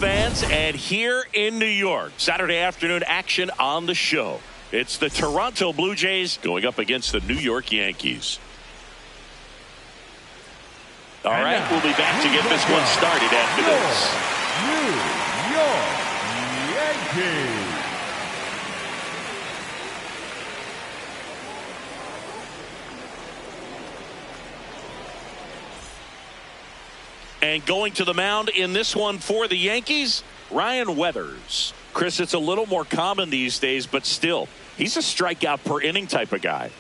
fans, and here in New York, Saturday afternoon action on the show. It's the Toronto Blue Jays going up against the New York Yankees. All right, we'll be back to get this one started after this. New York Yankees. And going to the mound in this one for the Yankees, Ryan Weathers. Chris, it's a little more common these days, but still, he's a strikeout per inning type of guy.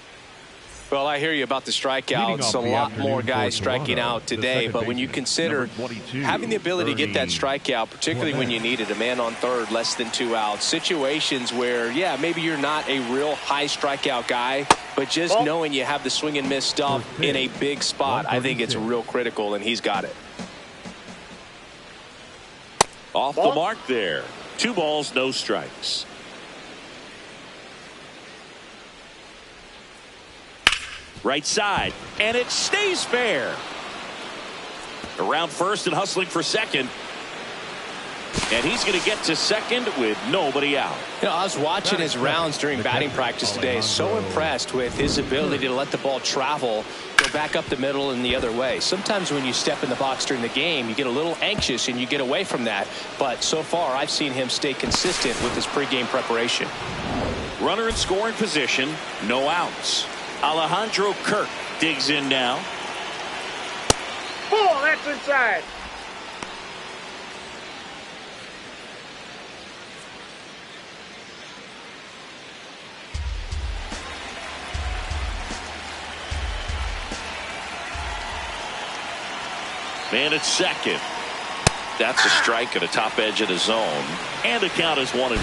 Well, I hear you about the strikeouts. A lot more guys striking out today, but when you consider having the ability to get that strikeout, particularly when you need it, a man on third, less than 2 outs, situations where, yeah, maybe you're not a real high strikeout guy, but just knowing you have the swing and miss stuff in a big spot, I think it's real critical, and he's got it. Off the mark there. 2 balls, no strikes. Right side, and it stays fair. Around first and hustling for second. And he's going to get to second with nobody out. You know, I was watching his rounds during batting practice today. So impressed with his ability to let the ball travel, go back up the middle and the other way. Sometimes when you step in the box during the game, you get a little anxious and you get away from that. But so far, I've seen him stay consistent with his pregame preparation. Runner in scoring position, no outs. Alejandro Kirk digs in now. Ball, that's inside. Man at second. That's a strike at the top edge of the zone. And the count is 1-1.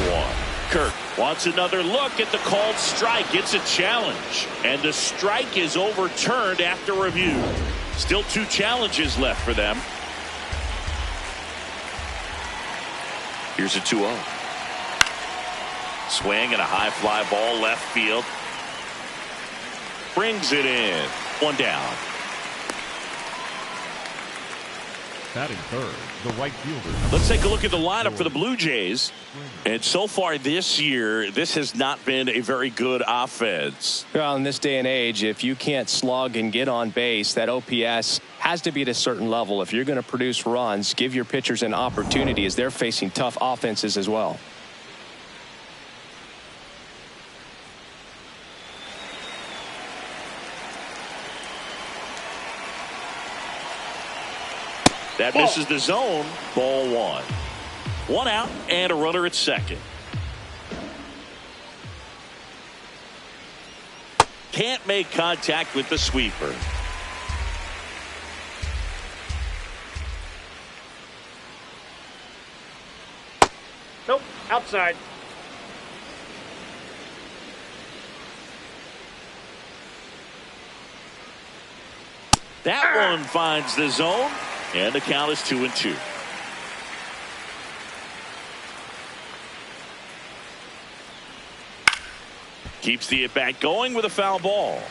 Kirk wants another look at the called strike. It's a challenge. And the strike is overturned after review. Still 2 challenges left for them. Here's a 2-0. Swing and a high fly ball left field. Brings it in. 1 down. Batting third, the right fielder. Let's take a look at the lineup for the Blue Jays. And so far this year, this has not been a very good offense. Well, in this day and age, if you can't slug and get on base, that OPS has to be at a certain level. If you're going to produce runs, give your pitchers an opportunity as they're facing tough offenses as well. That misses the zone. Ball 1. 1 out and a runner at second. Can't make contact with the sweeper. Nope, outside. That one finds the zone. And the count is 2-2. Keeps the at-bat going with a foul ball.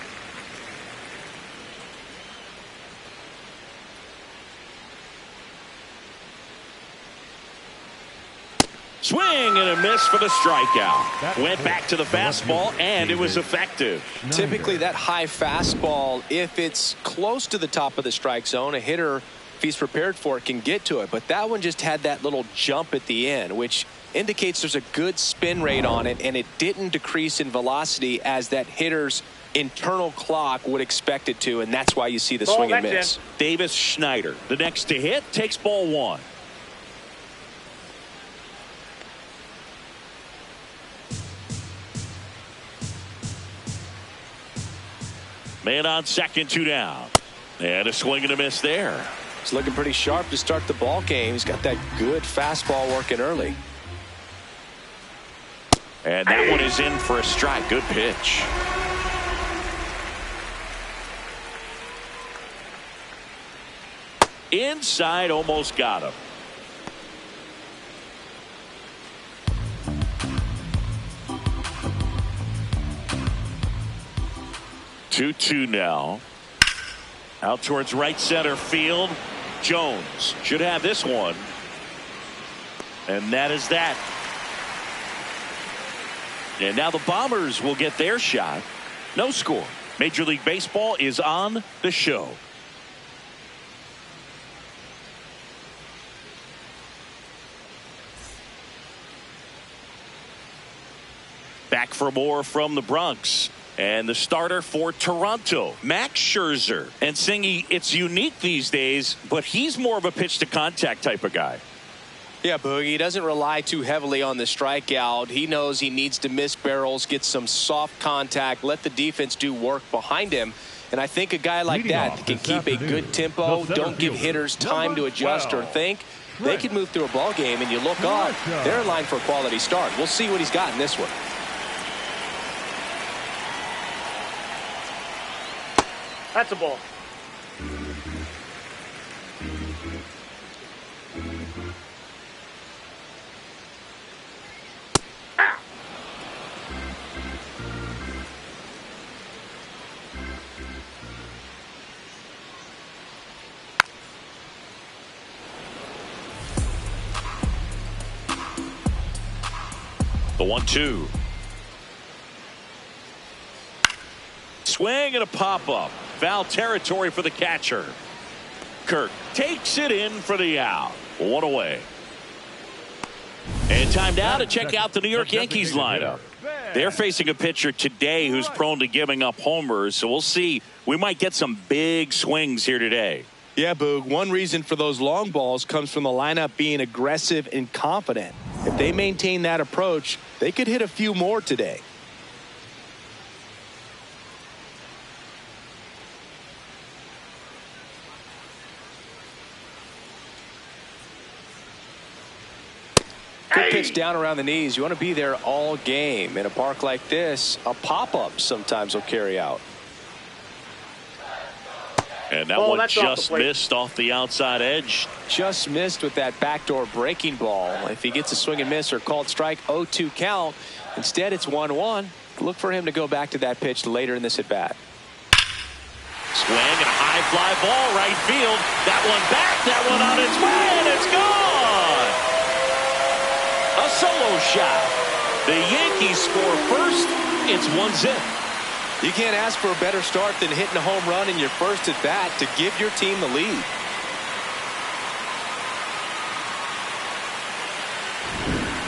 Swing and a miss for the strikeout. Went back to the fastball, and it was effective. Typically, that high fastball, if it's close to the top of the strike zone, a hitter, if he's prepared for it, can get to it. But that one just had that little jump at the end, which indicates there's a good spin rate on it, and it didn't decrease in velocity as that hitter's internal clock would expect it to, and that's why you see the swing and miss. Davis Schneider, the next to hit, takes ball 1. Man on second, 2 down. And a swing and a miss there. He's looking pretty sharp to start the ball game. He's got that good fastball working early. And that one is in for a strike. Good pitch. Inside, almost got him. Two now. Out towards right center field. Jones should have this one. And that is that. And now the Bombers will get their shot. No score. Major League Baseball is on the show. Back for more from the Bronx. And the starter for Toronto, Max Scherzer. And Singy, it's unique these days, but he's more of a pitch to contact type of guy. Yeah, Boogie, he doesn't rely too heavily on the strikeout. He knows he needs to miss barrels, get some soft contact, let the defense do work behind him. And I think a guy like that can keep a good tempo, don't give hitters time to adjust or think. They can move through a ball game, and you look up, they're in line for a quality start. We'll see what he's got in this one. That's a ball. The 1-2. Swing and a pop-up. Foul territory for the catcher. Kirk takes it in for the out. One away. And time now to check out the New York Yankees lineup. They're facing a pitcher today who's prone to giving up homers, so we'll see. We might get some big swings here today. Yeah, Boog, one reason for those long balls comes from the lineup being aggressive and confident. If they maintain that approach, they could hit a few more today. Good pitch down around the knees. You want to be there all game. In a park like this, a pop-up sometimes will carry out. And that one just missed off the outside edge. Just missed with that backdoor breaking ball. If he gets a swing and miss or called strike, 0-2 count. Instead, it's 1-1. Look for him to go back to that pitch later in this at-bat. Swing and a high fly ball right field. That one back, that one on its way, and it's gone. A solo shot. The Yankees score first. It's 1-0. You can't ask for a better start than hitting a home run in your first at bat to give your team the lead.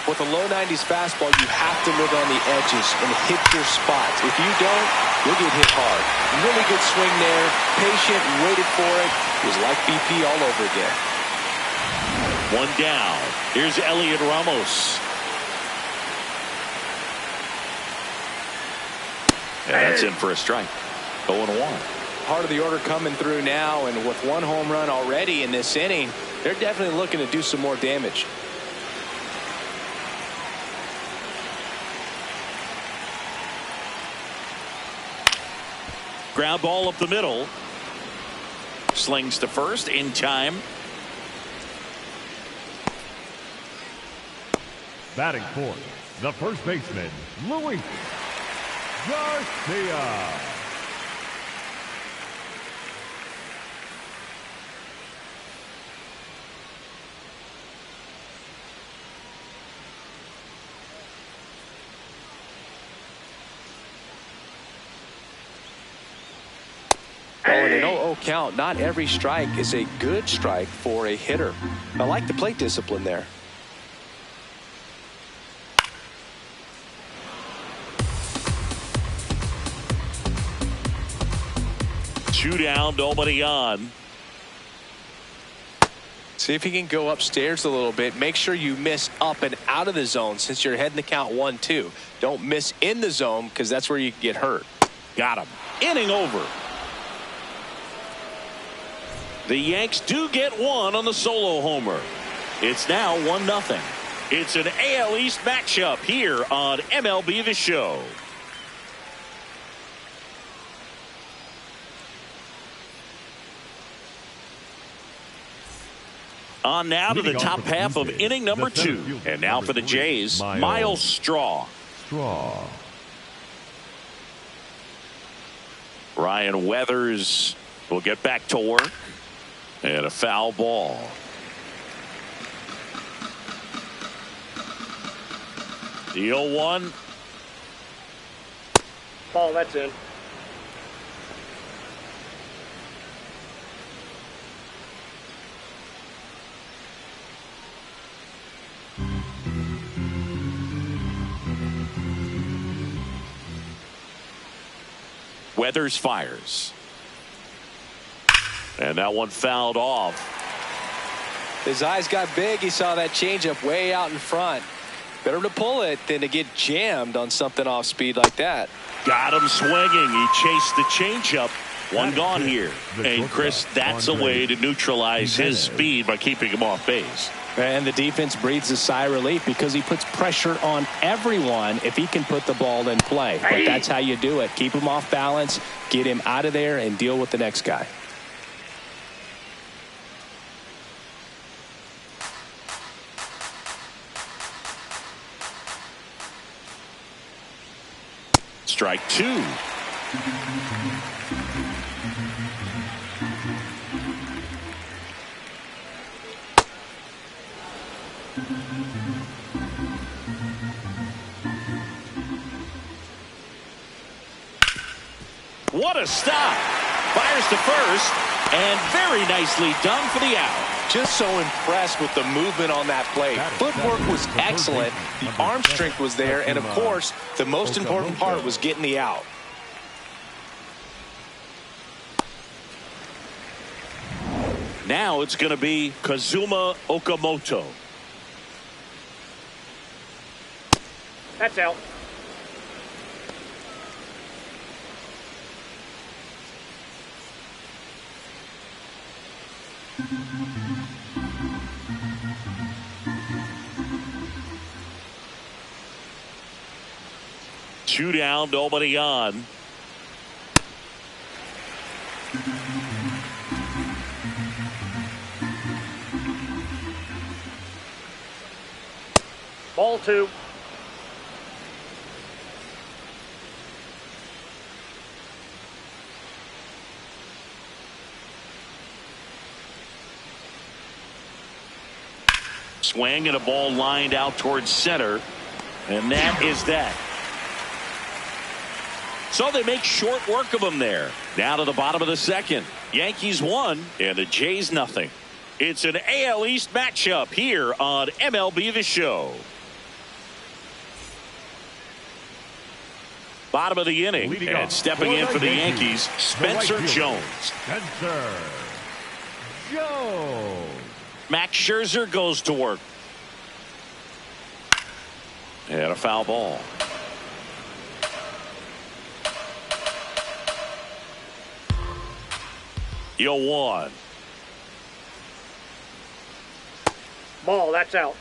With a low 90s fastball, you have to live on the edges and hit your spots. If you don't, you'll get hit hard. Really good swing there. Patient, waited for it. It was like BP all over again. One down. Here's Elliot Ramos. Yeah, that's in for a strike. 0-1. Part of the order coming through now, and with one home run already in this inning, they're definitely looking to do some more damage. Ground ball up the middle. Slings to first in time. Batting fourth, the first baseman, Luis Garcia. Oh, and an 0-0 count. Not every strike is a good strike for a hitter. I like the plate discipline there. Two down, nobody on. See if he can go upstairs a little bit. Make sure you miss up and out of the zone since you're heading the count 1-2. Don't miss in the zone because that's where you get hurt. Got him. Inning over. The Yanks do get one on the solo homer. It's now 1-0. It's an AL East matchup here on MLB The Show. On now to the top half of inning number 2. And now for the Jays, Miles Straw. Ryan Weathers will get back to work. And a foul ball. The 0-1. Ball, that's in. Weathers fires. And that one fouled off. His eyes got big. He saw that changeup way out in front. Better to pull it than to get jammed on something off speed like that. Got him swinging. He chased the changeup. One gone here. And Chris, that's a way to neutralize his speed by keeping him off base. And the defense breathes a sigh of relief because he puts pressure on everyone if he can put the ball in play. But that's how you do it. Keep him off balance, get him out of there, and deal with the next guy. Strike 2. What a stop. Fires to first, and very nicely done for the out. Just so impressed with the movement on that play. Footwork was excellent. The arm strength was there. And, of course, the most important part was getting the out. Now it's going to be Kazuma Okamoto. That's out. Two down, nobody on. Ball 2. Swing and a ball lined out towards center. And that is that. So they make short work of him there. Down to the bottom of the second. Yankees 1 and the Jays nothing. It's an AL East matchup here on MLB The Show. Bottom of the inning, and stepping in for the Yankees, Spencer Jones. Spencer Jones. Max Scherzer goes to work. And a foul ball. The 0-1. Ball, that's out.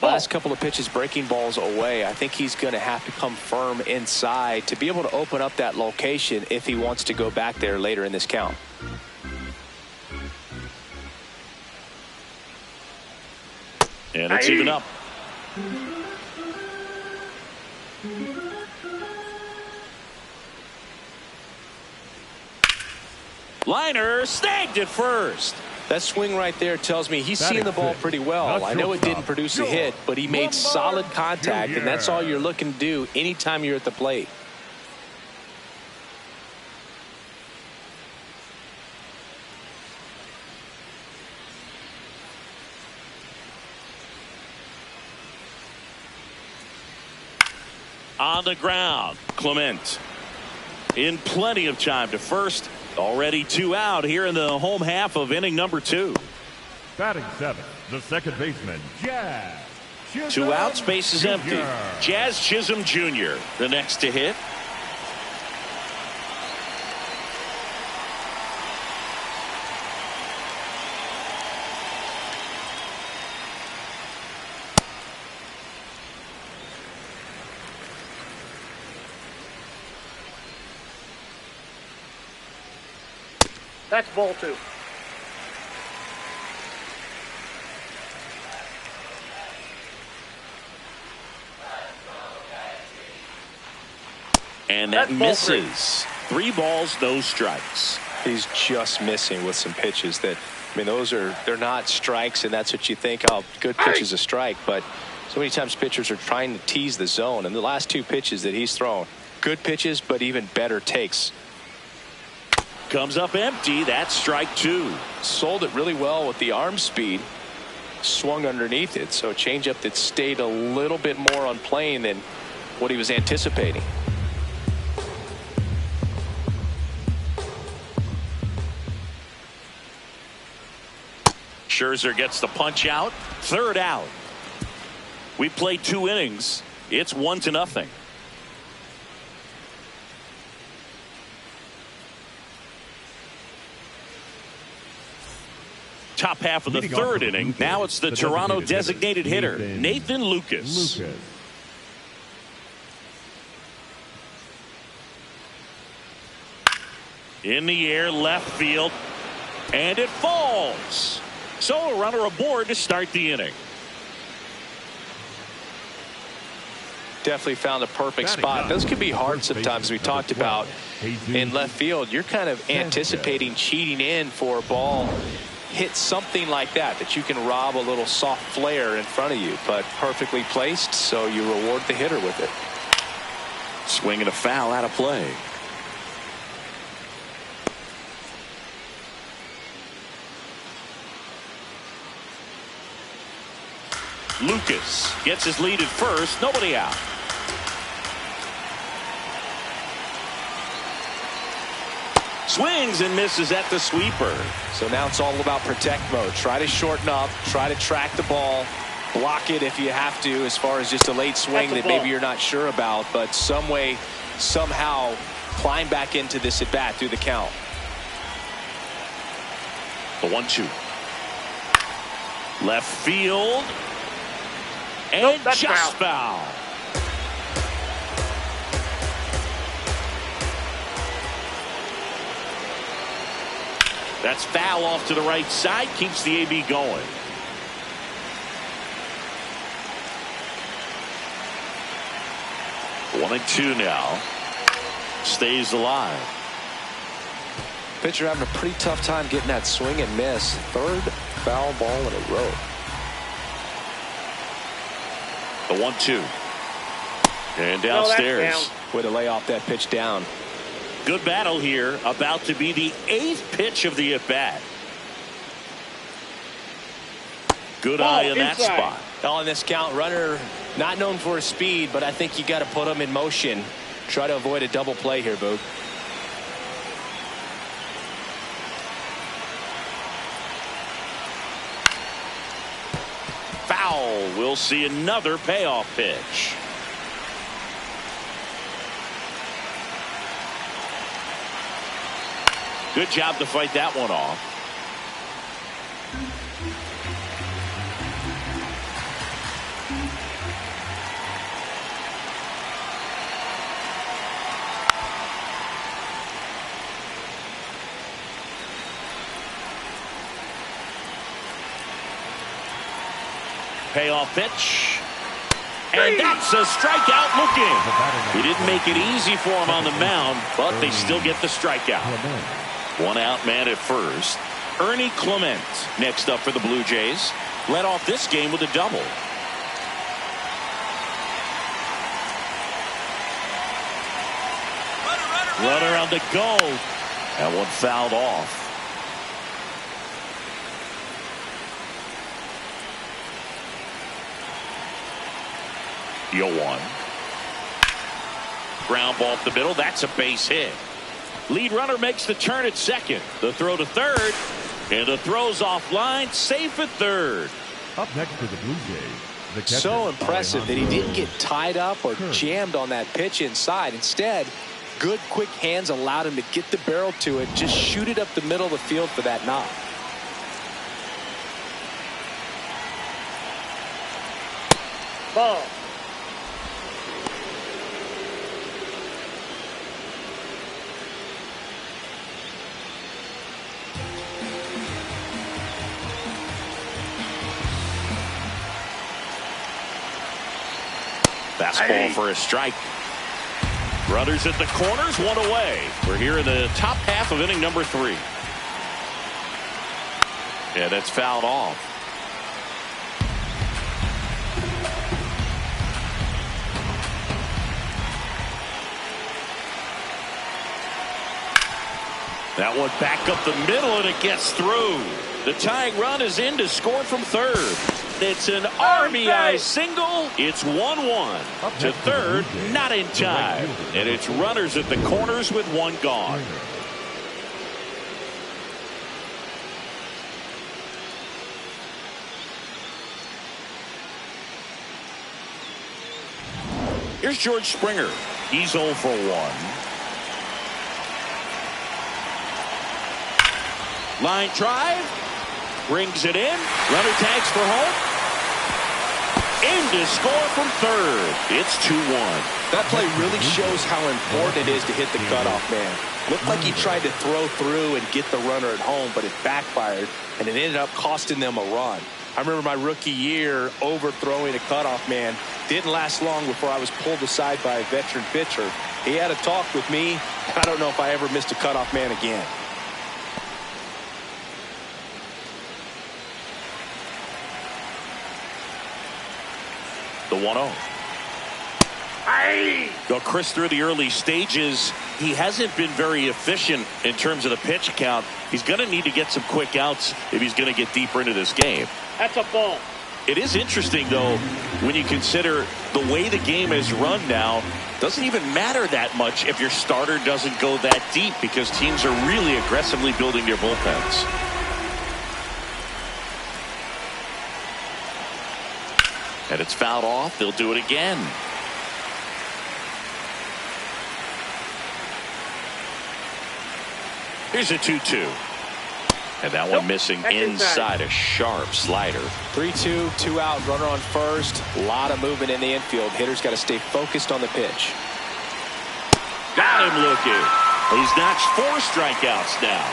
Last couple of pitches breaking balls away. I think he's going to have to come firm inside to be able to open up that location if he wants to go back there later in this count. And it's even up. Liner snagged at first. That swing right there tells me he's seeing the ball pretty well. I know it didn't produce a hit, but he made solid contact, and that's all you're looking to do anytime you're at the plate. On the ground, Clement in plenty of time to first. Already 2 out here in the home half of inning number 2. Batting 7, the second baseman, Jazz Chisholm 2 outs, base is empty. Jr. Jazz Chisholm Jr. the next to hit. That's ball 2. And that misses. 3 balls, no strikes. He's just missing with some pitches that, I mean, they're not strikes, and that's what you think, oh, good pitch is a strike. But so many times pitchers are trying to tease the zone, and the last 2 pitches that he's thrown, good pitches, but even better takes. Comes up empty. That's strike 2. Sold it really well with the arm speed. Swung underneath it. So a changeup that stayed a little bit more on plane than what he was anticipating. Scherzer gets the punch out. 3rd out. We played 2 innings. It's 1-0. Top half of the 3rd inning. Now it's the Toronto designated hitter, Nathan Lucas. In the air, left field, and it falls. So a runner aboard to start the inning. Definitely found a perfect spot. Those can be hard sometimes. We talked about in left field, you're kind of anticipating cheating in for a ball. Hit something like that you can rob a little soft flare in front of you, but perfectly placed, so you reward the hitter with it. Swing and a foul out of play. Lucas gets his lead at first. Nobody out. Swings and misses at the sweeper. So now it's all about protect mode. Try to shorten up. Try to track the ball. Block it if you have to, as far as just a late swing that maybe you're not sure about. But some way, somehow, climb back into this at bat through the count. The 1-2. Left field. And just foul. That's foul off to the right side. Keeps the AB going. One and 2 now. Stays alive. Pitcher having a pretty tough time getting that swing and miss. 3rd foul ball in a row. The 1-2. And downstairs. Way to lay off that pitch down. Good battle here. About to be the 8th pitch of the at-bat. Good eye in that spot. On this count, runner not known for his speed, but I think you got to put him in motion. Try to avoid a double play here, Boog. Foul. We'll see another payoff pitch. Good job to fight that one off. Payoff pitch. And that's a strikeout looking. He didn't make it easy for him on the mound, but they still get the strikeout. 1 out man at first. Ernie Clement next up for the Blue Jays. Led off this game with a double. Runner on the go. That one fouled off. The 0-1. Ground ball up the middle. That's a base hit. Lead runner makes the turn at second. The throw to third. And the throw's offline. Safe at third. Up next to the Blue Jays. The catcher, so impressive that he didn't get tied up or jammed on that pitch inside. Instead, good quick hands allowed him to get the barrel to it. Just shoot it up the middle of the field for that knock. Ball. Fastball for a strike. Runners at the corners, one away. We're here in the top half of inning number 3. Yeah, that's fouled off. That one back up the middle, and it gets through. The tying run is in to score from third. It's an RBI single. It's 1-1 to third, not in time. And it's runners at the corners with one gone. Here's George Springer. He's 0 for 1. Line drive, brings it in. Runner tags for home. In to score from third. It's 2-1. That play really shows how important it is to hit the cutoff man. Looked like he tried to throw through and get the runner at home, but it backfired, and it ended up costing them a run. I remember my rookie year overthrowing a cutoff man. Didn't last long before I was pulled aside by a veteran pitcher. He had a talk with me. I don't know if I ever missed a cutoff man again. The 1-0. Go Chris through the early stages. He hasn't been very efficient in terms of the pitch count. He's going to need to get some quick outs if he's going to get deeper into this game. That's a ball. It is interesting, though, when you consider the way the game is run now. Doesn't even matter that much if your starter doesn't go that deep, because teams are really aggressively building their bullpens. And it's fouled off. They'll do it again. Here's a 2-2. And that one missing inside, a sharp slider. 3-2, 2 out, runner on first. A lot of movement in the infield. Hitters got to stay focused on the pitch. Got him looking. He's notched 4 strikeouts now.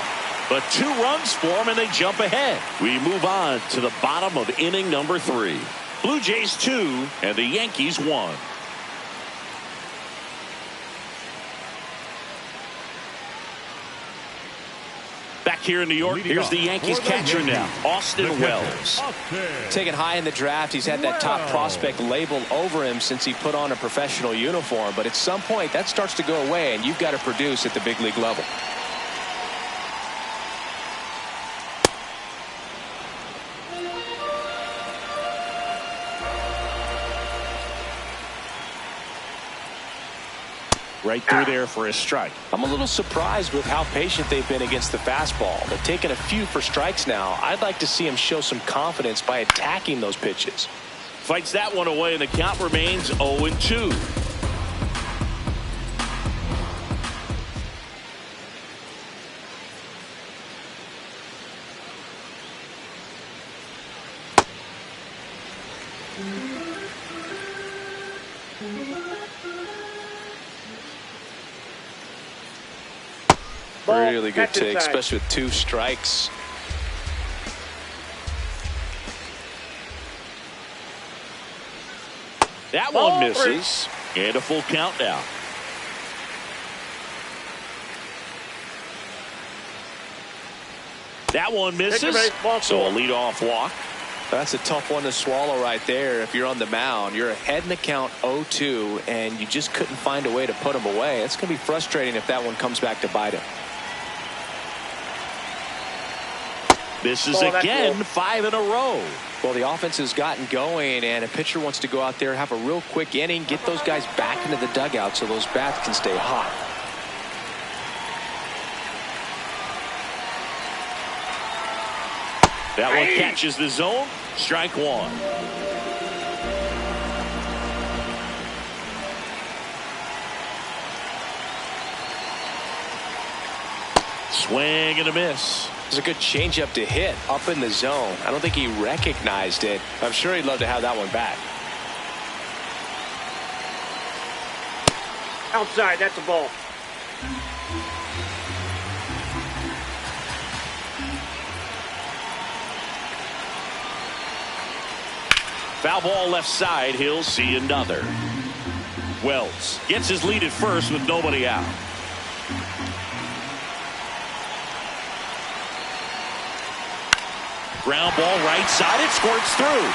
But 2 runs for him, and they jump ahead. We move on to the bottom of inning number 3. Blue Jays 2 and the Yankees 1. Back here in New York, here's the Yankees catcher now, Austin Wells. Taken high in the draft, he's had that top prospect label over him since he put on a professional uniform. But at some point, that starts to go away, and you've got to produce at the big league level. Right through there for a strike. I'm a little surprised with how patient they've been against the fastball. They've taken a few for strikes now. I'd like to see him show some confidence by attacking those pitches. Fights that one away, and the count remains 0-2. Really good take, especially with 2 strikes. That one misses. And a full count now. That one misses. So a leadoff walk. That's a tough one to swallow right there. If you're on the mound, you're ahead in the count 0-2, and you just couldn't find a way to put him away. It's going to be frustrating if that one comes back to bite him. This is again 5 in a row. Well, the offense has gotten going, and a pitcher wants to go out there, have a real quick inning, get those guys back into the dugout so those bats can stay hot. That one catches the zone. Strike 1. Swing and a miss. It was a good changeup to hit up in the zone. I don't think he recognized it. I'm sure he'd love to have that one back. Outside, that's a ball. Foul ball left side. He'll see another. Wells gets his lead at first with nobody out. Ground ball right side. It squirts through.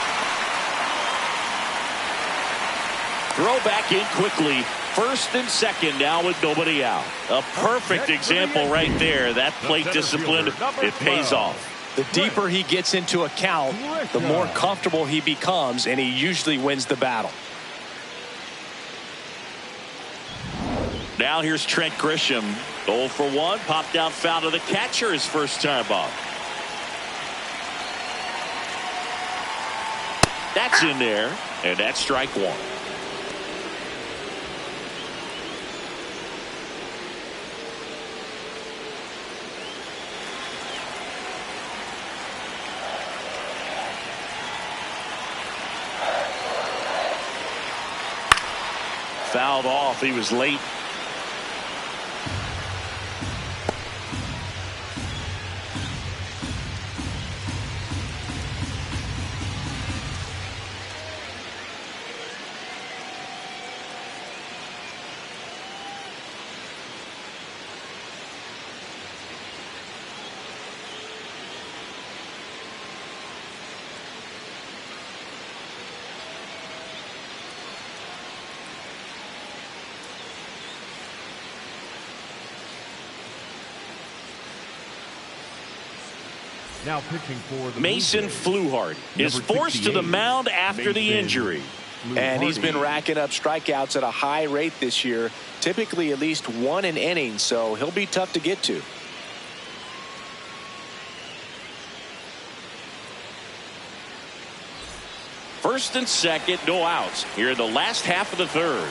Throw back in quickly. First and second now with nobody out. A perfect example right there. That plate discipline, it pays off. The deeper he gets into a count, the more comfortable he becomes, and he usually wins the battle. Now here's Trent Grisham. 0 for 1. Popped out foul to the catcher his first time up. That's in there, and that's strike one. Fouled off. He was late. Now pitching for the Mason Fluharty is forced to the mound after the injury. And he's been racking up strikeouts at a high rate this year, typically at least one an inning, so he'll be tough to get to. First and second, no outs here in the last half of the third.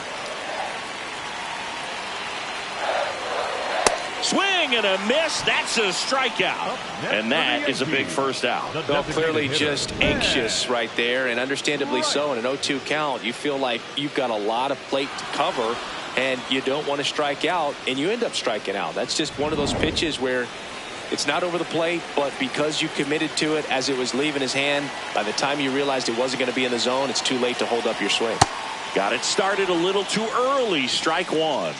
Swing and a miss. That's a strikeout. And that is a big first out. Well, clearly just anxious right there, and understandably so. In an 0-2 count, you feel like you've got a lot of plate to cover, and you don't want to strike out, and you end up striking out. That's just one of those pitches where it's not over the plate, but because you committed to it as it was leaving his hand, by the time you realized it wasn't going to be in the zone, it's too late to hold up your swing. Got it started a little too early. Strike one.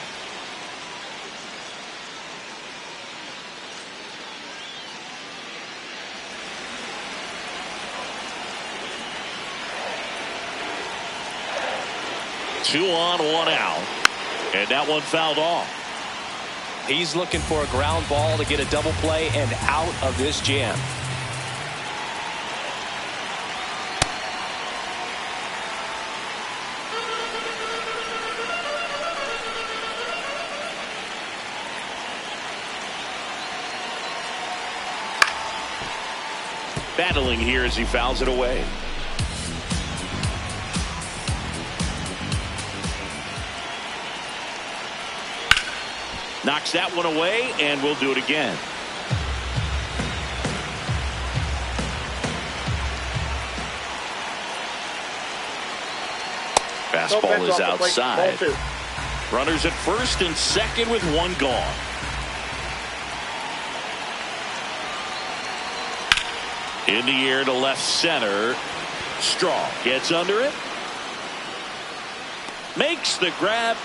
Two on, one out. And that one fouled off. He's looking for a ground ball to get a double play and out of this jam. Battling here as he fouls it away. Knocks that one away, and we'll do it again. Fastball is outside. Runners at first and second with one gone. In the air to left center. Straw gets under it. Makes the grab.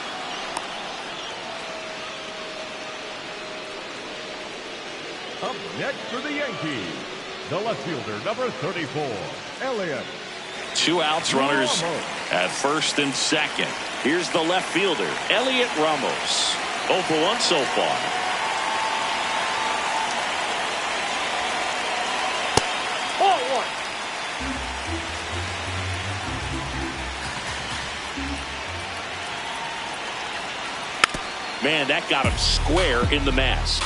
Up next for the Yankees, the left fielder, number 34, Elliott. Two outs, runners at first and second. Here's the left fielder, Elliott Ramos. 0 for 1 so far. Man, that got him square in the mask.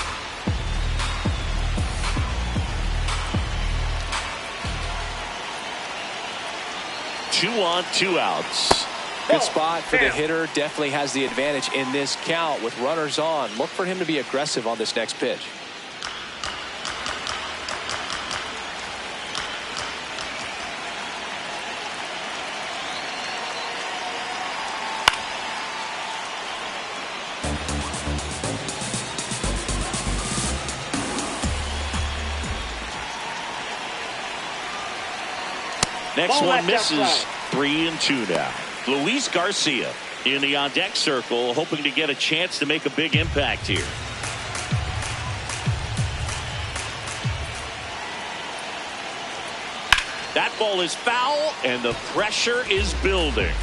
Two on, two outs. Good spot for the hitter. Definitely has the advantage in this count with runners on. Look for him to be aggressive on this next pitch. Next one misses. 3-2 now. Luis Garcia. in the on-deck circle, hoping to get a chance to make a big impact here. That ball is foul, and the pressure is building.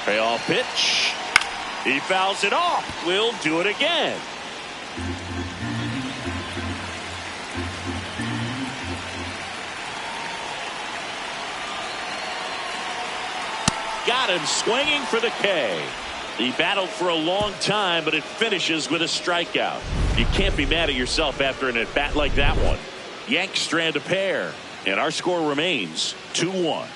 Payoff pitch. He fouls it off. We'll do it again. Got him swinging for the K. He battled for a long time, but it finishes with a strikeout. You can't be mad at yourself after an at-bat like that one. Yanks strand a pair, and our score remains 2-1.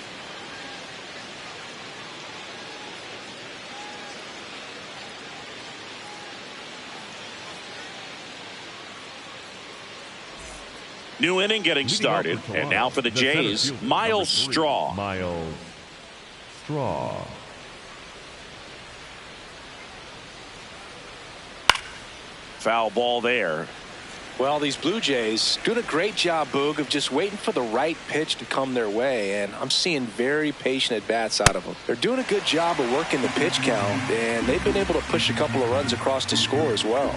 New inning getting started, and now for the Jays, Miles Straw. Miles Straw. Foul ball there. Well, these Blue Jays doing a great job, Boog, of just waiting for the right pitch to come their way, and I'm seeing very patient at-bats out of them. They're doing a good job of working the pitch count, and they've been able to push a couple of runs across to score as well.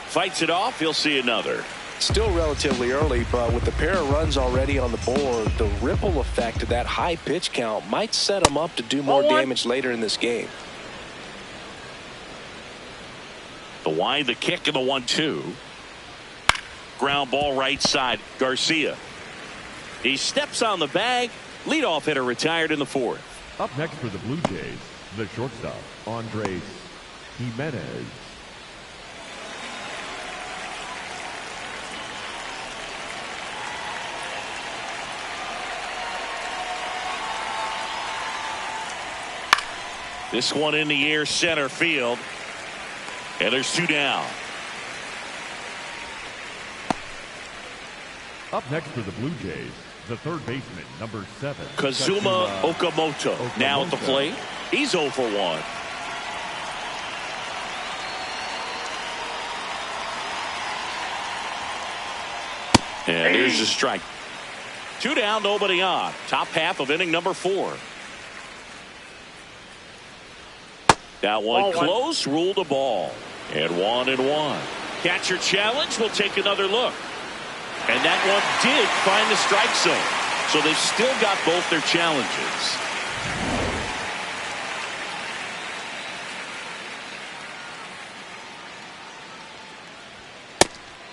Fights it off. He'll see another. Still relatively early, but with the pair of runs already on the board, the ripple effect of that high pitch count might set them up to do more damage later in this game. The wind, the kick, and the 1-2. Ground ball right side. Garcia. He steps on the bag. Leadoff hitter retired in the fourth. Up next for the Blue Jays, the shortstop, Andres Jimenez. This one in the air, center field. And there's two down. Up next for the Blue Jays, the third baseman, number 7. Kazuma Okamoto. Now at the plate. He's 0 for 1. And here's the strike. 2 down, nobody on. Top half of inning number 4. That one close, ruled a ball. And 1-1. Catcher challenge. We'll take another look. And that one did find the strike zone. So they've still got both their challenges.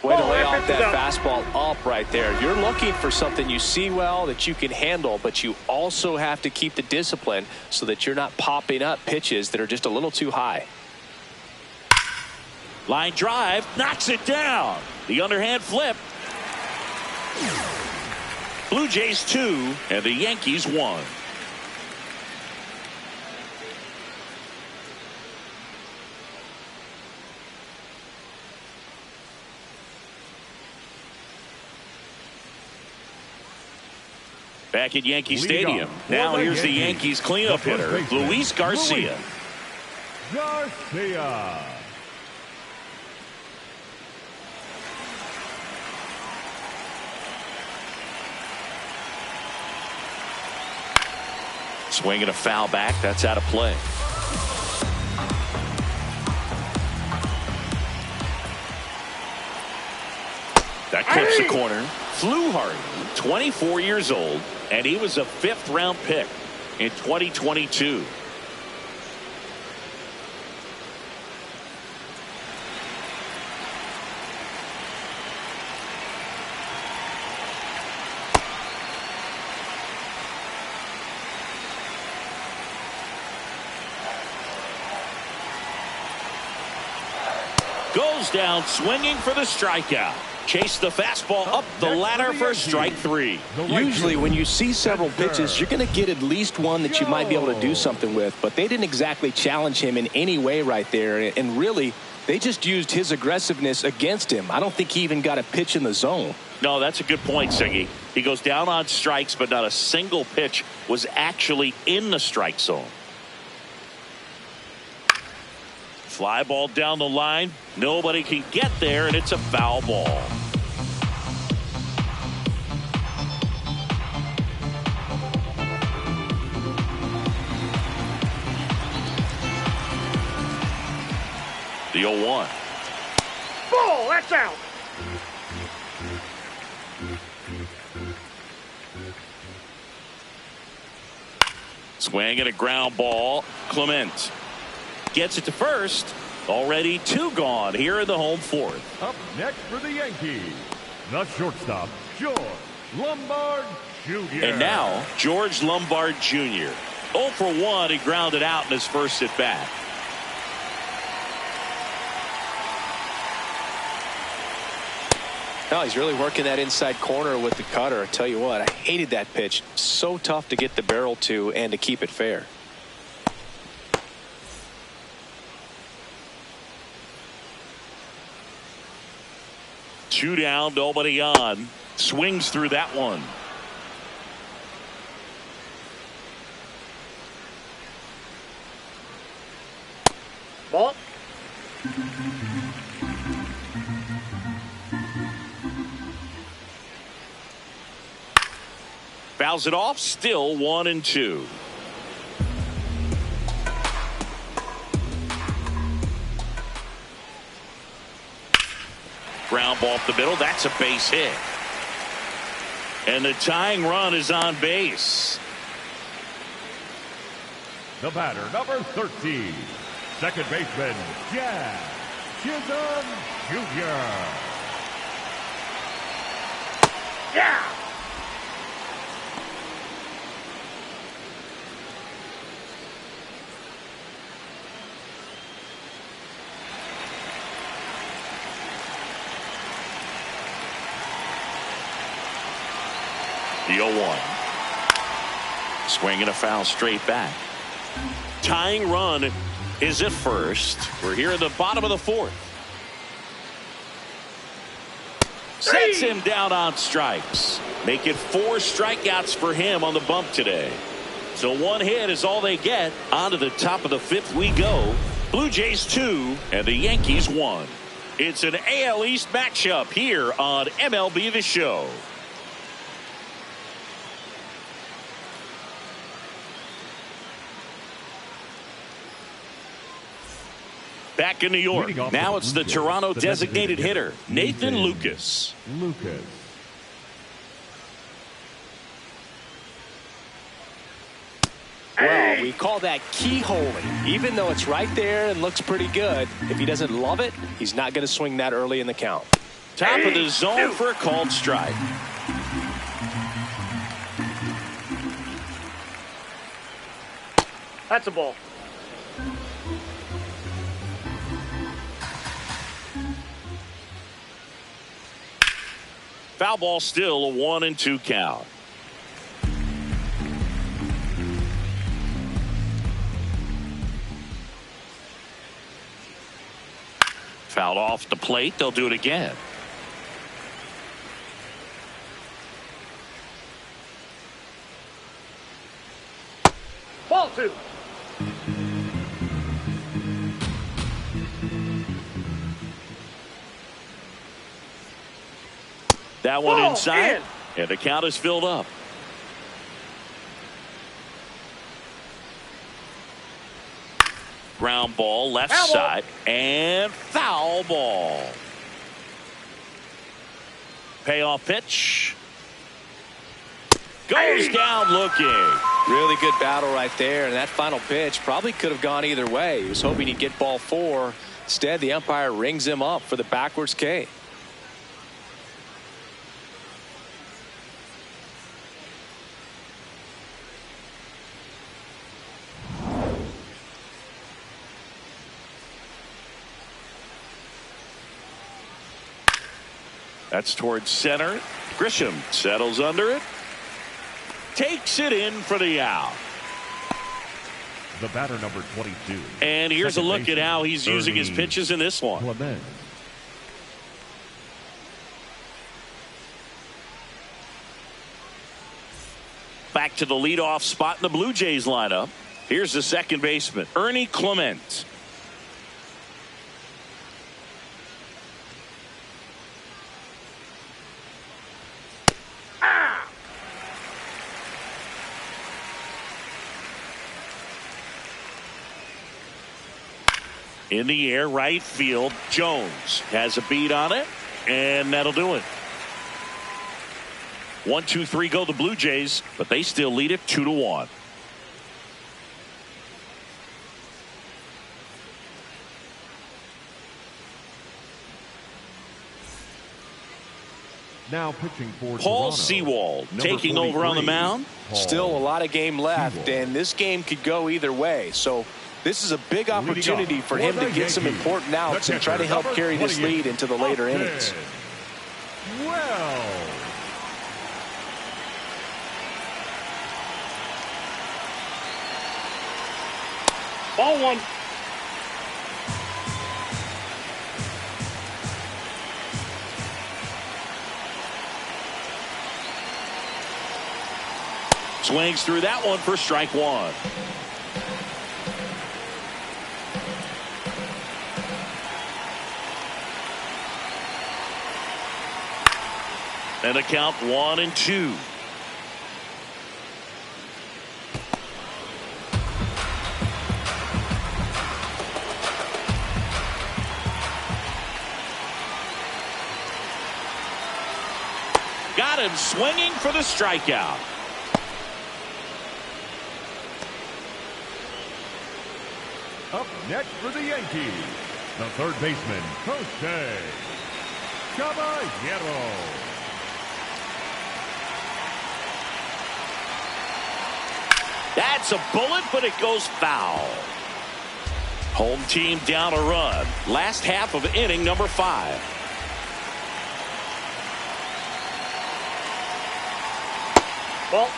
Way to lay off that fastball up right there. You're looking for something you see well that you can handle, but you also have to keep the discipline so that you're not popping up pitches that are just a little too high. Line drive, knocks it down. The underhand flip. Blue Jays 2 and the Yankees 1. Back at Yankee Stadium. Now here's the Yankees cleanup hitter, Luis Garcia. Garcia. Swinging a foul back. That's out of play. That clips the corner. Flew hard. 24 years old, and he was a 5th-round pick in 2022. Goes down swinging for the strikeout. Chase the fastball up the ladder for strike 3. Usually when you see several pitches, you're going to get at least one that you might be able to do something with, but they didn't exactly challenge him in any way right there, and really they just used his aggressiveness against him. I don't think he even got a pitch in the zone. No, that's a good point, Siggy. He goes down on strikes, but not a single pitch was actually in the strike zone. Fly ball down the line. Nobody can get there, and it's a foul ball. The 0-1. Ball, that's out. Swing and a ground ball. Clement gets it to first. Already 2 gone here in the home fourth. Up next for the Yankees, the shortstop, George Lombard Jr. And now, George Lombard Jr. 0 for 1, he grounded out in his first at bat. No, he's really working that inside corner with the cutter. I tell you what, I hated that pitch. So tough to get the barrel to and to keep it fair. Two down, nobody on. Swings through that one. Ball. Fouls it off, still 1-2. Ground ball up the middle, that's a base hit. And the tying run is on base. The batter, number 13, second baseman, Jazz Chisholm Jr. Yeah. The 0-1. Swing and a foul straight back. Tying run is at first. We're here in the bottom of the fourth. Sets him down on strikes. Make it 4 strikeouts for him on the bump today. So 1 hit is all they get. On to the top of the 5th we go. Blue Jays 2 and the Yankees 1. It's an AL East matchup here on MLB The Show. Back in New York. Now it's the Toronto designated hitter, Nathan Lucas. Well, we call that keyholing. Even though it's right there and looks pretty good, if he doesn't love it, he's not going to swing that early in the count. Top of the zone for a called strike. That's a ball. Foul ball, still a 1-2 count. Fouled off the plate. They'll do it again. Ball 2. That one Ball inside, in. and the count is filled up. Ground ball, left Foul ball. side, and foul ball. Payoff pitch. Goes down looking. Really good battle right there, and that final pitch probably could have gone either way. He was hoping he'd get ball 4. Instead, the umpire rings him up for the backwards K. That's towards center. Grisham settles under it. Takes it in for the out. The batter, number 22. And here's a second look at how he's using his 30, pitches in this one. Clement. Back to the leadoff spot in the Blue Jays lineup. Here's the second baseman, Ernie Clement. In the air, right field. Jones has a beat on it, and that'll do it. 1-2-3 go the Blue Jays, but they still lead it 2-1. Now pitching for Paul Toronto, Sewald number taking over on the 43, mound. Still a lot of game left, Sewald. and this game could go either way. So this is a big Leading opportunity off for him for to the get some Yankees, important outs the and try to catcher, help number carry this 28, lead into the later Upton. innings. Well, Ball one. Swings through that one for strike one. And a count 1-2. Got him swinging for the strikeout. up next for the Yankees, the third baseman, Jose Caballero. That's a bullet, but it goes foul. Home team down a run. Last half of inning number 5. Ball.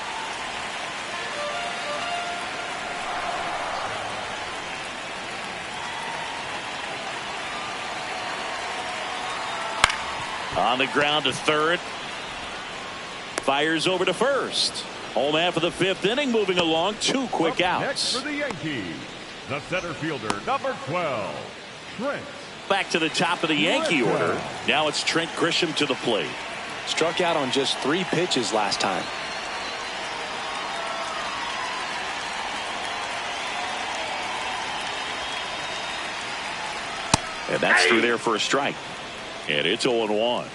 On the ground to third. Fires over to first. Home half of the 5th inning moving along. 2 quick Up outs. next for the Yankees, the center fielder, number 12, Trent. Back to the top of the Yankee order. Now it's Trent Grisham to the plate. Struck out on just 3 pitches last time. And that's through there for a strike. And it's 0-1.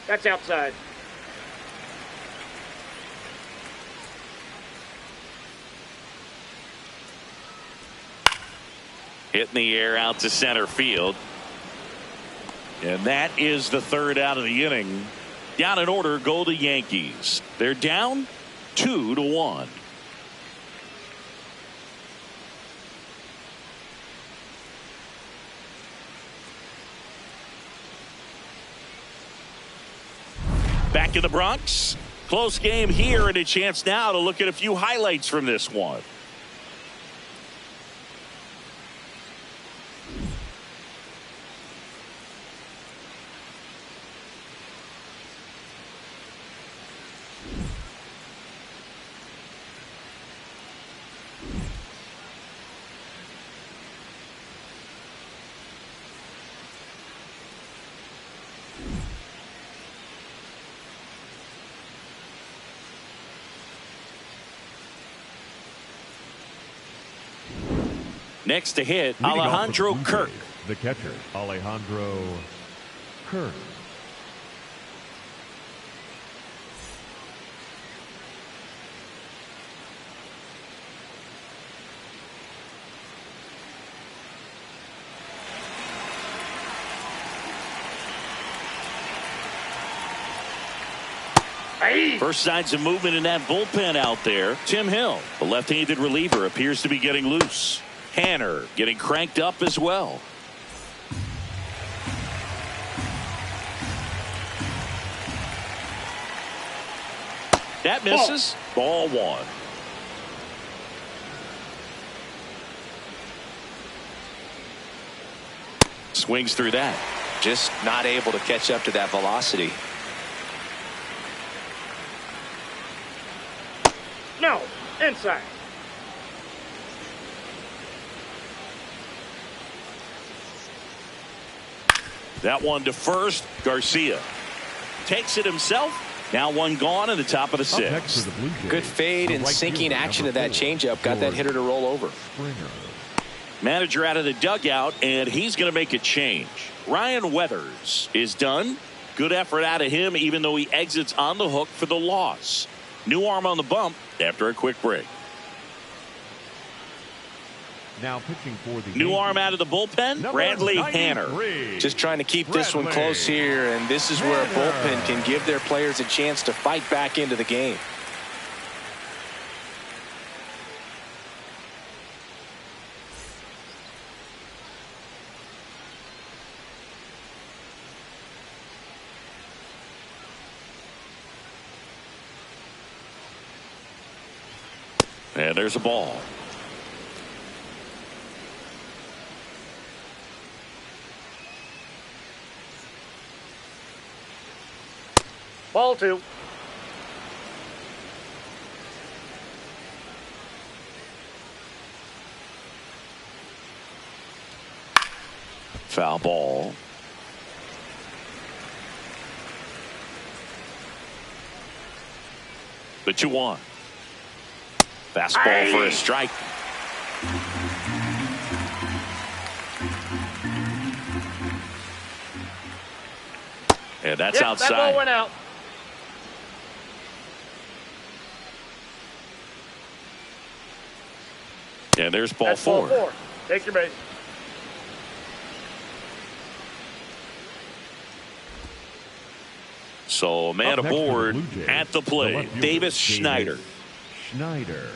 That's outside. Hitting the air out to center field. And that is the 3rd out of the inning. Down in order go the Yankees. They're down 2-1. Back in the Bronx. Close game here, and a chance now to look at a few highlights from this one. Next to hit, Leading off Alejandro for the Blue Kirk. Jays, the catcher, Alejandro Kirk. Hey. First signs of movement in that bullpen out there. Tim Hill, the left-handed reliever, appears to be getting loose. Hanner getting cranked up as well. That misses. Ball 1. Swings through that. Just not able to catch up to that velocity. No. Inside. That one to first. Garcia takes it himself Now one gone in the top of the Up next for sixth. the Blue Jays, Good fade the and right sinking fielder, action of number that 4, changeup got that hitter to roll over. Springer. Manager out of the dugout, and he's going to make a change. Ryan Weathers is done. Good effort out of him, even though he exits on the hook for the loss. New arm on the bump after a quick break. Now pitching for the New Yankees, arm out of the bullpen, number Bradley 93. Hanner. Just trying to keep this one Bradley close here, and this is where a Hanner. bullpen can give their players a chance to fight back into the game. And there's a ball. Ball 2. Foul ball. The 2-1. Fastball for a strike. And that's Yep, outside. that ball went out. And there's ball That's 4. ball 4. Take your base. So man Up next for the aboard Blue Jays, at the the plate. left fielder, Davis Schneider. Schneider.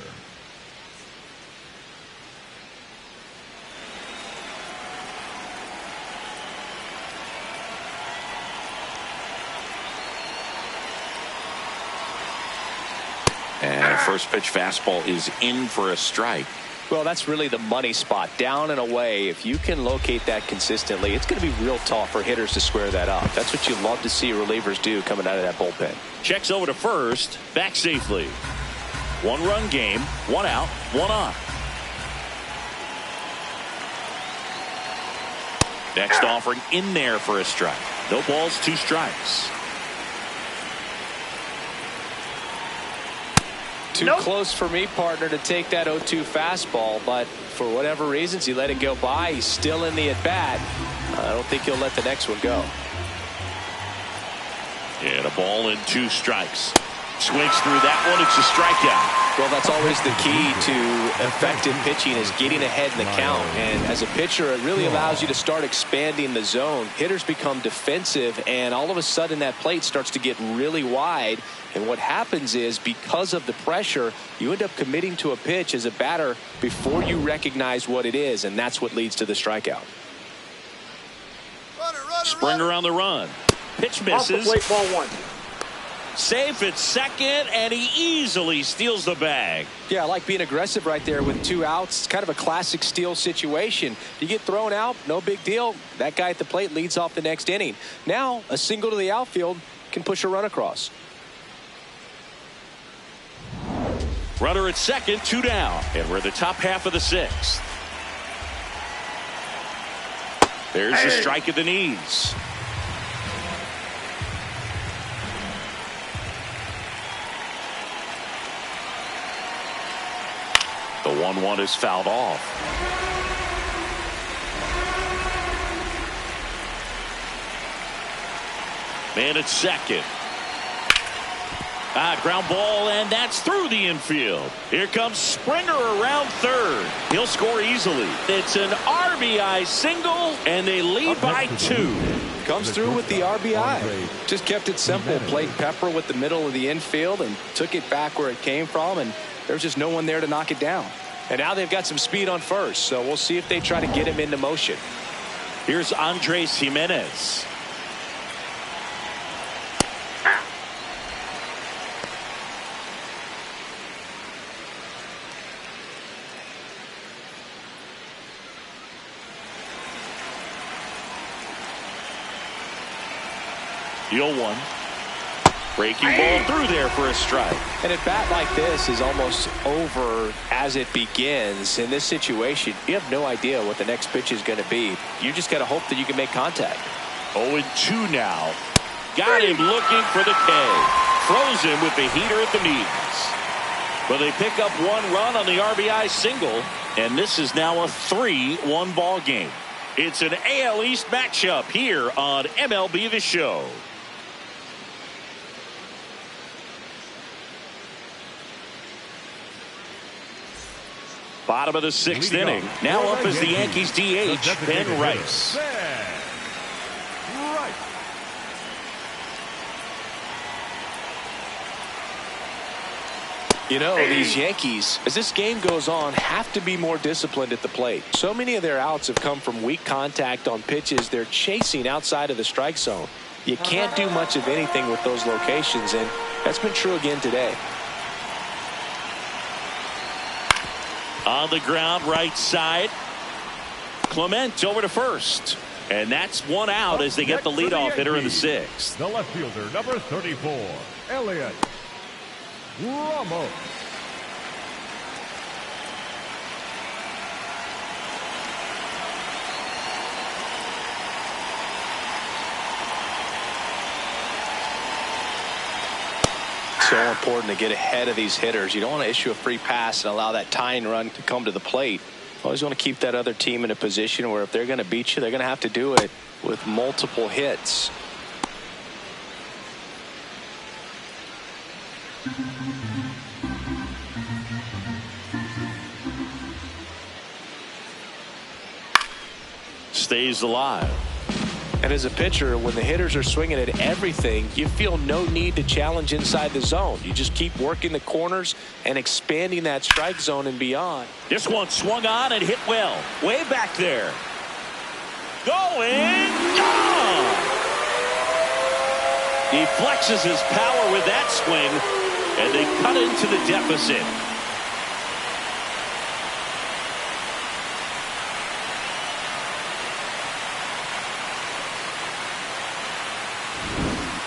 And first pitch fastball is in for a strike. Well, that's really the money spot. Down and away. If you can locate that consistently, it's going to be real tough for hitters to square that up. That's what you love to see relievers do coming out of that bullpen. Checks over to first. Back safely. 1-run game. 1 out. 1 on. Next offering in there for a strike. No balls, 2 strikes. Too close for me, partner, to take that 0-2 fastball, but for whatever reasons, he let it go by. He's still in the at-bat. I don't think he'll let the next one go. And a ball and 2 strikes. Swings through that one. It's a strikeout. Well, that's always the key to effective pitching, is getting ahead in the count. And as a pitcher, it really allows you to start expanding the zone. Hitters become defensive, and all of a sudden that plate starts to get really wide. And what happens is, because of the pressure, you end up committing to a pitch as a batter before you recognize what it is, and that's what leads to the strikeout. Springer on the run. Pitch Off the misses. plate, ball 1. Safe at second, and he easily steals the bag. Yeah, I like being aggressive right there with 2 outs. It's kind of a classic steal situation. You get thrown out, no big deal. That guy at the plate leads off the next inning. Now, a single to the outfield can push a run across. Runner at second, 2 down, and we're in the top half of the 6th. There's a strike at the knees. The 1-1 is fouled off. Man at second. Ground ball, and that's through the infield. Here comes Springer around third. He'll score easily. It's an RBI single, and they lead by 2. Comes through with the RBI. Just kept it simple. Played Pepper with the middle of the infield and took it back where it came from, and there's just no one there to knock it down. And now they've got some speed on first, so we'll see if they try to get him into motion. Here's Andres Jimenez. The 0-1. Breaking ball through there for a strike. And a bat like this is almost over as it begins. In this situation, you have no idea what the next pitch is going to be. You just got to hope that you can make contact. 0-2 now. Got him looking for the K. frozen with the heater at the knees. But they pick up 1 run on the RBI single, and this is now a 3-1 ball game. It's an AL East matchup here on MLB The Show. Bottom of the 6th inning. Now up is the Yankees DH, Ben Rice. You know, these Yankees, as this game goes on, have to be more disciplined at the plate. So many of their outs have come from weak contact on pitches they're chasing outside of the strike zone. You can't do much of anything with those locations, and that's been true again today. On the ground, right side. Clement over to first. And that's 1 out as they get the leadoff hitter in the 6th. The left fielder, number 34, Elliott Ramos. So important to get ahead of these hitters. You don't want to issue a free pass and allow that tying run to come to the plate. Always want to keep that other team in a position where if they're going to beat you, they're going to have to do it with multiple hits. Stays alive. And as a pitcher, when the hitters are swinging at everything, you feel no need to challenge inside the zone. You just keep working the corners and expanding that strike zone and beyond. This one swung on and hit well. Way back there. Going. Gone. He flexes his power with that swing, and they cut into the deficit.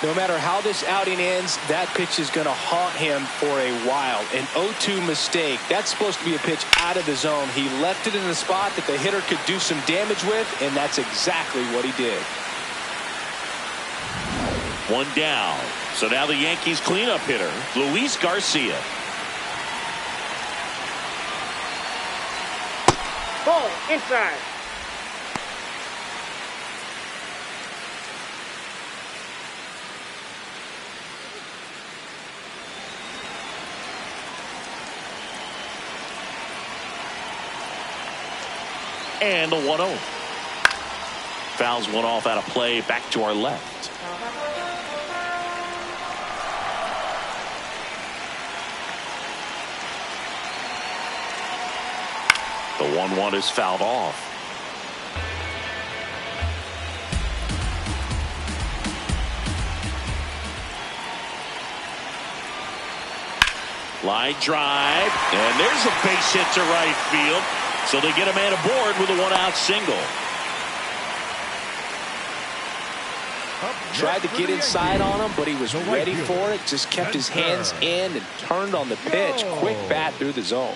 No matter how this outing ends, that pitch is going to haunt him for a while. An 0-2 mistake. That's supposed to be a pitch out of the zone. He left it in a spot that the hitter could do some damage with, and that's exactly what he did. 1 down. So now the Yankees cleanup hitter, Luis Garcia. Ball inside. And the 1-0. Fouls one off out of play, back to our left. The 1-1 is fouled off. Line drive, and there's a base hit to right field. So they get a man aboard with a 1-out single. Tried to get inside on him, but he was ready for it. Just kept his hands in and turned on the pitch. Quick bat through the zone.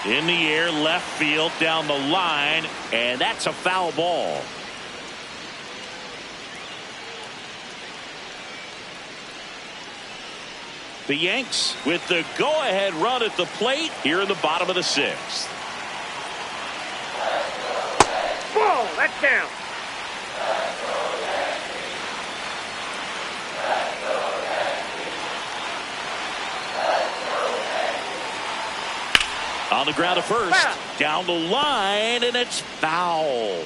In the air, left field, down the line, and that's a foul ball. The Yanks with the go-ahead run at the plate here in the bottom of the 6th. Ball, that's down. On the ground to first, down the line, and it's foul.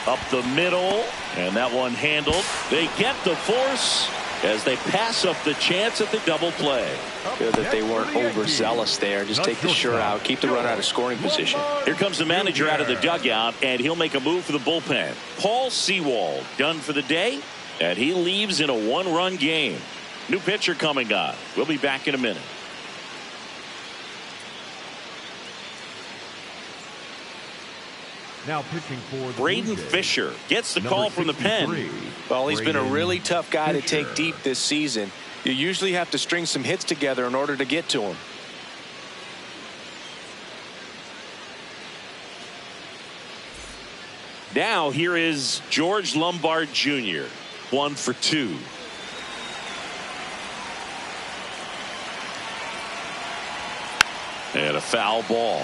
Up the middle, and that one handled. They get the force as they pass up the chance at the double play. Good that they weren't overzealous there. Just take the shirt out, keep the run out of scoring position. Here comes the manager out of the dugout, and he'll make a move for the bullpen. Paul Sewald done for the day, and he leaves in a 1-run game. New pitcher coming on. We'll be back in a minute. Now pitching for the Braden Blue Jays, Fisher gets the call from the pen. Well, he's been a really tough guy to Fisher. take deep this season. You usually have to string some hits together in order to get to him. Now here is George Lombard Jr. 1 for 2. And a foul ball.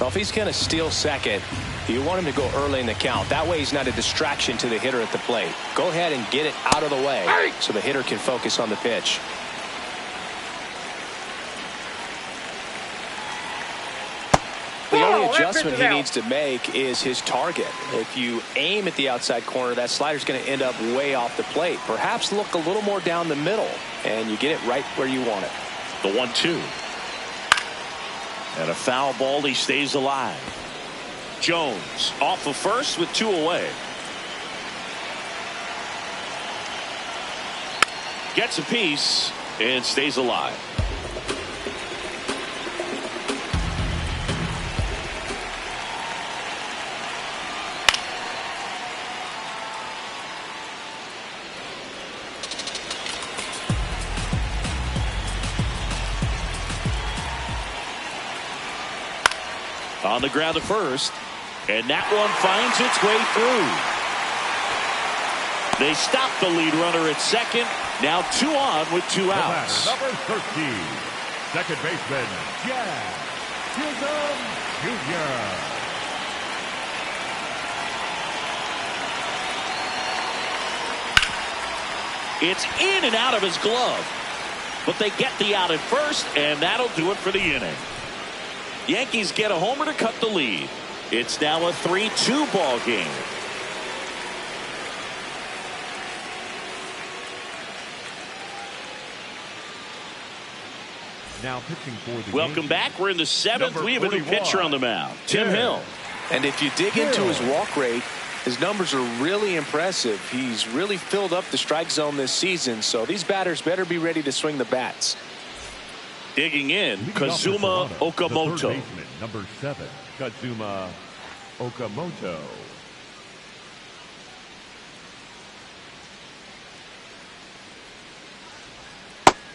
Well, if he's going to steal second, you want him to go early in the count. That way he's not a distraction to the hitter at the plate. Go ahead and get it out of the way so the hitter can focus on the pitch. The only adjustment he needs to make is his target. If you aim at the outside corner, that slider's going to end up way off the plate. Perhaps look a little more down the middle, and you get it right where you want it. The 1-2. And a foul ball. He stays alive. Jones off of first with 2 away. Gets a piece and stays alive. On the ground to first, and that one finds its way through. They stop the lead runner at second. Now 2 on with 2 outs. Number 13, second baseman, Jack Chisholm Jr. It's in and out of his glove, but they get the out at first, and that'll do it for the inning. Yankees get a homer to cut the lead. It's now a 3-2 ball game. Now pitching for the Welcome Yankees, back. We're in the 7th. We have a new 41, pitcher on the mound, Tim Hill. And if you dig into his walk rate, his numbers are really impressive. He's really filled up the strike zone this season, so these batters better be ready to swing the bats. Digging in, leading off Kazuma for Toronto, the third Okamoto. baseman, number 7, Kazuma Okamoto.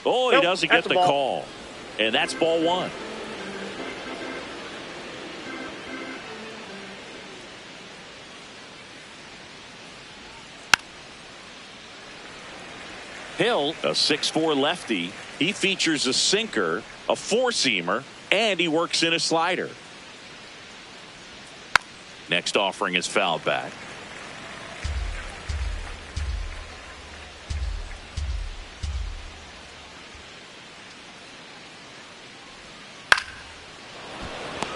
Oh, he Nope, doesn't get that's the a ball. call. And that's ball 1. Hill, a 6'4 lefty. He features a sinker, a 4-seamer, and he works in a slider. Next offering is fouled back.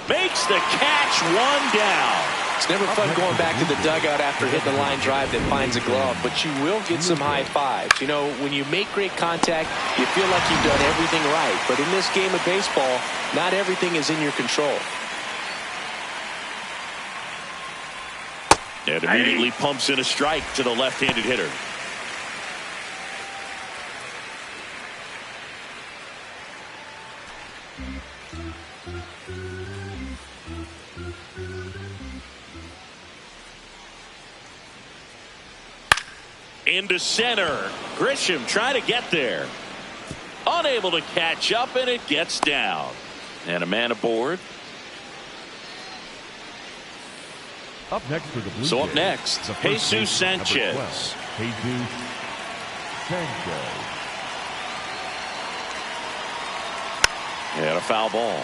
Makes the catch, 1 down. It's never fun going back to the dugout after hitting a line drive that finds a glove, but you will get some high fives. You know, when you make great contact, you feel like you've done everything right. But in this game of baseball, not everything is in your control. And immediately pumps in a strike to the left-handed hitter. Into center. Grisham trying to get there. Unable to catch up, and it gets down. And a man aboard. Up next for the Blue So up Jays, next, the first Jesus baseman, number Sanchez. 12, Jesus Sanchez. And a foul ball.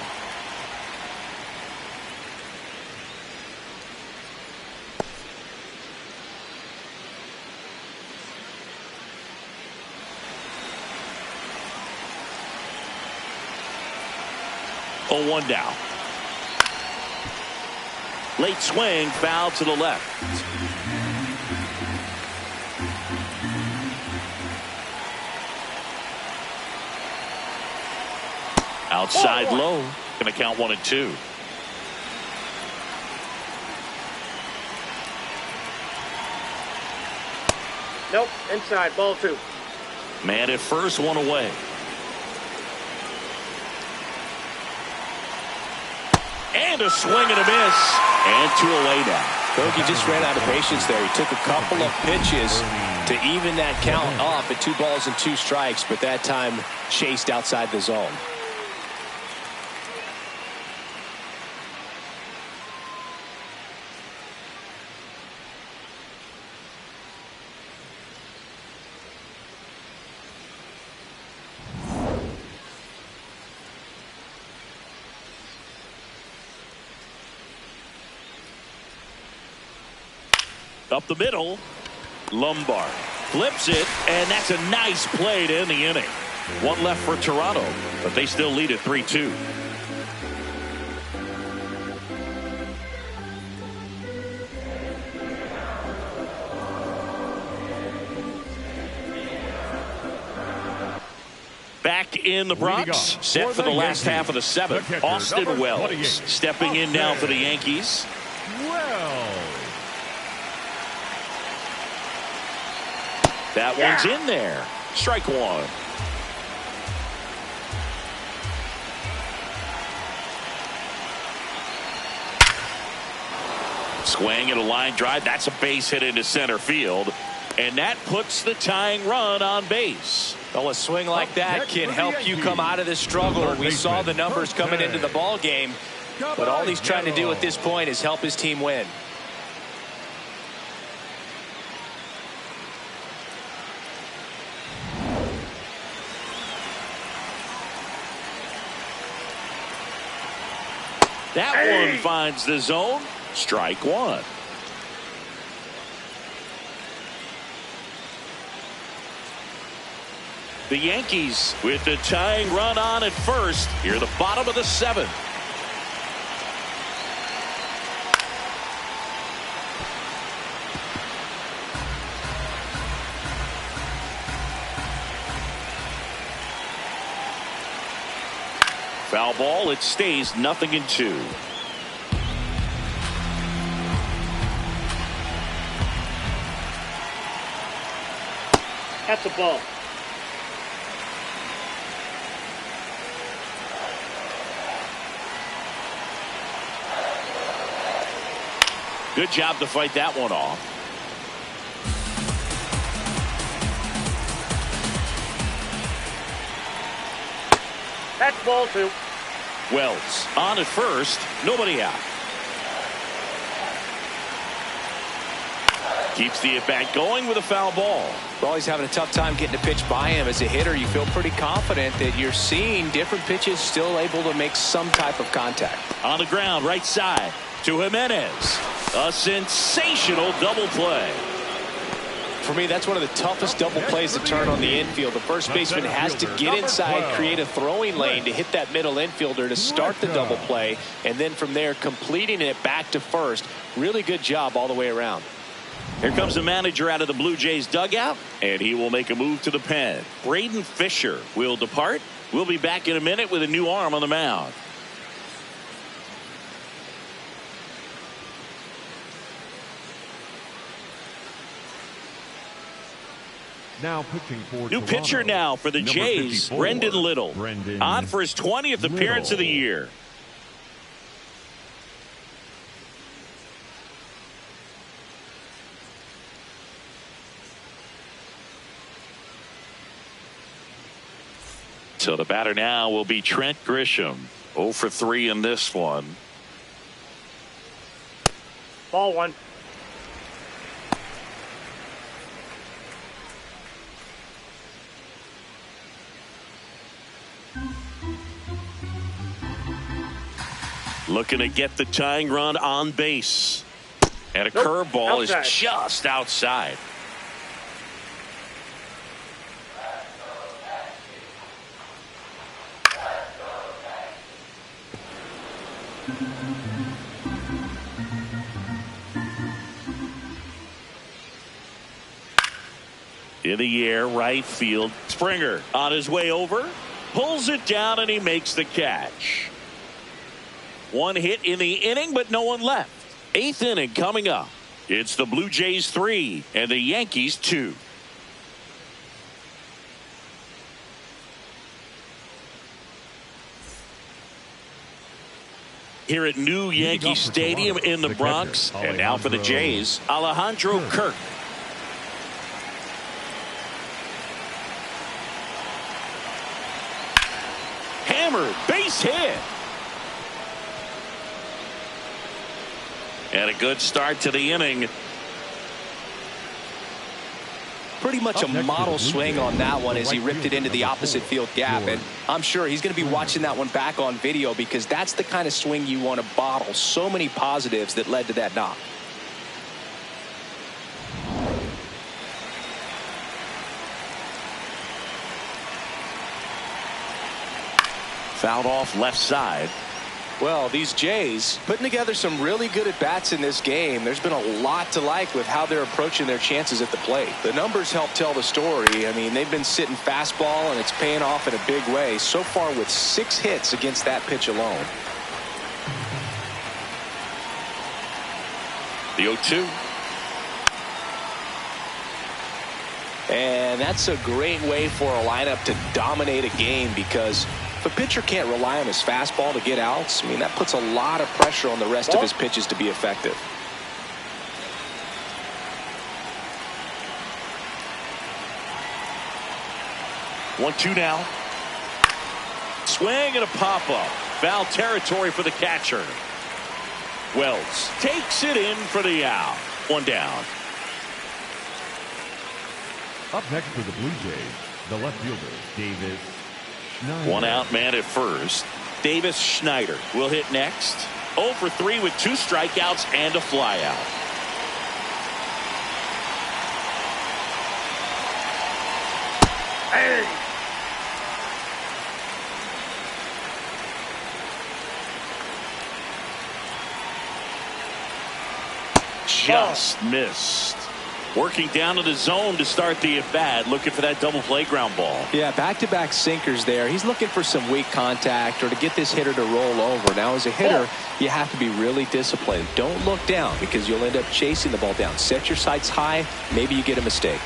Oh, 1 down. Late swing, foul to the left. Outside low. Going to count 1 and 2. Nope, inside, ball 2. Man at first, 1 away. And a swing and a miss. And 2 away now. Bogey just ran out of patience there. He took a couple of pitches to even that count up at 2 balls and 2 strikes, but that time chased outside the zone. Up the middle, Lombard flips it, and that's a nice play to end the inning. 1 left for Toronto, but they still lead at 3-2. Back in the Bronx, set for the last half of the 7th. Austin Wells stepping in now for the Yankees. That one's in there. Strike 1. Swing and a line drive. That's a base hit into center field. And that puts the tying run on base. Well, a swing like that can help you come out of this struggle. We saw the numbers coming into the ball game, but all he's trying to do at this point is help his team win. That one finds the zone. Strike 1. The Yankees with the tying run on at first. Here the bottom of the 7th. Foul ball. It stays 0-2. That's a ball. Good job to fight that one off. That's ball 2. Wells on at first. Nobody out. Keeps the at-bat going with a foul ball. Well, he's having a tough time getting a pitch by him. As a hitter, you feel pretty confident that you're seeing different pitches still able to make some type of contact. On the ground, right side to Jimenez. A sensational double play. For me, that's one of the toughest double plays to turn on the infield. The first baseman has to get inside, create a throwing lane to hit that middle infielder to start the double play, and then from there completing it back to first. Really good job all the way around. Here comes the manager out of the Blue Jays dugout, and he will make a move to the pen. Braden Fisher will depart. We'll be back in a minute with a new arm on the mound. Now pitching for New pitcher now for the Jays, Brendan Little. On for his 20th appearance of the year. So the batter now will be Trent Grisham. 0 for 3 in this one. Ball 1. Looking to get the tying run on base. And a curveball is just outside. In the air, right field. Springer on his way over. Pulls it down and he makes the catch. One hit in the inning, but no one left. 8th inning coming up. It's the Blue Jays 3 and the Yankees 2. Here at new Yankee Stadium in the Bronx. And now for the Jays, Alejandro Kirk. Hammered, base hit. And a good start to the inning. Pretty much a model swing on that one as he ripped it into the opposite field gap. And I'm sure he's going to be watching that one back on video because that's the kind of swing you want to bottle. So many positives that led to that knock. Fouled off left side. Well, these Jays putting together some really good at-bats in this game. There's been a lot to like with how they're approaching their chances at the plate. The numbers help tell the story. I mean, they've been sitting fastball, and it's paying off in a big way. So far with 6 hits against that pitch alone. The 0-2. And that's a great way for a lineup to dominate a game because if a pitcher can't rely on his fastball to get outs, I mean, that puts a lot of pressure on the rest of his pitches to be effective. One, two now. Swing and a pop-up. Foul territory for the catcher. Wells takes it in for the out. One down. Up next for the Blue Jays, the left fielder, Davis Schneider. One out man at first. Davis Schneider will hit next. 0 for 3 with 2 strikeouts and a flyout. Hey. Just missed. Working down to the zone to start the at-bat, looking for that double play ground ball. Yeah, back-to-back sinkers there. He's looking for some weak contact or to get this hitter to roll over. Now, as a hitter, you have to be really disciplined. Don't look down because you'll end up chasing the ball down. Set your sights high. Maybe you get a mistake.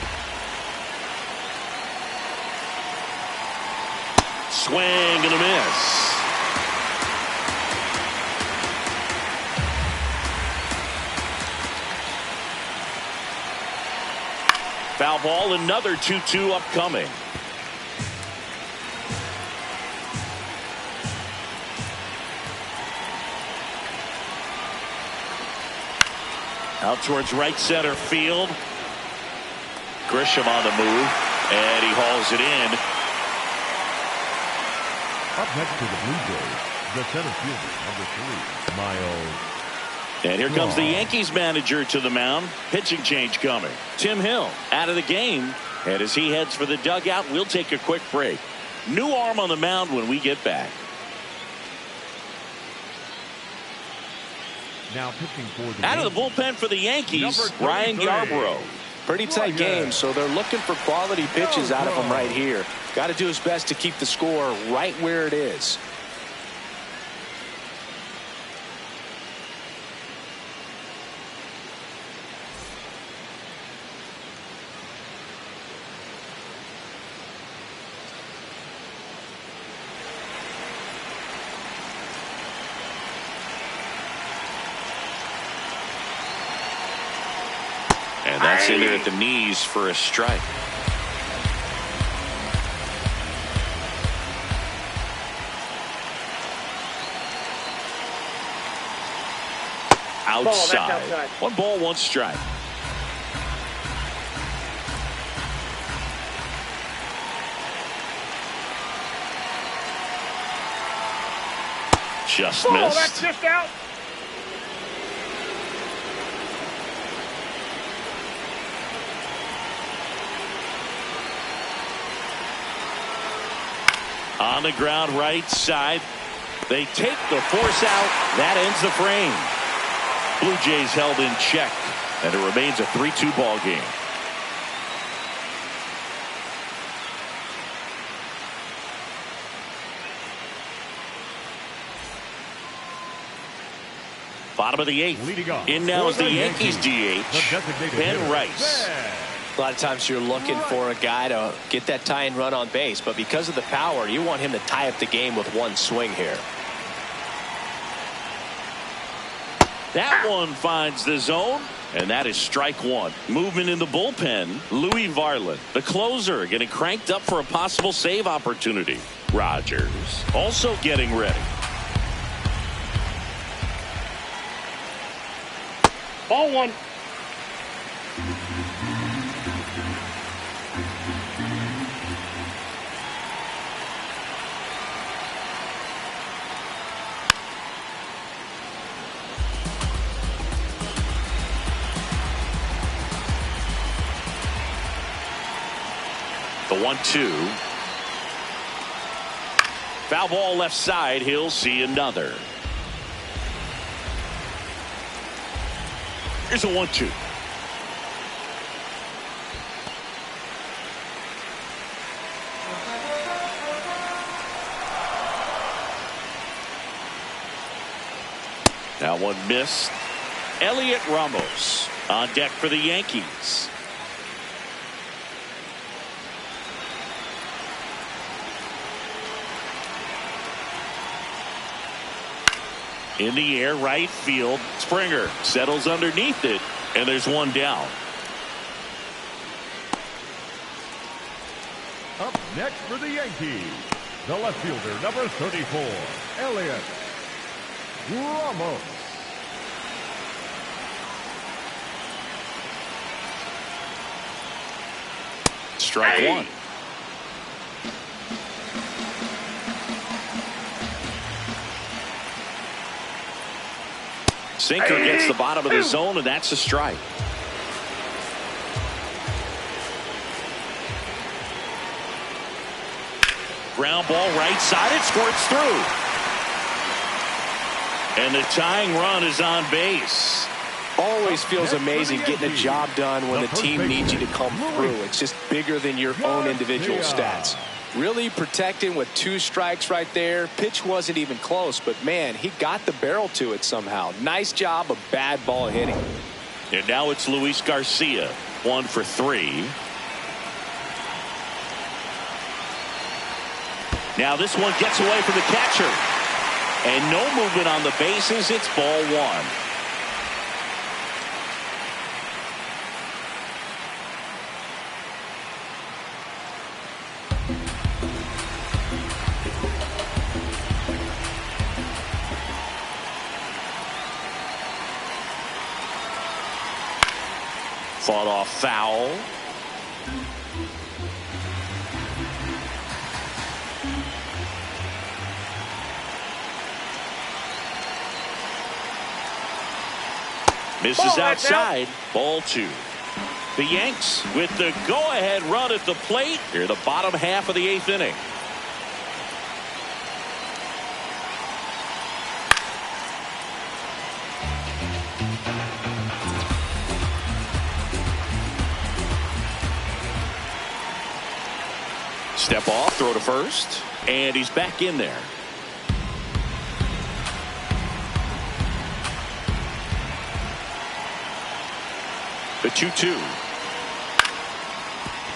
Swing and a miss. Foul ball, another 2-2 upcoming. Out towards right center field. Grisham on the move, and he hauls it in. Up next to the Blue Jays, the center fielder, number 3, Miles. And here comes the Yankees manager to the mound. Pitching change coming. Tim Hill out of the game. And as he heads for the dugout, we'll take a quick break. New arm on the mound when we get back. Now pitching for the out of the bullpen for the Yankees, Ryan Yarbrough. Pretty tight game, so they're looking for quality pitches out of him right here. Got to do his best to keep the score right where it is. And that's in there at the knees for a strike. Outside. 1 ball, 1 strike. Just missed. That's just out. On the ground right side. They take the force out. That ends the frame. Blue Jays held in check. And it remains a 3-2 ball game. Bottom of the 8th. In now is the Yankees DH, Ben Rice. A lot of times you're looking for a guy to get that tying run on base, but because of the power, you want him to tie up the game with 1 swing here. That one finds the zone, and that is strike one. Movement in the bullpen, Louis Varland, the closer, getting cranked up for a possible save opportunity. Rogers also getting ready. Ball one. The 1-2. Foul ball left side. He'll see another. Here's a 1-2. That one missed. Elliot Ramos on deck for the Yankees. In the air, right field. Springer settles underneath it, and there's one down. Up next for the Yankees, the left fielder, number 34, Elliot Ramos. Strike one. Sinker gets the bottom of the zone, and that's a strike. Ground ball right side. It squirts through. And the tying run is on base. Always feels amazing getting a job done when the team needs you to come through. It's just bigger than your own individual stats. Really protecting with 2 strikes right there. Pitch wasn't even close, but man, he got the barrel to it somehow. Nice job of bad ball hitting. And now it's Luis Garcia, 1 for 3. Now this one gets away from the catcher. And no movement on the bases. It's ball 1. Fought off foul. Misses outside. Ball 2. The Yanks with the go-ahead run at the plate here, the bottom half of the 8th inning. Step off, throw to first, and he's back in there. The 2-2.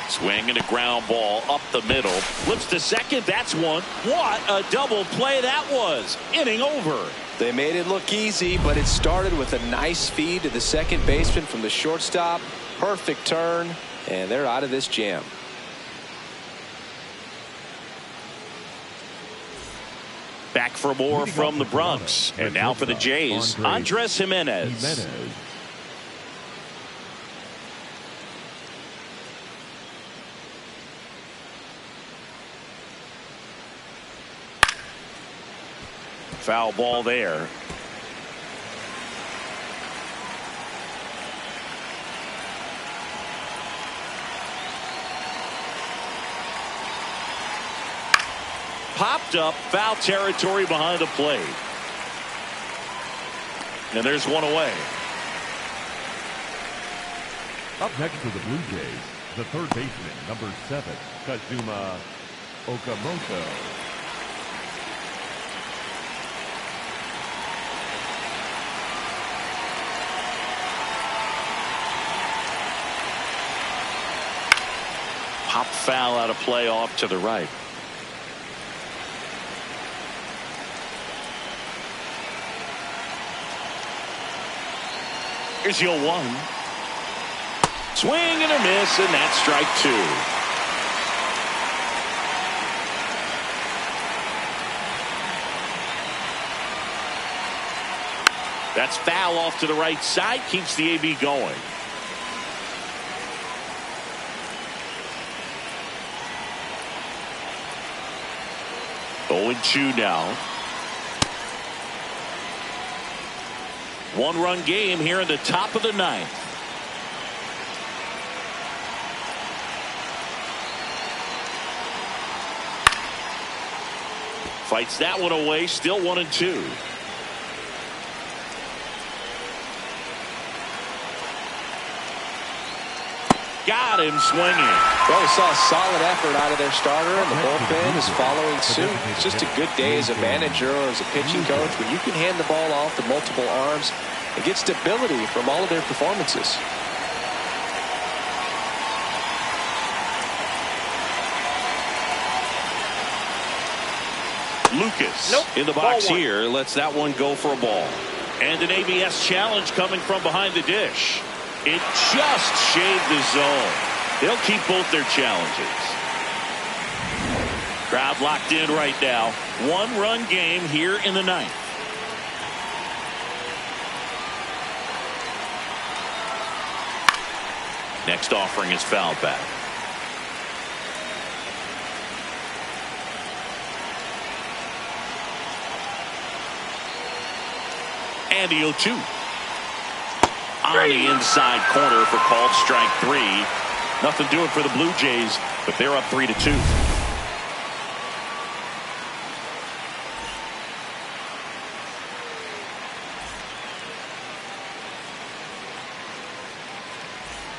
Swing and a ground ball up the middle. Flips to second. That's one. What a double play that was. Inning over. They made it look easy, but it started with a nice feed to the second baseman from the shortstop. Perfect turn, and they're out of this jam. Back for more from the Bronx. And now for the Jays, Andres Jimenez. Foul ball there. Popped up, foul territory behind the plate. And there's one away. Up next for the Blue Jays, the third baseman, number 7, Kazuma Okamoto. Pop foul out of play off to the right. Here's your 1. Swing and a miss, and that's strike 2. That's foul off to the right side, keeps the AB going. Oh, 0-2 now. 1-run game here in the top of the 9th. Fights that one away, still 1-2. Got him swinging. Well, we saw a solid effort out of their starter, and the bullpen is following suit. It's just a good day as a manager or as a pitching coach when you can hand the ball off to multiple arms and get stability from all of their performances. Lucas in the box here lets that one go for a ball. And an ABS challenge coming from behind the dish. It just shaved the zone. They'll keep both their challenges. Crowd locked in right now. 1-run game here in the 9th. Next offering is fouled back. And the 0-2. On the inside corner for called strike 3. Nothing doing for the Blue Jays, but they're up 3-2.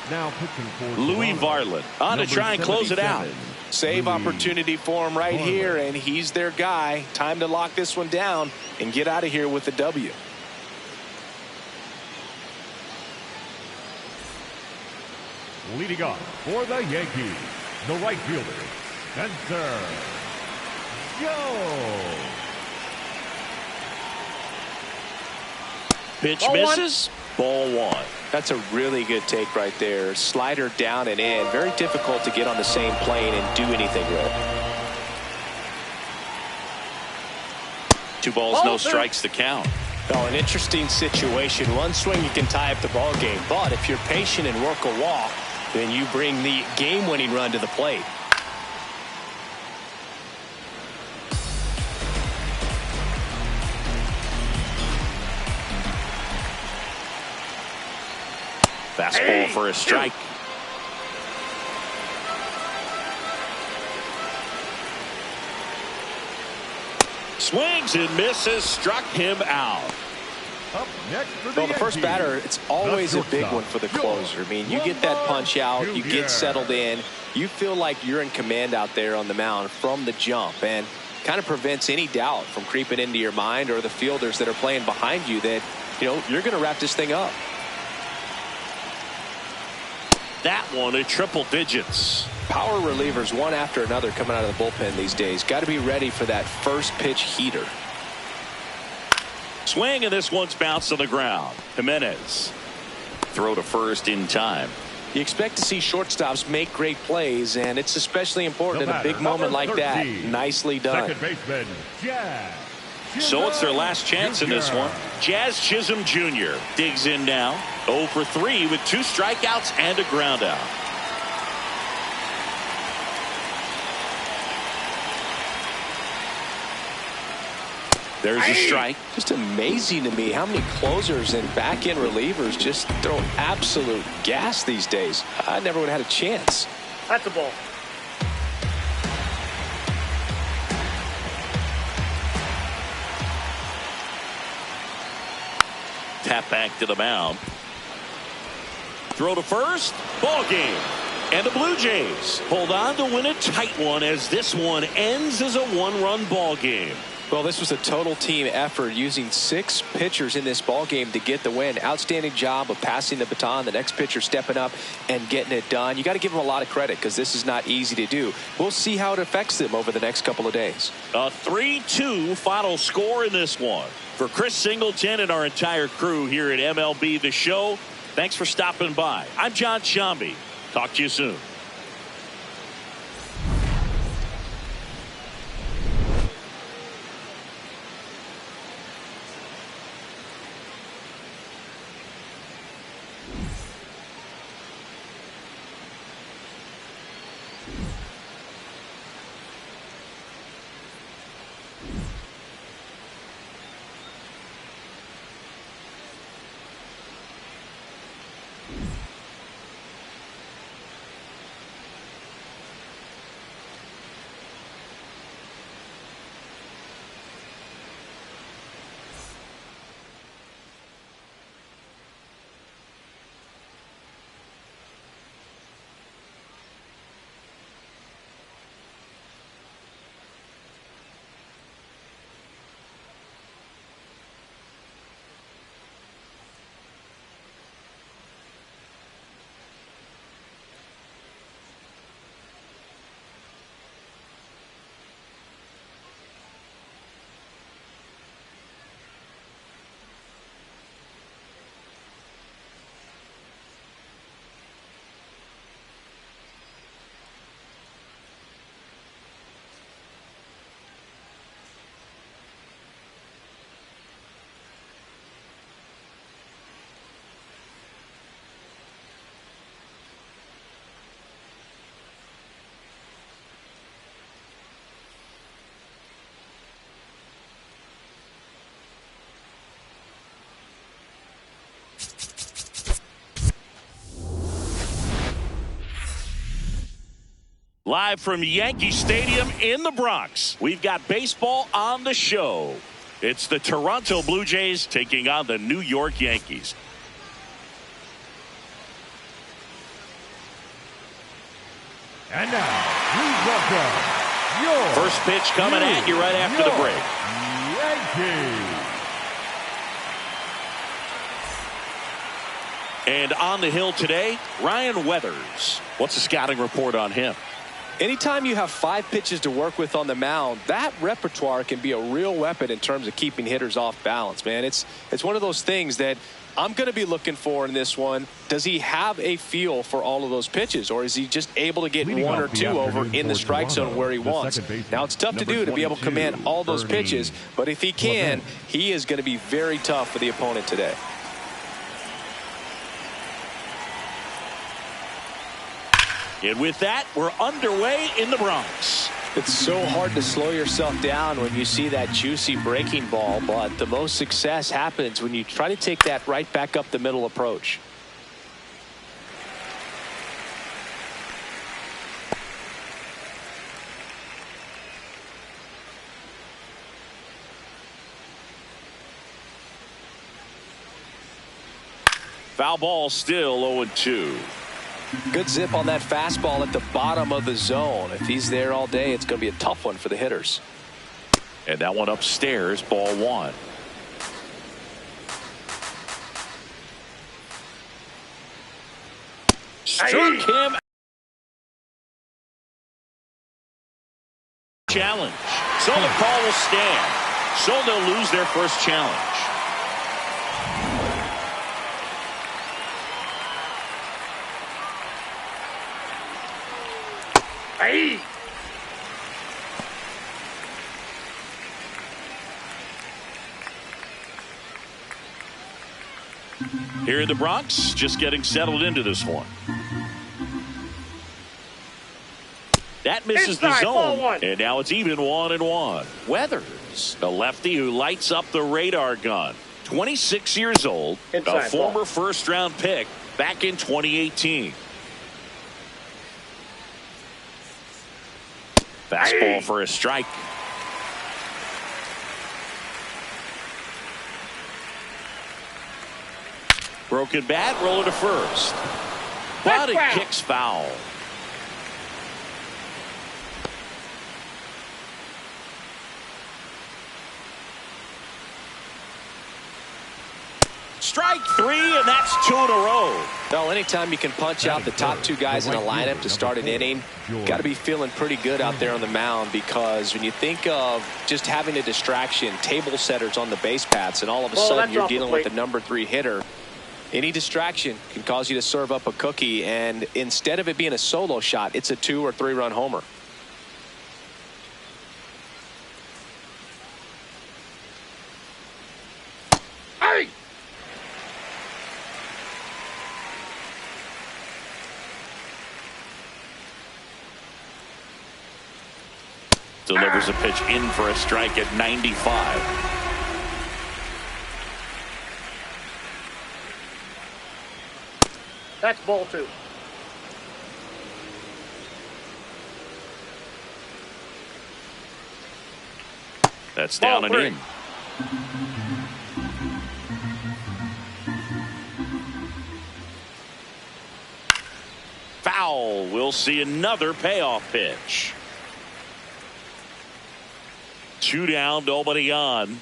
Now pitching for Louis Varland on to try and close it out. Save opportunity for him right here, and he's their guy. Time to lock this one down and get out of here with the W. Leading off for the Yankees, the right fielder, Spencer Joe. Pitch misses. Ball 1. That's a really good take right there. Slider down and in. Very difficult to get on the same plane and do anything with. 2 balls, no strikes to count. Oh, an interesting situation. One swing, you can tie up the ball game. But if you're patient and work a walk, then you bring the game-winning run to the plate. Fastball for a strike. Swings and misses, struck him out. Up next for Well, the first Yankees, batter, it's always a big one for the closer. I mean, you get that punch out, you get settled in, you feel like you're in command out there on the mound from the jump, and kind of prevents any doubt from creeping into your mind or the fielders that are playing behind you that, you know, you're going to wrap this thing up. That one at triple digits. Power relievers one after another coming out of the bullpen these days. Got to be ready for that first pitch heater. Swing, and this one's bounced on the ground. Jimenez. Throw to first in time. You expect to see shortstops make great plays, and it's especially important in a big moment like that. Nicely done. Second baseman, Jazz. So it's their last chance in this one. Jazz Chisholm Jr. digs in now. 0 for 3 with 2 strikeouts and a ground out. There's a strike. Just amazing to me how many closers and back-end relievers just throw absolute gas these days. I never would have had a chance. That's a ball. Tap back to the mound. Throw to first. Ball game. And the Blue Jays hold on to win a tight one as this one ends as a 1-run ball game. Well, this was a total team effort using 6 pitchers in this ball game to get the win. Outstanding job of passing the baton. The next pitcher stepping up and getting it done. You got to give them a lot of credit because this is not easy to do. We'll see how it affects them over the next couple of days. A 3-2 final score in this one. For Chris Singleton and our entire crew here at MLB The Show, Thanks for stopping by. I'm John Shambi. Talk to you soon. Live from Yankee Stadium in the Bronx, we've got baseball on the show. It's the Toronto Blue Jays taking on the New York Yankees. And now, we welcome your first pitch coming at you right after the break. Yankees. And on the hill today, Ryan Weathers. What's the scouting report on him? Anytime you have 5 pitches to work with on the mound, that repertoire can be a real weapon in terms of keeping hitters off balance, man. It's one of those things that I'm going to be looking for in this one. Does he have a feel for all of those pitches, or is he just able to get 1 or 2 over in the strike zone where he wants? Now, it's tough to do to be able to command all those pitches, but if he can, he is going to be very tough for the opponent today. And with that, we're underway in the Bronx. It's so hard to slow yourself down when you see that juicy breaking ball, but the most success happens when you try to take that right back up the middle approach. Foul ball, still 0-2. Good zip on that fastball at the bottom of the zone. If he's there all day, it's going to be a tough one for the hitters. And that one upstairs, ball 1. Struck him. Challenge. So the call will stand. So they'll lose their first challenge. Hey! Here in the Bronx, just getting settled into this one. That misses the zone, and now it's even 1-1. Weathers, the lefty who lights up the radar gun. 26 years old, a former first-round pick back in 2018. Fastball for a strike. Broken bat, roller to first. But it kicks foul. Strike 3, and that's 2 in a row. Well, anytime you can punch out the top 2 guys in a lineup to start an inning, got to be feeling pretty good out there on the mound, because when you think of just having a distraction, table setters on the base paths, and all of a sudden you're dealing with the number 3 hitter, Any distraction can cause you to serve up a cookie, and instead of it being a solo shot, it's a 2 or 3 run homer. Hey! Delivers a pitch in for a strike at 95. That's ball 2. That's down and in. Foul. We'll see another payoff pitch. 2 down, nobody on.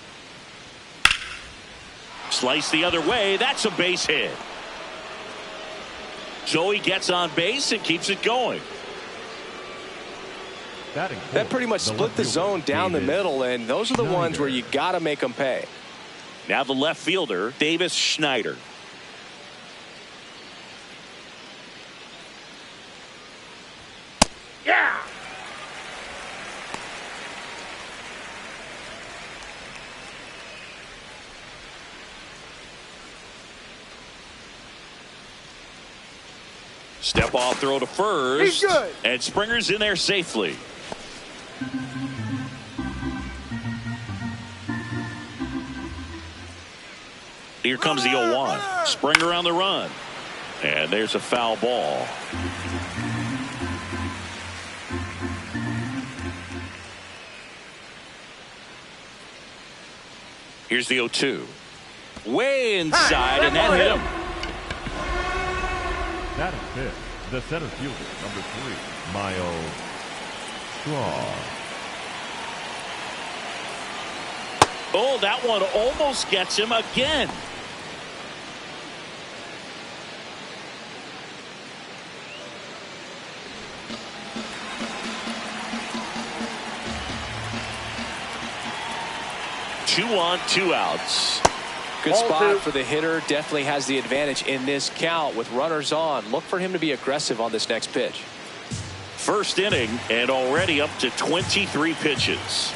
Slice the other way. That's a base hit. Joey gets on base and keeps it going. That pretty much split the zone down the middle, and those are the ones where you got to make them pay. Now the left fielder, Davis Schneider. Yeah! Step off throw to first. He's good. And Springer's in there safely. Here comes the 0-1. Springer on the run. And there's a foul ball. Here's the 0-2. Way inside, and that hit him. That is fifth. The center fielder, number 3, Miles Straw. Oh, that one almost gets him again. Two on, 2 outs. Good spot for the hitter. Definitely has the advantage in this count with runners on. Look for him to be aggressive on this next pitch. First inning and already up to 23 pitches.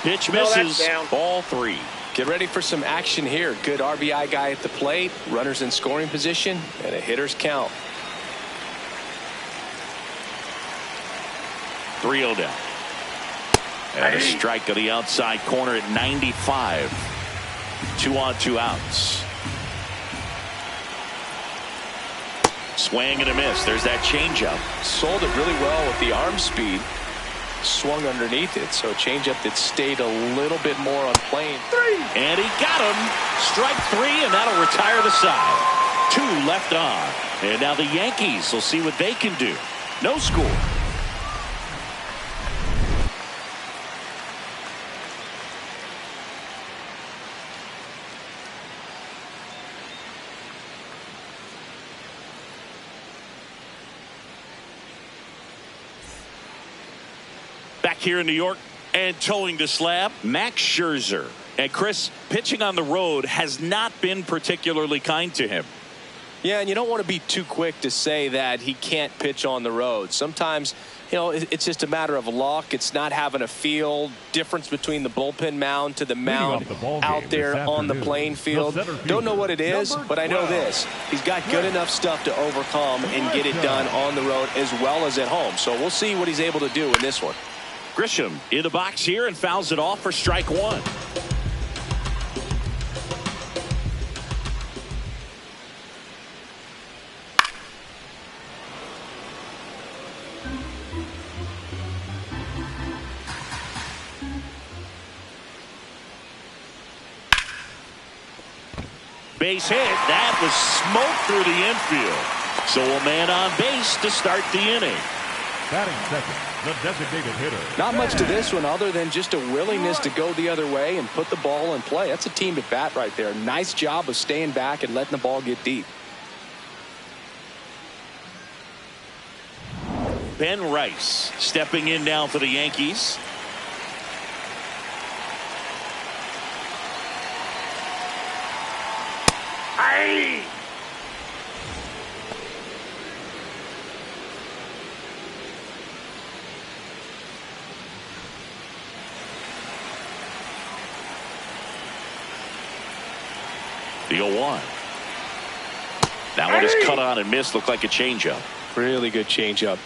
Pitch misses. Ball 3. Get ready for some action here. Good RBI guy at the plate. Runners in scoring position and a hitter's count. 3-0 down. And a strike of the outside corner at 95. 2 on, 2 outs. Swing and a miss. There's that changeup. Sold it really well with the arm speed. Swung underneath it. So a changeup that stayed a little bit more on plane. 3. And he got him. Strike 3, and that'll retire the side. 2 left on. And now the Yankees will see what they can do. No score. Back here in New York and towing the slab, Max Scherzer. And Chris, pitching on the road has not been particularly kind to him. Yeah, and you don't want to be too quick to say that he can't pitch on the road. Sometimes, you know, it's just a matter of luck. It's not having a feel. Difference between the bullpen mound to the mound out there on the playing field. Don't know what it is, but I know this. He's got good enough stuff to overcome and get it done on the road as well as at home. So we'll see what he's able to do in this one. Grisham in the box here and fouls it off for strike 1. Base hit. That was smoke through the infield. So a man on base to start the inning. Batting second, the designated hitter. Not much to this one other than just a willingness to go the other way and put the ball in play. That's a team at bat right there. Nice job of staying back and letting the ball get deep. Ben Rice stepping in now for the Yankees. Aye. The 0-1. That one is cut on and missed. Looked like a changeup. Really good changeup.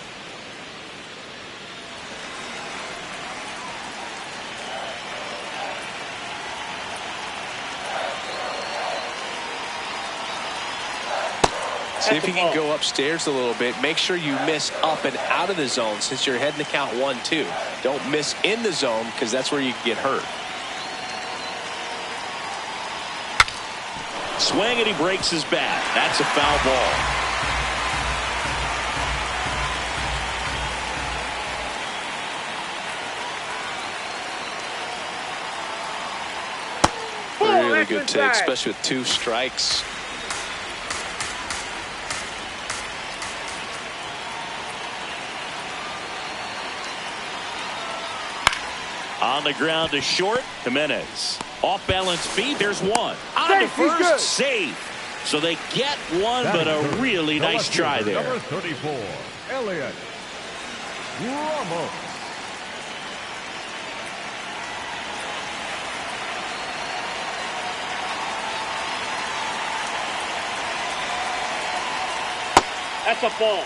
See if you can go upstairs a little bit. Make sure you miss up and out of the zone since you're heading to count 1-2. Don't miss in the zone because that's where you can get hurt. Swing and he breaks his bat. That's a foul ball. Really good take, especially with 2 strikes. On the ground to short. Jimenez. Off balance feet. There's one. On to first. Safe. So they get one, but a really nice try there. Number 34, Elliott Ramos. That's a ball.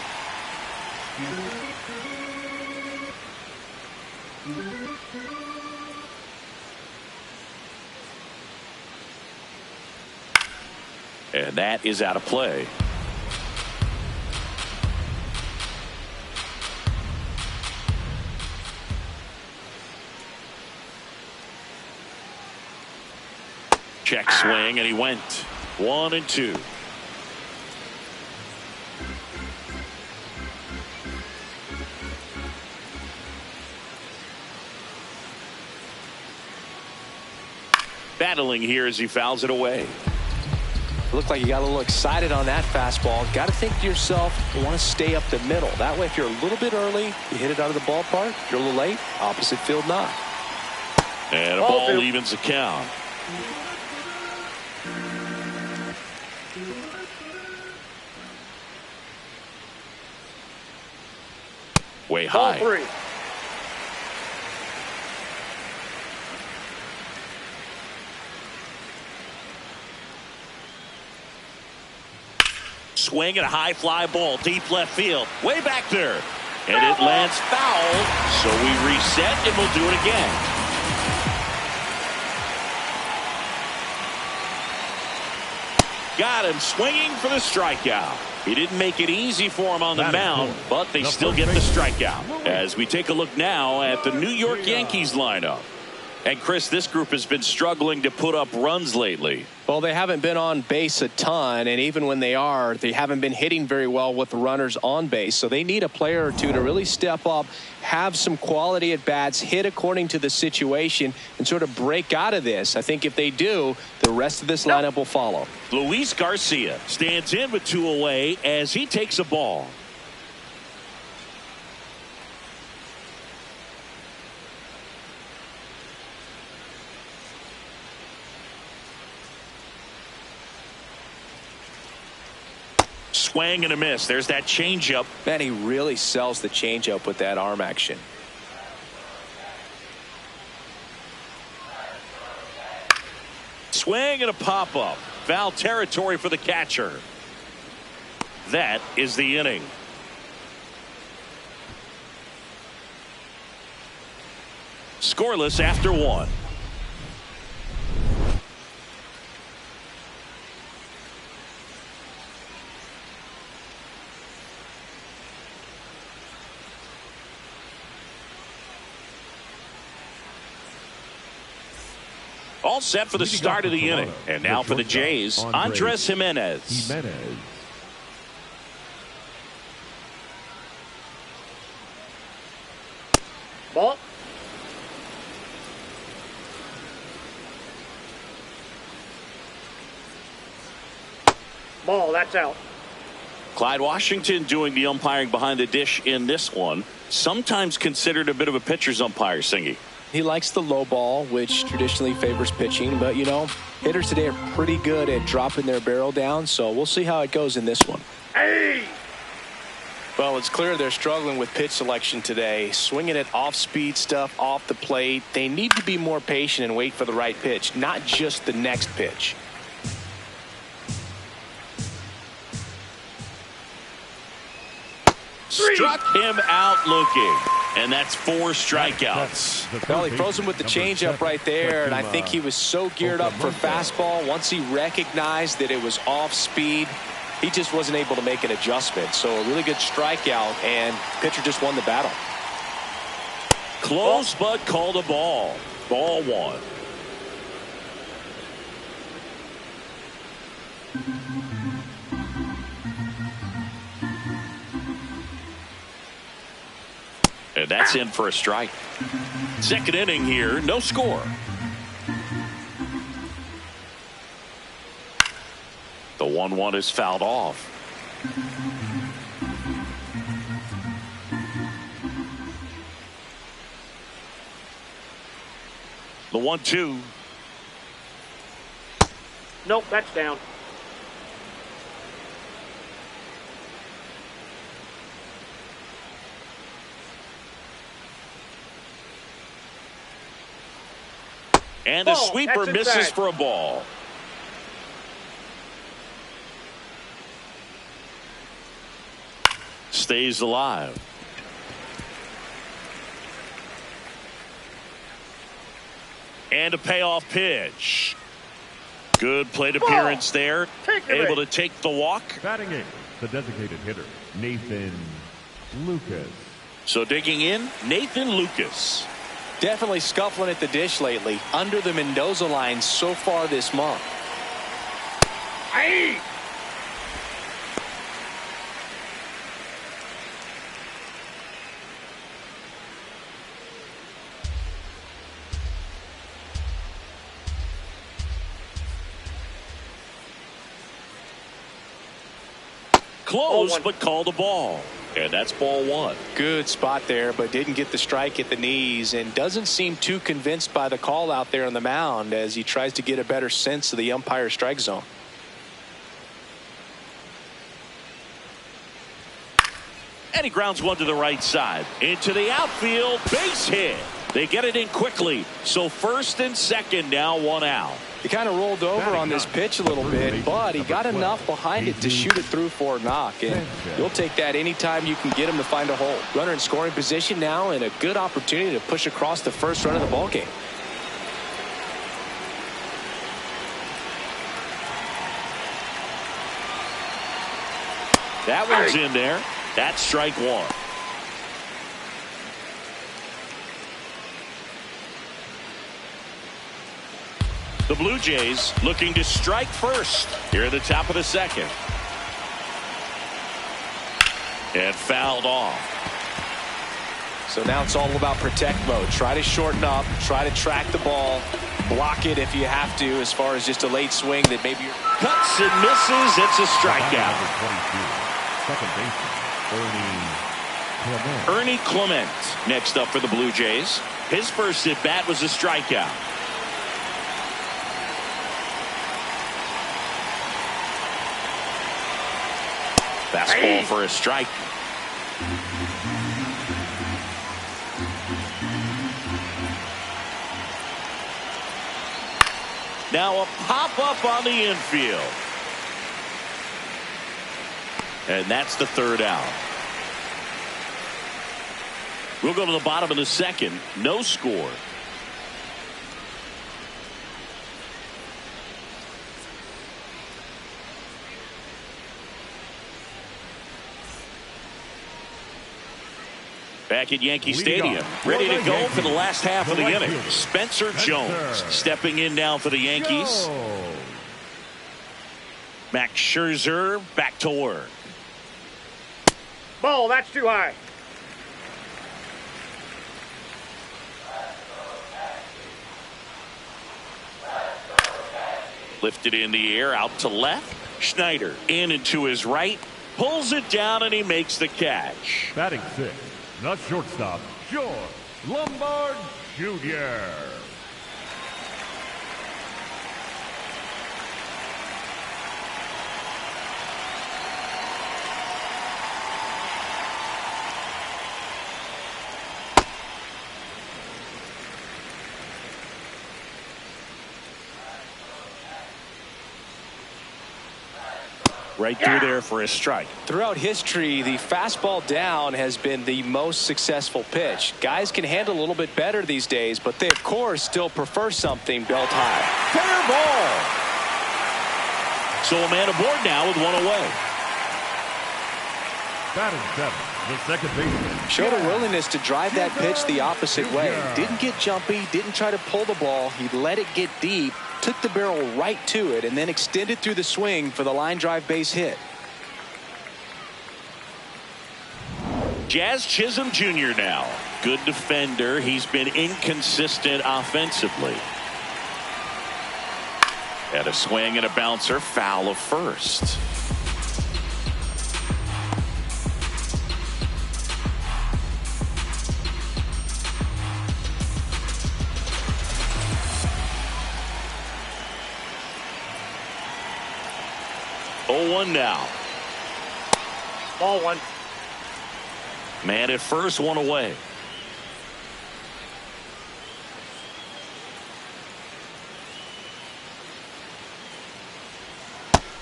And that is out of play. Check swing, and he went 1-2. Battling here as he fouls it away. Looked like you got a little excited on that fastball. Got to think to yourself, you want to stay up the middle. That way, if you're a little bit early, you hit it out of the ballpark. If you're a little late, opposite field knock. And a ball evens the count. Way high. Ball 3. Swing and a high fly ball deep left field. Way back there. And it lands foul. So we reset and we'll do it again. Got him swinging for the strikeout. He didn't make it easy for him on the mound, but they still get the strikeout. As we take a look now at the New York Yankees lineup. And Chris, this group has been struggling to put up runs lately. Well, they haven't been on base a ton, and even when they are, they haven't been hitting very well with the runners on base. So they need a player or two to really step up, have some quality at bats, hit according to the situation, and sort of break out of this. I think if they do, the rest of this lineup will follow. Luis Garcia stands in with 2 away as he takes a ball. Swing and a miss. There's that changeup. Man, he really sells the changeup with that arm action. Swing and a pop-up. Foul territory for the catcher. That is the inning. Scoreless after 1. All set for the start of the inning. And now for the Jays, Andres Jimenez. Ball. Ball, that's out. Clyde Washington doing the umpiring behind the dish in this one. Sometimes considered a bit of a pitcher's umpire, Singy. He likes the low ball, which traditionally favors pitching. But, you know, hitters today are pretty good at dropping their barrel down. So we'll see how it goes in this one. Hey! Well, it's clear they're struggling with pitch selection today. Swinging at off-speed stuff off the plate. They need to be more patient and wait for the right pitch, not just the next pitch. Struck him out looking. And that's 4 strikeouts. Well, he froze him with the changeup right there, and I think he was so geared up for fastball. Once he recognized that it was off speed, he just wasn't able to make an adjustment. So a really good strikeout, and pitcher just won the battle. Close, but called a ball. Ball 1. And that's in for a strike. Second inning here, no score. The 1-1 is fouled off. The 1-2. Nope, that's down. And a sweeper misses for a ball. Stays alive. And a payoff pitch. Good plate appearance there. Able to take the walk. Batting in, the designated hitter, Nathan Lucas. So digging in, Nathan Lucas. Definitely scuffling at the dish lately. Under the Mendoza line so far this month. Hey! Close, but called a ball. And that's ball 1. Good spot there, but didn't get the strike at the knees, and doesn't seem too convinced by the call out there on the mound as he tries to get a better sense of the umpire strike zone. And he grounds one to the right side. Into the outfield, base hit. They get it in quickly. So first and second, now 1 out. He kind of rolled over on this pitch a little bit, but he got enough behind it to shoot it through for a knock. And you'll take that anytime you can get him to find a hole. Runner in scoring position now, and a good opportunity to push across the first run of the ballgame. That one's in there. That's strike 1. The Blue Jays looking to strike first here at the top of the second. And fouled off. So now it's all about protect mode. Try to shorten up, try to track the ball, block it if you have to, as far as just a late swing that maybe you're... Cuts and misses. It's a strikeout. Second baseman, Ernie Clement next up for the Blue Jays. His first at bat was a strikeout. Fastball for a strike. Now a pop-up on the infield. And that's the third out. We'll go to the bottom of the second. No score. Back at Yankee Stadium, ready to go for the last half of the inning. Spencer Jones stepping in now for the Yankees. Max Scherzer back to work. Ball, that's too high. Lifted in the air, out to left. Schneider in and to his right. Pulls it down, and he makes the catch. batting 6, the shortstop, George Lombard Jr. Right through there for a strike. Throughout history, the fastball down has been the most successful pitch. Guys can handle a little bit better these days, but they, of course, still prefer something belt high. Fair ball. So a man aboard now with one away. Batting 7, the second baseman. Showed a willingness to drive that pitch the opposite way. Didn't get jumpy, didn't try to pull the ball. He let it get deep, took the barrel right to it, and then extended through the swing for the line drive base hit. Jazz Chisholm Jr. now. Good defender. He's been inconsistent offensively. And a swing and a bouncer, foul of first. Oh, 1 now. Ball 1. Man at first, one away.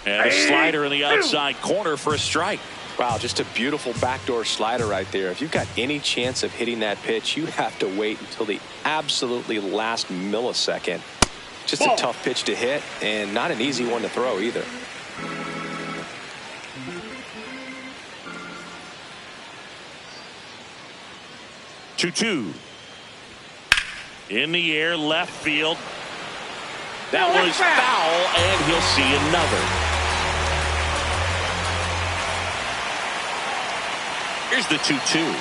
And a slider in the outside corner for a strike. Wow, just a beautiful backdoor slider right there. If you've got any chance of hitting that pitch, you have to wait until the absolutely last millisecond. Just a tough pitch to hit, and not an easy one to throw either. Two. In the air, left field. That was foul, and he'll see another. Here's the 2-2.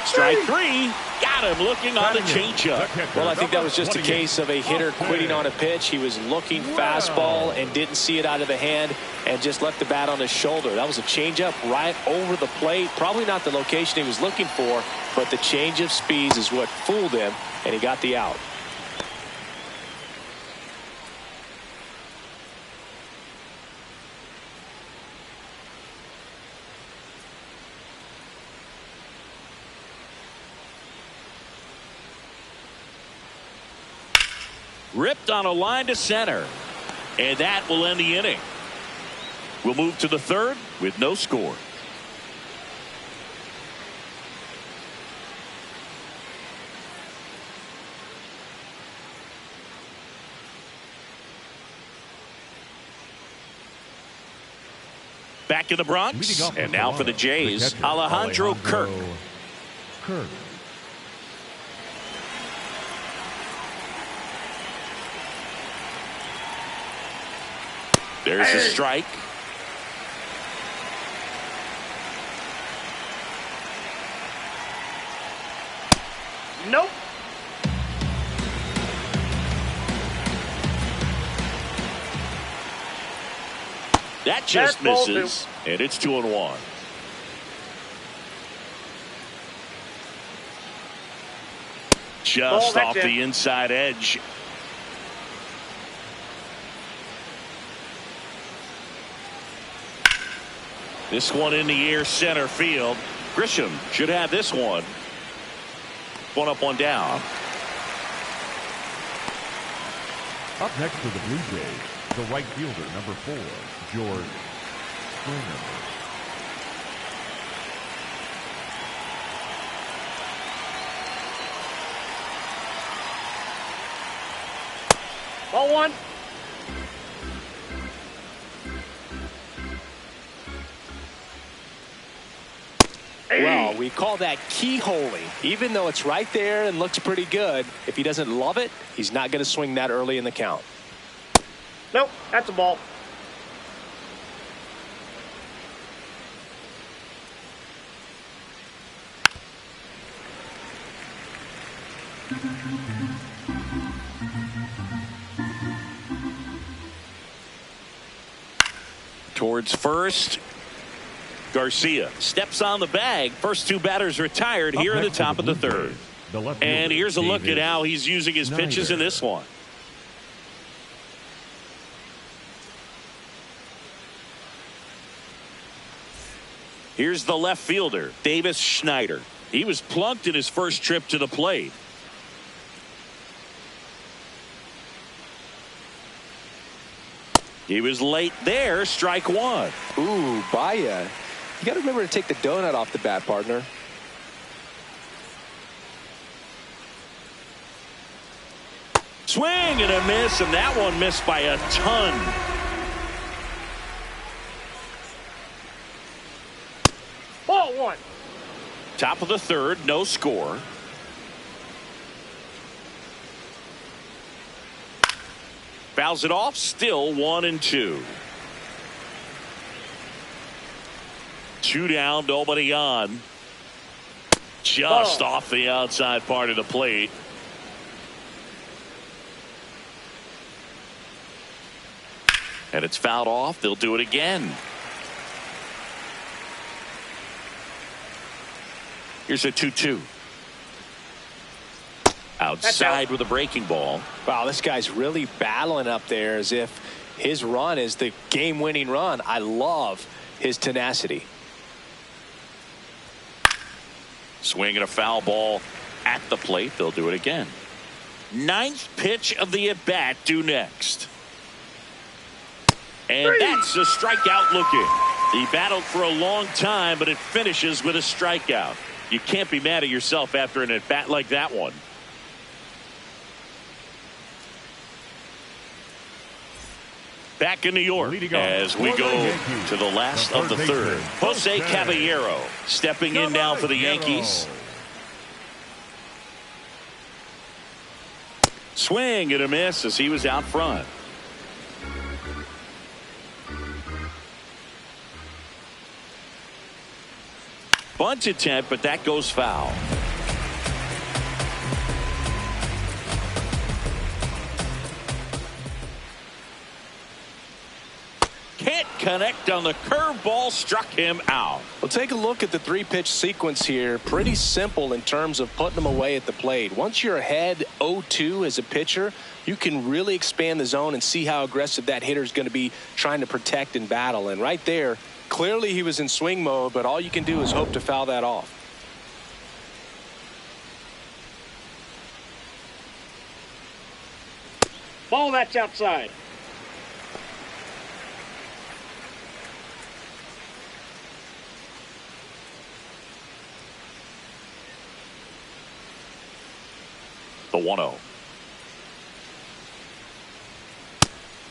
Strike 3. Got him looking on the changeup. Well, I think that was just a case of a hitter quitting on a pitch. He was looking fastball and didn't see it out of the hand and just left the bat on his shoulder. That was a changeup right over the plate. Probably not the location he was looking for, but the change of speeds is what fooled him, and he got the out. Ripped on a line to center. And that will end the inning. We'll move to the third with no score. Back in the Bronx. And now for the Jays, Alejandro Kirk. There's a strike. Nope. That just misses, and it's 2-1. Just off the inside edge. This one in the air, center field. Grisham should have this one. One up, one down. Up next for the Blue Jays, the right fielder, number 4, George Springer. Ball 1. Well, we call that keyholing. Even though it's right there and looks pretty good, if he doesn't love it, he's not going to swing that early in the count. Nope, that's a ball. Towards first. Garcia steps on the bag. First two batters retired here in the top of the third. the left And fielder, here's a look at David how he's using his pitches in this one. Here's the left fielder, Davis Schneider. He was plunked in his first trip to the plate. He was late there, strike one. Ooh, Baya. You got to remember to take the donut off the bat, partner. Swing and a miss, and that one missed by a ton. Ball one. Top of the third, no score. Fouls it off, still 1-2. 2 down, nobody on. Just off the outside part of the plate. And it's fouled off. They'll do it again. Here's a 2-2. Outside with a breaking ball. Wow, this guy's really battling up there as if his run is the game-winning run. I love his tenacity. Swing and a foul ball at the plate. They'll do it again. 9th pitch of the at-bat due next. And that's a strikeout looking. He battled for a long time, but it finishes with a strikeout. You can't be mad at yourself after an at-bat like that one. Back in New York as we go to the last of the third. Jose Caballero stepping in now for the Yankees. Swing and a miss as he was out front. Bunt attempt, but that goes foul. Can't connect on the curveball, struck him out. Well, take a look at the 3-pitch sequence here. Pretty simple in terms of putting them away at the plate. Once you're ahead 0-2 as a pitcher, you can really expand the zone and see how aggressive that hitter is going to be trying to protect and battle. And right there, clearly he was in swing mode, but all you can do is hope to foul that off. Ball that's outside. The 1-0.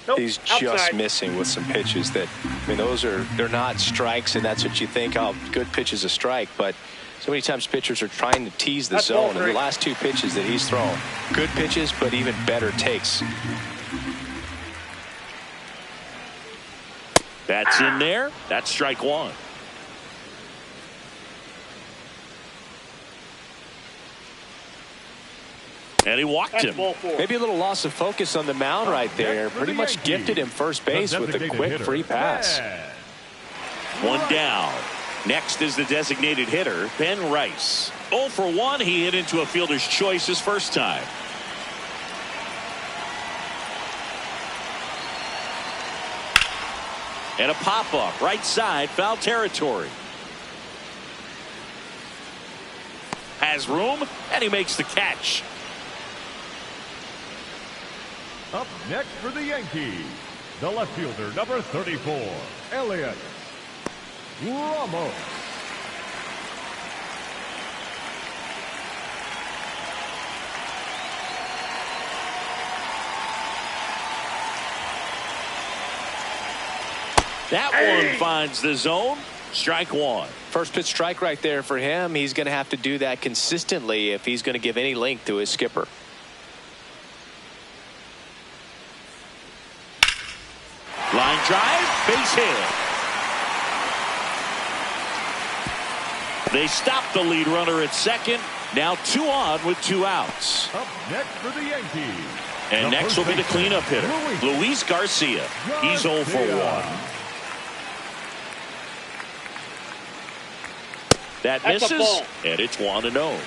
Nope, He's outside. just missing with some pitches that, I mean, they're not strikes, and that's what you think, oh, good pitch is a strike. But so many times pitchers are trying to tease the zone, and the last 2 pitches that he's thrown, good pitches, but even better takes. That's in there. That's strike one. And he walked him. Maybe a little loss of focus on the mound right there. Pretty much gifted him first base with a quick free pass. 1 down. Next is the designated hitter, Ben Rice. 0 for 1. He hit into a fielder's choice his first time. And a pop-up right side, foul territory. Has room, and he makes the catch. Up next for the Yankees, the left fielder, number 34, Elliot Ramos. That one finds the zone. Strike one. First pitch strike right there for him. He's going to have to do that consistently if he's going to give any length to his skipper. Line drive, base hit. They stop the lead runner at second. Now 2 on with 2 outs. Up next for the Yankees. And next will be the cleanup hitter, Luis Garcia. He's 0 for 1. That misses, and it's 1-0.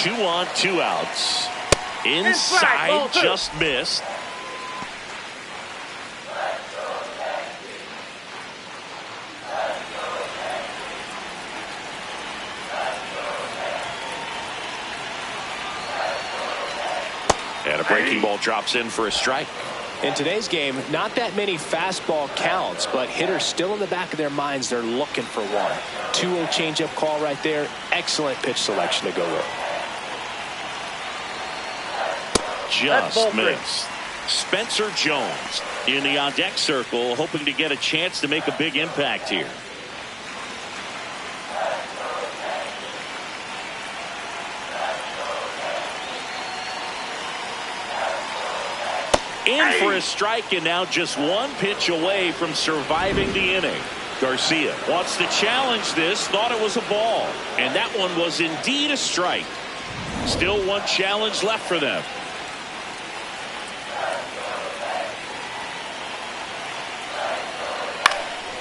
2 on, 2 outs. Inside, just missed. And a breaking ball drops in for a strike. In today's game, not that many fastball counts, but hitters still in the back of their minds, they're looking for one. 2-0 changeup call right there. Excellent pitch selection to go with. Just missed. Spencer Jones in the on-deck circle, hoping to get a chance to make a big impact here. In for a strike, and now just one pitch away from surviving the inning. Garcia wants to challenge this, thought it was a ball, and that one was indeed a strike. Still one challenge left for them.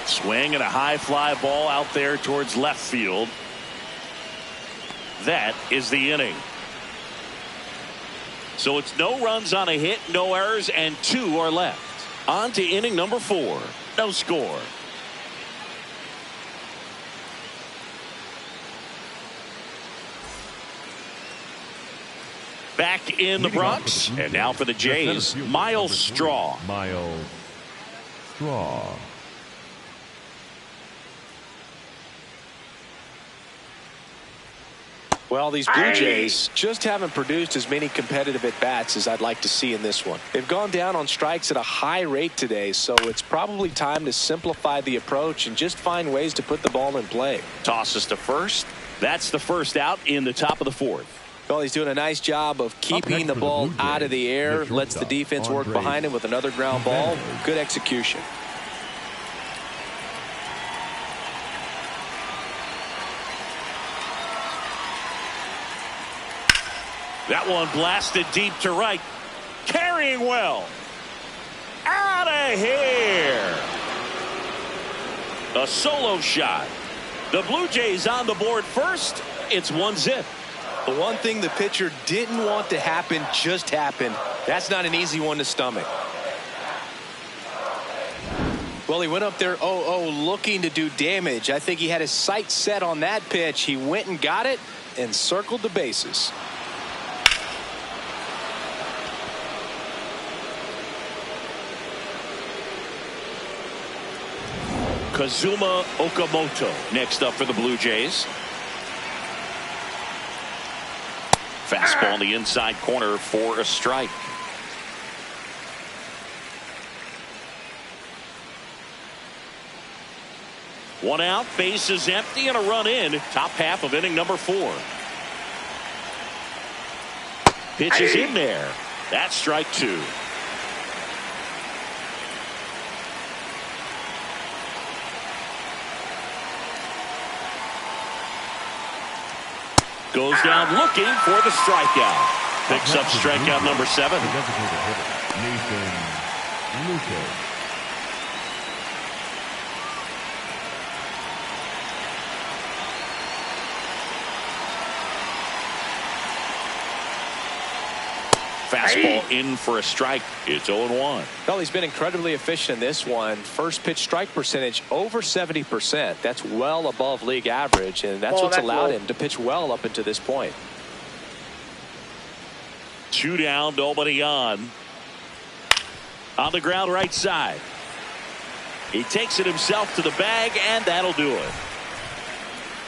Swing and a high fly ball out there towards left field. That is the inning. So it's no runs on a hit, no errors, and 2 are left. On to inning number 4. No score. Back in the Bronx, and now for the Jays, Miles Straw. Miles Straw. Well, these Blue Jays just haven't produced as many competitive at-bats as I'd like to see in this one. They've gone down on strikes at a high rate today, so it's probably time to simplify the approach and just find ways to put the ball in play. Tosses to first. That's the first out in the top of the 4th. Well, he's doing a nice job of keeping the ball out of the air, lets the defense work behind him with another ground ball. Good execution. That one blasted deep to right. Carrying well. Out of here. A solo shot. The Blue Jays on the board first. It's 1-0. The one thing the pitcher didn't want to happen just happened. That's not an easy one to stomach. Well, he went up there 0-0 looking to do damage. I think he had his sights set on that pitch. He went and got it and circled the bases. Kazuma Okamoto next up for the Blue Jays. Fastball in the inside corner for a strike. One out, base is empty, and a run in. Top half of inning number 4. Pitch is in there. That's strike 2. Goes down looking for the strikeout. Picks up strikeout number 7. Nathan Lucas. Fastball in for a strike. It's 0-1. Well, he's been incredibly efficient in this one. First pitch strike percentage over 70%. That's well above league average, and that's what's allowed him to pitch well up until this point. 2 down, nobody on. On the ground right side. He takes it himself to the bag, and that'll do it.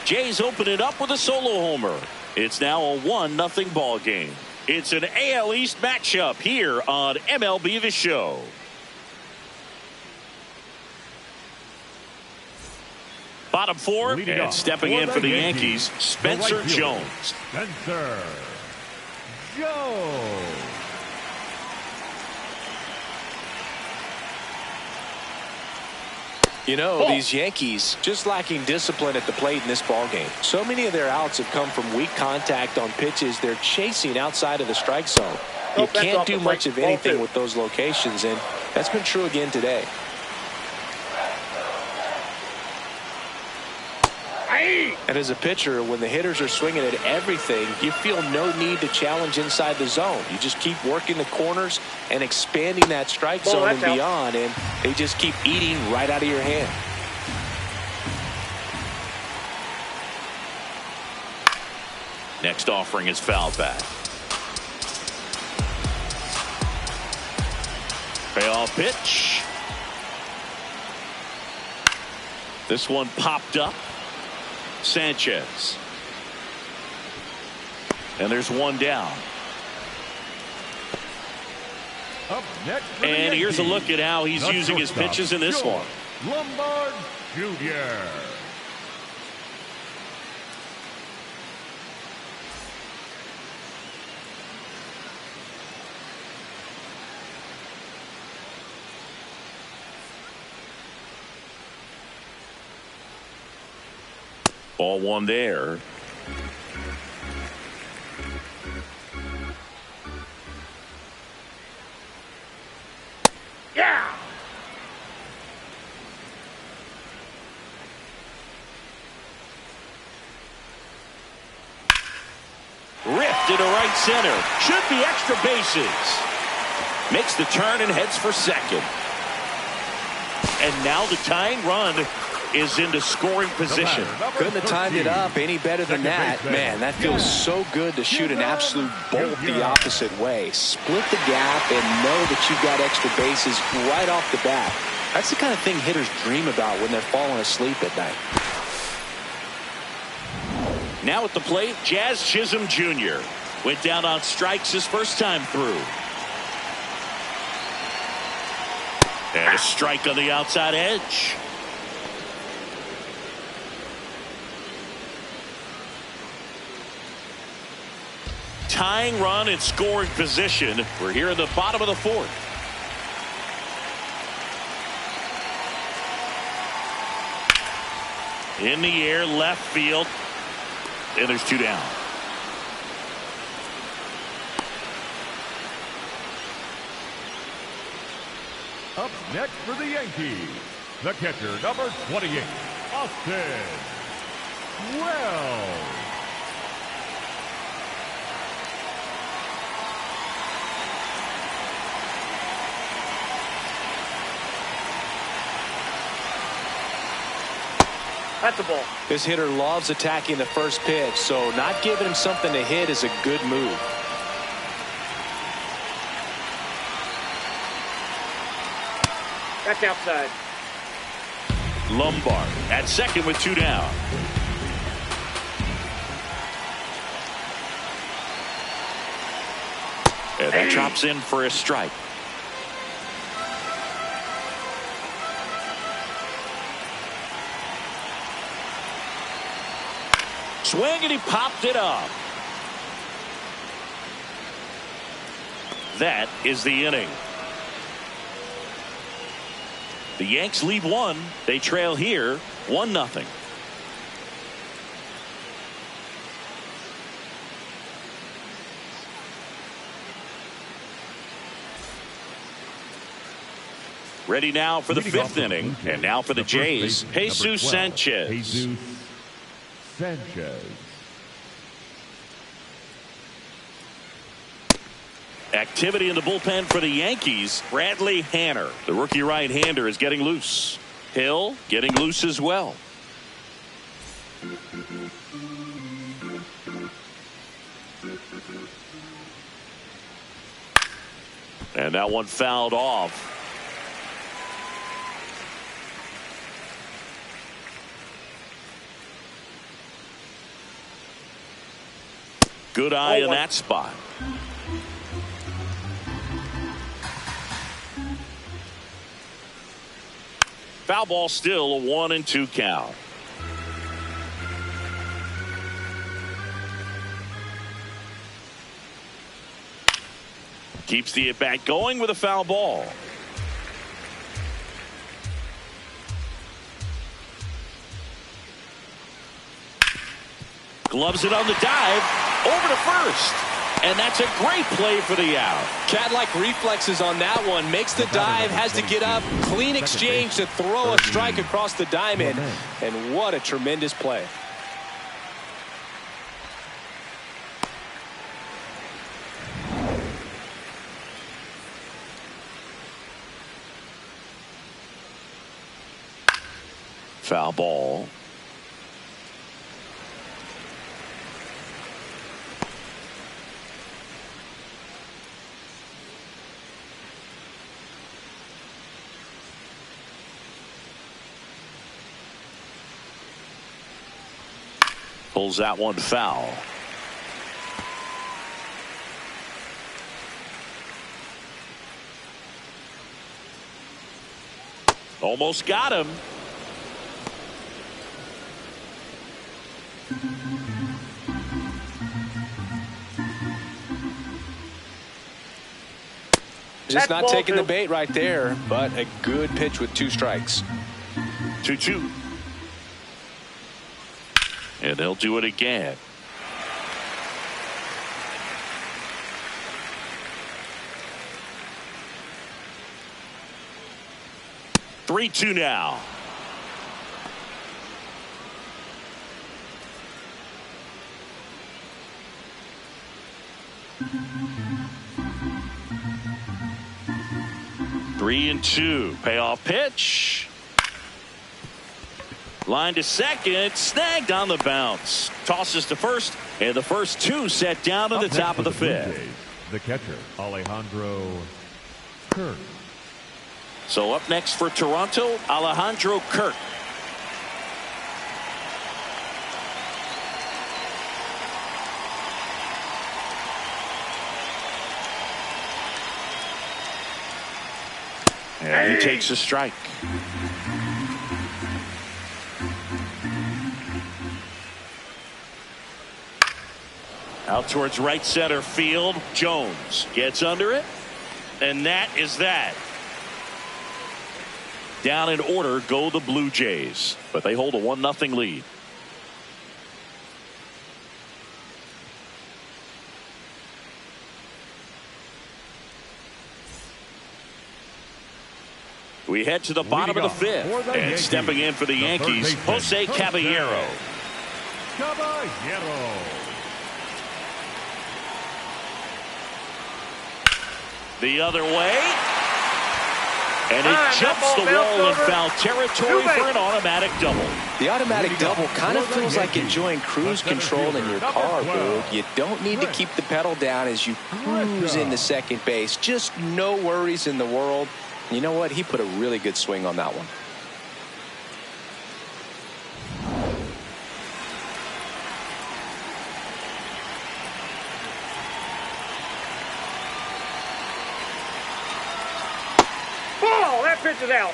Jays open it up with a solo homer. It's now a 1-0 ball game. It's an AL East matchup here on MLB The Show. Bottom 4, and stepping in for the Yankees, Spencer Jones. Spencer Jones. You know, these Yankees just lacking discipline at the plate in this ballgame. So many of their outs have come from weak contact on pitches they're chasing outside of the strike zone. You can't do much of anything with those locations, and that's been true again today. And as a pitcher, when the hitters are swinging at everything, you feel no need to challenge inside the zone. You just keep working the corners and expanding that strike zone and beyond, and they just keep eating right out of your hand. Next offering is fouled back. Payoff pitch. This one popped up. Sanchez. And there's one down. Up next and here's a look at how he's using his pitches in this one. Lombard Jr. Ball one there. Yeah. Ripped into right center. Should be extra bases. Makes the turn and heads for second. And now the tying run is into scoring position. Couldn't have timed it up any better than that. Man, that feels so good to shoot an absolute bolt the opposite way. Split the gap and know that you've got extra bases right off the bat. That's the kind of thing hitters dream about when they're falling asleep at night. Now at the plate, Jazz Chisholm Jr. went down on strikes his first time through. And a strike on the outside edge. Tying run in scoring position. We're here in the bottom of the fourth. In the air, left field. And there's two down. Up next for the Yankees, the catcher, number 28, Austin Wells. That's a ball. This hitter loves attacking the first pitch, so not giving him something to hit is a good move. That's outside. Lombard at second with two down. And that chops in for a strike. Swing and he popped it up. That is the inning. The Yanks lead one. They trail here 1-0. Ready now for the fifth inning. And now for the Jays, Jesus Sanchez. Jesus Sanchez. Activity in the bullpen for the Yankees. Bradley Hanner, the rookie right-hander, is getting loose. Hill getting loose as well. And that one fouled off. Good eye in that spot. Foul ball, still a 1-2 count. Keeps the at-bat going with a foul ball. Gloves it on the dive. Over to first. And that's a great play for the out. Cat-like reflexes on that one. Makes the dive, has to get up. Clean exchange to throw a strike across the diamond. And what a tremendous play. Foul ball. Pulls that one foul. Almost got him. Just not taking the bait right there, but a good pitch with 2 strikes. 2-2. And they'll do it again. Three-two now. Three and two. Payoff pitch. Line to second. Snagged on the bounce. Tosses to first. And the first 2 set down to the top of the 5th. The catcher, Alejandro Kirk. So up next for Toronto, Alejandro Kirk. And he takes a strike. Out towards right center field. Jones gets under it. And that is that. Down in order go the Blue Jays, but they hold a 1-0 lead. We head to the bottom of the 5th, and Yankees, stepping in for the Yankees, Jose Caballero. The other way. And it jumps the wall in foul territory for an automatic double. The automatic double kind of feels like enjoying cruise control in your car, Boog. You don't need to keep the pedal down as you cruise into second base. Just no worries in the world. You know what? He put a really good swing on that one. Pitch it out.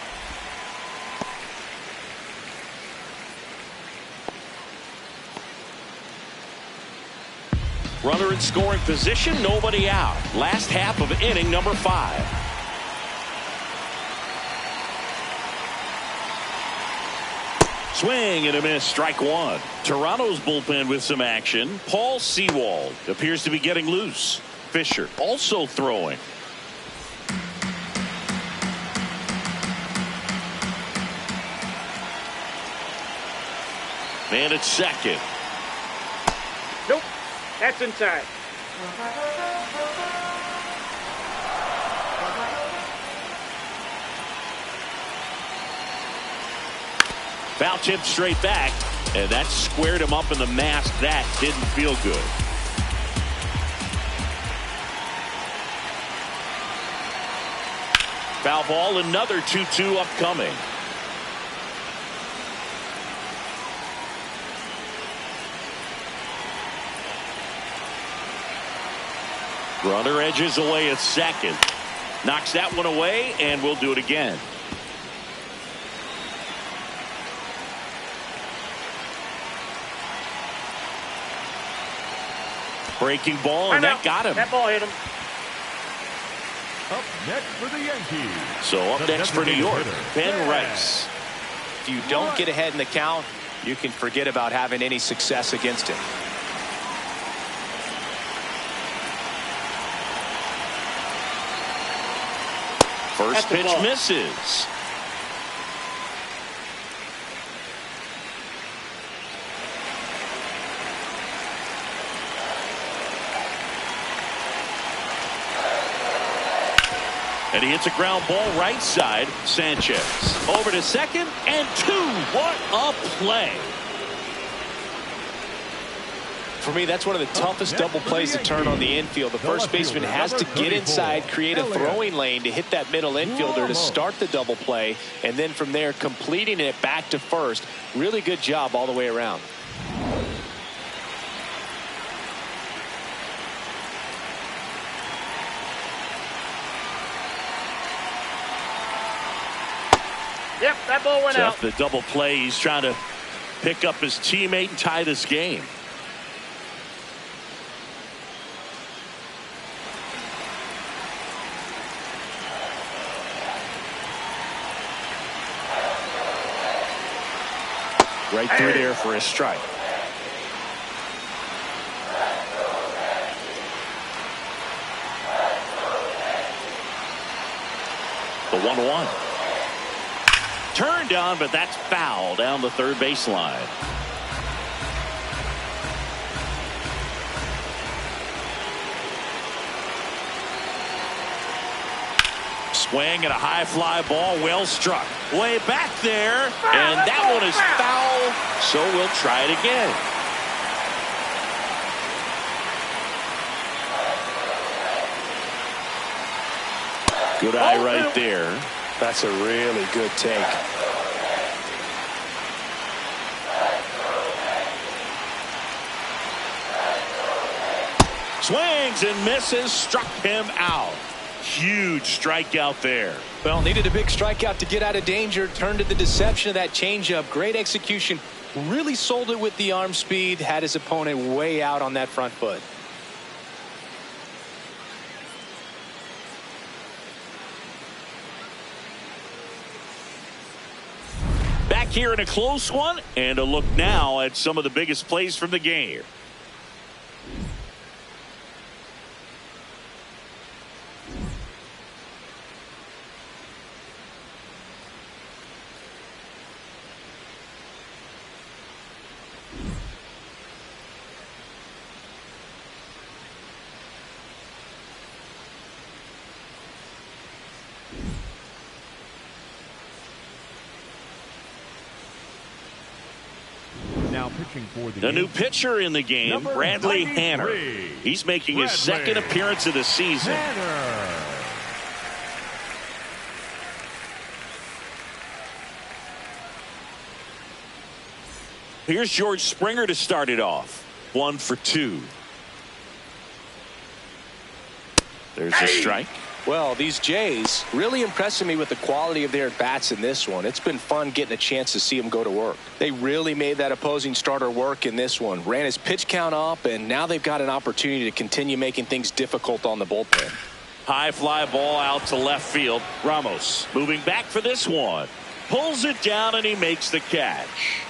Runner in scoring position, nobody out. Last half of inning number 5. Swing and a miss, strike 1. Toronto's bullpen with some action. Paul Sewald appears to be getting loose. Fisher also throwing. Man at second. Nope. That's inside. Foul tip straight back. And that squared him up in the mask. That didn't feel good. Foul ball, another 2-2 upcoming. Runner edges away at second. Knocks that one away, and we'll do it again. Breaking ball, and that got him. That ball hit him. Up next for the Yankees. So up next for New York, Ben Rice. If you don't get ahead in the count, you can forget about having any success against him. First pitch misses. And he hits a ground ball right side. Sanchez over to second and 2. What a play. For me, that's one of the toughest double plays to turn on the infield. The first baseman has to get inside, create a throwing lane to hit that middle infielder to start the double play, and then from there completing it back to first. Really good job all the way around. Yep, that ball went out. The double play, he's trying to pick up his teammate and tie this game. Right through there for a strike. The 1-1. Turned on, but that's foul down the third baseline. Swing and a high fly ball, well struck. Way back there, and that one is foul, so we'll try it again. Good eye right there. That's a really good take. Swings and misses, struck him out. Huge strikeout there. Well, needed a big strikeout to get out of danger. Turned to the deception of that changeup. Great execution. Really sold it with the arm speed. Had his opponent way out on that front foot. Back here in a close one, and a look now at some of the biggest plays from the game. Pitching for the new pitcher in the game, Bradley Hanner. He's making his second appearance of the season. Here's George Springer to start it off. 1 for 2. There's a strike. Well, these Jays really impressing me with the quality of their at-bats in this one. It's been fun getting a chance to see them go to work. They really made that opposing starter work in this one. Ran his pitch count up, and now they've got an opportunity to continue making things difficult on the bullpen. High fly ball out to left field. Ramos moving back for this one. Pulls it down, and he makes the catch.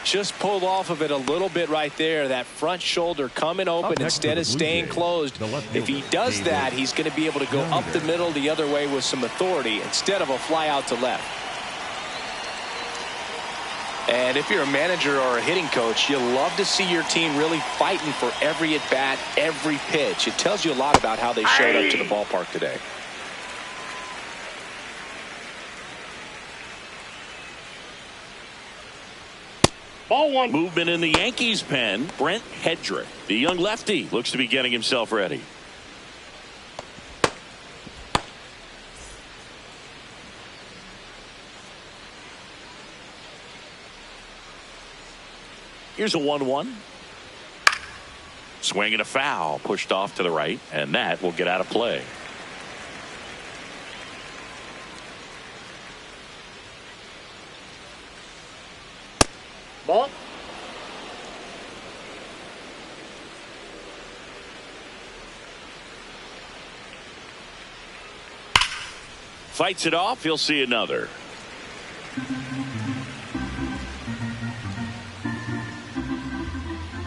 Just pulled off of it a little bit right there. That front shoulder coming open instead of staying closed. If he does that, he's going to be able to go up the middle the other way with some authority instead of a fly out to left. And if you're a manager or a hitting coach, you love to see your team really fighting for every at-bat, every pitch. It tells you a lot about how they showed up to the ballpark today. Ball 1. Movement in the Yankees pen. Brent Hedrick, the young lefty, looks to be getting himself ready. Here's a 1-1. Swing and a foul, pushed off to the right, and that will get out of play. Ball. Fights it off. He'll see another.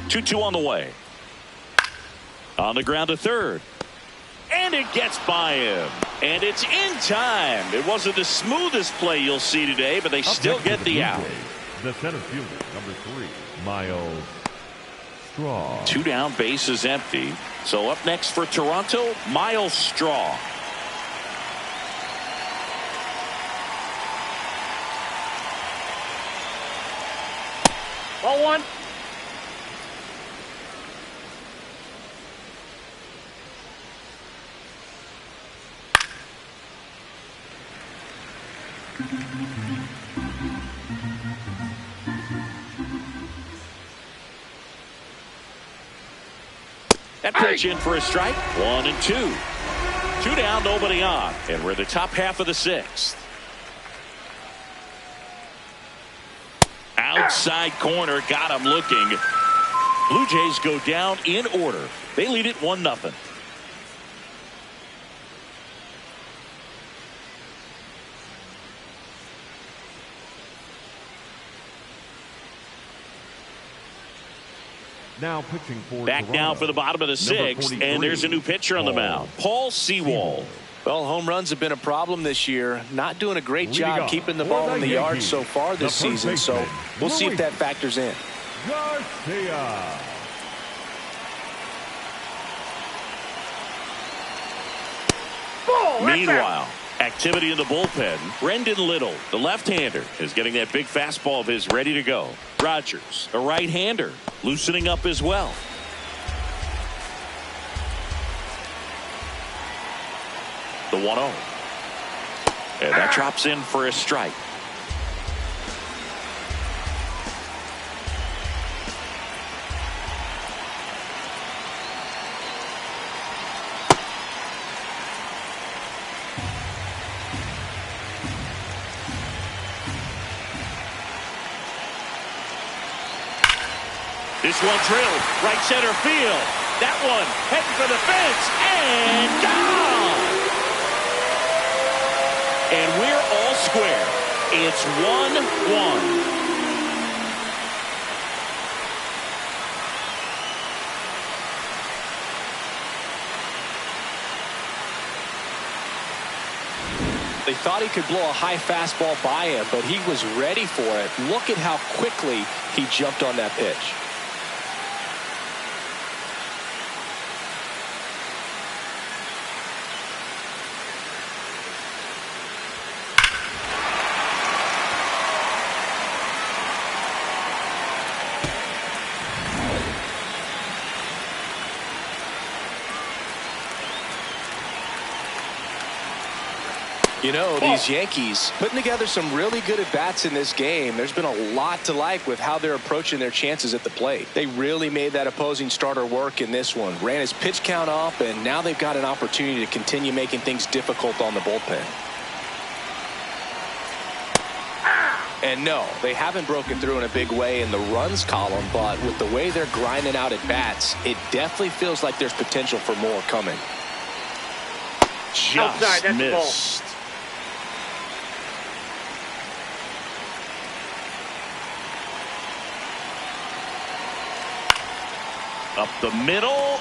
Two on the way. On the ground to third. And it gets by him. And it's in time. It wasn't the smoothest play you'll see today, but they still get the out. The center fielder, number 3, Miles Straw. 2 down, base is empty. So up next for Toronto, Miles Straw. Ball one. That pitch in for a strike. 1-2. 2 down, nobody on. And we're in the top half of the 6th. Outside corner, got him looking. Blue Jays go down in order. They lead it 1-0. Now pitching for back Toronto, now for the bottom of the 6th, and there's a new pitcher on the mound, Paul Sewald. Well, home runs have been a problem this year. Not doing a great job keeping the ball in the yard so far this season, so we'll see if that factors in. Garcia. Meanwhile, activity in the bullpen. Brendan Little, the left-hander, is getting that big fastball of his ready to go. Rogers, a right-hander, loosening up as well. The 1-0. And that drops in for a strike. This one drilled right center field. That one heading for the fence and gone. And we're all square. It's 1-1. They thought he could blow a high fastball by him, but he was ready for it. Look at how quickly he jumped on that pitch. You know, these Yankees putting together some really good at-bats in this game. There's been a lot to like with how they're approaching their chances at the plate. They really made that opposing starter work in this one. Ran his pitch count up, and now they've got an opportunity to continue making things difficult on the bullpen. And no, they haven't broken through in a big way in the runs column, but with the way they're grinding out at-bats, it definitely feels like there's potential for more coming. Just missed. Up the middle,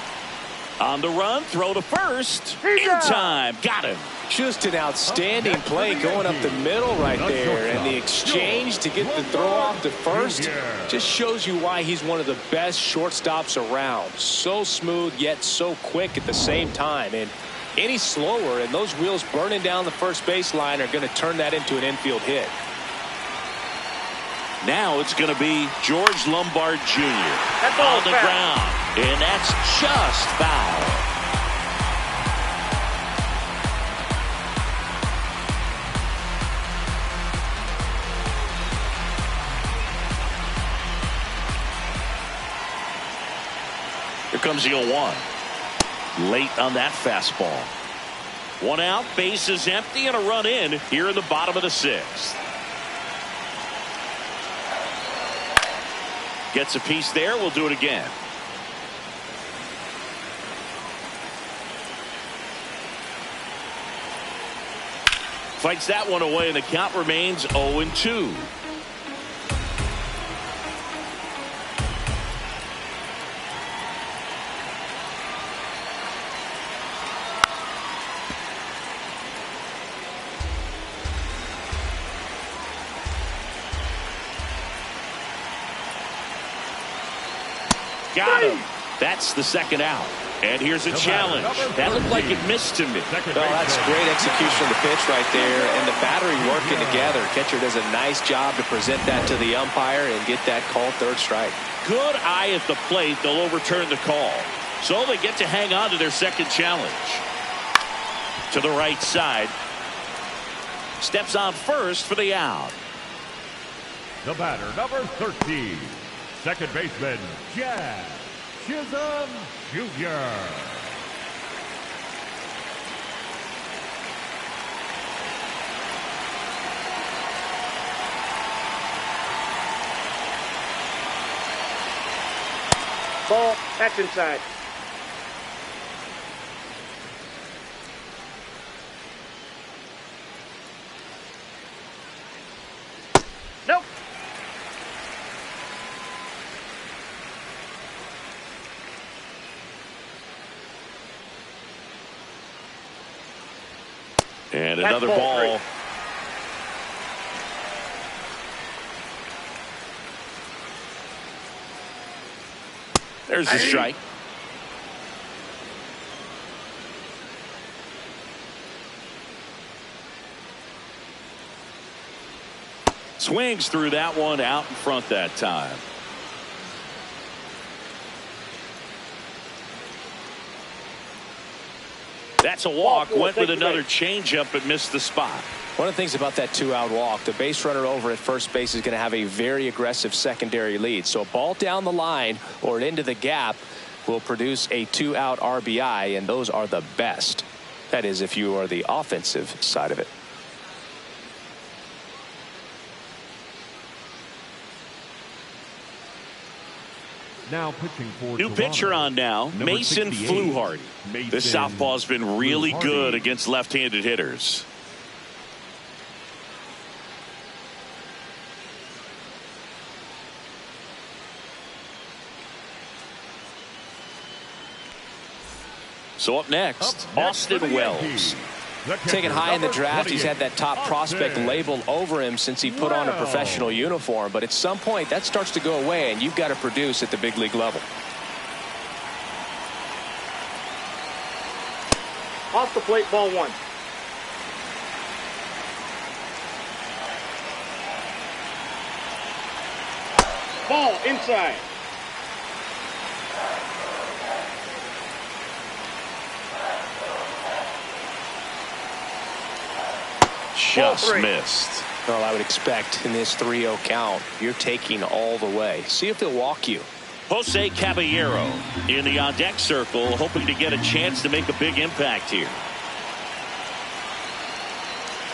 on the run, throw to first, in time, got him. Just an outstanding play going up the middle right there, and the exchange to get the throw off to first just shows you why he's one of the best shortstops around. So smooth, yet so quick at the same time, and any slower, and those wheels burning down the first baseline are going to turn that into an infield hit. Now it's going to be George Lombard Jr. on the ground, and that's just foul. Here comes the 0-1. Late on that fastball. 1 out, bases empty, and a run in here in the bottom of the 6th. Gets a piece there. We'll do it again. Fights that one away, and the count remains 0-2. Got him. That's the 2nd out. And here's a challenge. That looked like it missed to me. Well, that's great execution of the pitch right there, and the battery working together. Catcher does a nice job to present that to the umpire and get that called third strike. Good eye at the plate. They'll overturn the call. So they get to hang on to their second challenge. To the right side. Steps on first for the out. The batter, number 13, second baseman, Jazz Chisholm Jr. Ball. That's inside. Nope. And That's another ball ball. three. There's the strike. Swings through that one, out in front that time. That's a walk. Went with another changeup but missed the spot. One of the things about that 2-out walk, the base runner over at first base is going to have a very aggressive secondary lead. So a ball down the line or into the gap will produce a 2-out RBI, and those are the best. That is, if you are the offensive side of it. Now pitching for New pitcher on now, Mason Fluharty. This southpaw's been really good against left-handed hitters. So up next, Austin Wells. Taken high in the draft, he's had that top prospect label over him since he put on a professional uniform. But at some point, that starts to go away, and you've got to produce at the big league level. Off the plate, ball one. Ball inside. Just missed. Well, I would expect in this 3-0 count, you're taking all the way. See if they'll walk you. Jose Caballero in the on-deck circle, hoping to get a chance to make a big impact here.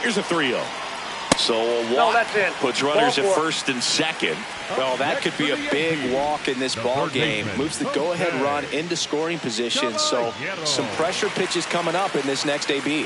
Here's a 3-0. So a walk puts runners at first and second. Well, that could be a big walk in this ball game. Moves the go-ahead run into scoring position. So some pressure pitches coming up in this next AB.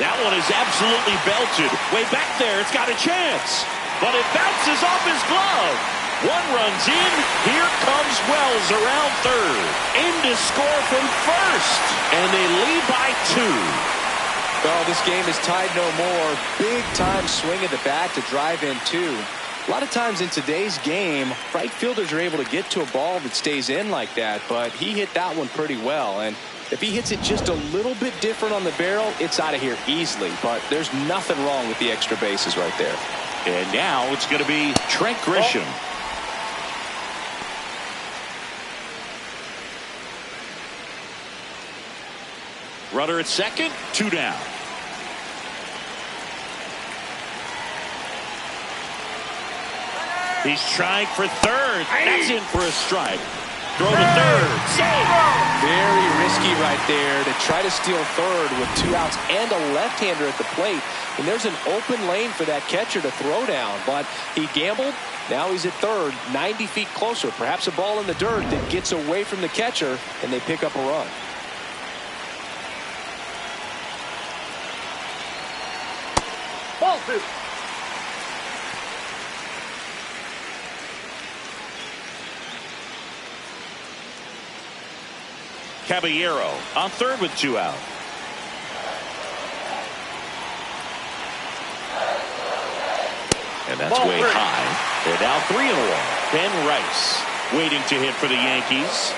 That one is absolutely belted. Way back there, it's got a chance. But it bounces off his glove. One runs in. Here comes Wells around third. In to score from first. And they lead by 2. Well, this game is tied no more. Big time swing at the bat to drive in 2. A lot of times in today's game, right fielders are able to get to a ball that stays in like that. But he hit that one pretty well. And if he hits it just a little bit different on the barrel, it's out of here easily. But there's nothing wrong with the extra bases right there. And now it's going to be Trent Grisham. Runner at second, 2 down. He's trying for third. That's in for a strike. Throw to third. Safe. Very risky right there to try to steal third with 2 outs and a left-hander at the plate. And there's an open lane for that catcher to throw down. But he gambled. Now he's at third, 90 feet closer. Perhaps a ball in the dirt that gets away from the catcher, and they pick up a run. Ball 2. Caballero on third with 2 out. And that's way high. They're now 3-1. Ben Rice waiting to hit for the Yankees.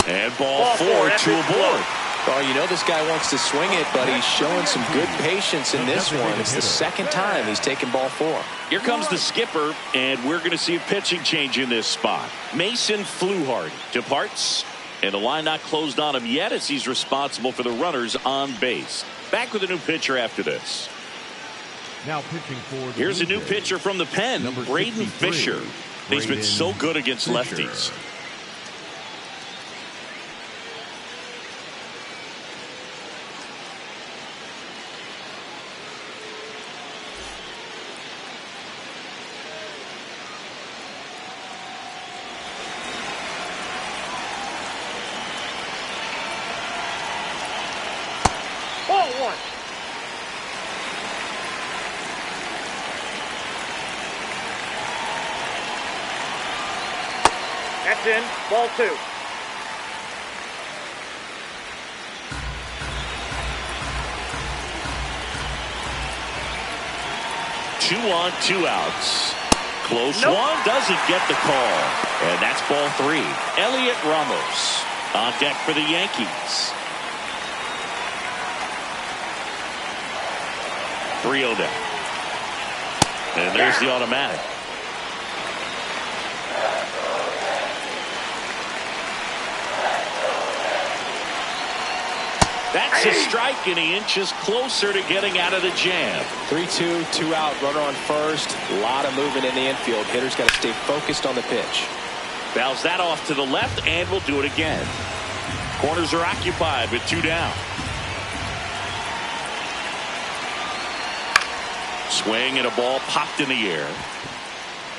And ball 4 to a board. Oh, you know this guy wants to swing it, but he's showing some good patience in this one. It's the second time he's taken ball 4. Here comes the skipper, and we're going to see a pitching change in this spot. Mason Fluharty departs, and the line not closed on him yet as he's responsible for the runners on base. Back with a new pitcher after this. Now pitching for here's a new pitcher from the pen, Braden Fisher. He's been so good against lefties. Ball 1. That's in. Ball 2. Two on, 2 outs. Close one, doesn't get the call. And that's ball 3. Elliot Ramos on deck for the Yankees. 3-0 down. And there's the automatic. That's a strike, and he inches closer to getting out of the jam. 3-2, 2 out, runner on first. A lot of movement in the infield. Hitter's got to stay focused on the pitch. Fouls that off to the left, and we'll do it again. Corners are occupied with 2 down. Swing and a ball popped in the air.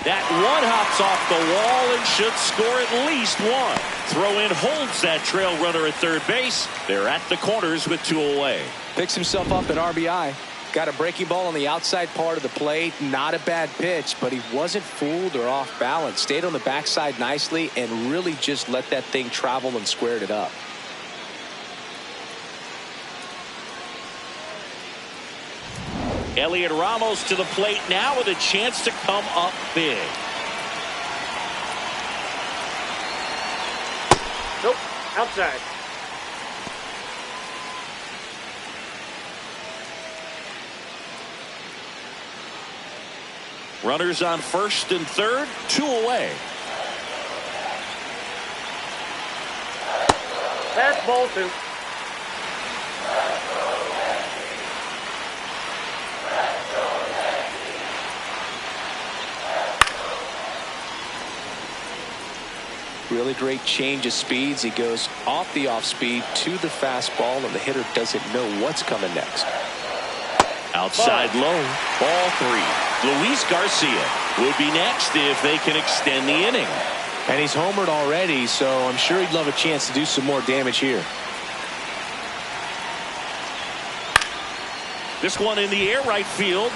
That one hops off the wall and should score at least 1. Throw in holds that trail runner at third base. They're at the corners with 2 away. Picks himself up at RBI. Got a breaking ball on the outside part of the plate. Not a bad pitch, but he wasn't fooled or off balance. Stayed on the backside nicely and really just let that thing travel and squared it up. Elliot Ramos to the plate now with a chance to come up big. Nope. Outside. Runners on first and third, 2 away. That's ball 2. Really great change of speeds. He goes off the off speed to the fastball, and the hitter doesn't know what's coming next. Outside low, ball 3. Luis Garcia would be next if they can extend the inning. And he's homered already, so I'm sure he'd love a chance to do some more damage here. This one in the air right field.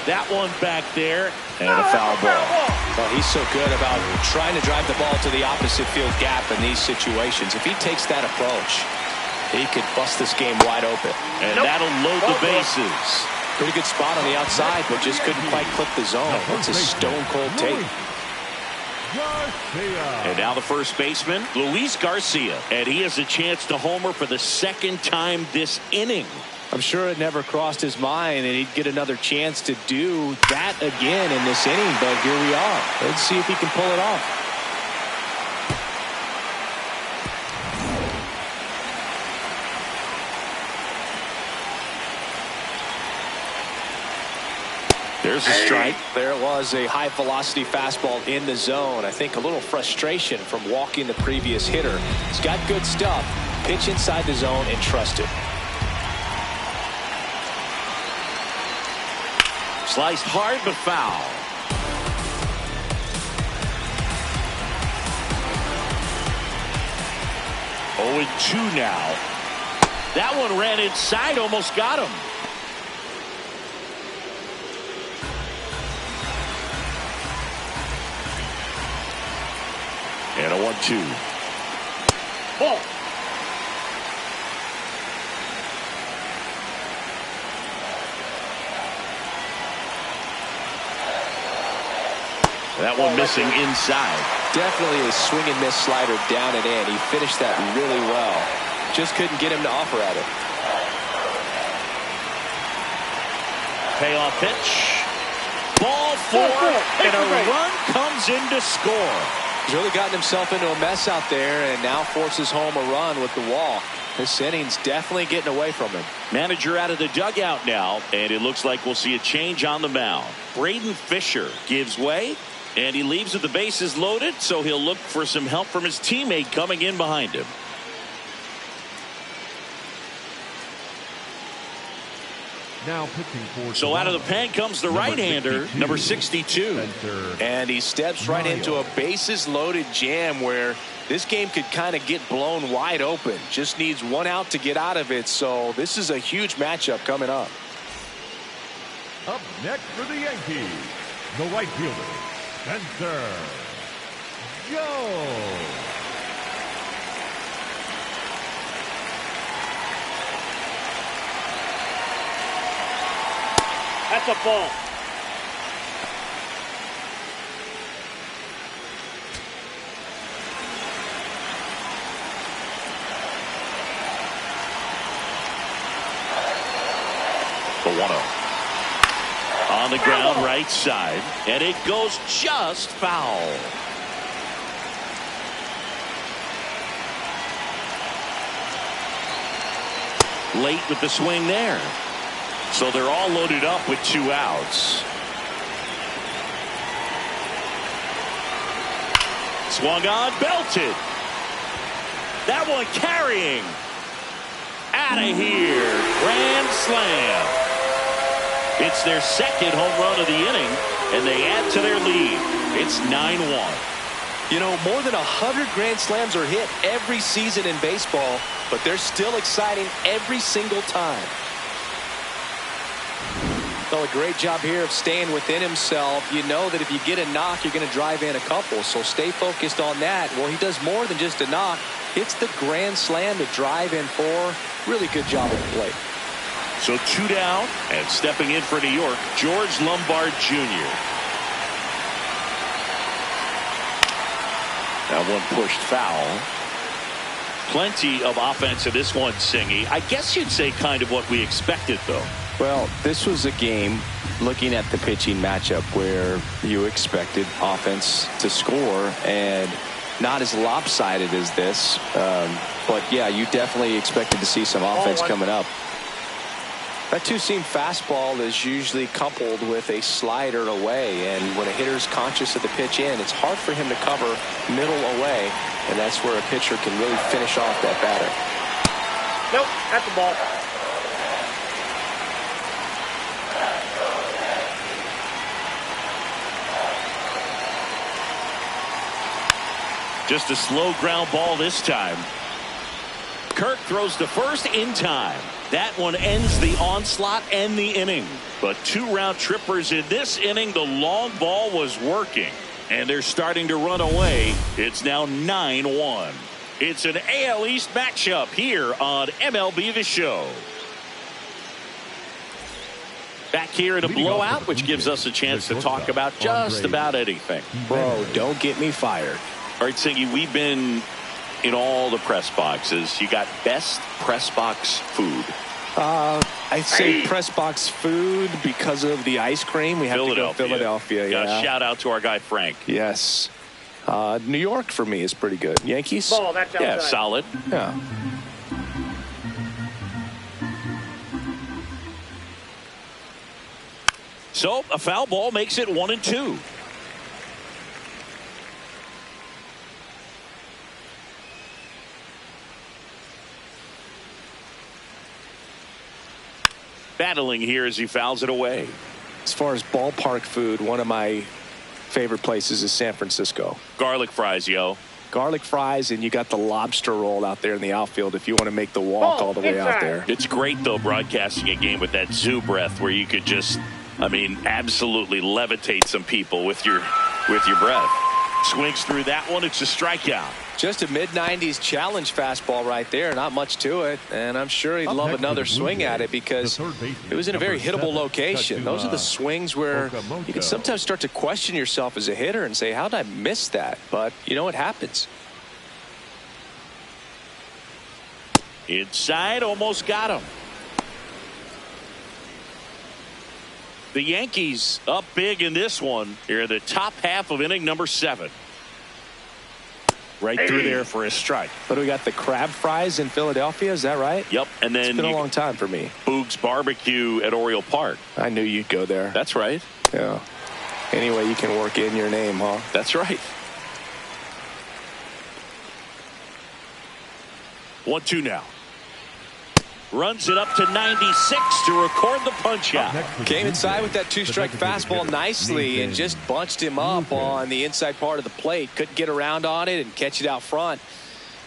That one back there, and a foul ball. Well, he's so good about trying to drive the ball to the opposite field gap in these situations. If he takes that approach, he could bust this game wide open. And that'll load the bases. Pretty good spot on the outside, but just couldn't quite clip the zone. It's a stone-cold take. And now the first baseman, Luis Garcia. And he has a chance to homer for the second time this inning. I'm sure it never crossed his mind that he'd get another chance to do that again in this inning, but here we are. Let's see if he can pull it off. There's a strike. There was a high velocity fastball in the zone. I think a little frustration from walking the previous hitter. He's got good stuff. Pitch inside the zone and trust it. Sliced hard but foul. Oh, 2 now. That one ran inside, almost got him. And a 1-2. Ball. That one missing inside. Definitely a swing and miss slider down and in. He finished that really well. Just couldn't get him to offer at it. Payoff pitch. Ball four, and a run comes in to score. He's really gotten himself into a mess out there and now forces home a run with the wall. This inning's definitely getting away from him. Manager out of the dugout now, and it looks like we'll see a change on the mound. Braden Fisher gives way, and he leaves with the bases loaded, so he'll look for some help from his teammate coming in behind him. Now pitching for So out of the pen comes the right-hander, number 62. And he steps right into a bases-loaded jam where this game could kind of get blown wide open. Just needs one out to get out of it, so this is a huge matchup coming up. Up next for the Yankees, the right fielder, Spencer Joe. That's a ball. The 1-0. On the ground, right side, and it goes just foul. Late with the swing there. So they're all loaded up with 2 outs. Swung on, belted. That one carrying. Out of here. Grand slam. It's their second home run of the inning, and they add to their lead. It's 9-1. You know, more than 100 grand slams are hit every season in baseball, but they're still exciting every single time. A great job here of staying within himself. You know that if you get a knock, you're going to drive in a couple, so stay focused on that. Well, he does more than just a knock. Hits the grand slam to drive in 4. Really good job at the plate. So 2 down, and stepping in for New York, George Lombard Jr. That one pushed foul. Plenty of offense in this one, Singy. I guess you'd say kind of what we expected, though. Well, this was a game, looking at the pitching matchup, where you expected offense to score, and not as lopsided as this. But, yeah, you definitely expected to see some offense coming up. That two-seam fastball is usually coupled with a slider away, and when a hitter's conscious of the pitch in, it's hard for him to cover middle away, and that's where a pitcher can really finish off that batter. Nope, that's the ball. Just a slow ground ball this time. Kirk throws to first in time. That one ends the onslaught and the inning. But 2 round trippers in this inning. The long ball was working, and they're starting to run away. It's now 9-1. It's an AL East matchup here on MLB The Show. Back here in a blowout, which gives us a chance to talk about just about anything. Bro, don't get me fired. All right, Singy, we've been in all the press boxes. You got best press box food. I'd say press box food because of the ice cream. We have to go Philadelphia. Yeah. Shout out to our guy Frank. Yes. New York for me is pretty good. Yankees? Ball, that's outside. Yeah, solid. Yeah. So a foul ball makes it 1-2. Battling here as he fouls it away. As far as ballpark food, one of my favorite places is San Francisco. Garlic fries, yo. Garlic fries, and you got the lobster roll out there in the outfield if you want to make the walk all the way out there. It's great, though, broadcasting a game with that zoo breath where you could just, I mean, absolutely levitate some people with your breath. Swings through that one. It's a strikeout. Just a mid-90s challenge fastball right there. Not much to it. And I'm sure he'd love another swing at it because it was in a very hittable location. Those are the swings where you can sometimes start to question yourself as a hitter and say, how did I miss that? But, you know, it happens. Inside, almost got him. The Yankees up big in this one here in the top half of inning number 7. Right through there for a strike. But we got the crab fries in Philadelphia, is that right? Yep, and then it's been a long time for me. Boog's Barbecue at Oriole Park. I knew you'd go there. That's right. Yeah. Anyway, you can work in your name, huh? That's right. 1-2 now. Runs it up to 96 to record the punch out. Came inside with that 2-strike fastball nicely and just bunched him up on the inside part of the plate. Couldn't get around on it and catch it out front.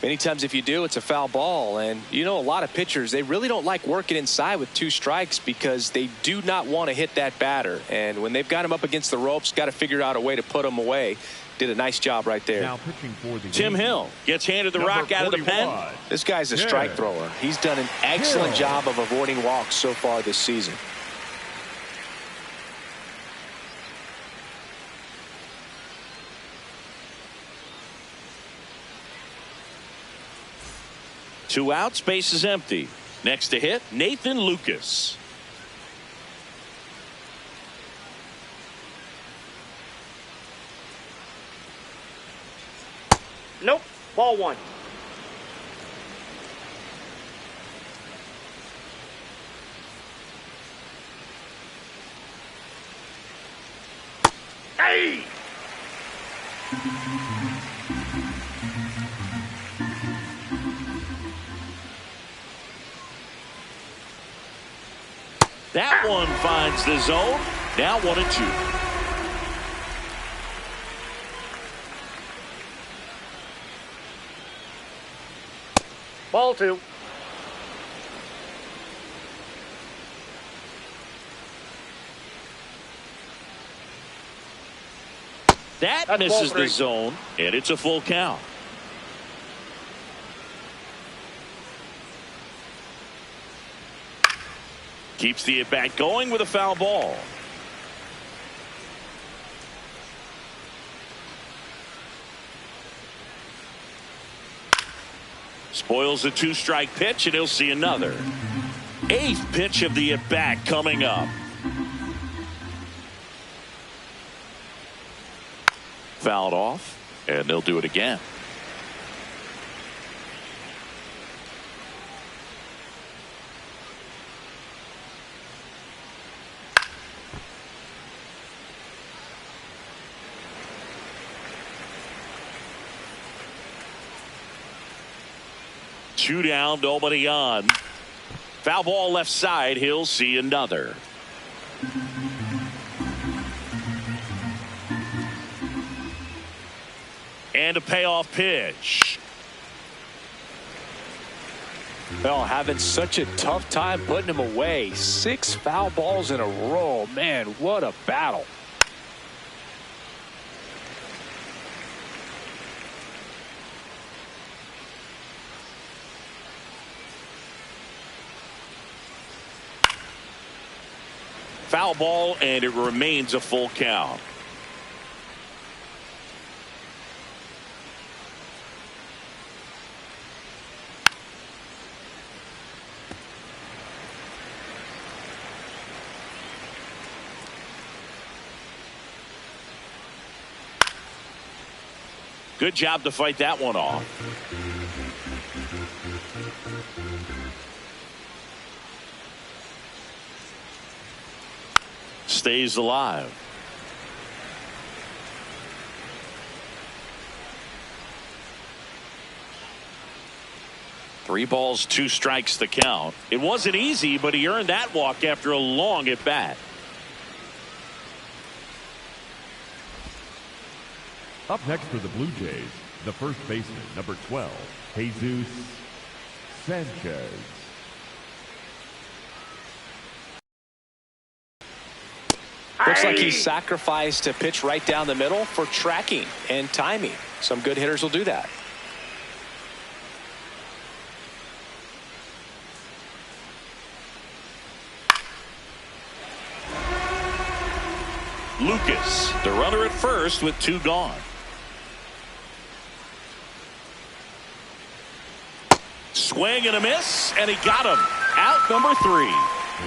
Many times if you do, it's a foul ball. And you know, a lot of pitchers, they really don't like working inside with 2 strikes because they do not want to hit that batter. And when they've got him up against the ropes, got to figure out a way to put him away. Did a nice job right there. Now pitching for the Tim Hill gets handed the rock out of the pen. This guy's a strike thrower. He's done an excellent job of avoiding walks so far this season. Two outs, base is empty. Next to hit, Nathan Lucas. Nope. Ball 1. Hey! That one finds the zone. Now 1-2. Ball 2. That misses the zone, and it's a full count. Keeps the at-bat going with a foul ball. Spoils a 2-strike pitch, and he'll see another. 8th pitch of the at-bat coming up. Fouled off, and they'll do it again. Two down, nobody on. Foul ball left side. He'll see another. And a payoff pitch. Well, having such a tough time putting him away. 6 foul balls in a row. Man, what a battle. Foul ball, and it remains a full count. Good job to fight that one off. Stays alive. Three balls, 2 strikes the count. It wasn't easy, but he earned that walk after a long at bat. Up next for the Blue Jays, the first baseman, number 12, Jesus Sanchez. Looks like he sacrificed a pitch right down the middle for tracking and timing. Some good hitters will do that. Lucas, the runner at first with 2 gone. Swing and a miss, and he got him. Out number 3.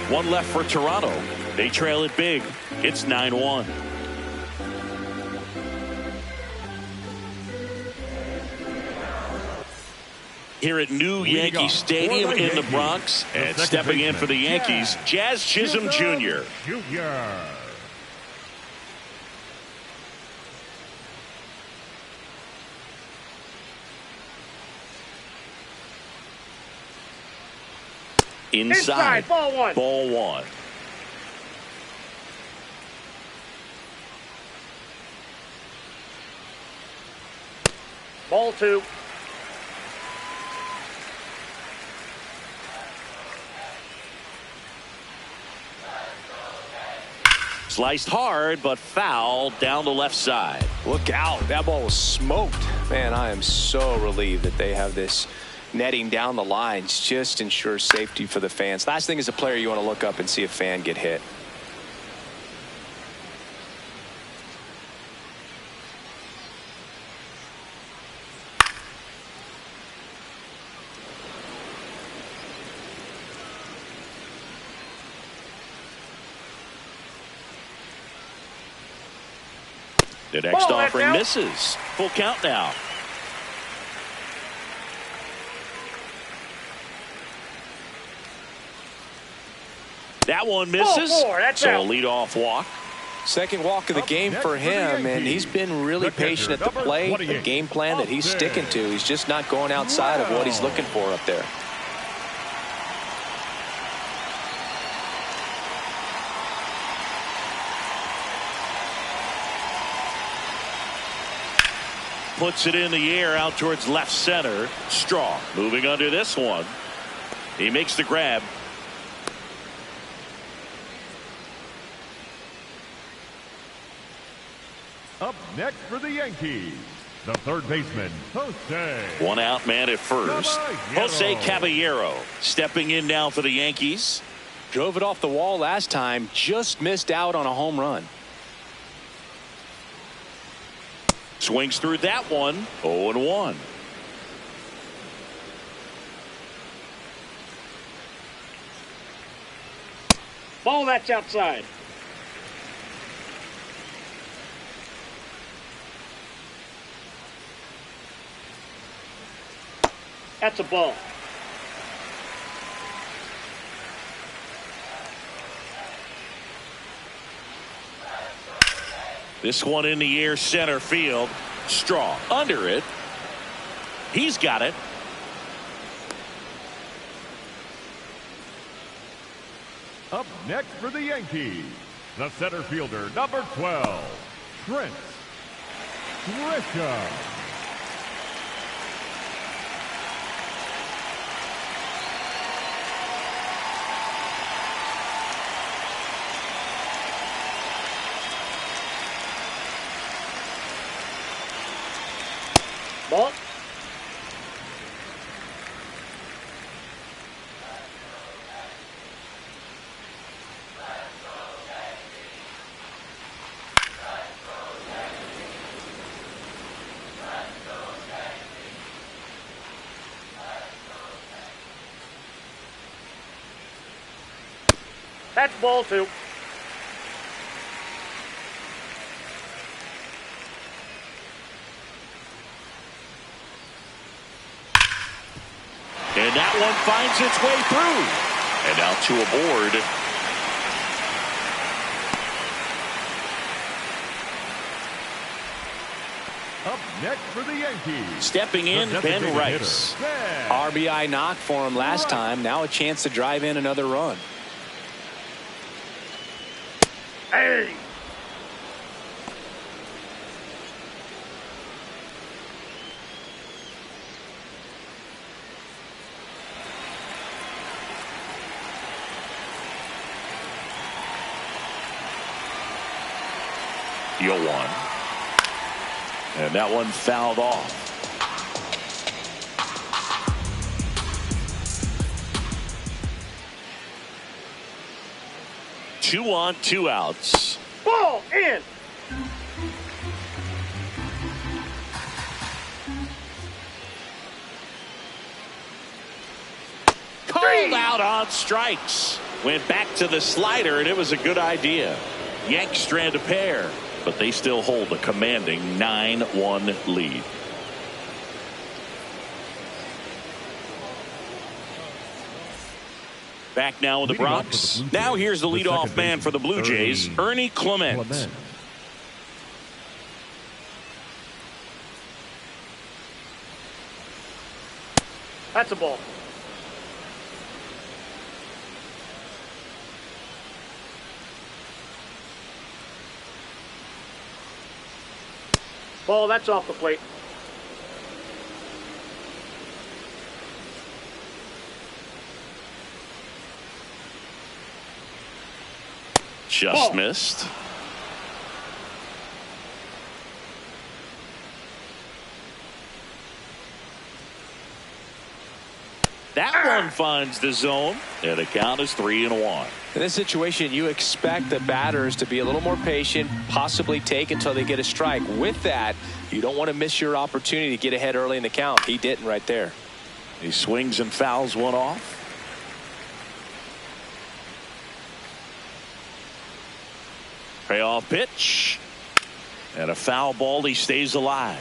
1 left for Toronto. They trail it big. It's 9-1. Here at New Yankee Stadium in the Bronx, and stepping in for the Yankees, Jazz Chisholm Jr. Inside, ball 1. Ball 1. Ball 2. Sliced hard, but foul down the left side. Look out. That ball was smoked. Man, I am so relieved that they have this netting down the lines. Just ensures safety for the fans. Last thing as a player, you want to look up and see a fan get hit. The next offering misses. Full count now. That one misses. So a leadoff walk. Second walk of the game for him, and he's been really patient at the plate. A game plan that he's sticking to. He's just not going outside of what he's looking for up there. Puts it in the air out towards left center. Straw moving under this one. He makes the grab. Up next for the Yankees, the third baseman, Jose. 1 out man at first. Jose Caballero stepping in now for the Yankees. Drove it off the wall last time. Just missed out on a home run. Swings through that one. 0-1. Ball that's outside. That's a ball. This one in the air center field. Straw under it. He's got it. Up next for the Yankees, the center fielder, number 12, Trent Grisham. Ball. That's ball 2. And that one finds its way through. And now 2 aboard. Up next for the Yankees, Stepping in, Ben Rice. RBI knock for him last time. Now a chance to drive in another run. Hey. Deal 1. And that one fouled off. 2 on, 2 outs. Ball in. Called out on strikes. Went back to the slider, and it was a good idea. Yanks strand a pair, but they still hold a commanding 9-1 lead. Back now in the Bronx. Now here's the leadoff man for the Blue Jays, Ernie Clement. That's a ball. Ball, that's off the plate. Just missed. That one finds the zone, and the count is 3-1. In this situation, you expect the batters to be a little more patient, possibly take until they get a strike. With that, you don't want to miss your opportunity to get ahead early in the count. He didn't right there. He swings and fouls one off. Payoff pitch. And a foul ball. He stays alive.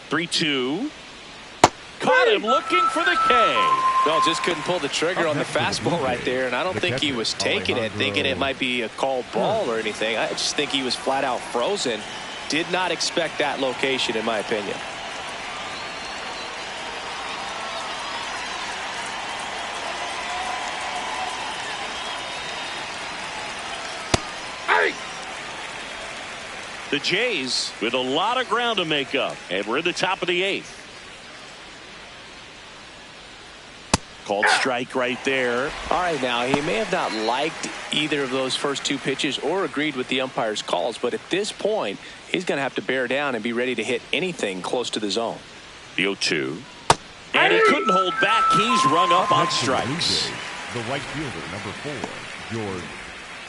Three-two. Caught him looking for the K. No, just couldn't pull the trigger on the fastball right there, and I don't think he was taking it, thinking it might be a called ball or anything. I just think he was flat out frozen. Did not expect that location, in my opinion. The Jays with a lot of ground to make up, and we're in the top of the 8th. Called strike right there. All right, now he may have not liked either of those first two pitches or agreed with the umpire's calls, but at this point, he's going to have to bear down and be ready to hit anything close to the zone. The 0-2. And he couldn't hold back. He's rung up on strikes. The right fielder, number 4, George.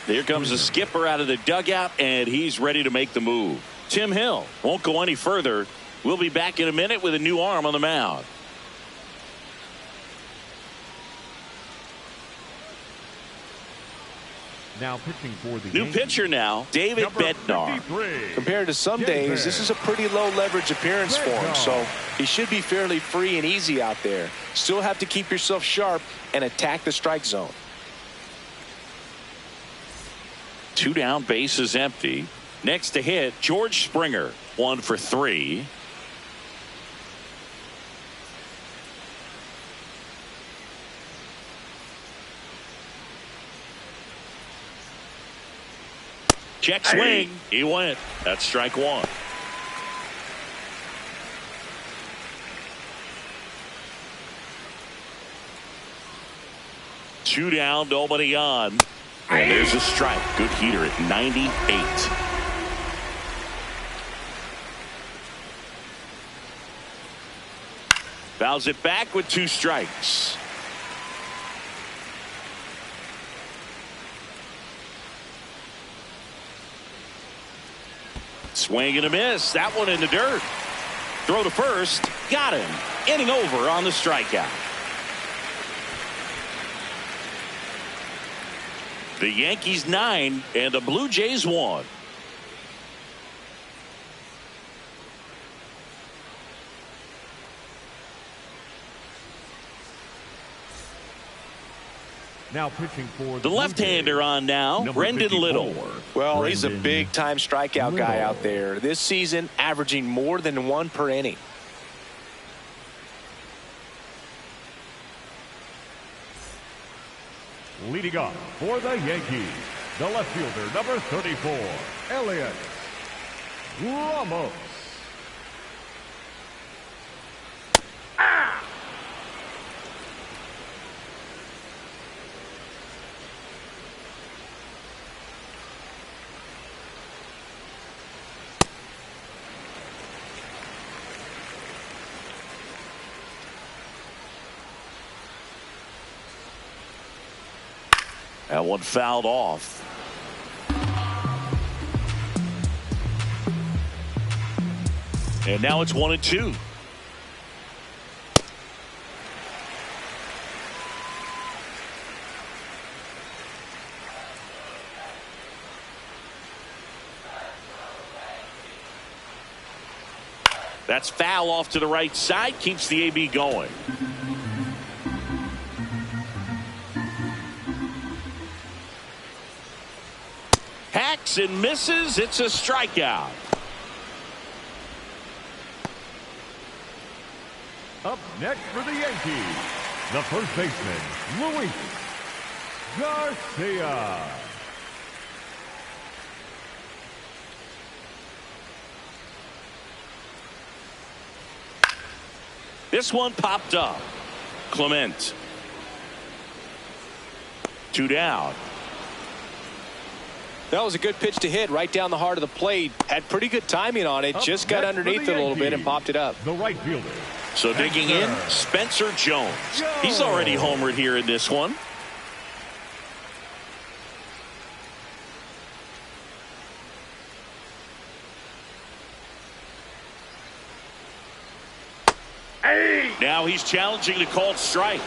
Here comes the skipper out of the dugout, and he's ready to make the move. Tim Hill won't go any further. We'll be back in a minute with a new arm on the mound. Now pitching for the new pitcher now, David Bednar. Compared to some days, this is a pretty low leverage appearance for him, so he should be fairly free and easy out there. Still have to keep yourself sharp and attack the strike zone. 2 down, bases empty. Next to hit, George Springer, 1 for 3. Check swing. He went. That's strike 1. Two down, nobody on. And there's a strike. Good heater at 98. Fouls it back with 2 strikes. Swing and a miss. That one in the dirt. Throw to first. Got him. Inning over on the strikeout. The Yankees 9 and the Blue Jays 1. Now pitching for the left-hander on now, Brendan Little. Well, he's a big-time strikeout guy out there. This season, averaging more than 1 per inning. Leading off for the Yankees, the left fielder, number 34, Elliot Ramos. That one fouled off. And now it's 1-2. That's foul off to the right side. Keeps the AB going. Hacks and misses. It's a strikeout. Up next for the Yankees, the first baseman, Luis Garcia. This one popped up. Clement. 2 down. That was a good pitch to hit right down the heart of the plate. Had pretty good timing on it. Just got underneath it a little bit and popped it up. The right fielder. So digging in, Spencer Jones. He's already homered here in this one. Now he's challenging the called strike.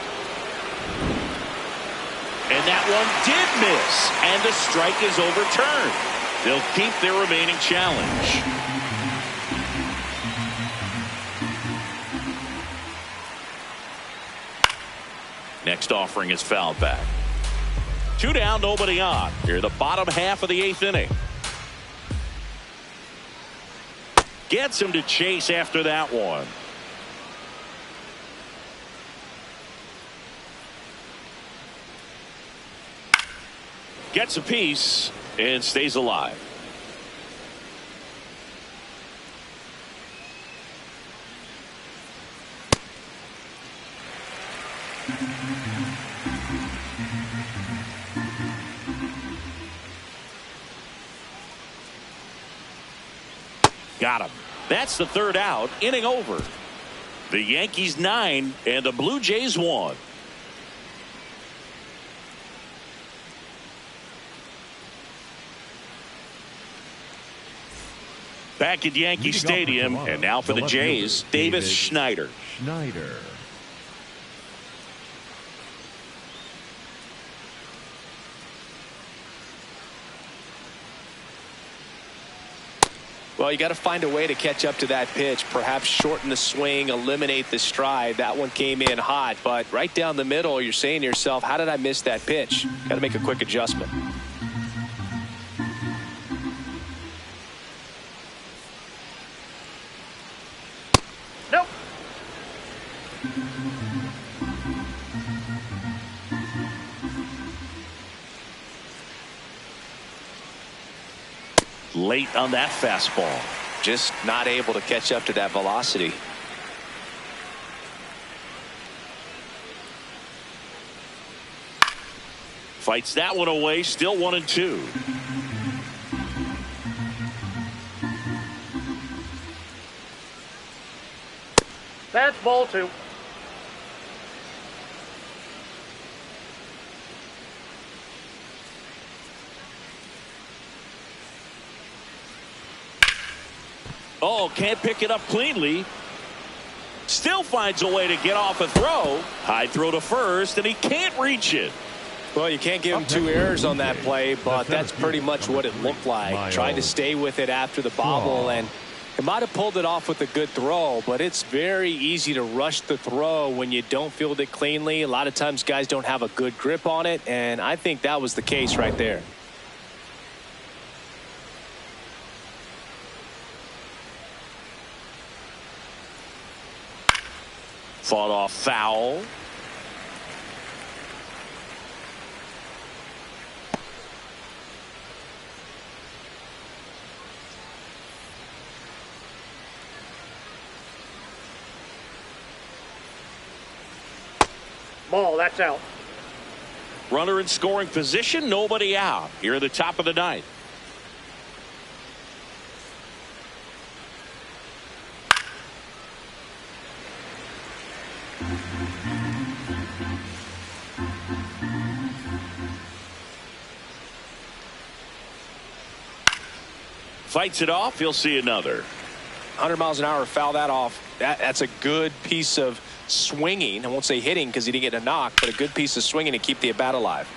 And that one did miss. And the strike is overturned. They'll keep their remaining challenge. Next offering is fouled back. 2 down, nobody on. Here the bottom half of the 8th inning. Gets him to chase after that one. Gets a piece and stays alive. Got him. That's the 3rd out. Inning over. The Yankees 9 and the Blue Jays 1. Back at Yankee Stadium, and now for the Jays, Davis Schneider. Well, you got to find a way to catch up to that pitch. Perhaps shorten the swing, eliminate the stride. That one came in hot, but right down the middle, you're saying to yourself, how did I miss that pitch? Got to make a quick adjustment. Nope. Late on that fastball. Just not able to catch up to that velocity. Fights that one away. Still 1-2. That's ball 2. Oh, can't pick it up cleanly. Still finds a way to get off a throw. High throw to first, and he can't reach it. Well, you can't give him 2 errors on that play, but that's pretty much what it looked like. Tried to stay with it after the bobble, and it might have pulled it off with a good throw, but it's very easy to rush the throw when you don't field it cleanly. A lot of times guys don't have a good grip on it, and I think that was the case right there. Fought off foul. Ball, that's out. Runner in scoring position, nobody out. Here at the top of the 9th. Fights it off. He'll see another. 100 miles an hour, foul that off. That's a good piece of swinging. I won't say hitting because he didn't get a knock, but a good piece of swinging to keep the at bat alive.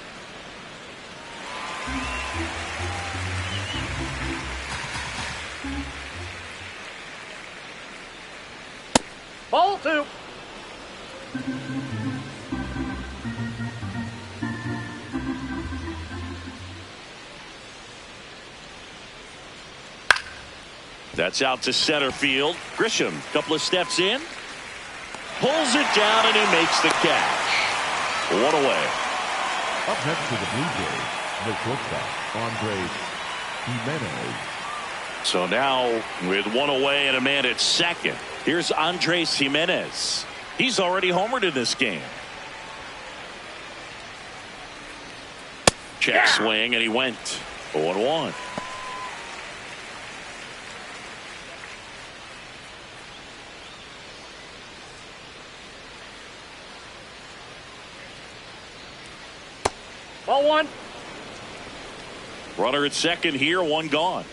Ball 2. That's out to center field. Grisham, couple of steps in. Pulls it down and he makes the catch. One away. Up next to the Blue Jays, the shortstop, Andres Jimenez. So now with one away and a man at second, here's Andres Jimenez. He's already homered in this game. Check swing and he went 0-1. Ball 1. Runner at second here, one gone.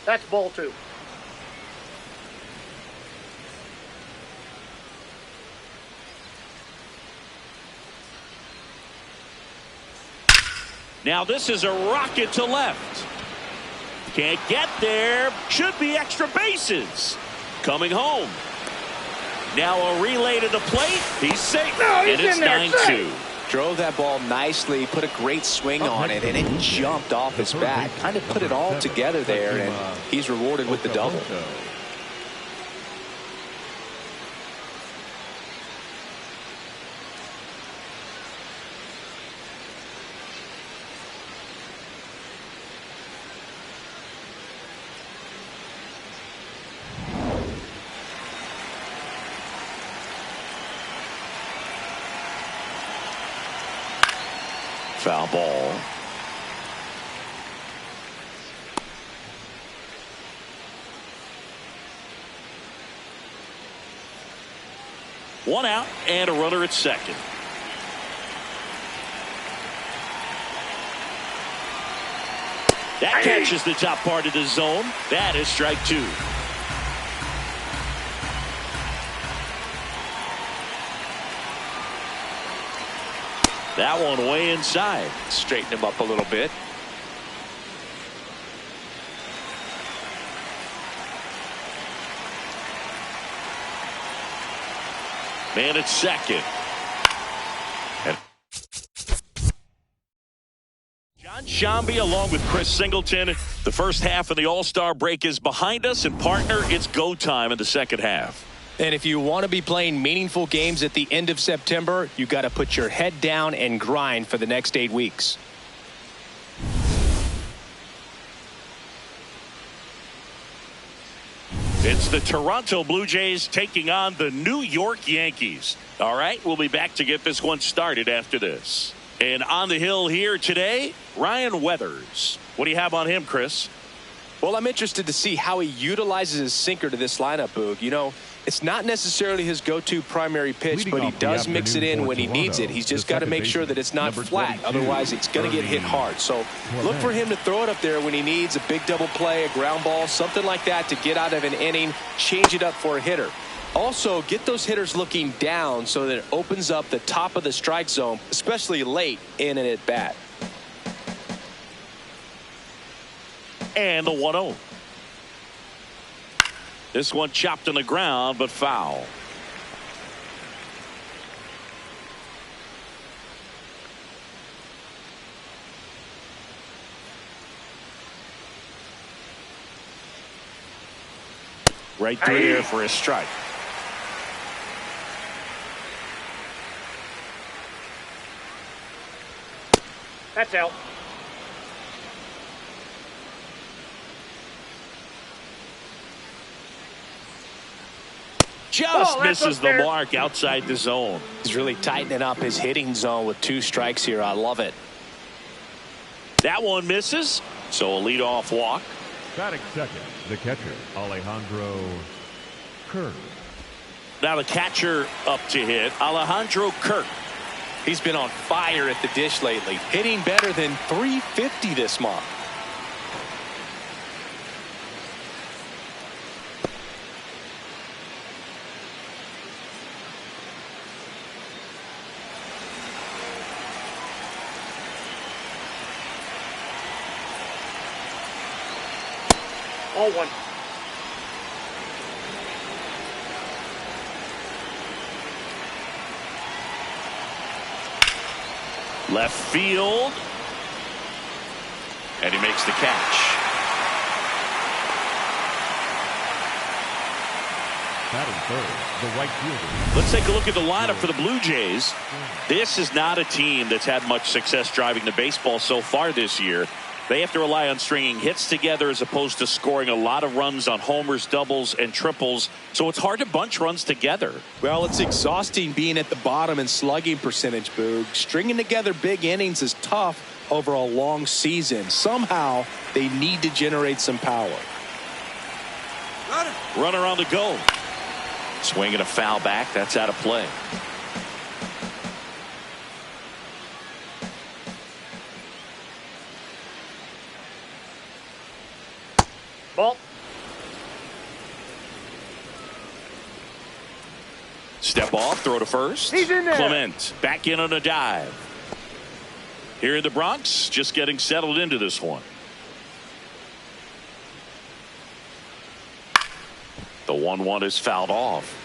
That's ball 2. Now this is a rocket to left. Can't get there. Should be extra bases. Coming home. Now a relay to the plate. He's safe. No, he's and it's in there. 9-2. Drove that ball nicely, put a great swing on it, and it jumped off his bat. Kind of put it all together there, and he's rewarded with the double. Foul ball. One out and a runner at second. That catches the top part of the zone. That is strike 2. That one way inside. Straighten him up a little bit. Man at second. And John Shambi along with Chris Singleton. The first half of the All-Star break is behind us, and partner, it's go time in the second half. And if you want to be playing meaningful games at the end of September, you got to put your head down and grind for the next 8 weeks. It's the Toronto Blue Jays taking on the New York Yankees. All right, we'll be back to get this one started after this. And on the hill here today, Ryan Weathers. What do you have on him, Chris? Well, I'm interested to see how he utilizes his sinker to this lineup, Boog. You know, it's not necessarily his go-to primary pitch, but he does mix it in when he needs it. He's just got to make sure that it's not flat. Otherwise, it's going to get hit hard. So look for him to throw it up there when he needs a big double play, a ground ball, something like that to get out of an inning, change it up for a hitter. Also, get those hitters looking down so that it opens up the top of the strike zone, especially late in an at-bat. And the 1-0. This one chopped on the ground, but foul. Right through here for a strike. That's out. Just misses the mark outside the zone. He's really tightening up his hitting zone with 2 strikes here. I love it. That one misses, so a leadoff walk. Batting second, the catcher, Alejandro Kirk. Now the catcher up to hit, Alejandro Kirk. He's been on fire at the dish lately, hitting better than .350 this month. All one. Left field. And he makes the catch. Batting third, the right fielder. Let's take a look at the lineup for the Blue Jays. This is not a team that's had much success driving the baseball so far this year. They have to rely on stringing hits together as opposed to scoring a lot of runs on homers, doubles, and triples. So it's hard to bunch runs together. Well, it's exhausting being at the bottom in slugging percentage, Boog. Stringing together big innings is tough over a long season. Somehow, they need to generate some power. Runner on the go. Swinging a foul back. That's out of play. Ball. Step off, throw to first. He's in there. Clement back in on a dive. Here in the Bronx, just getting settled into this one. The 1-1 is fouled off.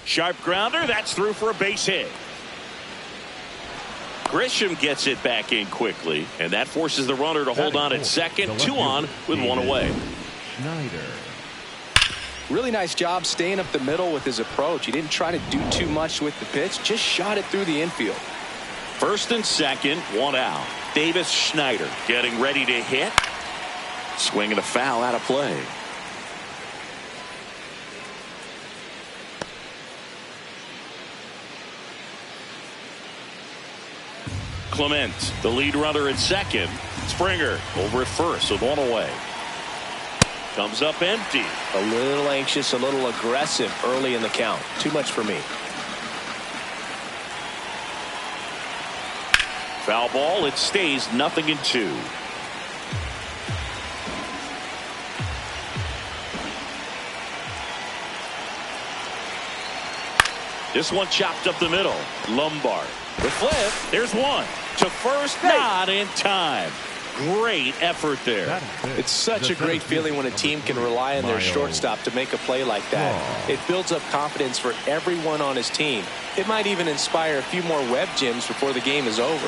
Sharp grounder. That's through for a base hit. Grisham gets it back in quickly, and that forces the runner to hold on at second. 2 on with 1 away. Schneider. Really nice job staying up the middle with his approach. He didn't try to do too much with the pitch, just shot it through the infield. First and second, 1 out. Davis Schneider getting ready to hit. Swinging a foul, out of play. Clement, the lead runner at second. Springer over at first with 1 away. Comes up empty. A little anxious, a little aggressive early in the count. Too much for me. Foul ball. It stays 0-2. This one chopped up the middle. Lombard. The flip. There's one. To first, not in time. Great effort there. It's such a great feeling when a team can rely on their shortstop to make a play like that. It builds up confidence for everyone on his team. It might even inspire a few more web gyms before the game is over.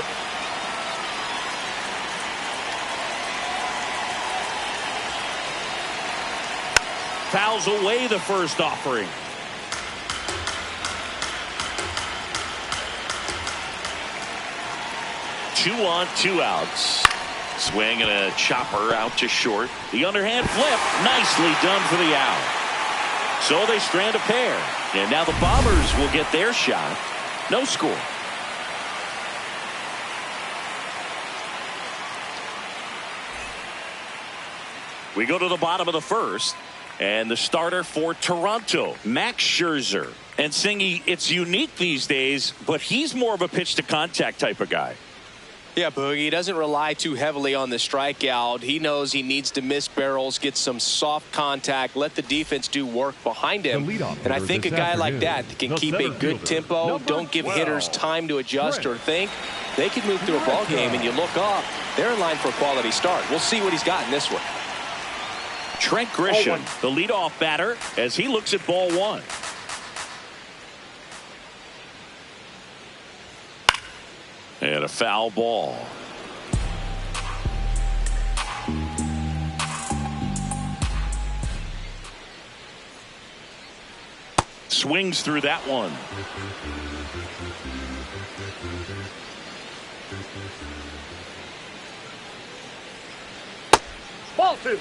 Fouls away the first offering. Two on, 2 outs. Swing and a chopper out to short. The underhand flip, nicely done for the out. So they strand a pair. And now the Bombers will get their shot. No score. We go to the bottom of the first. And the starter for Toronto, Max Scherzer. And Singy, it's unique these days, but he's more of a pitch to contact type of guy. Yeah, Boogie, he doesn't rely too heavily on the strikeout. He knows he needs to miss barrels, get some soft contact, let the defense do work behind him. And I think a guy like that can keep a good tempo, don't give hitters time to adjust or think. They can move through a ball game, and you look up, they're in line for a quality start. We'll see what he's got in this one. Trent Grisham, the leadoff batter, as he looks at ball 1. And a foul ball. Swings through that one. Ball 2.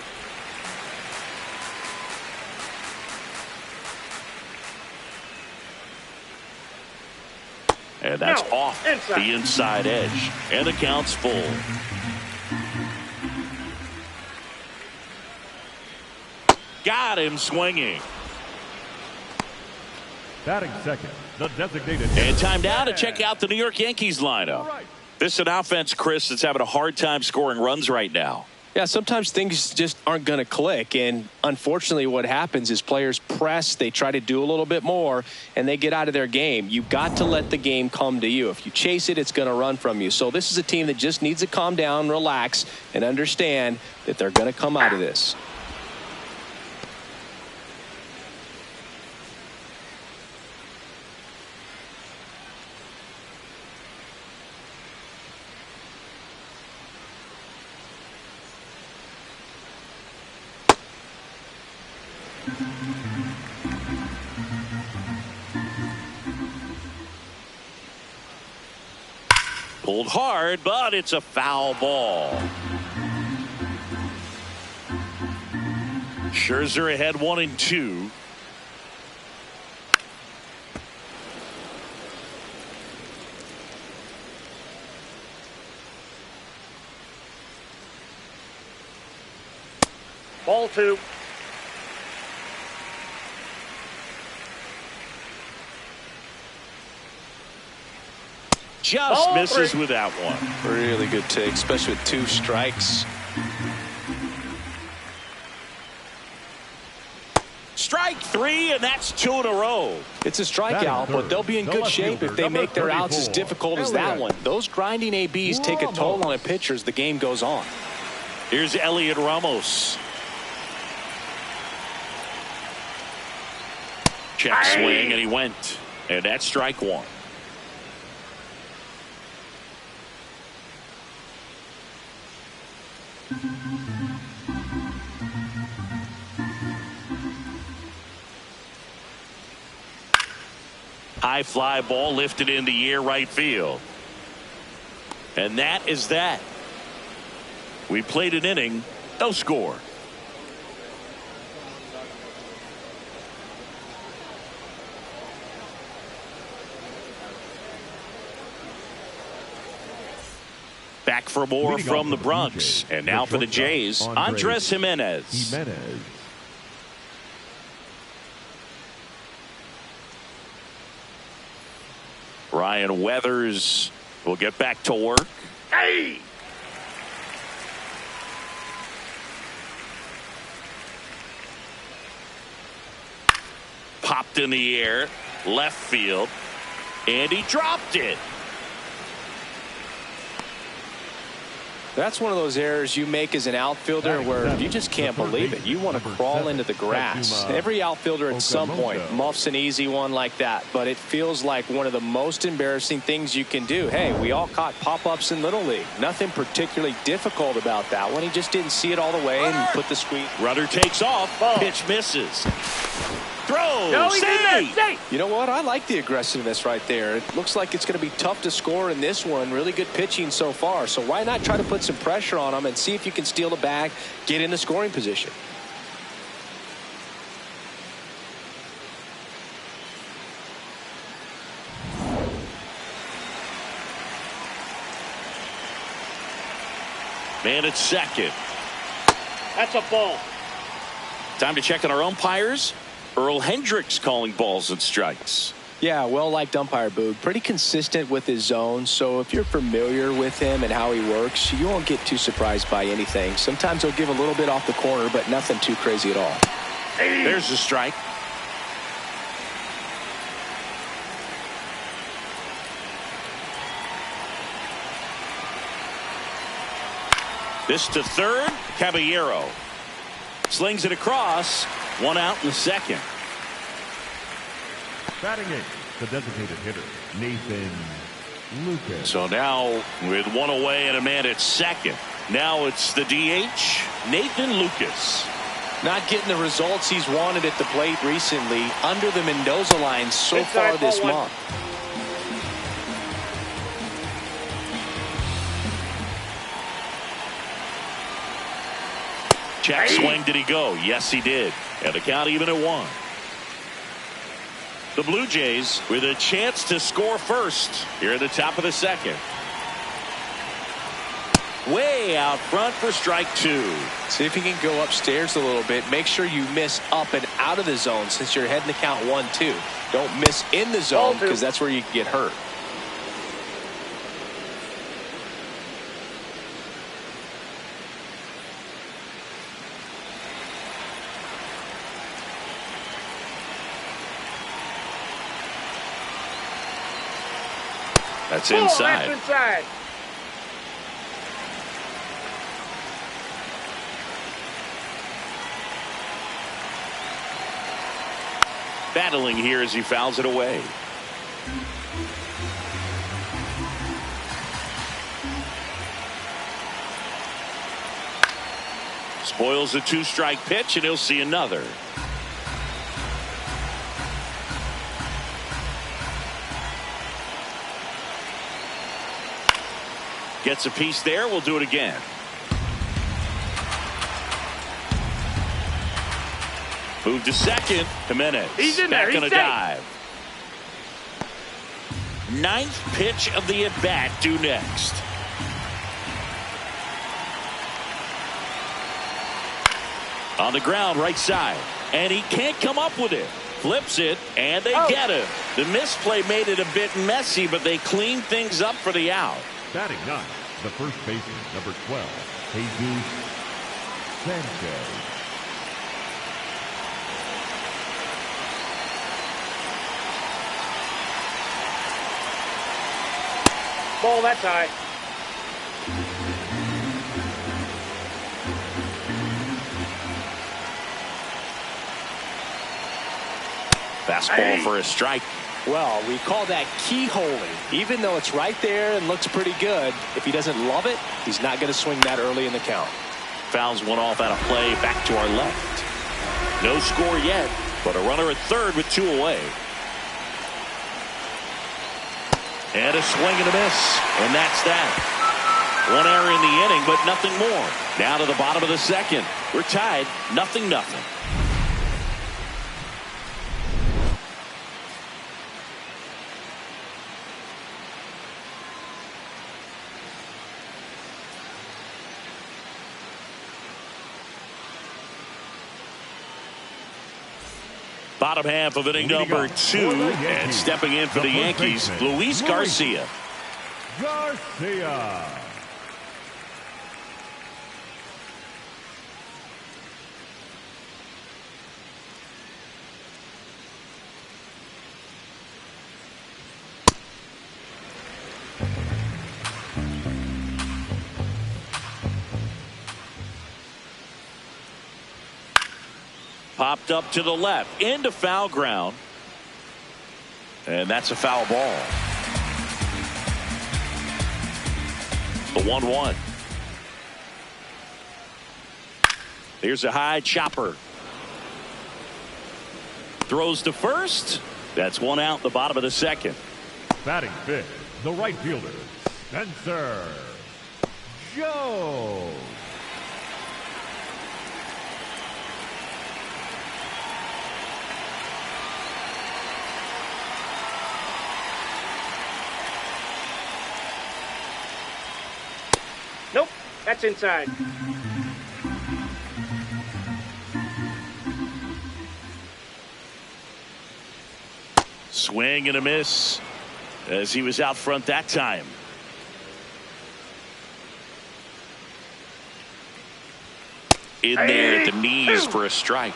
And that's now, off inside. the inside edge. And the count's full. Got him swinging. Batting second, the designated. And time now to check out the New York Yankees lineup. This is an offense, Chris, that's having a hard time scoring runs right now. Yeah, sometimes things just aren't going to click, and unfortunately what happens is players press, they try to do a little bit more, and they get out of their game. You've got to let the game come to you. If you chase it, it's going to run from you. So this is a team that just needs to calm down, relax, and understand that they're going to come out of this. Pulled hard, but it's a foul ball. Scherzer ahead 1-2. Ball 2. Just Ball misses 3. with that one. Really good take, especially with 2 strikes. Strike 3, and that's 2 in a row. It's a strikeout, but they'll be in good shape if they make their outs as difficult as that one. Those grinding ABs take a toll on a pitcher as the game goes on. Here's Elliot Ramos. Check swing, and he went. And that's strike 1. High fly ball lifted in the air right field. And that is that. We played an inning, no score. Back for more from the Bronx. And now for the Jays, Andres Jimenez. Ryan Weathers will get back to work. Hey! Popped in the air, left field, and he dropped it. That's one of those errors you make as an outfielder where you just can't believe it. You want to crawl into the grass. Every outfielder at some point muffs an easy one like that, but it feels like one of the most embarrassing things you can do. Hey, we all caught pop-ups in Little League. Nothing particularly difficult about that one. He just didn't see it all the way and put the squeeze. Runner takes off. Pitch misses. Throw. No, he did that. You know what? I like the aggressiveness right there. It looks like it's going to be tough to score in this one. Really good pitching so far. So why not try to put some pressure on him and see if you can steal the bag, get in the scoring position. Man at second. That's a ball. Time to check on our umpires. Earl Hendricks calling balls and strikes. Yeah, well-liked umpire, Boog. Pretty consistent with his zone, so if you're familiar with him and how he works, you won't get too surprised by anything. Sometimes he'll give a little bit off the corner, but nothing too crazy at all. There's the strike. This to third, Caballero. Slings it across. 1 out in the second. Batting 8th, the designated hitter, Nathan Lucas. So now with 1 away and a man at second. Now it's the DH, Nathan Lucas. Not getting the results he's wanted at the plate recently under the Mendoza line so far this month. Check swing, did he go? Yes, he did. And the count even at 1. The Blue Jays with a chance to score first here at the top of the second. way out front for strike 2. See if you can go upstairs a little bit. Make sure you miss up and out of the zone since you're heading to count 1-2. Don't miss in the zone because that's where you can get hurt. That's inside. That's inside. Battling here as he fouls it away. Spoils a 2-strike pitch, and he'll see another. Gets a piece there. We'll do it again. Move to second. Jimenez. He's in back there. on a He's safe. dive. 9th pitch of the at-bat due next. On the ground, right side. And he can't come up with it. Flips it, and they get him. The misplay made it a bit messy, but they cleaned things up for the out. Batting 9, the first baseman, number 12, Jesus Sanchez. Ball, that's high. Fastball for a strike. Well, we call that keyholing. Even though it's right there and looks pretty good, if he doesn't love it, he's not going to swing that early in the count. Fouls one off out of play, back to our left. No score yet, but a runner at third with 2 away. And a swing and a miss, and that's that. 1 error in the inning, but nothing more. Down to the bottom of the second. We're tied, 0-0. Bottom half of inning number 2, and stepping in for the Yankees, Luis Garcia. Popped up to the left, into foul ground. And that's a foul ball. The 1-1. Here's a high chopper. Throws to first. That's 1 out, the bottom of the second. Batting 5th, the right fielder, Spencer Joe. Nope, that's inside. Swing and a miss as he was out front that time. In there at the knees for a strike.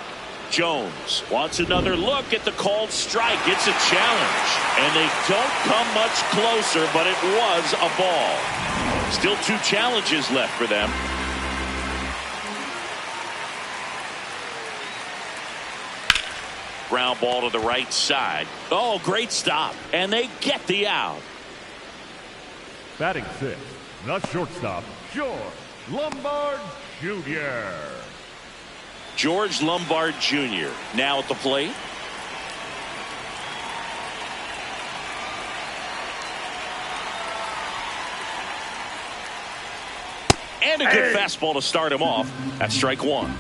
Jones wants another look at the called strike. It's a challenge, and they don't come much closer, but it was a ball. Still 2 challenges left for them. Ground ball to the right side. Oh, great stop, and they get the out. Batting 6th, the shortstop, George Lombard Jr. George Lombard Jr. now at the plate. And a good fastball to start him off. That's strike 1.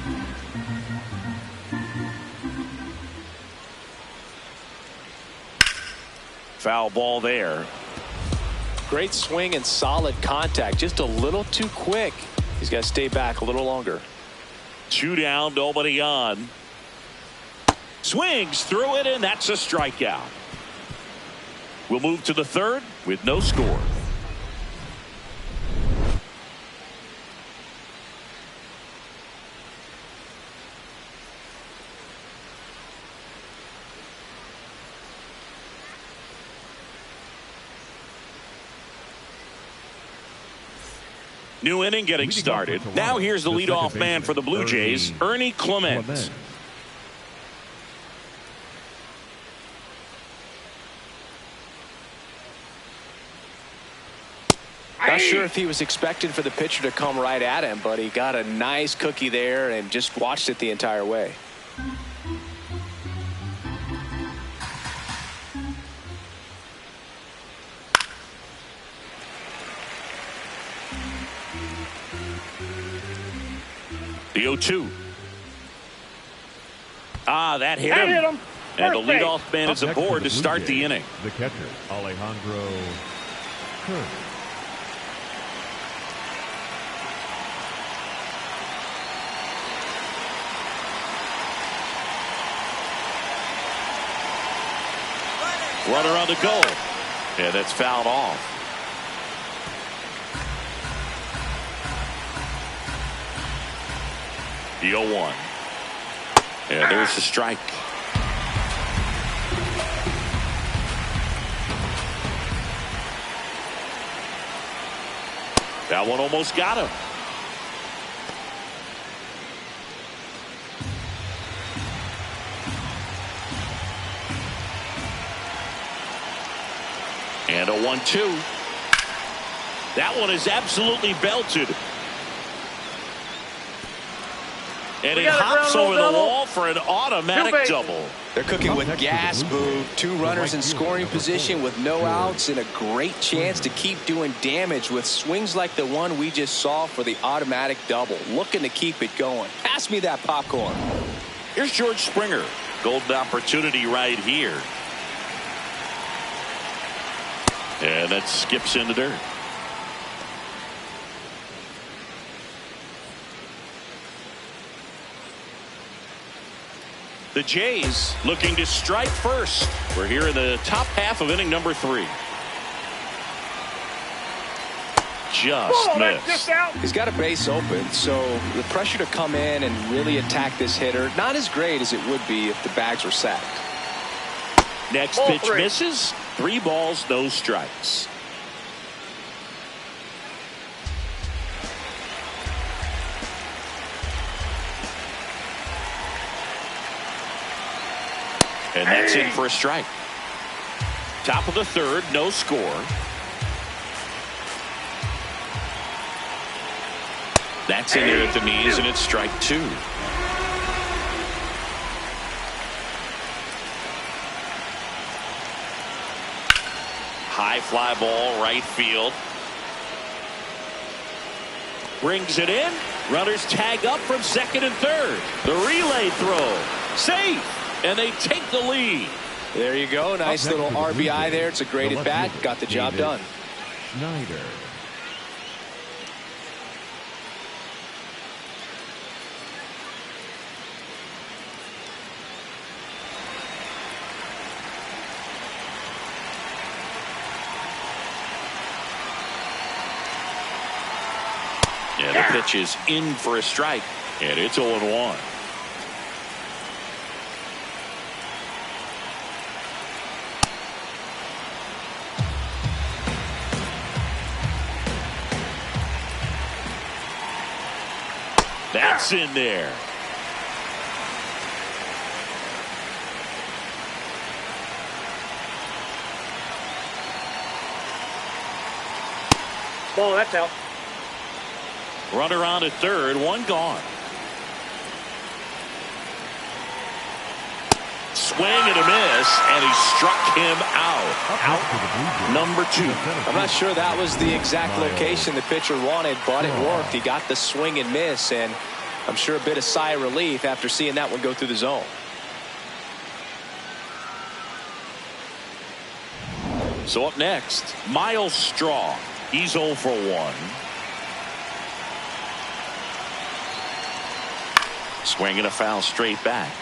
Foul ball there. Great swing and solid contact. Just a little too quick. He's got to stay back a little longer. 2 down, nobody on. Swings through it, and that's a strikeout. We'll move to the third with no score. New inning getting started. Now here's the leadoff man for the Blue Jays, Ernie Clement. Not sure if he was expecting for the pitcher to come right at him, but he got a nice cookie there and just watched it the entire way. The 0-2. That hit him. And the leadoff man is aboard to start the inning. The catcher, Alejandro Kirk. Runner on the goal. And that's fouled off. The 0-1. And there's the strike. That one almost got him. And a 1-2. That one is absolutely belted. And it hops over the wall for an automatic double. They're cooking with gas, Boo. 2 runners in scoring position with no outs and a great chance to keep doing damage with swings like the one we just saw for the automatic double. Looking to keep it going. Pass me that popcorn. Here's George Springer. Golden opportunity right here. And that skips in the dirt. The Jays looking to strike first. We're here in the top half of inning number 3. Just missed. He's got a base open, so the pressure to come in and really attack this hitter, not as great as it would be if the bags were sacked. Next pitch misses. 3 balls, no strikes. And that's in for a strike. Top of the third, no score. That's in there at the knees, and it's strike 2. High fly ball, right field. Brings it in. Runners tag up from second and third. The relay throw. Safe. And they take the lead. There you go. Nice little RBI there. It's a great at bat. Got the job done. Schneider. And the pitch is in for a strike. And it's 0-1. That's in there. Ball, that's out. Runner on at third, 1 gone. Swing and a miss, and he struck him out. Out number 2. I'm not sure that was the exact location the pitcher wanted, but it worked. He got the swing and miss, and I'm sure a bit of sigh of relief after seeing that one go through the zone. So up next, Miles Straw. He's 0 for 1. Swinging a foul straight back.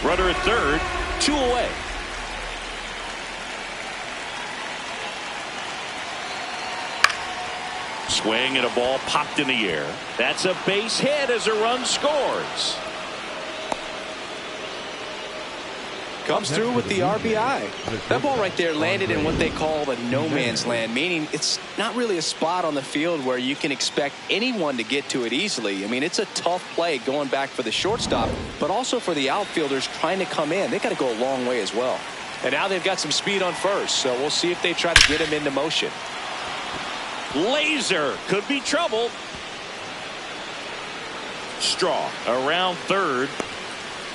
Runner at third, 2 away. Swing and a ball popped in the air. That's a base hit as a run scores. Comes through with the RBI. That ball right there landed in what they call the no man's land, meaning it's not really a spot on the field where you can expect anyone to get to it easily. I mean, it's a tough play going back for the shortstop, but also for the outfielders trying to come in. They got to go a long way as well. And now they've got some speed on first, so we'll see if they try to get him into motion. Laser could be trouble. Straw around third.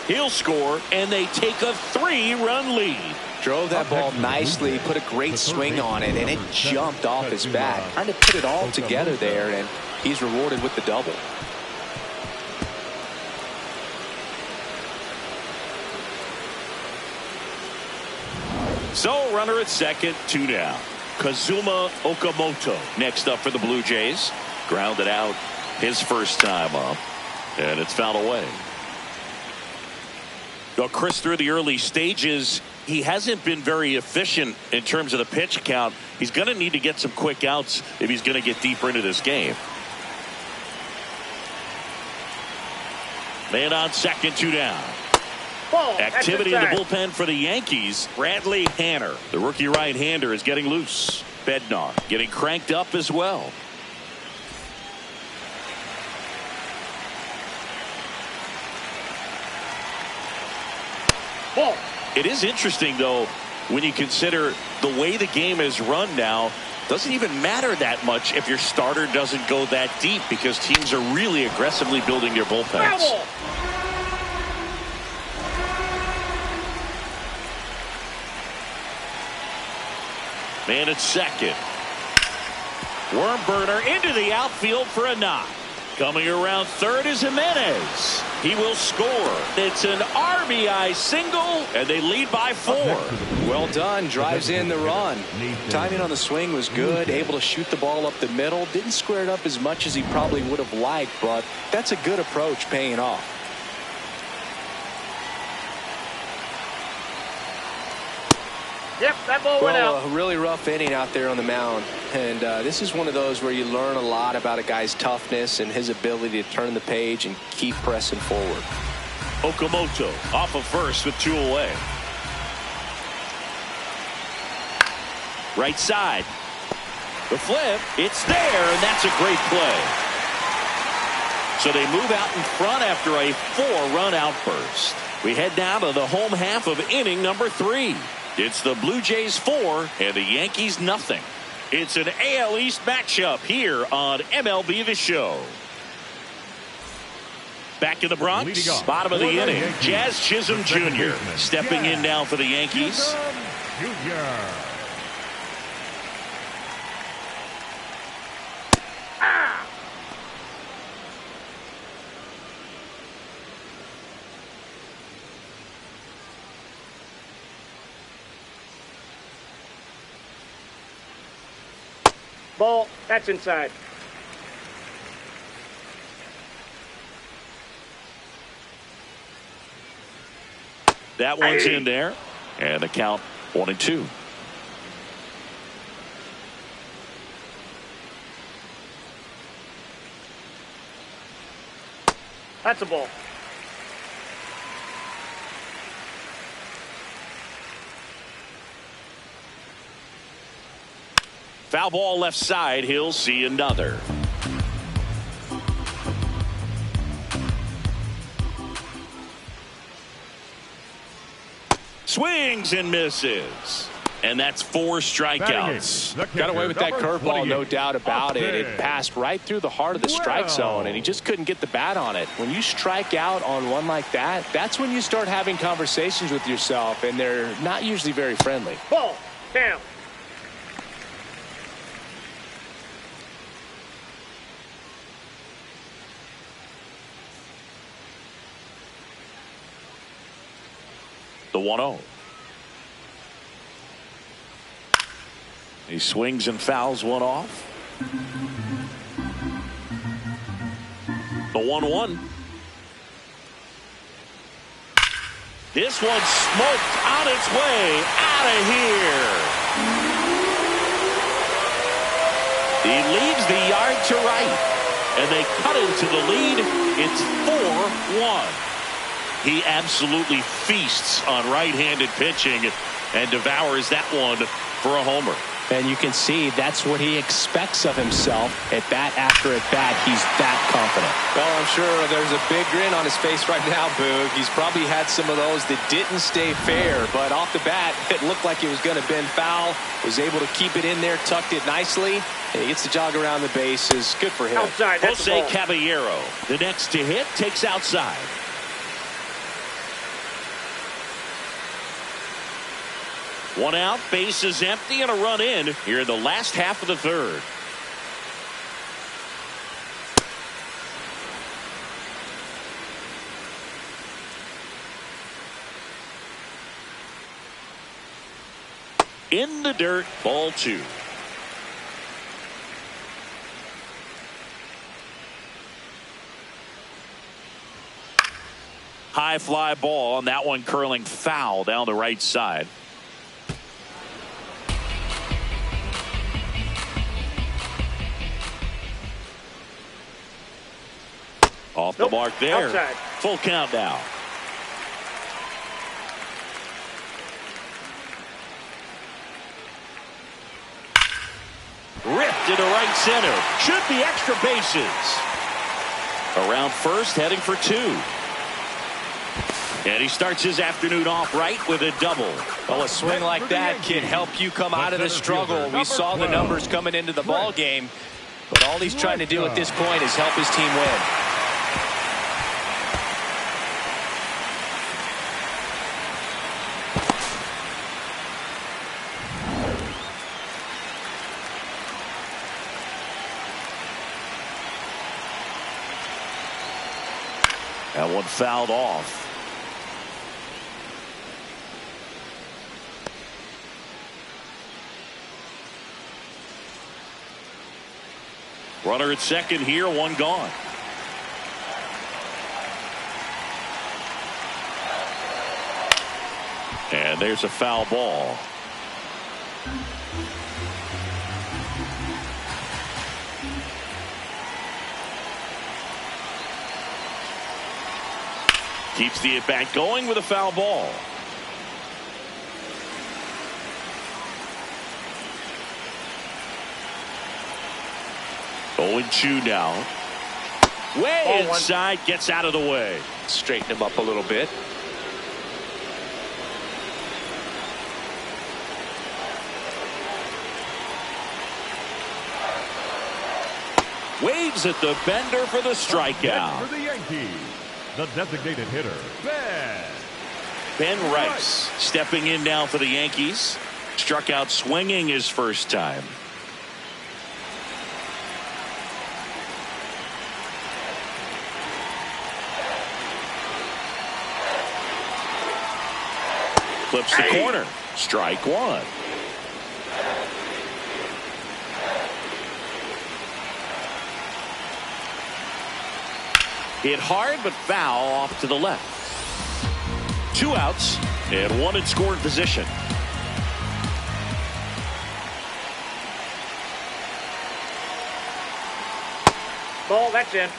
He'll score, and they take a 3-run lead. Drove that ball nicely, put a great swing on it, and it jumped off his bat. Trying to put it all together there, and he's rewarded with the double. So runner at second, 2 down. Kazuma Okamoto next up for the Blue Jays. Grounded out his first time up, and it's fouled away. Well, Chris, through the early stages, he hasn't been very efficient in terms of the pitch count. He's going to need to get some quick outs if he's going to get deeper into this game. Man on second, 2 down. Ball. Activity in the bullpen for the Yankees. Bradley Hanner, the rookie right-hander, is getting loose. Bednar getting cranked up as well. Ball. It is interesting, though, when you consider the way the game is run now. Doesn't even matter that much if your starter doesn't go that deep, because teams are really aggressively building their bullpens. Foul. Man at second. Worm burner into the outfield for a knock. Coming around third is Jimenez. He will score. It's an RBI single, and they lead by 4. Well done. Drives in the run. Timing on the swing was good. Able to shoot the ball up the middle. Didn't square it up as much as he probably would have liked, but that's a good approach, paying off. Yep, that ball went out. A really rough inning out there on the mound. And this is one of those where you learn a lot about a guy's toughness and his ability to turn the page and keep pressing forward. Okamoto off of first with 2 away. Right side. The flip. It's there, and that's a great play. So they move out in front after a 4-run outburst. We head down to the home half of inning number 3. It's the Blue Jays 4 and the Yankees nothing. It's an AL East matchup here on MLB The Show. Back in the Bronx, bottom of the inning, Jazz Chisholm Jr. stepping in now for the Yankees. Ball. That's inside. That one's in there, and the count 1-2. That's a ball. Foul ball left side. He'll see another. Swings and misses. And that's 4 strikeouts. Got away with that curveball, no doubt about it. It passed right through the heart of the strike zone, and he just couldn't get the bat on it. When you strike out on one like that, that's when you start having conversations with yourself, and they're not usually very friendly. Ball. Down. The 1-0. He swings and fouls one off. The 1-1. This one's smoked on its way out of here. He leaves the yard to right, and they cut into the lead. It's 4-1. He absolutely feasts on right-handed pitching and devours that one for a homer. And you can see that's what he expects of himself at bat after at bat. He's that confident. Well, I'm sure there's a big grin on his face right now, Boog. He's probably had some of those that didn't stay fair, but off the bat, it looked like it was going to bend foul. Was able to keep it in there, tucked it nicely, and he gets the jog around the bases. Good for him. Outside. That's Jose Caballero, the next to hit, takes outside. One out, base is empty, and a run in here in the last half of the third. In the dirt, ball 2. High fly ball, and that one curling foul down the right side. Off the mark there. Outside. Full count now. Ripped into right center. Should be extra bases. Around first, heading for 2. And he starts his afternoon off right with a double. Well, a swing like that can help you come out of the struggle. We saw the numbers coming into the ball game, but all he's trying to do at this point is help his team win. That one fouled off. Runner at second here, one gone. And there's a foul ball. Keeps the at-bat going with a foul ball. Oh, and 2 now. Way inside, gets out of the way. Straighten him up a little bit. Waves at the bender for the strikeout. For the Yankees, the designated hitter, Ben Rice stepping in now for the Yankees. Struck out swinging his first time. Flips the corner. Strike 1. Hit hard but foul off to the left. 2 outs and 1 in scoring position. Ball, that's in.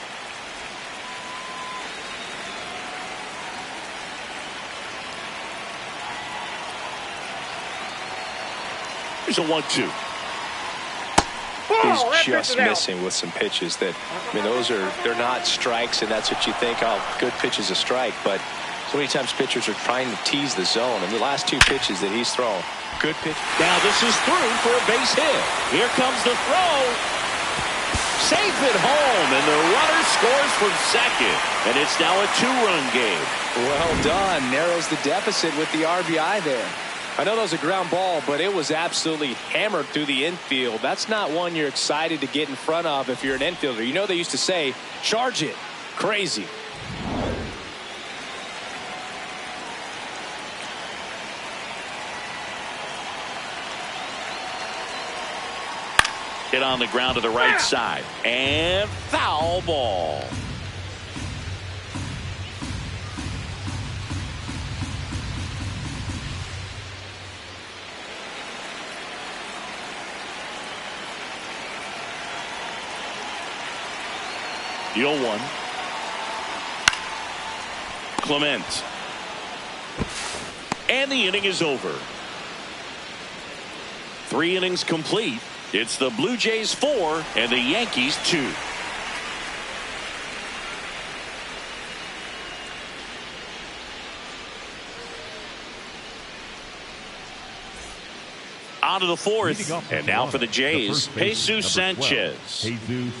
Here's a 1-2. He's just missing with some pitches that, I mean, they're not strikes, and that's what you think, oh, good pitch is a strike, but there's So many times pitchers are trying to tease the zone, and the last two pitches that he's thrown, good pitch. Now this is through for a base hit. Here comes the throw. Safe at home, and the runner scores from second. And it's now a two-run game. Well done. Narrows the deficit with the RBI there. I know that was a ground ball, but it was absolutely hammered through the infield. That's not one you're excited to get in front of if you're an infielder. You know they used to say, charge it. Crazy. Hit on the ground to the right side. And foul ball. The 0-1. Clement. And the inning is over. 3 innings complete. It's the Blue Jays 4 and the Yankees 2. On to the fourth, and now for the Jays, Jesus Sanchez. Jesus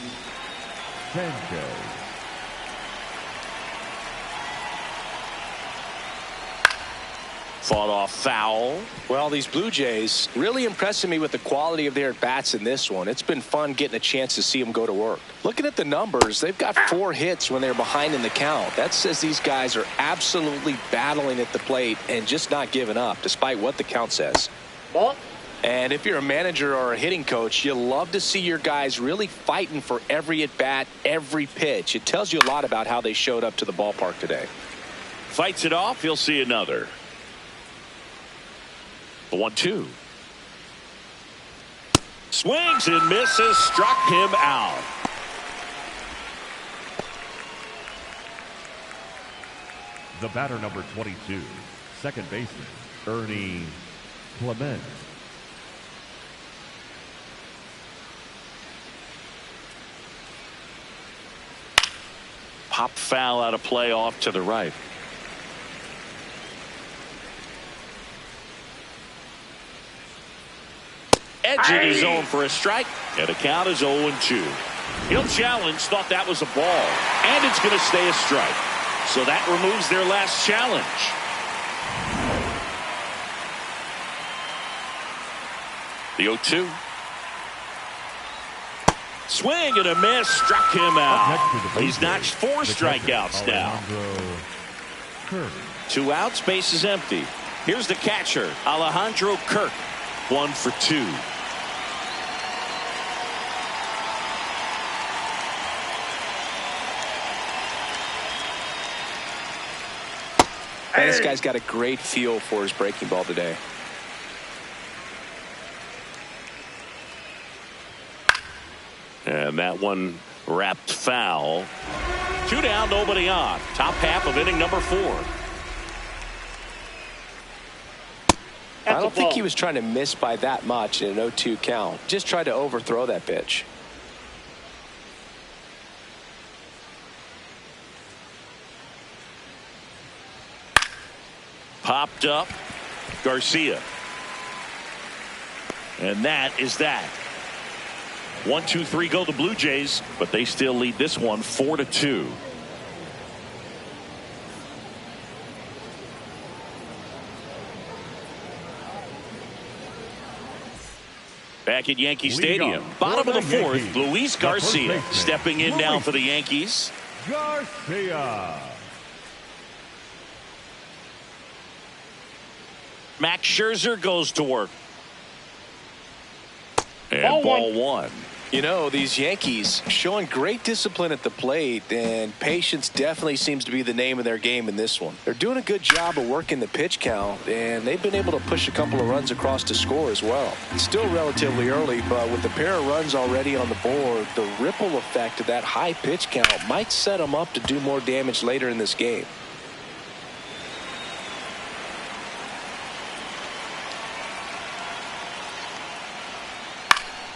Sanchez. Fought off foul. Well, these Blue Jays really impressing me with the quality of their at-bats in this one. It's been fun getting a chance to see them go to work. Looking at the numbers, they've got 4 hits when they're behind in the count. That says these guys are absolutely battling at the plate and just not giving up, despite what the count says. Ball. And if you're a manager or a hitting coach, you love to see your guys really fighting for every at-bat, every pitch. It tells you a lot about how they showed up to the ballpark today. Fights it off. He'll see another. The 1-2. Swings and misses. Struck him out. The batter, number 22, second baseman, Ernie Clement. Pop foul out of play off to the right. Edging his zone for a strike, and the count is 0-2. He'll challenge, thought that was a ball, and it's going to stay a strike. So that removes their last challenge. The 0-2. Swing and a miss, struck him out. He's notched 4 strikeouts now. 2 outs, base is empty. Here's the catcher, Alejandro Kirk. 1 for 2. And this guy's got a great feel for his breaking ball today. And that one wrapped foul. 2 down, nobody on. Top half of inning number 4. I don't think he was trying to miss by that much in an 0-2 count. Just tried to overthrow that pitch. Popped up. Garcia. And that is that. 1-2-3 go the Blue Jays, but they still lead this one 4-2. Back at Yankee Stadium, bottom of the 4th, Luis Garcia stepping in now for the Yankees. Garcia. Max Scherzer goes to work. And ball 1. You know, these Yankees showing great discipline at the plate, and patience definitely seems to be the name of their game in this one. They're doing a good job of working the pitch count, and they've been able to push a couple of runs across to score as well. It's still relatively early, but with the pair of runs already on the board, the ripple effect of that high pitch count might set them up to do more damage later in this game.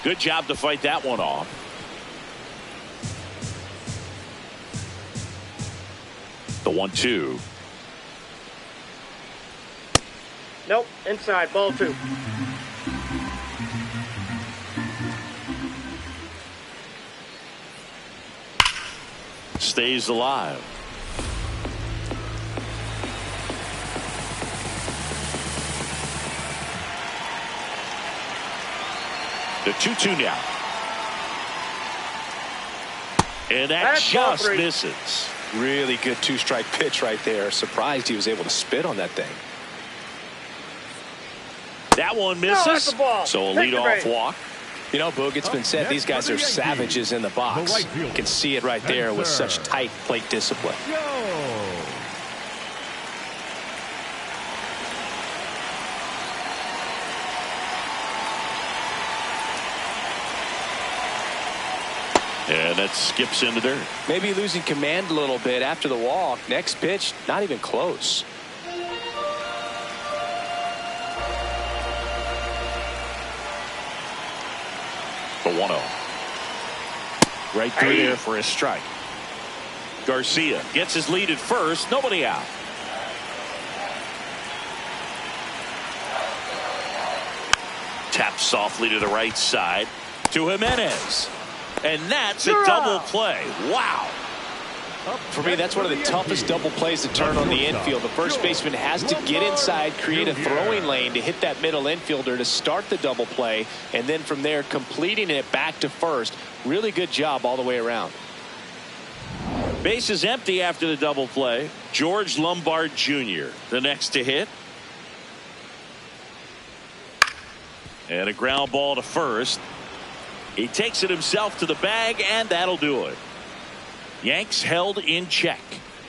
Good job to fight that one off. The 1-2. Nope, inside, ball 2. Stays alive. The 2-2 now. And that That's just ball 3. misses. Really good 2-strike pitch right there. Surprised he was able to spit on that thing. That one No, that's misses. the ball. So a Take the leadoff base. walk. You know, Boog, it's been said these guys are savages in the box. right You fielder, can see it right there with such tight plate discipline. Go! And that skips into dirt. Maybe losing command a little bit after the walk. Next pitch, not even close. The 1-0. Right through there for a strike. Garcia gets his lead at first. Nobody out. Taps softly to the right side to Jimenez. And that's a double play. Wow. For me, that's one of the toughest double plays to turn on the infield. The first baseman has to get inside, create a throwing lane to hit that middle infielder to start the double play, and then from there completing it back to first. Really good job all the way around. Base is empty after the double play. George Lombard Jr. the next to hit. And a ground ball to first. He takes it himself to the bag, and that'll do it. Yanks held in check.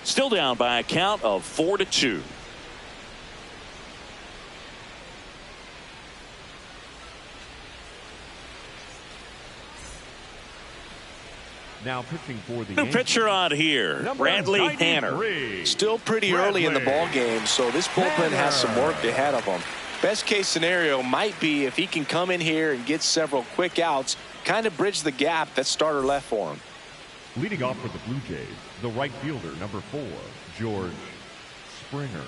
Still down by a count of 4-2. Now pitching for the New Yankees. pitcher on here, Number Bradley 93. Hanner. Still pretty early in the ball game, so this bullpen has some work ahead of him. Best case scenario might be if he can come in here and get several quick outs, kind of bridge the gap that starter left for him. Leading off for the Blue Jays, the right fielder, number 4, George Springer.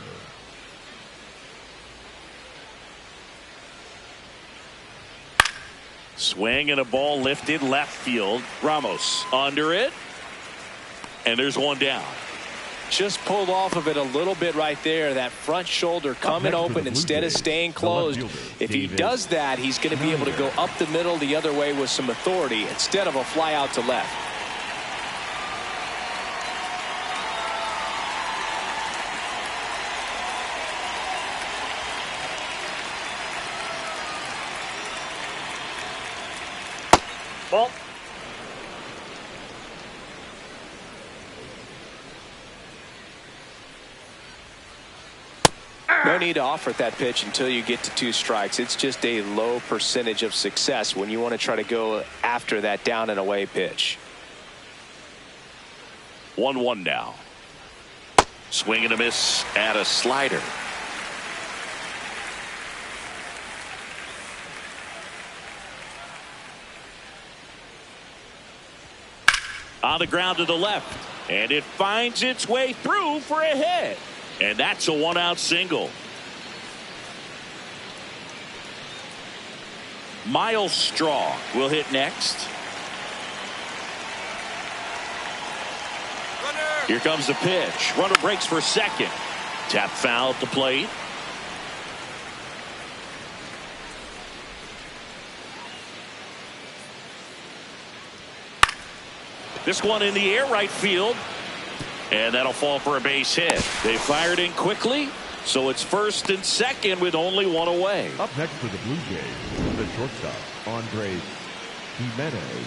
Swing and a ball lifted left field. Ramos under it. And there's one down. Just pulled off of it a little bit right there. That front shoulder coming open instead of staying closed. If he does that, he's going to be able to go up the middle the other way with some authority instead of a fly out to left. Ball. No need to offer that pitch until you get to 2 strikes. It's just a low percentage of success when you want to try to go after that down and away pitch. 1-1 now. Swing and a miss at a slider. On the ground to the left, and it finds its way through for a hit, and that's a 1-out single. Miles Straw will hit next. Here comes the pitch. Runner breaks for second. Tap foul at the plate. This one in the air right field. And that'll fall for a base hit. They fired in quickly, so it's first and second with only one away. Up next for the Blue Jays, the shortstop, Andres Jimenez.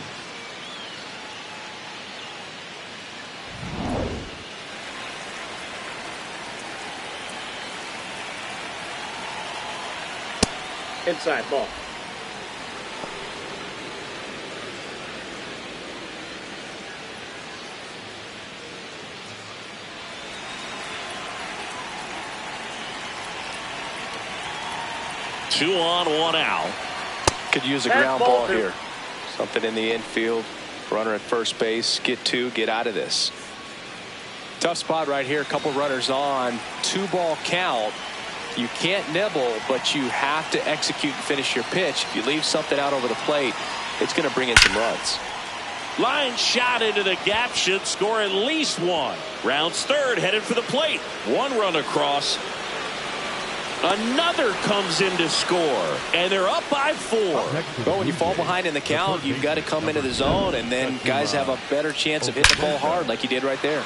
Inside, ball. Two on, one out. Could use a That's ground ball ball 2. here. Something in the infield. Runner at first base. Get 2. Get out of this. Tough spot right here. A couple runners on. 2-ball count. You can't nibble, but you have to execute and finish your pitch. If you leave something out over the plate, it's going to bring in some runs. Line shot into the gap should score at least one. Rounds third, headed for the plate. One run across. Another comes in to score, and they're up by 4. Well, when you fall behind in the count, you've got to come into the zone, and then guys have a better chance of hitting the ball hard like he did right there.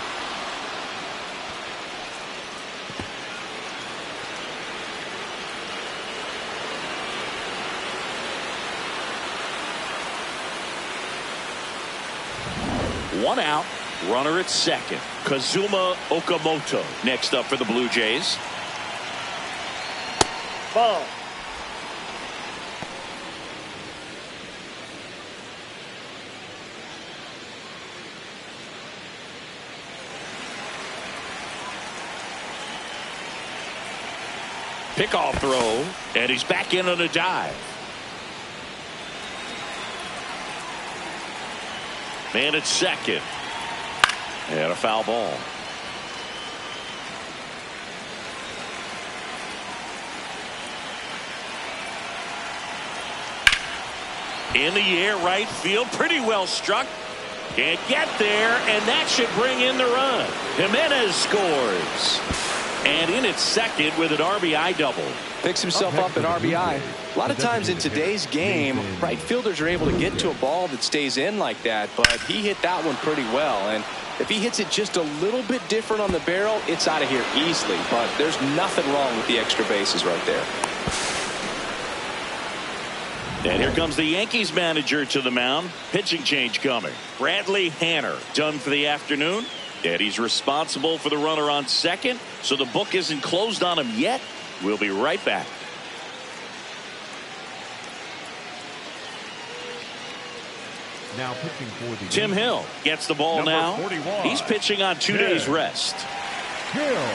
One out, runner at second. Kazuma Okamoto next up for the Blue Jays. Ball. Pickoff throw, and he's back in on a dive. Man at second. And a foul ball. In the air, right field, pretty well struck. Can't get there, and that should bring in the run. Jimenez scores. And in at second with an RBI double. Picks himself up an RBI. A lot of times in today's game, right fielders are able to get to a ball that stays in like that, but he hit that one pretty well. And if he hits it just a little bit different on the barrel, it's out of here easily. But there's nothing wrong with the extra bases right there. And here comes the Yankees manager to the mound. Pitching change coming. Bradley Hanner done for the afternoon. And he's responsible for the runner on second. So the book isn't closed on him yet. We'll be right back. Now pitching for the Tim Hill gets the ball now. 41. He's pitching on 2 days rest. Hill.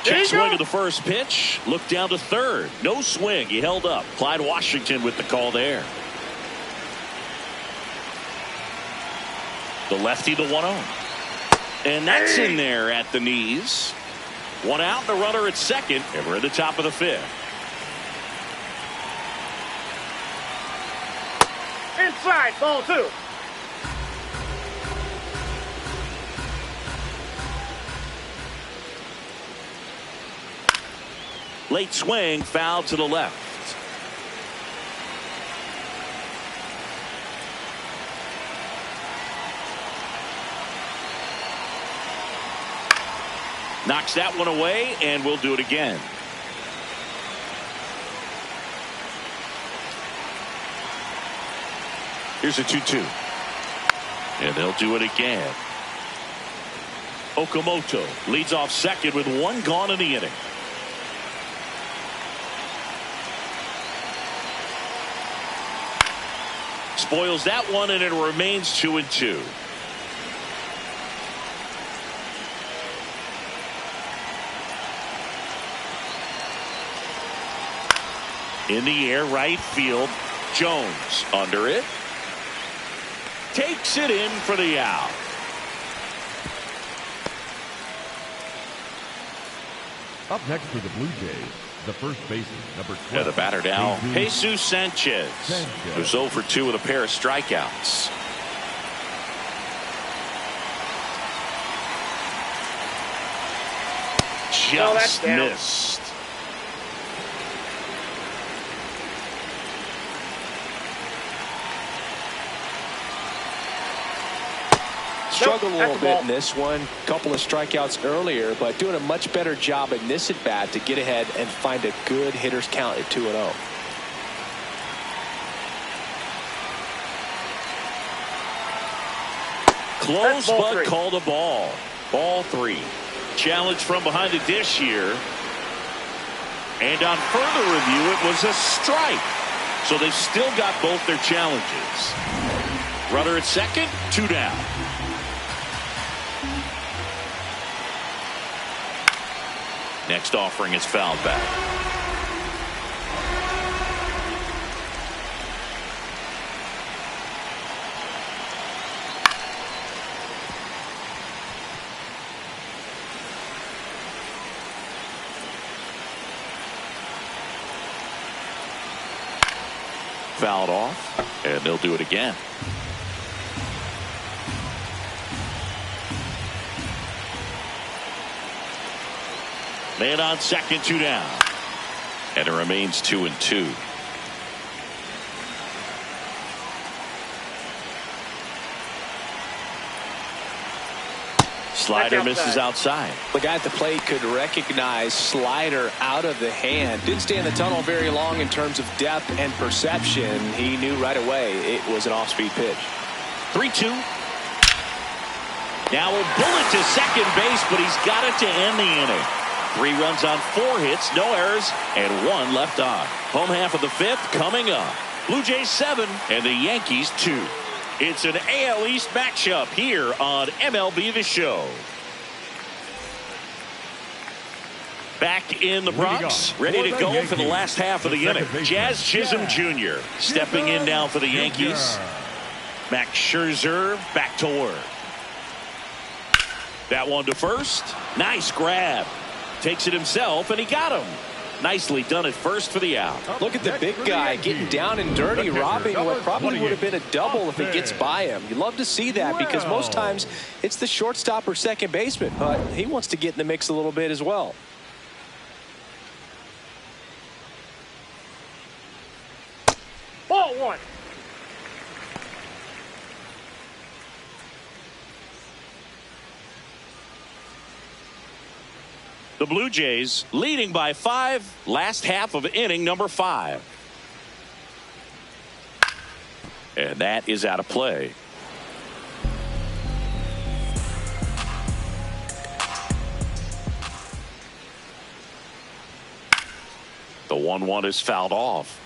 Check swing of the first pitch. Look down to third. No swing. He held up. Clyde Washington with the call there. The lefty, the 1-0. And that's in there at the knees. One out, the runner at second. And we're at the top of the 5th. Inside, ball 2. Late swing, foul to the left. Knocks that one away, and we'll do it again. Here's a 2-2. And they'll do it again. Okamoto leads off second with one gone in the inning. Spoils that one, and it remains 2-2. In the air, right field. Jones under it. Takes it in for the out. Up next for the Blue Jays, the first baseman, number 12. Yeah, the batter now, Jesus Sanchez, who's 0 for 2 with a pair of strikeouts. Just missed. Struggled a little bit in this one. Couple of strikeouts earlier, but doing a much better job in this at bat to get ahead and find a good hitter's count at 2-0. Close, but called a ball. Ball 3. Challenge from behind the dish here. And on further review, it was a strike. So they've still got both their challenges. Runner at second, 2 down. Next offering is fouled back. Fouled off, and they'll do it again. Man on second, 2 down. And it remains 2-2. Slider misses outside. The guy at the plate could recognize slider out of the hand. Didn't stay in the tunnel very long in terms of depth and perception. He knew right away it was an off-speed pitch. 3-2. Now a bullet to second base, but he's got it to end the inning. 3 runs on 4 hits, no errors, and 1 left on. Home half of the 5th coming up. Blue Jays 7 and the Yankees 2. It's an AL East matchup here on MLB The Show. Back in the Bronx, ready to go for the last half of the inning. Jazz Chisholm Jr. stepping in now for the Yankees. Max Scherzer back to work. That one to first. Nice grab. Takes it himself, and he got him. Nicely done at first for the out. Look at the big guy getting down and dirty, robbing what probably would have been a double if it gets by him. You love to see that because most times it's the shortstop or second baseman, but he wants to get in the mix a little bit as well. Ball 1. The Blue Jays leading by 5, last half of inning number 5. And that is out of play. The 1-1 is fouled off.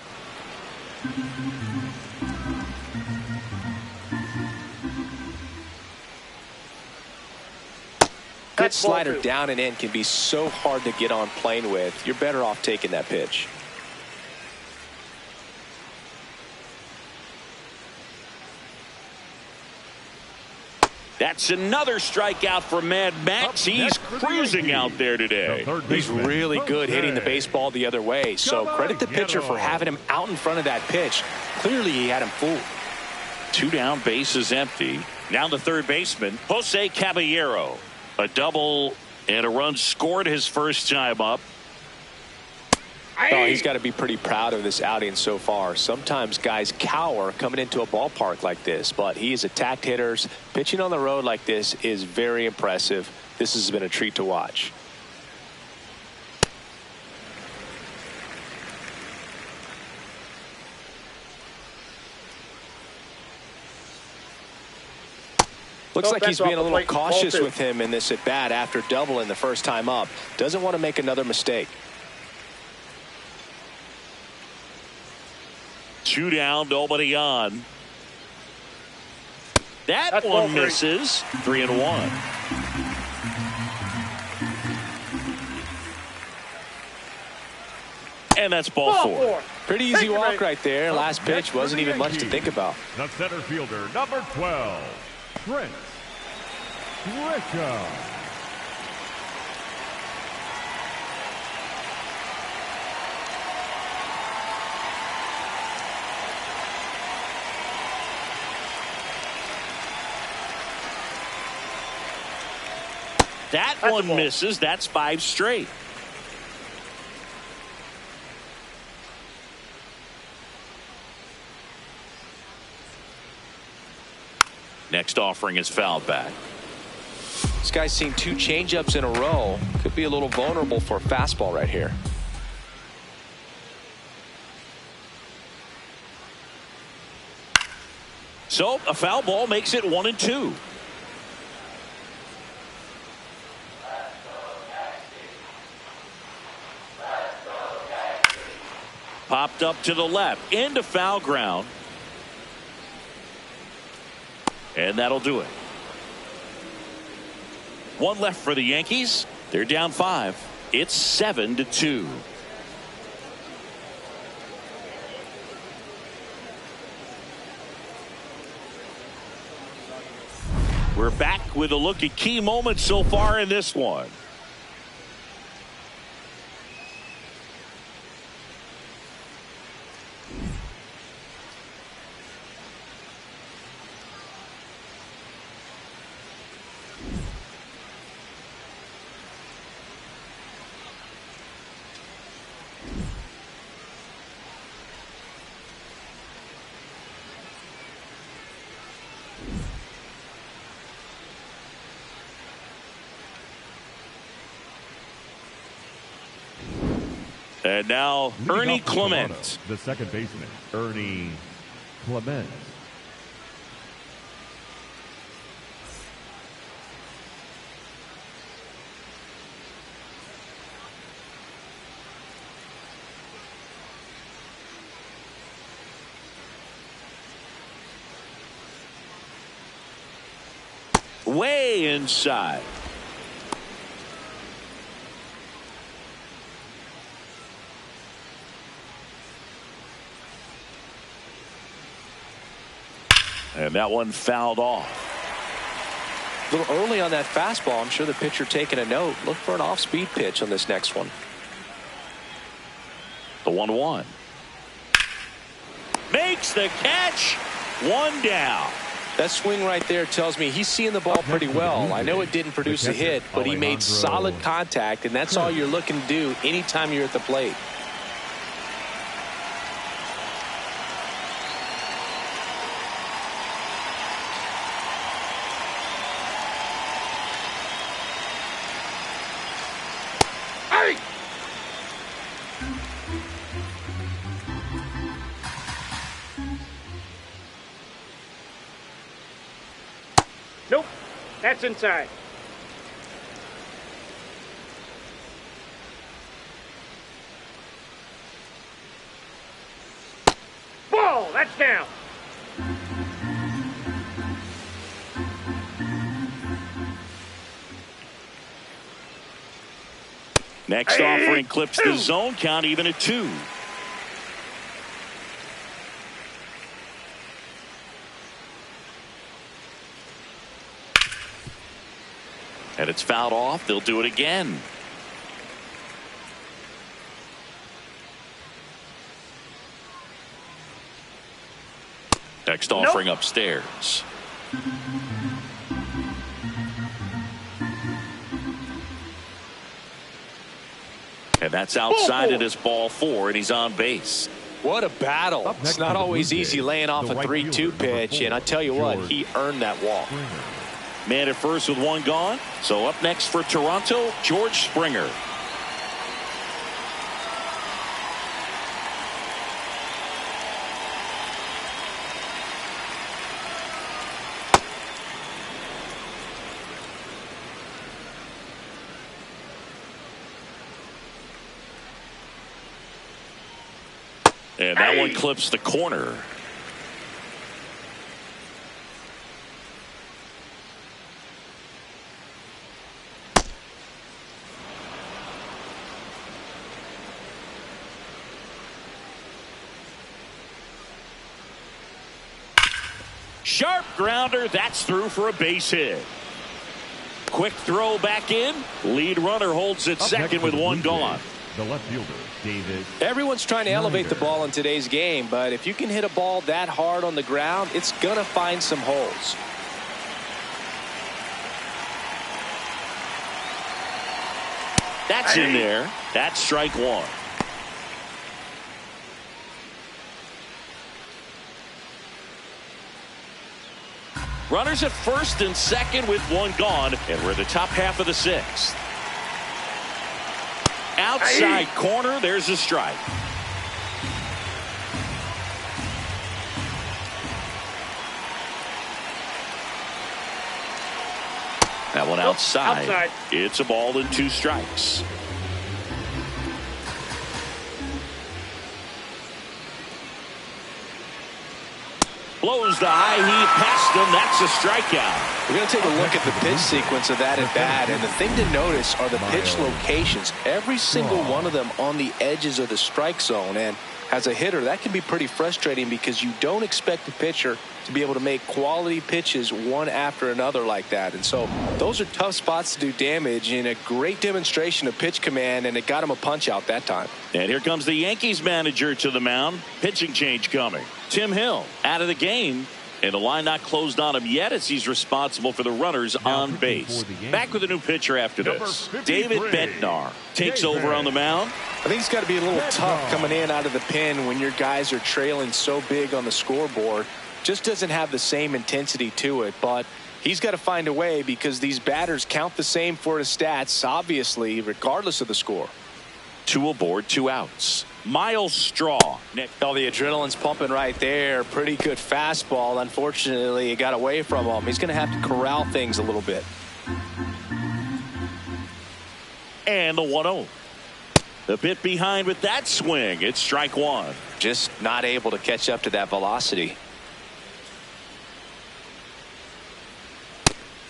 Good slider down and in can be so hard to get on plane with. You're better off taking that pitch. That's another strikeout for Mad Max. He's cruising out there today. He's really good hitting the baseball the other way. So credit the pitcher for having him out in front of that pitch. Clearly he had him fooled. 2 down, bases empty. Now the third baseman, Jose Caballero. A double and a run scored his first time up. Oh, he's got to be pretty proud of this outing so far. Sometimes guys cower coming into a ballpark like this, but he has attacked hitters. Pitching on the road like this is very impressive. This has been a treat to watch. Looks like he's being a little cautious with him in this at bat after doubling the first time up. Doesn't want to make another mistake. 2 down, nobody on. That one misses. 3-1. And that's ball 4. Pretty easy walk right there. Last pitch wasn't even much to think about. The center fielder, number 12, Trent Grisham. That one misses. That's 5 straight. Next offering is fouled back. This guy's seen 2 changeups in a row. Could be a little vulnerable for a fastball right here. So a foul ball makes it 1-2. Popped up to the left into foul ground. And that'll do it. 1 left for the Yankees. They're down 5. It's 7-2. We're back with a look at key moments so far in this one. And now Ernie Clement, the second baseman, Ernie Clement. way inside. And that one fouled off. A little early on that fastball. I'm sure the pitcher taking a note. Look for an off-speed pitch on this next one. The 1-1. Makes the catch. One down. That swing right there tells me he's seeing the ball pretty well. I know it didn't produce a hit, but he made solid contact, and that's all you're looking to do anytime you're at the plate. Nope, that's inside. Ball, that's down. Next offering clips the zone count even at 2. And it's fouled off. They'll do it again. Next offering upstairs. And that's outside it is ball 4, and he's on base. What a battle. It's not always easy laying off a 3-2 pitch, and I tell you what, he earned that walk. Man at first with one gone. So up next for Toronto, George Springer. And that one clips the corner. Sharp grounder. That's through for a base hit. Quick throw back in. Lead runner holds it second with one gone. The left fielder, David. Everyone's trying to elevate the ball in today's game, but if you can hit a ball that hard on the ground, it's going to find some holes. That's in there. That's strike one. Runners at first and second with one gone, and we're in the top half of the 6th. Outside corner, there's a strike. That one outside. It's a ball and 2 strikes. Blows the high heat past him. That's a strikeout. We're going to take a look at the pitch sequence of that at bat, and the thing to notice are the pitch locations. Every single one of them on the edges of the strike zone, and as a hitter, that can be pretty frustrating because you don't expect the pitcher to be able to make quality pitches one after another like that. And so those are tough spots to do damage, and a great demonstration of pitch command, and it got him a punch out that time. And here comes the Yankees manager to the mound. Pitching change coming. Tim Hill out of the game. And the line not closed on him yet as he's responsible for the runners on base. Back with a new pitcher after this. David Bednar takes over on the mound. I think it's got to be a little tough coming in out of the pen when your guys are trailing so big on the scoreboard. Just doesn't have the same intensity to it, but he's got to find a way because these batters count the same for his stats, obviously, regardless of the score. 2 aboard, 2 outs. Miles Straw. Oh, the adrenaline's pumping right there. Pretty good fastball. Unfortunately, it got away from him. He's going to have to corral things a little bit. And the 1-0. A bit behind with that swing. It's strike 1. Just not able to catch up to that velocity.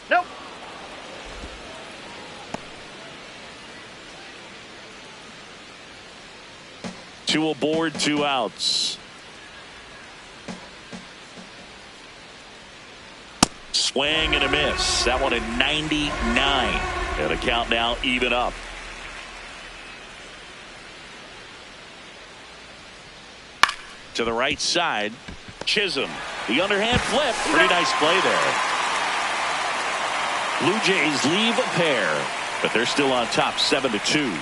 Nope. Two aboard, 2 outs. Swing and a miss. That one at 99. And the count now even up. To the right side. Chisholm. The underhand flip. Pretty nice play there. Blue Jays leave a pair, but they're still on top 7-2.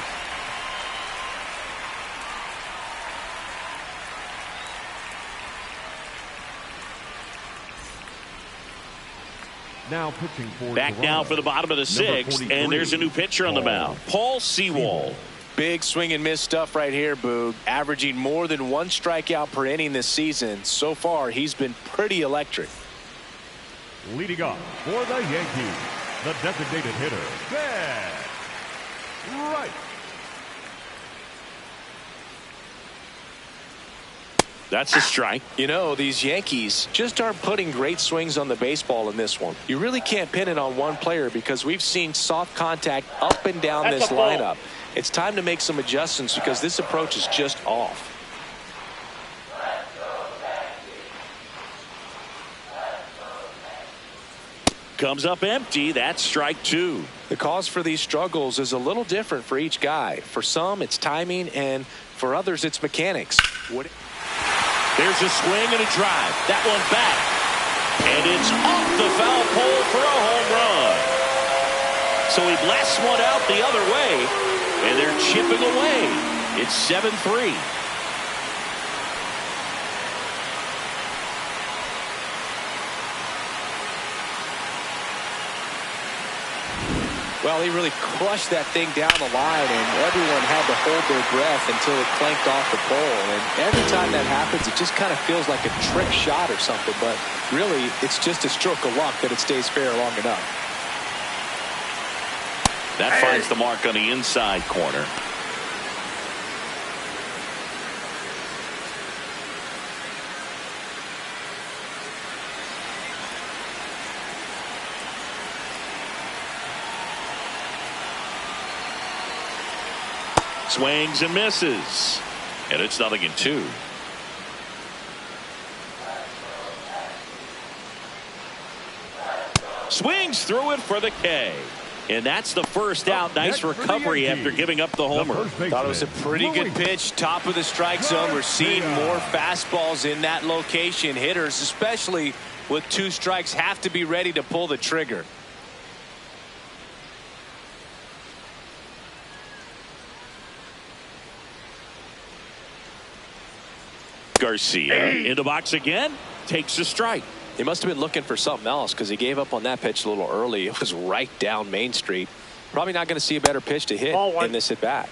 Now pitching for back Toronto. Now for the bottom of the 6th, and there's a new pitcher on the mound. Paul Sewald. Big swing and miss stuff right here, Boog. Averaging more than 1 strikeout per inning this season. So far, he's been pretty electric. Leading off for the Yankees, the designated hitter, Ben Wright. That's a strike. You know, these Yankees just aren't putting great swings on the baseball in this one. You really can't pin it on one player because we've seen soft contact up and down this lineup. It's time to make some adjustments because this approach is just off. Comes up empty. That's strike 2. The cause for these struggles is a little different for each guy. For some, it's timing, and for others, it's mechanics. There's a swing and a drive. That one back. And it's off the foul pole for a home run. So he blasts one out the other way, and they're chipping away. It's 7-3. Well, he really crushed that thing down the line, and everyone had to hold their breath until it clanked off the pole. And every time that happens, it just kind of feels like a trick shot or something. But really, it's just a stroke of luck that it stays fair long enough. That finds the mark on the inside corner. Swings and misses. And it's 0-2. Swings through it for the K. And that's the first out. Nice recovery after giving up the homer. Thought it was a pretty good pitch. Top of the strike zone. We're seeing more fastballs in that location. Hitters, especially with 2 strikes, have to be ready to pull the trigger. Garcia in the box again, takes a strike. He must have been looking for something else because he gave up on that pitch a little early. It was right down Main Street. Probably not going to see a better pitch to hit in this at bat.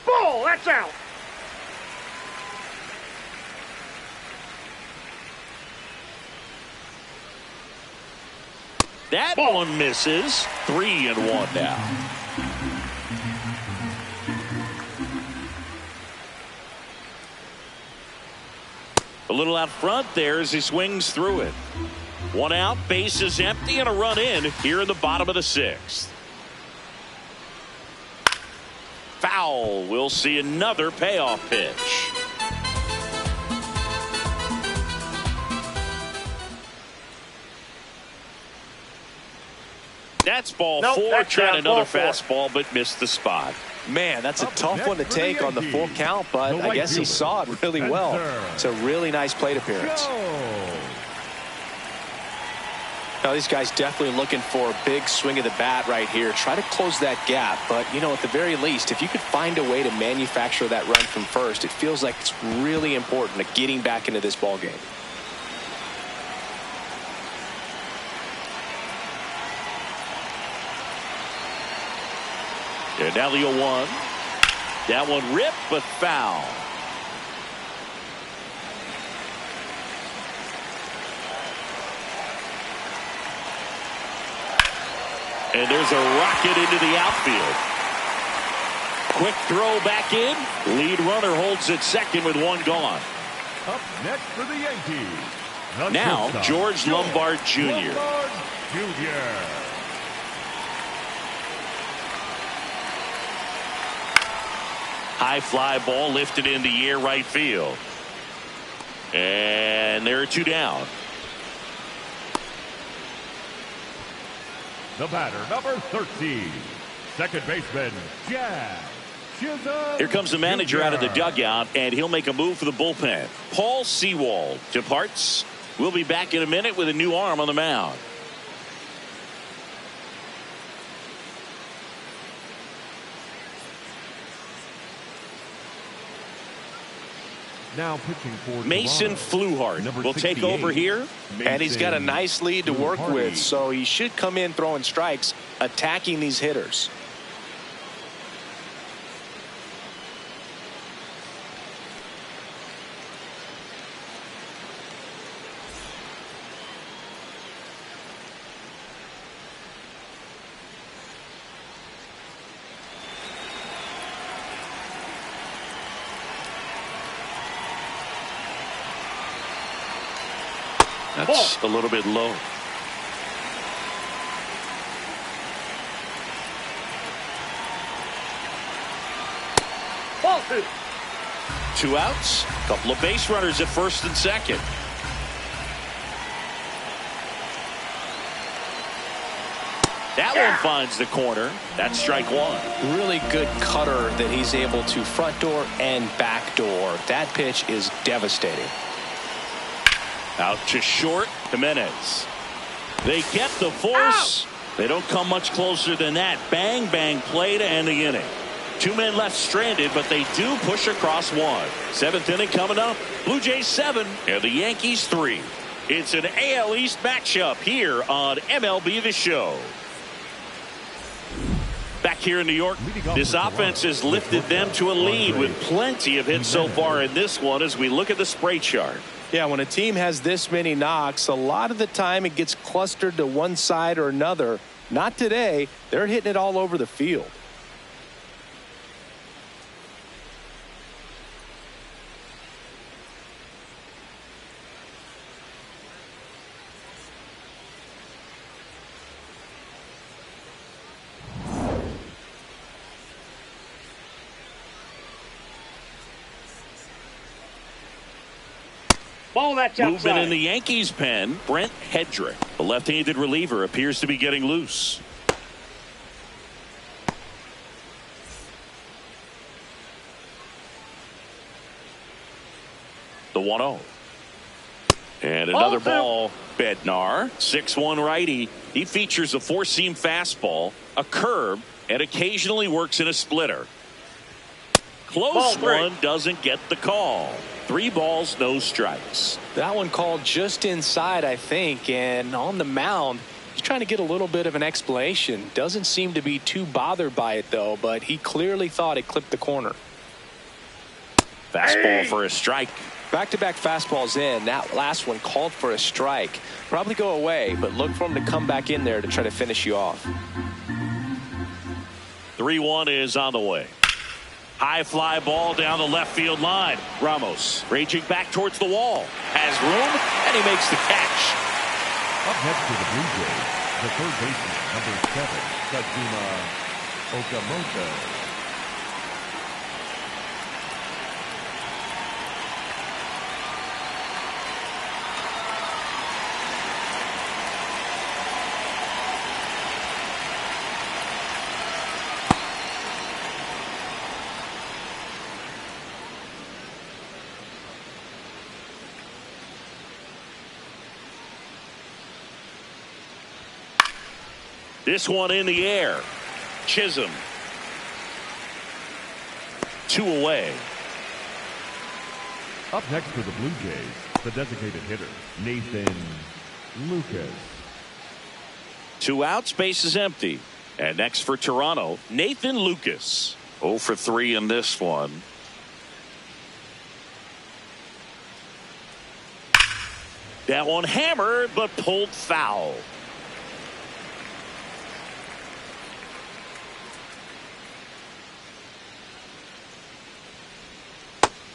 Ball, that's out. That one misses. 3-1 now. A little out front there as he swings through it. One out, bases empty, and a run in here in the bottom of the 6th. Foul. We'll see another payoff pitch. That's ball 4. Trying another fastball, but missed the spot. Man, that's a tough one to take on the full count, but I guess he saw it really well. It's a really nice plate appearance. Now, these guys definitely looking for a big swing of the bat right here. Try to close that gap, but, you know, at the very least, if you could find a way to manufacture that run from first, it feels like it's really important to getting back into this ball game. And now the 0-1. That one ripped, but foul. And there's a rocket into the outfield. Quick throw back in. Lead runner holds at second with one gone. Up next for the Yankees. Now, George Lombard Jr. High fly ball lifted in the air right field. And there are 2 down. The batter, number 13, second baseman, Jack Chisholm. Here comes the manager out of the dugout, and he'll make a move for the bullpen. Paul Sewald departs. We'll be back in a minute with a new arm on the mound. Now pitching for Mason Fluhart will take over here. And he's got a nice lead to work with, so he should come in throwing strikes, attacking these hitters. That's a little bit low. Ball 2. 2 outs. Couple of base runners at first and second. That one finds the corner. That's strike 1. Really good cutter that he's able to front door and back door. That pitch is devastating. Out to short, Jimenez. They kept the force. They don't come much closer than that. Bang, bang play to end the inning. 2 men left stranded, but they do push across 1. 7th inning coming up. Blue Jays 7 and the Yankees 3. It's an AL East matchup here on MLB The Show. Back here in New York, this offense has lifted them to a lead with plenty of hits so far in this one as we look at the spray chart. Yeah, when a team has this many knocks, a lot of the time it gets clustered to one side or another. Not today. They're hitting it all over the field. Ball that's outside. Movement in the Yankees pen. Brent Hedrick, the left-handed reliever, appears to be getting loose. The 1-0. And another ball. Bednar, 6'1" righty. He features a 4-seam fastball, a curve, and occasionally works in a splitter. Close one, doesn't get the call. 3 balls, no strikes. That one called just inside, I think, and on the mound, he's trying to get a little bit of an explanation. Doesn't seem to be too bothered by it, though, but he clearly thought it clipped the corner. Fastball for a strike. Back-to-back fastballs in. That last one called for a strike. Probably go away, but look for him to come back in there to try to finish you off. 3-1 is on the way. High fly ball down the left field line. Ramos raging back towards the wall. Has room, and he makes the catch. Up next to the Blue Jays, the third baseman, number 7, Kazuma Okamoto. This one in the air. Chisholm. 2 away. Up next for the Blue Jays, the designated hitter, Nathan Lucas. 2 outs, base is empty. And next for Toronto, Nathan Lucas. 0 for 3 in this one. That one hammered, but pulled foul.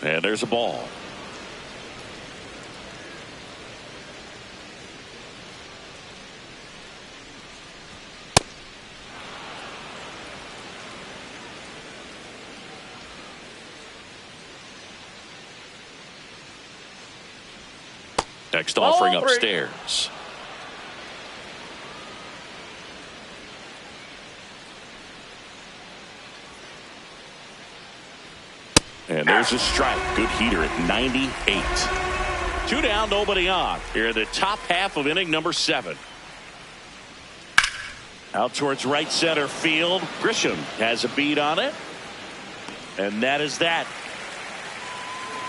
And there's a ball. Next offering upstairs. And there's a strike. Good heater at 98. 2 down, nobody on. Here in the top half of inning number 7. Out towards right center field. Grisham has a beat on it. And that is that.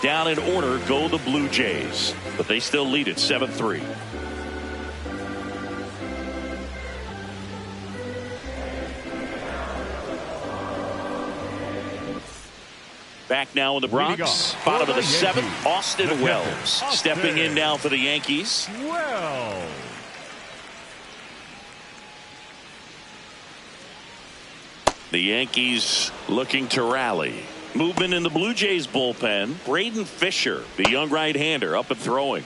Down in order go the Blue Jays. But they still lead at 7-3. Back now in the Bronx. Bottom of the 7th, Austin Wells. Stepping in now for the Yankees. Wells. The Yankees looking to rally. Movement in the Blue Jays bullpen. Braden Fisher, the young right-hander, up and throwing.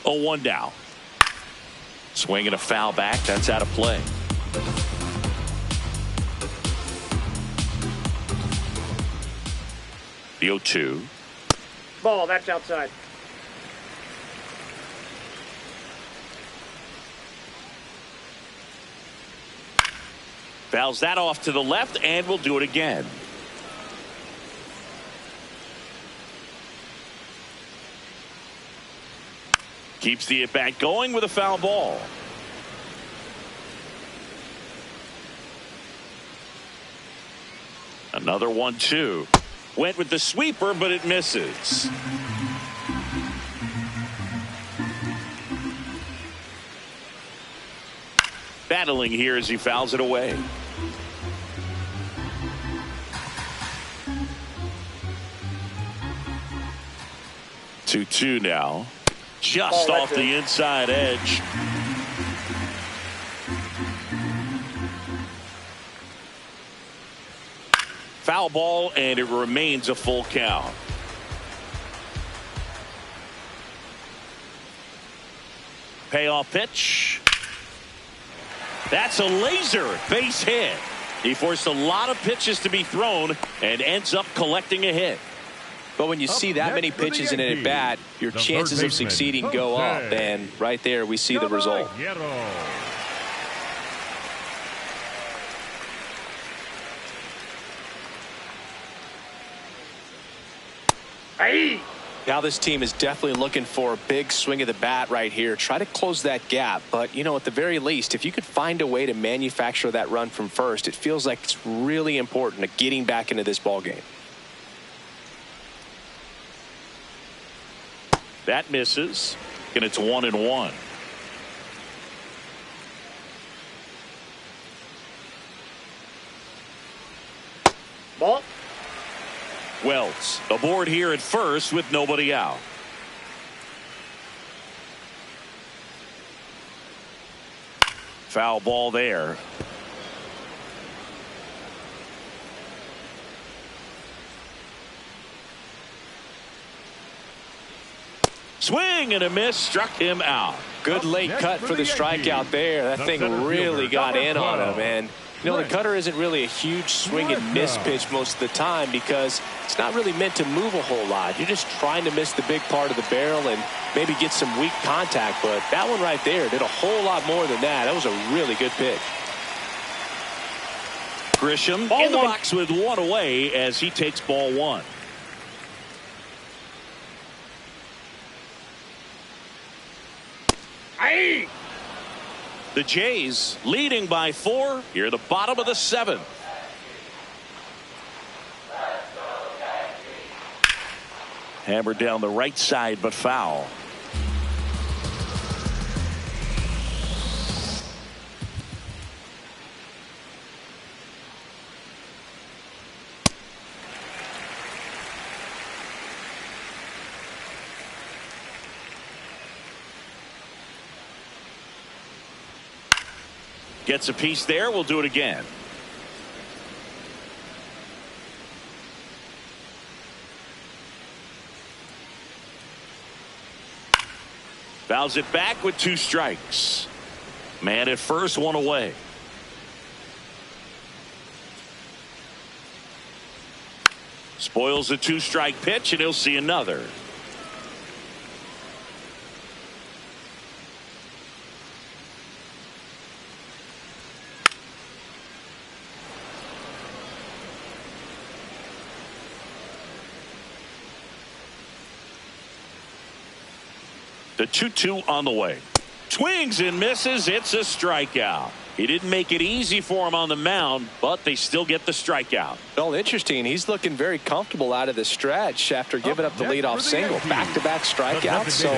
Oh, 1 down. Swinging a foul back. That's out of play. The 0-2. Ball, that's outside. Fouls that off to the left and will do it again. Keeps the at-bat going with a foul ball. Another 1-2. Went with the sweeper, but it misses. Battling here as he fouls it away. Two now. Just off the inside edge. Foul ball, and it remains a full count. Payoff pitch. That's a laser base hit. He forced a lot of pitches to be thrown and ends up collecting a hit. But when you see that many pitches in an at-bat, your chances of succeeding go up. And right there, we see the result. Hey! Now this team is definitely looking for a big swing of the bat right here. Try to close that gap. But, you know, at the very least, if you could find a way to manufacture that run from first, it feels like it's really important to getting back into this ball game. That misses, and it's 1-1. Ball. Wells aboard here at first with nobody out. Foul ball there. Swing and a miss, struck him out. Good late cut for the strikeout there. That thing really got in on him. And, you know, the cutter isn't really a huge swing and miss pitch most of the time because it's not really meant to move a whole lot. You're just trying to miss the big part of the barrel and maybe get some weak contact. But that one right there did a whole lot more than that. That was a really good pitch. Grisham in the box with one away as he takes ball one. Aye. The Jays leading by 4 here at the bottom of the 7th. Hammered down the right side, but foul. Gets a piece there. We'll do it again. Fouls it back with 2 strikes. Man at first, one away. Spoils the 2-strike pitch, and he'll see another. The 2-2 on the way. Swings and misses. It's a strikeout. He didn't make it easy for him on the mound, but they still get the strikeout. Well, interesting. He's looking very comfortable out of the stretch after giving up the leadoff single. Back-to-back strikeouts. So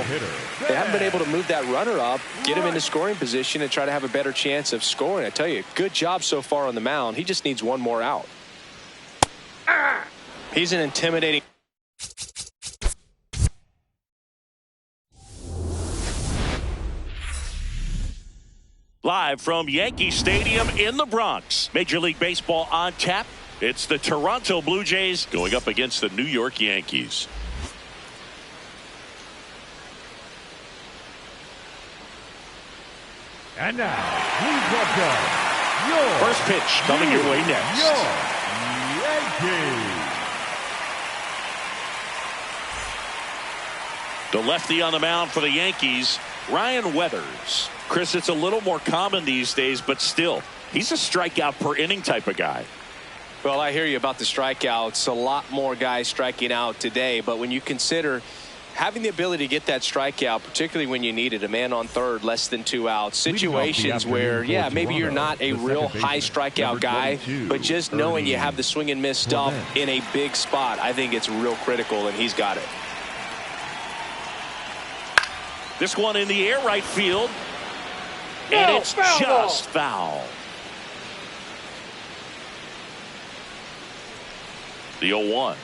they haven't been able to move that runner up, get him into scoring position, and try to have a better chance of scoring. I tell you, good job so far on the mound. He just needs one more out. He's an intimidating. Live from Yankee Stadium in the Bronx. Major League Baseball on tap. It's the Toronto Blue Jays going up against the New York Yankees. And now, please welcome your first pitch coming your way next. Yankees. The lefty on the mound for the Yankees, Ryan Weathers. Chris, it's a little more common these days, but still, he's a strikeout per inning type of guy. Well, I hear you about the strikeouts. A lot more guys striking out today, but when you consider having the ability to get that strikeout, particularly when you need it, a man on third, less than 2 outs, situations where, yeah, maybe you're not a real high strikeout guy, but just knowing you have the swing and miss stuff in a big spot, I think it's real critical, and he's got it. This one in the air right field. And it's just foul. The 0-1.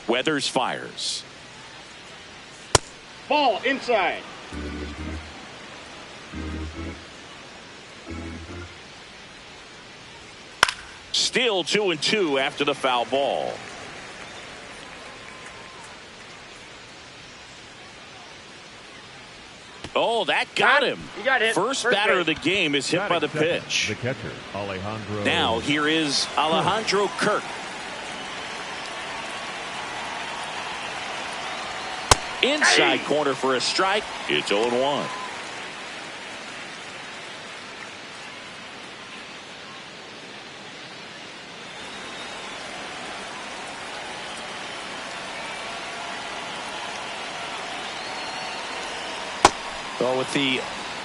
Weathers fires. Ball inside. Still 2-2 after the foul ball. Oh, that got him. He got hit. First batter of the game is hit by the pitch. The catcher, Alejandro. Now here is Alejandro Kirk. Inside corner for a strike. It's 0-1. Well, with the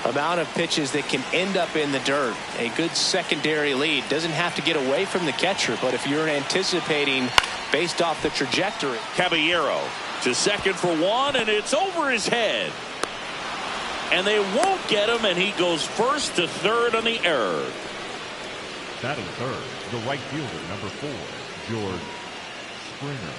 Amount of pitches that can end up in the dirt. A good secondary lead. Doesn't have to get away from the catcher, but if you're anticipating based off the trajectory. Caballero to second for one, and it's over his head. And they won't get him, and he goes first to third on the error. Batting third, the right fielder, number 4, George Springer.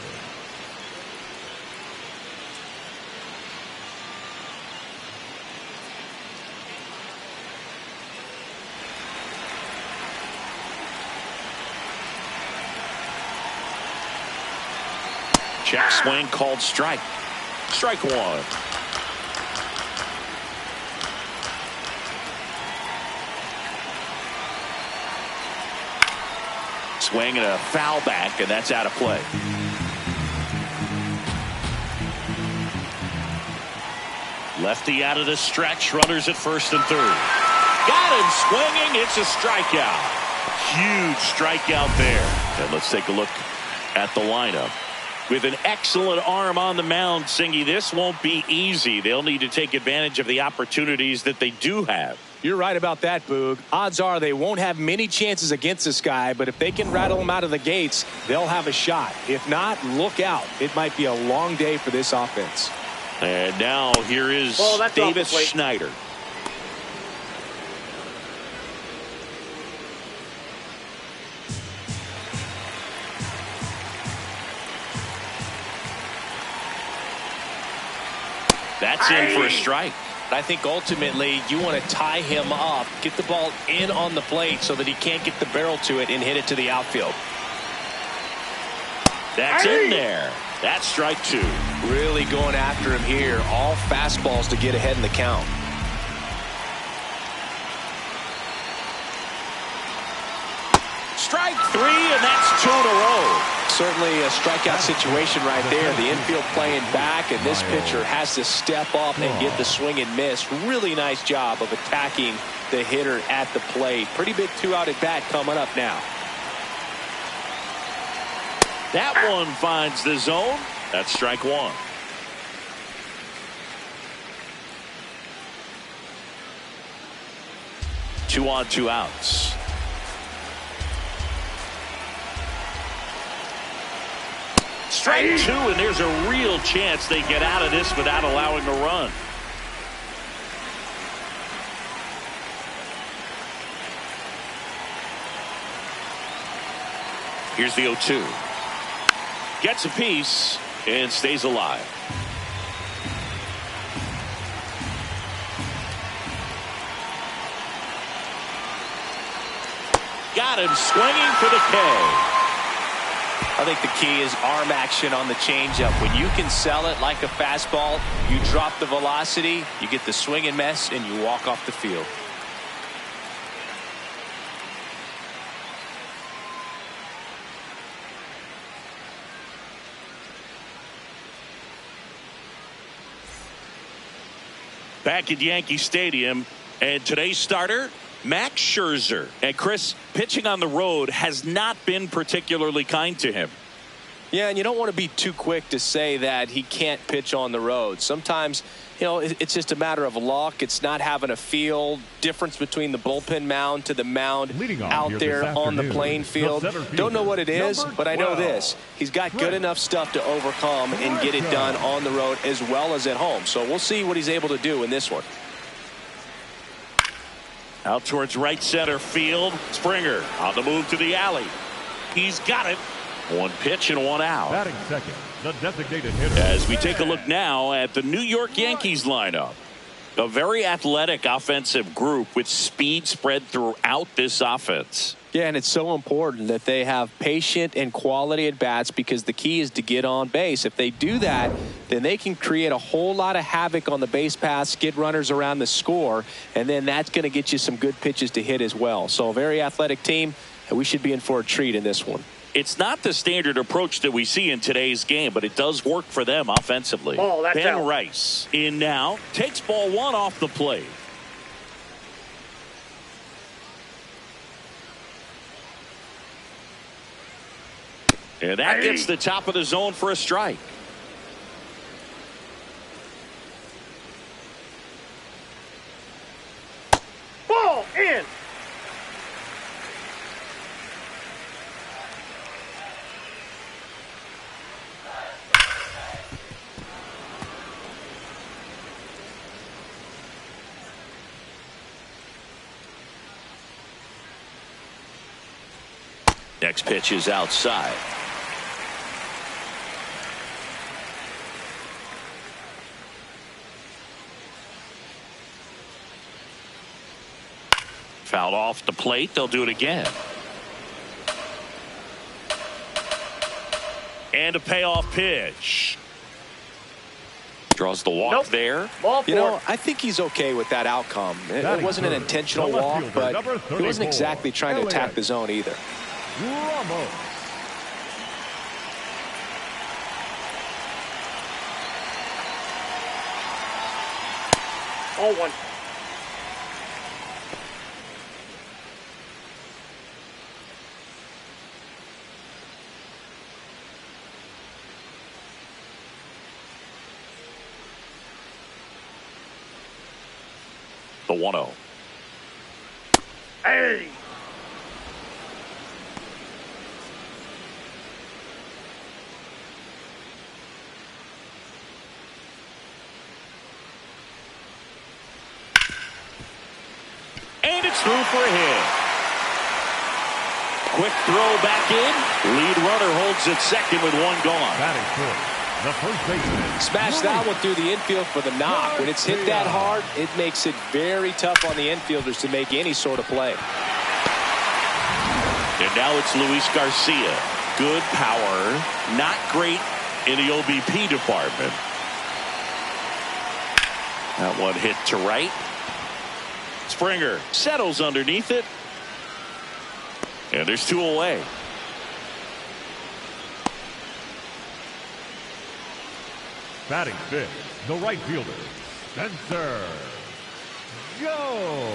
Check swing called strike. Strike one. Swing and a foul back, and that's out of play. Lefty out of the stretch. Runners at first and third. Got him swinging. It's a strikeout. Huge strikeout there. And let's take a look at the lineup. With an excellent arm on the mound, Singy, this won't be easy. They'll need to take advantage of the opportunities that they do have. You're right about that, Boog. Odds are they won't have many chances against this guy, but if they can rattle him out of the gates, they'll have a shot. If not, look out. It might be a long day for this offense. And now here is Davis Schneider. That's in for a strike. I think ultimately you want to tie him up, get the ball in on the plate so that he can't get the barrel to it and hit it to the outfield. That's in there. That's strike two. Really going after him here. All fastballs to get ahead in the count. Strike three, and that's two in a row. Certainly a strikeout situation right there. The infield playing back, and this pitcher has to step up and get the swing and miss. Really nice job of attacking the hitter at the plate. Pretty big 2-out at bat coming up now. That one finds the zone. That's strike one. Two on, 2 outs. Strike two, and there's a real chance they get out of this without allowing a run. Here's the 0-2. Gets a piece and stays alive. Got him swinging for the K. I think the key is arm action on the changeup. When you can sell it like a fastball, you drop the velocity, you get the swing and miss, and you walk off the field. Back at Yankee Stadium, and today's starter, Max Scherzer. And Chris, pitching on the road has not been particularly kind to him. Yeah, and you don't want to be too quick to say that he can't pitch on the road. Sometimes, you know, it's just a matter of luck. It's not having a feel. Difference between the bullpen mound to the mound out there on the playing field. Don't know what it is, but I know this. He's got good enough stuff to overcome and get it done on the road as well as at home. So we'll see what he's able to do in this one. Out towards right center field. Springer on the move to the alley. He's got it. One pitch and one out. Batting second, the designated hitter. As we take a look now at the New York Yankees lineup. A very athletic offensive group with speed spread throughout this offense. Yeah, and it's so important that they have patient and quality at bats because the key is to get on base. If they do that, then they can create a whole lot of havoc on the base paths, skid runners around the score, and then that's going to get you some good pitches to hit as well. So a very athletic team, and we should be in for a treat in this one. It's not the standard approach that we see in today's game, but it does work for them offensively. That's Ben out. Rice in now, takes ball one off the plate. And that gets the top of the zone for a strike. Next pitch is outside. Fouled off the plate. They'll do it again. And a payoff pitch. Draws the walk there. You know, I think he's okay with that outcome. It wasn't an intentional walk, but he wasn't exactly trying to attack the zone either. Ramos. Oh, one. The 1-0. Hey. And it's through for a hit. Quick throw back in. Lead runner holds at second with one gone. That is good. The first baseman. Smash that one through the infield for the knock. When it's hit that hard, it makes it very tough on the infielders to make any sort of play. And now it's Luis Garcia. Good power, not great in the OBP department. That one hit to right. Springer settles underneath it. And there's two away. Batting fifth, the right fielder, Spencer. Go!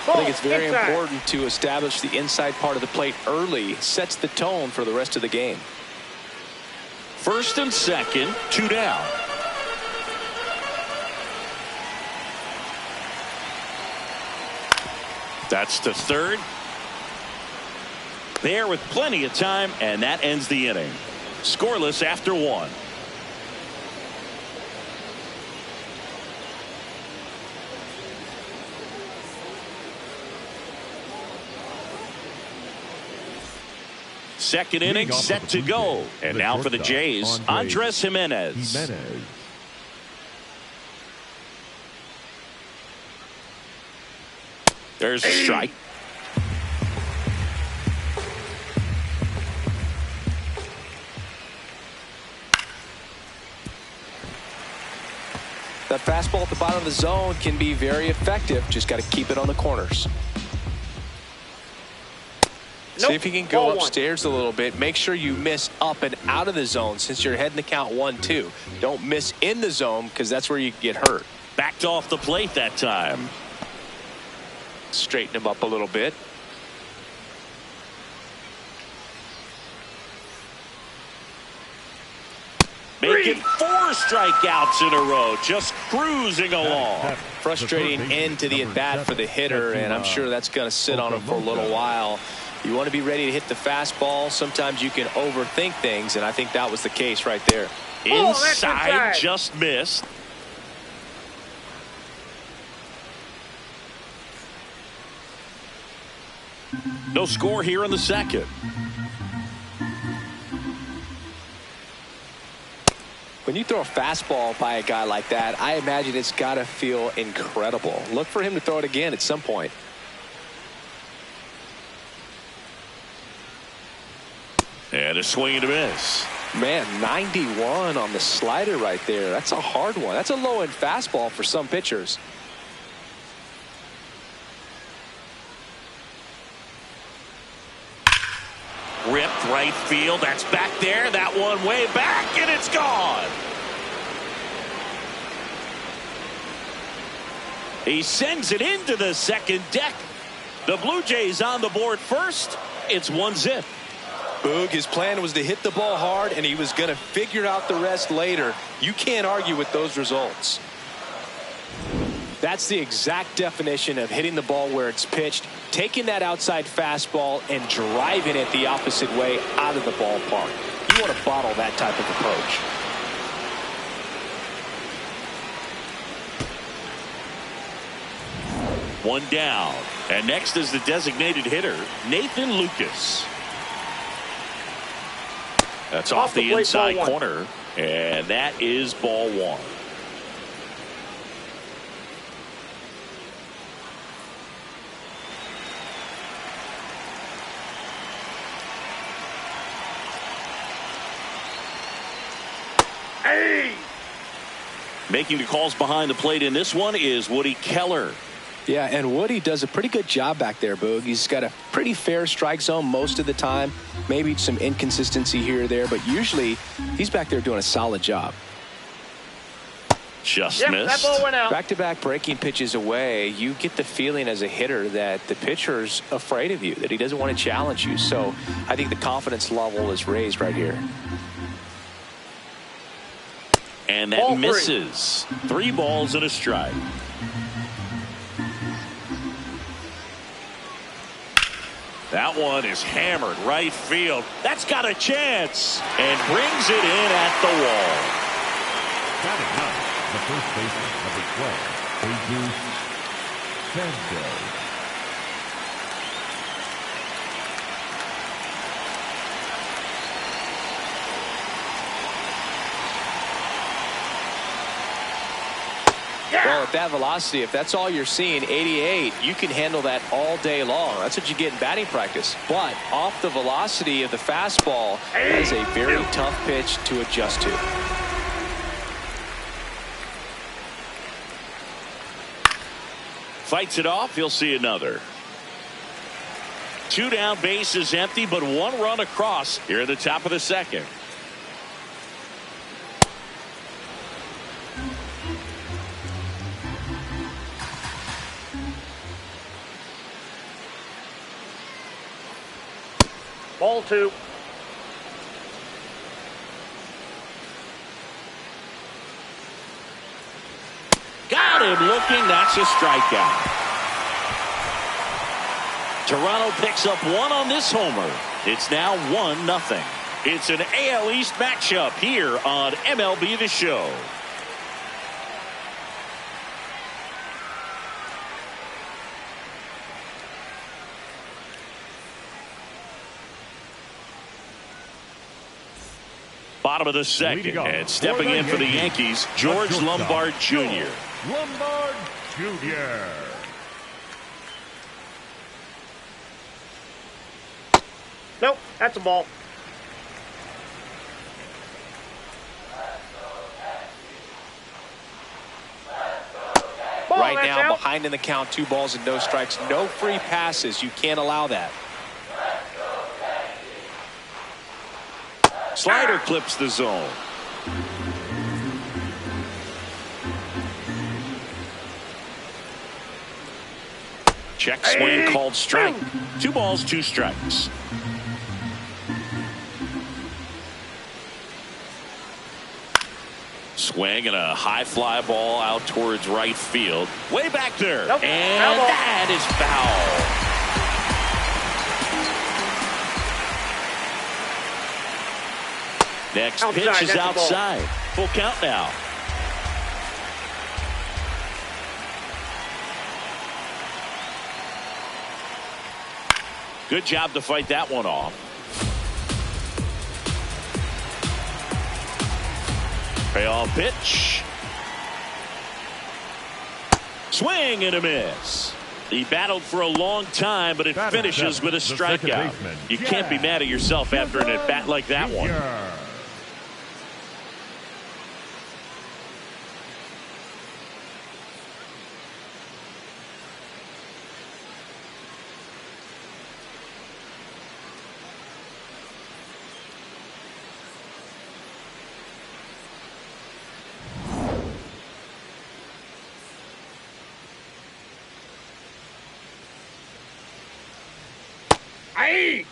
I think it's very important to establish the inside part of the plate early. Sets the tone for the rest of the game. First and second, two down. That's to third. There with plenty of time, and that ends the inning. Scoreless after one. Second inning set to go. And now for the Jays, Andres Jimenez. There's a strike. That fastball at the bottom of the zone can be very effective. Just got to keep it on the corners. See if you can go upstairs a little bit. Make sure you miss up and out of the zone since you're heading to count 1-2. Don't miss in the zone because that's where you get hurt. Backed off the plate that time. Straighten him up a little bit. Making 4 strikeouts in a row. Just cruising along. Frustrating end to the at-bat for the hitter, and I'm sure that's going to sit on him for a little while. You want to be ready to hit the fastball. Sometimes you can overthink things, and I think that was the case right there. Inside, just missed. No score here in the second. When you throw a fastball by a guy like that, I imagine it's got to feel incredible. Look for him to throw it again at some point. And a swing and a miss. Man, 91 on the slider right there. That's a hard one. That's a low-end fastball for some pitchers. Ripped right field. That's back there. That one way back, and it's gone. He sends it into the second deck. The Blue Jays on the board first. It's 1-0. Boog, his plan was to hit the ball hard, and he was going to figure out the rest later. You can't argue with those results. That That's the exact definition of hitting the ball where it's pitched, taking that outside fastball and driving it the opposite way out of the ballpark. You want to bottle that type of approach. One down. And next is the designated hitter, Nathan Lucas. That's off the inside corner. And that is ball one. Hey! Making the calls behind the plate in this one is Woody Keller. Yeah, and Woody does a pretty good job back there, Boog. He's got a pretty fair strike zone most of the time. Maybe some inconsistency here or there, but usually he's back there doing a solid job. Just Yep, missed. that ball went out. Back-to-back breaking pitches away, you get the feeling as a hitter that the pitcher's afraid of you, that he doesn't want to challenge you. So I think the confidence level is raised right here. And that Ball misses. 3 balls and a strike. That one is hammered right field. That's got a chance and brings it in at the wall. Batting up, the first baseman, number 12, Jesus Sanchez. Well, at that velocity, if that's all you're seeing, 88, you can handle that all day long. That's what you get in batting practice. But off the velocity of the fastball, that is a very tough pitch to adjust to. Fights it off. He'll see another. 2 down, base is empty, but 1 run across here at the top of the second. Ball 2. Got him looking. That's a strikeout. Toronto picks up 1 on this homer. It's now 1-0. It's an AL East matchup here on MLB The Show. Bottom of the second, and stepping in for the Yankees, George Lombard Jr. Lombard Jr. Nope, that's a ball. Ball, Right that's now, out. behind in the count, 2 balls and no strikes. No free passes. You can't allow that. Slider clips the zone. Check swing called strike. 2 balls, 2 strikes. Swing and a high fly ball out towards right field. Way back there. Nope. And that is foul. Next Outside, pitch is that's a ball. outside. Full count now. Good job to fight that one off. Payoff pitch. Swing and a miss. He battled for a long time, but it finishes with a strikeout. You can't be mad at yourself after an at-bat like that one. Hey!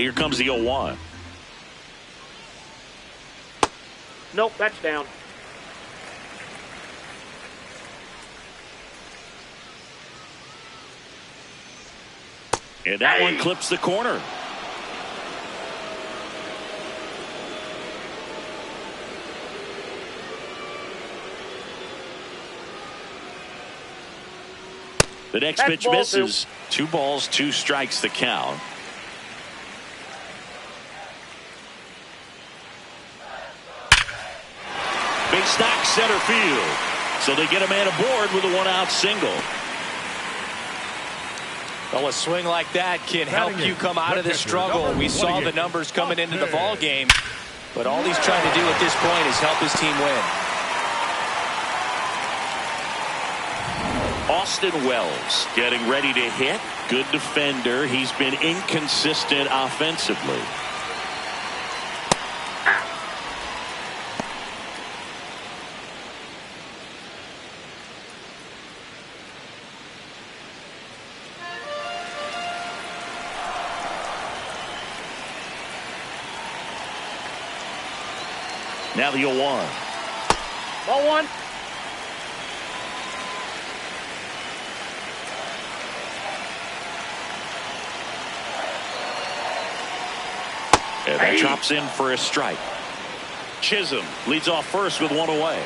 Here comes the 0-1. Nope, that's down. And that one clips the corner. The next pitch misses. 2 balls, 2 strikes the count. Base knock center field. So they get a man aboard with a 1-out single. Well, a swing like that can help you come out of this struggle. We saw the numbers coming into the ball game, but all he's trying to do at this point is help his team win. Austin Wells getting ready to hit. Good defender. He's been inconsistent offensively. Now the 0-1. Ball 1. And that drops in for a strike. Chisholm leads off first with 1 away.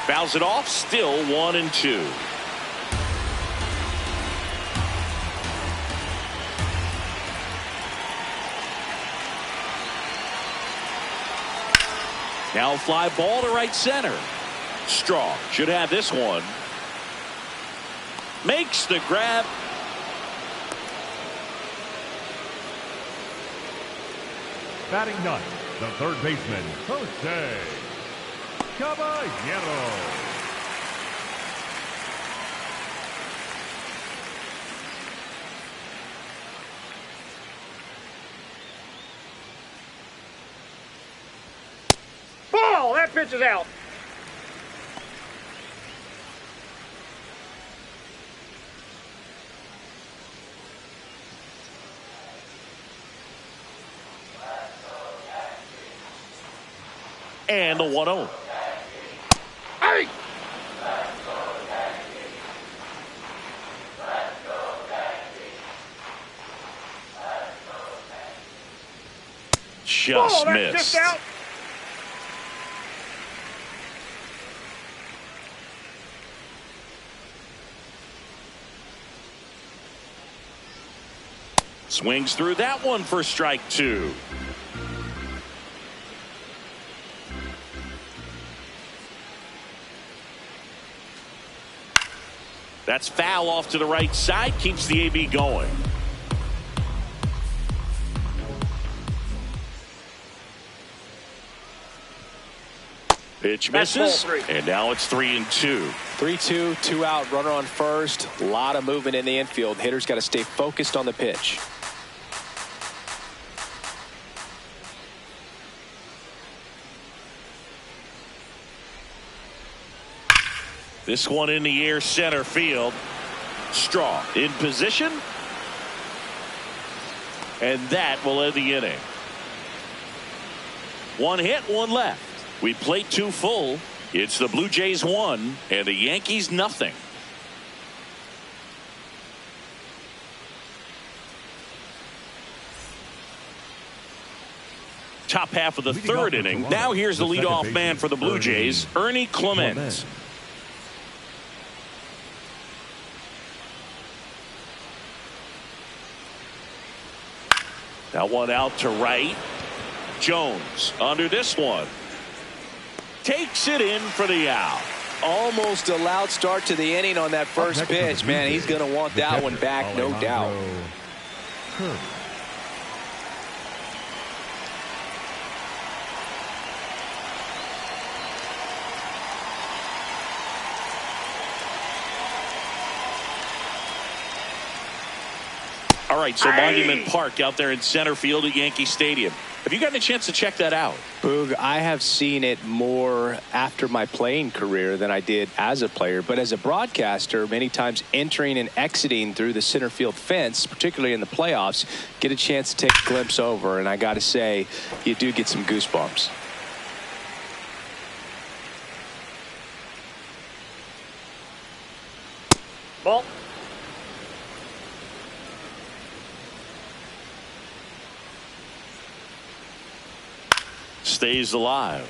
Fouls it off, still 1-2. Now fly ball to right center. Straw should have this one. Makes the grab. Batting ninth, the third baseman, Jose Caballero. Ball! That pitch is out. And the 1-0. Hey! Just missed. Just out. Swings through that one for strike 2. That's foul off to the right side. Keeps the AB going. Pitch misses. And now it's 3-2. 3-2, 2 out, runner on first. A lot of movement in the infield. Hitter's got to stay focused on the pitch. This one in the air, center field. Straw in position. And that will end the inning. 1 hit, 1 left. We played 2 full. It's the Blue Jays 1 and the Yankees nothing. Top half of the third inning. Now here's the leadoff man for the Blue Jays, Ernie Clement. That one out to right. Jones under this one. Takes it in for the out. Almost a loud start to the inning on that first pitch. Man, he's going to want that one back, no doubt. All right, so Monument Park out there in center field at Yankee Stadium. Have you gotten a chance to check that out? Boog, I have seen it more after my playing career than I did as a player. But as a broadcaster, many times entering and exiting through the center field fence, particularly in the playoffs, get a chance to take a glimpse over. And I got to say, you do get some goosebumps. Ball. Stays alive.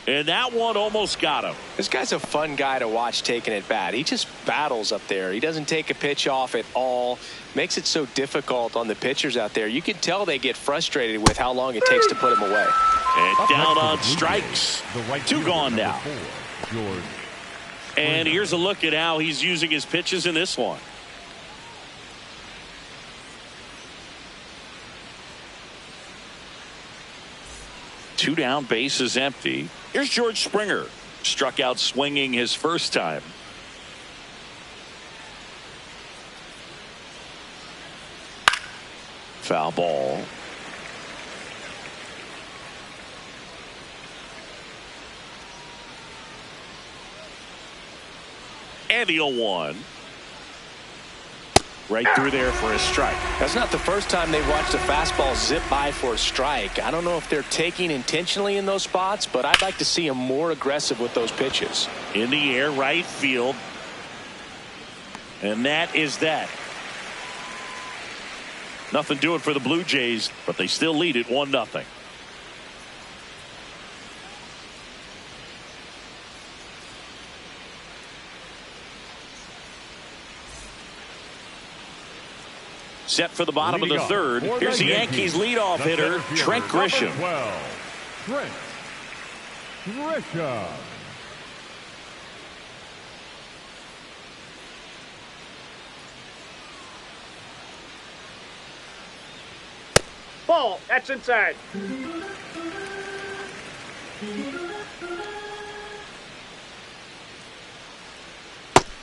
And that one almost got him. This guy's a fun guy to watch taking at bat. He just battles up there. He doesn't take a pitch off at all. Makes it so difficult on the pitchers out there. You can tell they get frustrated with how long it takes to put him away. And down on strikes. Two gone now. And here's a look at how he's using his pitches in this one. Two down, bases empty. Here's George Springer. Struck out swinging his first time. Foul ball. And the 0-1. Right through there for a strike. That's not the first time they've watched a fastball zip by for a strike. I don't know if they're taking intentionally in those spots, but I'd like to see them more aggressive with those pitches. In the air, right field. And that is that. Nothing doing for the Blue Jays, but they still lead it 1-0. Set for the bottom of the third. Here's the Yankees leadoff hitter, Trent Grisham. 12, Trent Grisham. Ball. That's inside.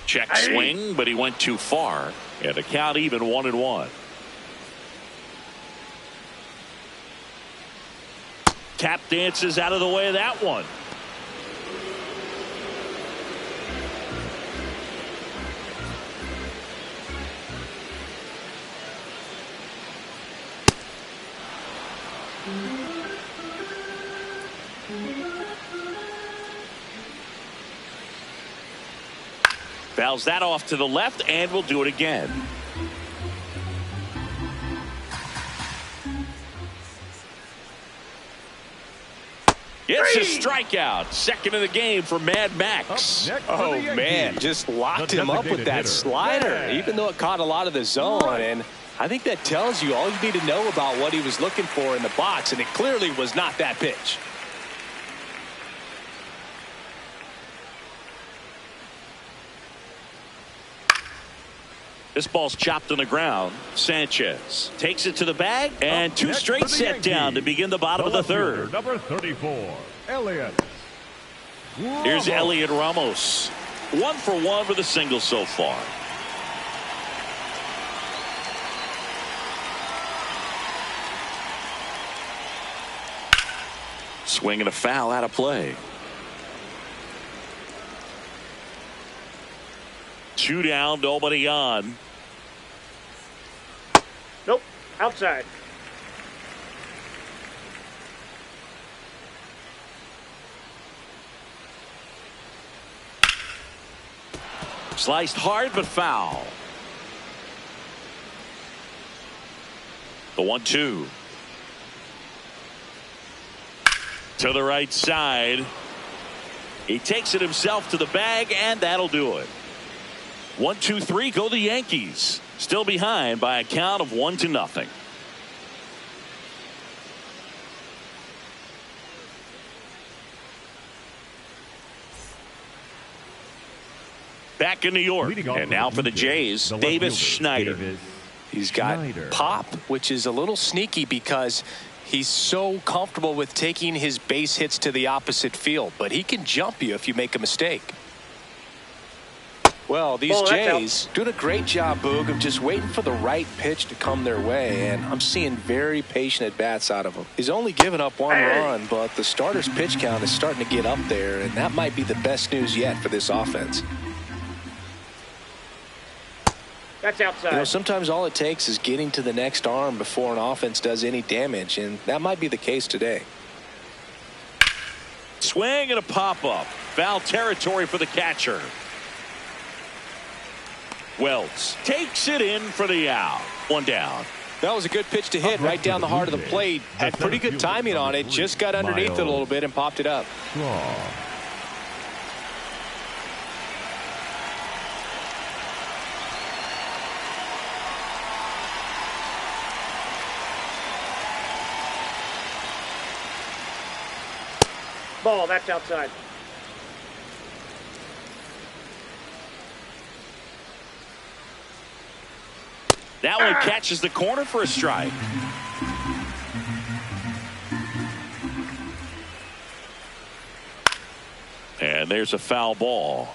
Check swing, but he went too far. And the count even 1-1. Tap dances out of the way of that one. Fouls that off to the left, and we'll do it again. It's a strikeout. Second of the game for Mad Max. Oh, man, just locked him up with that slider, even though it caught a lot of the zone. And I think that tells you all you need to know about what he was looking for in the box, and it clearly was not that pitch. This ball's chopped on the ground. Sanchez takes it to the bag, and two straight set down to begin the bottom of the third. Number 34, Elliott. Here's Elliott Ramos. 1 for 1 with a single so far. Swing and a foul out of play. 2 down, nobody on. Nope. Outside. Sliced hard but foul. The 1-2. To the right side. He takes it himself to the bag, and that'll do it. 1-2-3 go the Yankees. Still behind by a count of 1-0. Back in New York, and now for the Jays, Davis Schneider. He's got pop, which is a little sneaky because he's so comfortable with taking his base hits to the opposite field, but he can jump you if you make a mistake. Well, these Jays doing a great job, Boog, of just waiting for the right pitch to come their way, and I'm seeing very patient at-bats out of him. He's only given up one run, but the starter's pitch count is starting to get up there, and that might be the best news yet for this offense. That's outside. You know, sometimes all it takes is getting to the next arm before an offense does any damage, and that might be the case today. Swing and a pop-up. Foul territory for the catcher. Wells takes it in for the out. One down. That was a good pitch to hit right down the heart of the plate. Had pretty good timing on it. Just got underneath it a little bit and popped it up. Ball, that's outside. That one catches the corner for a strike. And there's a foul ball.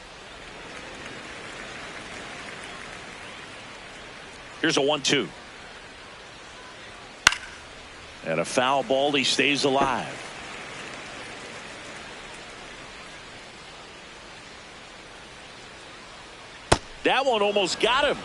Here's a 1-2. And a foul ball. He stays alive. That one almost got him.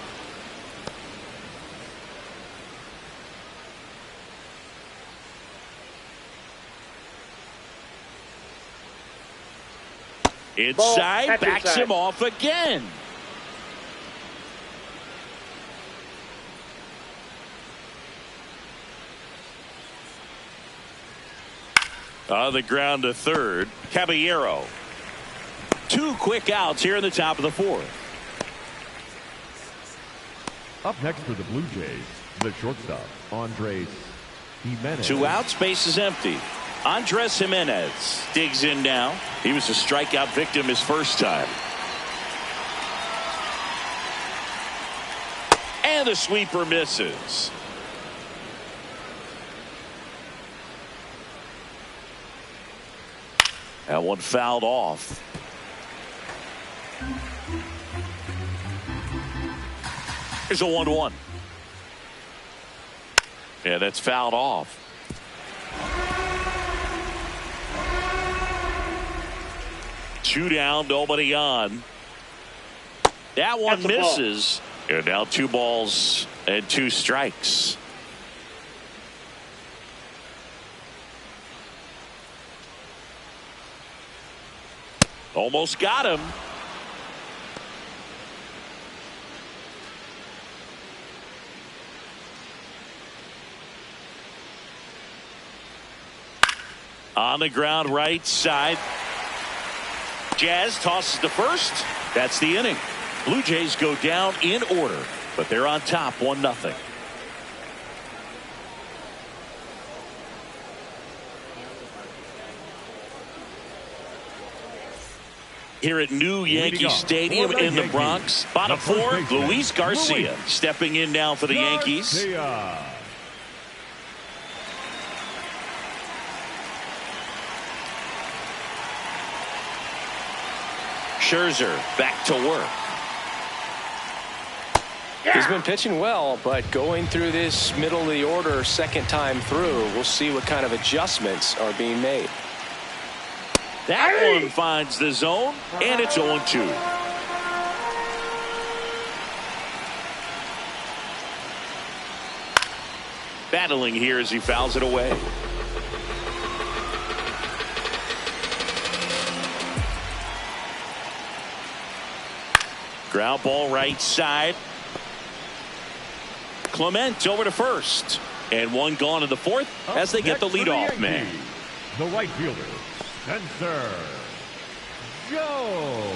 Inside, backs him off again. On the ground to third, Caballero. 2 quick outs here in the top of the 4th. Up next for the Blue Jays, the shortstop, Andres Jimenez. 2 outs, base is empty. Andres Jimenez digs in now. He was a strikeout victim his first time. And the sweeper misses. That one fouled off. Here's a 1-1. Yeah, that's fouled off. Two down, nobody on. That one misses. And now 2 balls and 2 strikes. Almost got him. On the ground, right side. Jazz tosses to first. That's the inning. Blue Jays go down in order, but they're on top 1-0. Here at new Yankee Stadium in the Bronx, bottom 4, Luis Garcia stepping in now for the Yankees. Scherzer back to work. He's been pitching well, but going through this middle of the order second time through, we'll see what kind of adjustments are being made. That one finds the zone, and it's 0-2. Battling here as he fouls it away. Ground ball right side. Clement over to first. And one gone in the 4th as they get the leadoff man. The right fielder, Spencer Joe.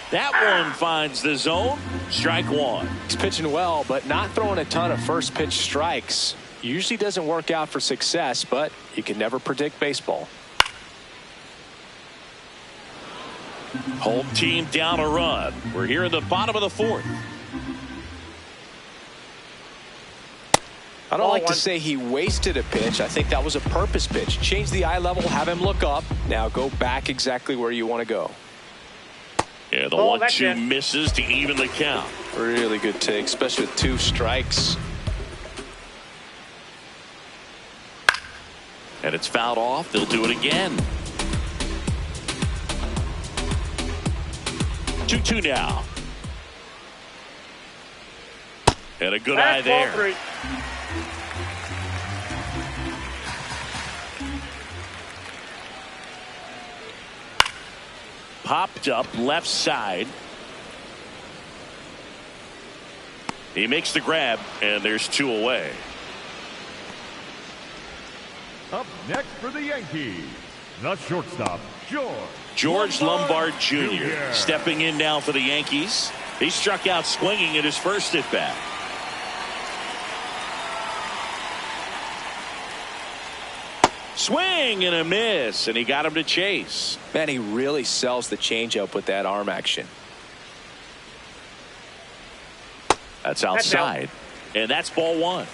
That one finds the zone. Strike 1. He's pitching well, but not throwing a ton of first pitch strikes. Usually doesn't work out for success, but you can never predict baseball. Home team down a run. We're here in the bottom of the 4th. I don't like to say he wasted a pitch. I think that was a purpose pitch. Change the eye level, have him look up. Now go back exactly where you want to go. Yeah, the 1-2 misses to even the count. Really good take, especially with 2 strikes. And it's fouled off. They'll do it again. 2-2 now. And a good eye there. Popped up left side. He makes the grab, and there's 2 away. Up next for the Yankees, the shortstop, George Lombard Jr. stepping in now for the Yankees. He struck out swinging in his first at bat. Swing and a miss, and he got him to chase. Man, he really sells the changeup with that arm action. That's outside, and that's ball 1.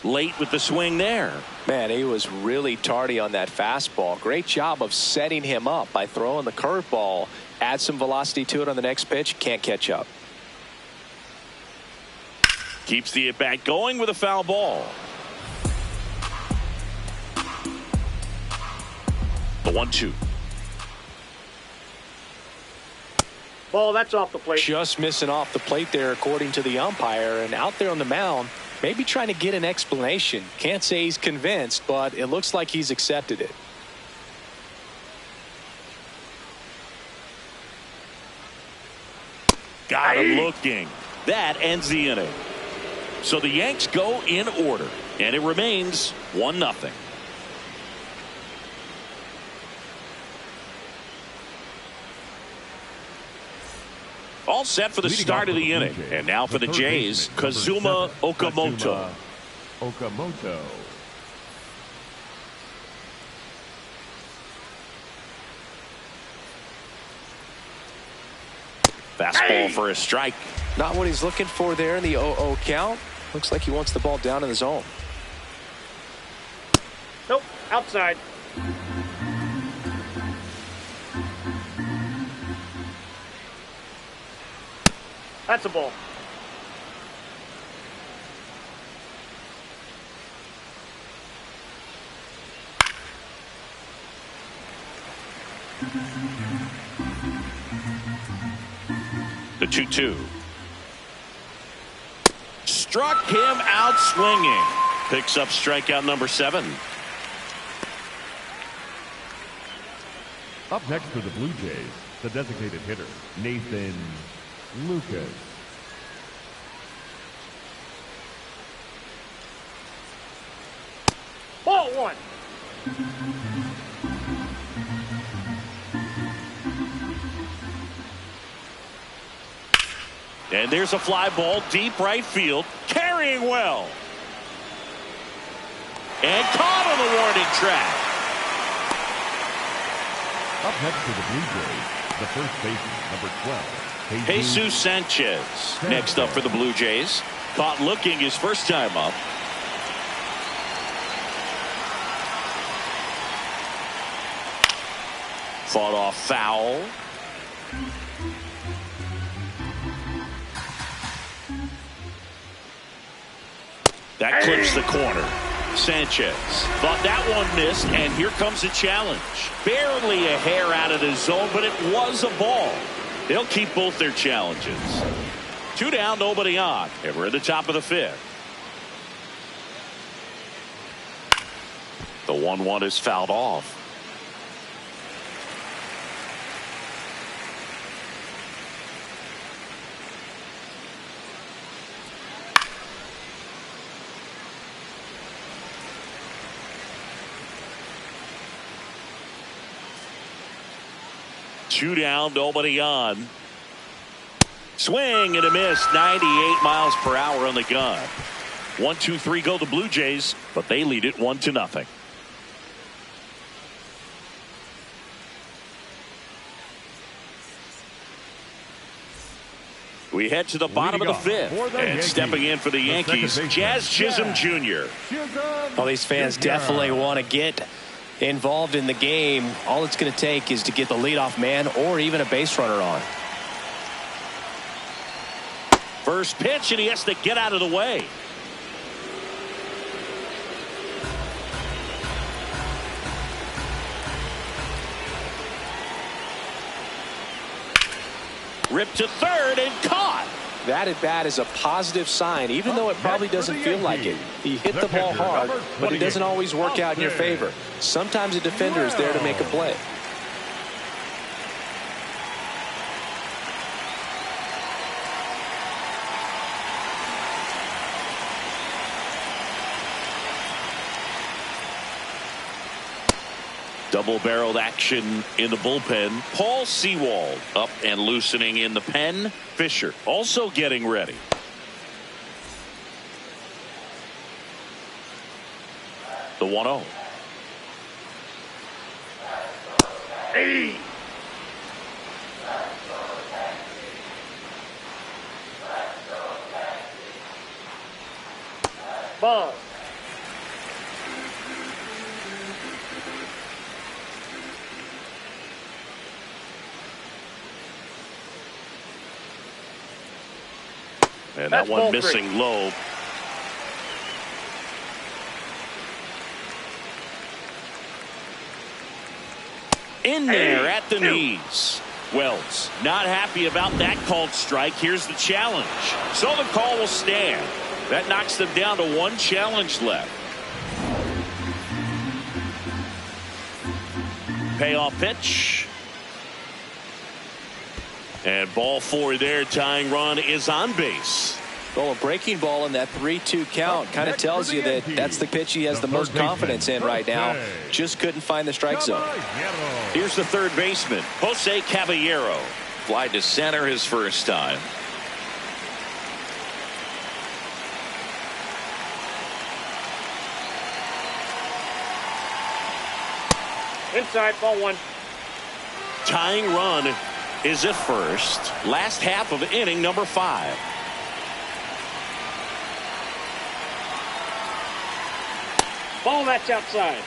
Late with the swing there. Man, he was really tardy on that fastball. Great job of setting him up by throwing the curveball. Add some velocity to it on the next pitch. Can't catch up. Keeps the at-bat going with a foul ball. The 1-2. Ball, that's off the plate. Just missing off the plate there, according to the umpire. And out there on the mound, maybe trying to get an explanation. Can't say he's convinced, but it looks like he's accepted it. Got him looking. That ends the inning. So the Yanks go in order, and it remains 1-0. All set for the start of the inning. And now for the Jays, Kazuma Okamoto. Fastball for a strike. Not what he's looking for there in the 0-0 count. Looks like he wants the ball down in the zone. Nope, outside. That's a ball. The 2-2. Struck him out swinging. Picks up strikeout number 7. Up next for the Blue Jays, the designated hitter, Nathan Lucas. Ball 1. And there's a fly ball deep right field, carrying well. And caught on the warning track. Up next for the Blue Jays, the first baseman, number 12, Jesus Sanchez. Next up for the Blue Jays. Caught looking his first time up. Fought off foul. That clips the corner. Sanchez thought that one missed, and here comes a challenge. Barely a hair out of the zone, but it was a ball. They'll keep both their challenges. 2 down, nobody on, and we're at the top of the 5th. The 1-1 is fouled off. Two down, nobody on. Swing and a miss. 98 miles per hour on the gun. 1-2-3 go the Blue Jays, but they lead it 1-0. We head to the bottom of the fifth. And stepping in for the Yankees, Jazz Chisholm Jr. Well, these fans definitely want to get involved in the game. All it's going to take is to get the leadoff man or even a base runner on. First pitch, and he has to get out of the way. Ripped to third and caught. That at bat is a positive sign, even though it probably doesn't feel like it. He hit the ball hard, but it doesn't always work out in your favor. Sometimes a defender is there to make a play. Double-barreled action in the bullpen. Paul Sewald up and loosening in the pen. Fisher also getting ready. The 1-0. Hey! Ball. And that one missing low. In there at the knees. Wells not happy about that called strike. Here's the challenge. So the call will stand. That knocks them down to one challenge left. Payoff pitch. And ball four there. Tying run is on base. Well, a breaking ball in that 3-2 count kind of tells you that that's the pitch he has the most confidence in right now. Just couldn't find the strike zone. Here's the third baseman, Jose Caballero. Fly to center his first time. Inside, ball one. Tying run is at first. Last half of inning number 5. Ball, that's outside.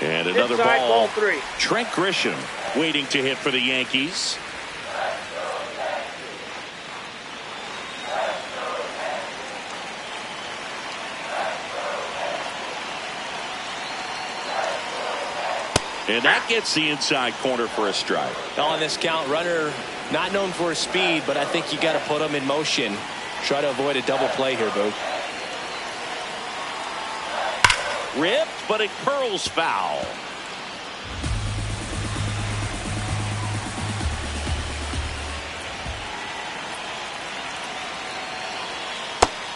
And another Inside, ball. ball 3. Trent Grisham waiting to hit for the Yankees. And that gets the inside corner for a strike. On this count, runner not known for his speed, but I think you got to put him in motion. Try to avoid a double play here, Boog. Ripped, but it curls foul.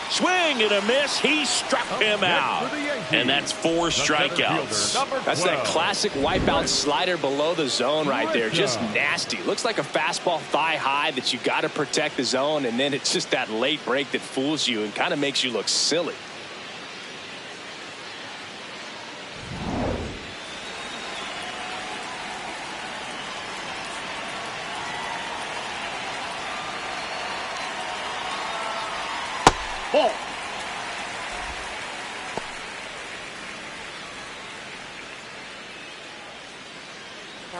Swing and a miss. He struck him out. And that's 4 strikeouts. That's that classic wipeout slider below the zone right there. Just nasty. Looks like a fastball thigh high that you got to protect the zone, and then it's just that late break that fools you and kind of makes you look silly. Ball.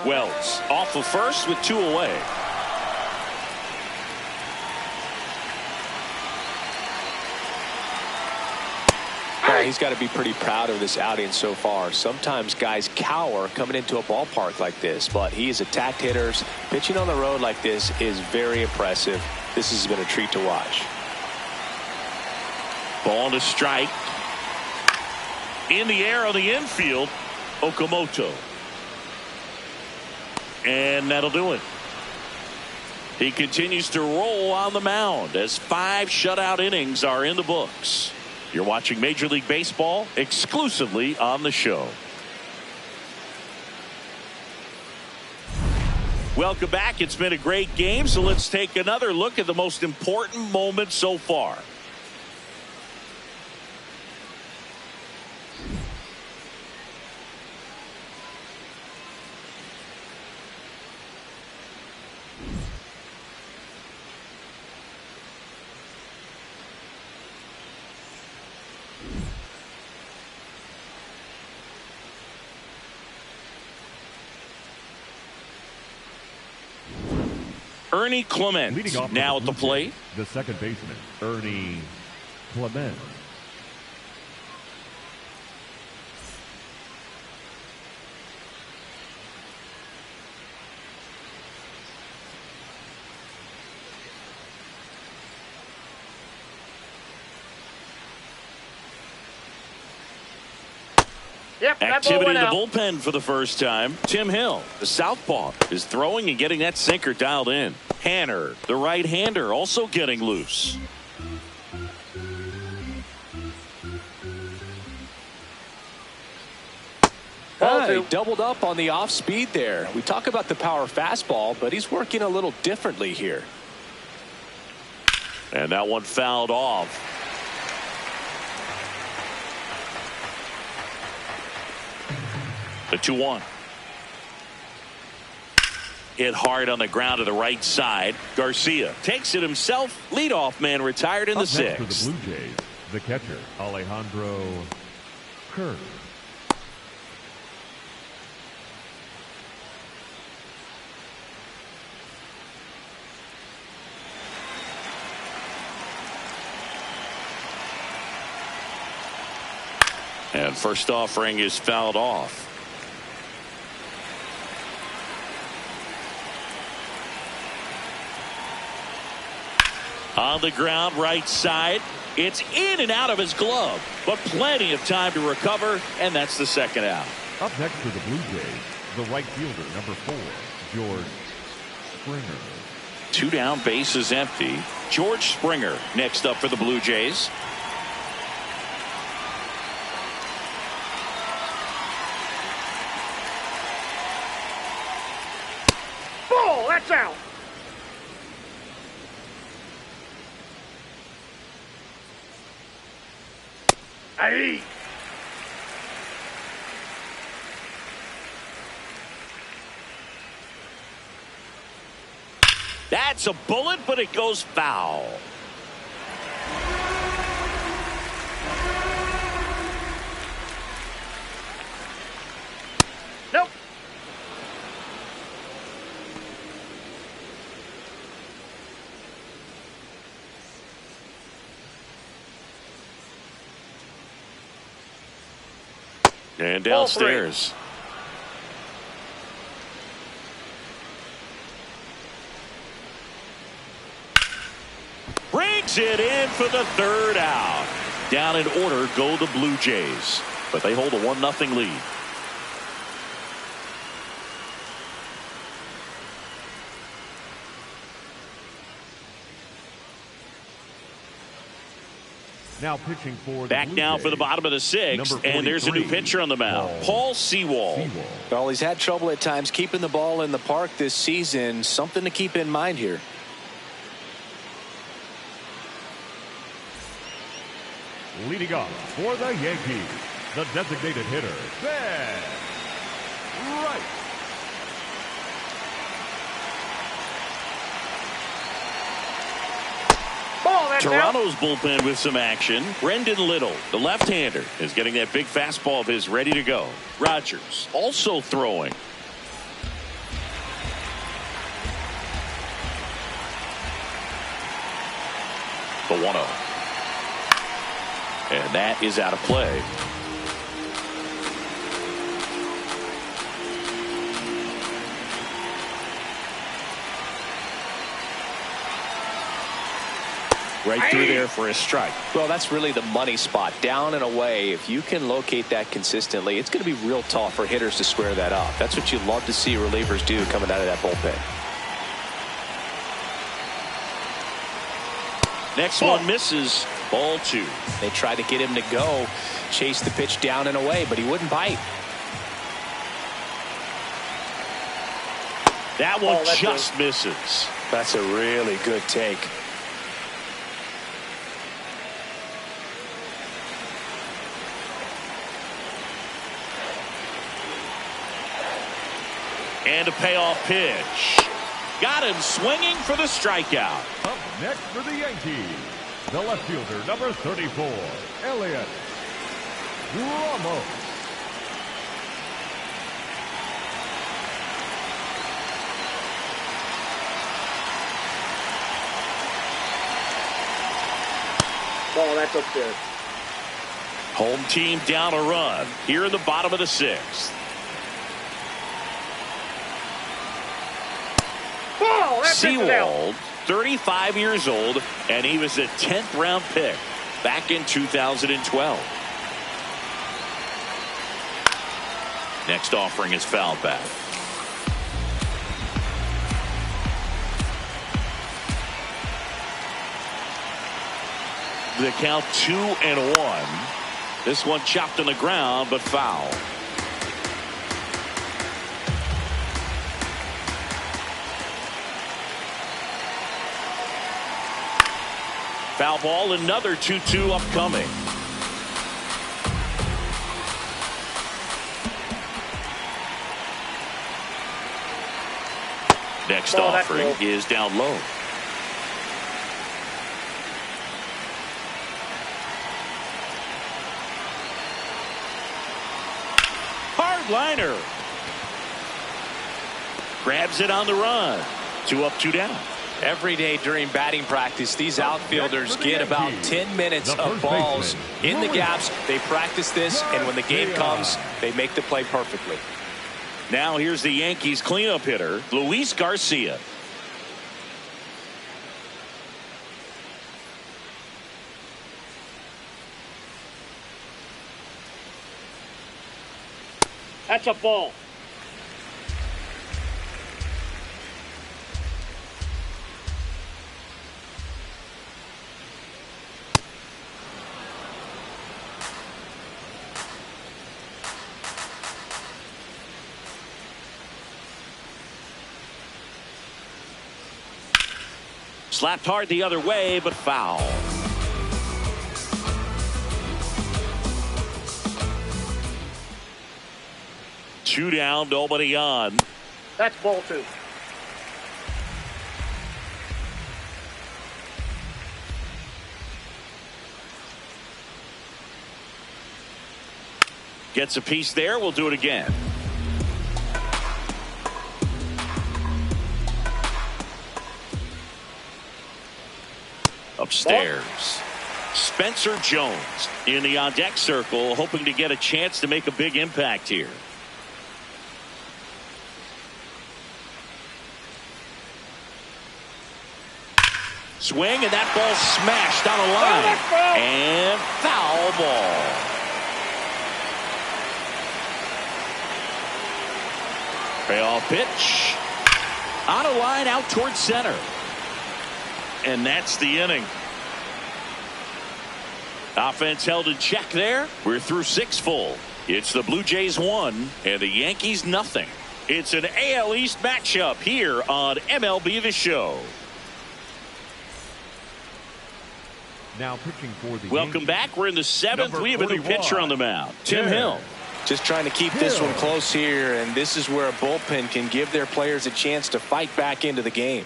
Wells off of first with 2 away. Well, he's got to be pretty proud of this outing so far. Sometimes guys cower coming into a ballpark like this, but he's attacked hitters. Pitching on the road like this is very impressive. This has been a treat to watch. Ball to strike. In the air on the infield, Okamoto. And that'll do it. He continues to roll on the mound as 5 shutout innings are in the books. You're watching Major League Baseball exclusively on the show. Welcome back. It's been a great game, so let's take another look at the most important moment so far. Ernie Clement now at the plate. The second baseman, Ernie Clement. Yep, Activity in the bullpen for the first time. Tim Hill, the southpaw, is throwing and getting that sinker dialed in. Hanner, the right-hander, also getting loose. He doubled up on the off speed there. We talk about the power fastball, but he's working a little differently here. And that one fouled off. The 2-1. Hit hard on the ground to the right side. Garcia takes it himself. Leadoff man retired in the sixth. For the Blue Jays, the catcher, Alejandro Kirk. And first offering is fouled off. On the ground, right side. It's in and out of his glove, but plenty of time to recover, and that's the second out. Up next for the Blue Jays, the right fielder, number 4, George Springer. 2 down, bases empty. George Springer next up for the Blue Jays. Ball, that's out. Aye. That's a bullet, but it goes foul. Nope. And downstairs. Brings it in for the third out. Down in order go the Blue Jays, but they hold a 1-0 lead. Now pitching for the Back Blue now Jays, for the bottom of the sixth, and there's a new pitcher on the mound, Paul Sewald. Well, he's had trouble at times keeping the ball in the park this season. Something to keep in mind here. Leading off for the Yankees, the designated hitter, Ben Wright. Ball, that's out. Toronto's bullpen with some action. Brendan Little, the left-hander, is getting that big fastball of his ready to go. Rogers also throwing. The 1-0. And that is out of play. Right through there for a strike. Well, that's really the money spot. Down and away. If you can locate that consistently, it's going to be real tough for hitters to square that up. That's what you love to see relievers do coming out of that bullpen. Next one misses. Ball 2. They tried to get him to go, chase the pitch down and away, but he wouldn't bite. That one just misses. That's a really good take. And a payoff pitch. Got him swinging for the strikeout. Up next for the Yankees, the left fielder, number 34, Elliot Ramos. Ball, that's upstairs. Home team down a run here in the bottom of the 6th. Ball, that pitch is out. Seawald, 35 years old, and he was a 10th round pick back in 2012. Next offering is fouled back. The count 2-1. This one chopped on the ground, but foul. Foul ball, another 2-2 upcoming. Next offering is down low. Liner grabs it on the run. 2 up, 2 down. Every day during batting practice, these outfielders get about 10 minutes of balls in the gaps. They practice this, and when the game comes, they make the play perfectly. Now here's the Yankees cleanup hitter, Luis Garcia. That's a ball. Slapped hard the other way, but foul. Two down, nobody on. That's ball 2. Gets a piece there. We'll do it again. Upstairs. Spencer Jones in the on-deck circle, hoping to get a chance to make a big impact here. Swing, and that ball smashed on a line. And foul ball. Payoff pitch. On a line out towards center. And that's the inning. Offense held in check there. We're through 6 full. It's the Blue Jays 1 and the Yankees nothing. It's an AL East matchup here on MLB The Show. Now pitching for the Welcome Yankees. back. We're in the 7th. We have a new pitcher on the mound, Tim Hill. Just trying to keep this one close here, and this is where a bullpen can give their players a chance to fight back into the game.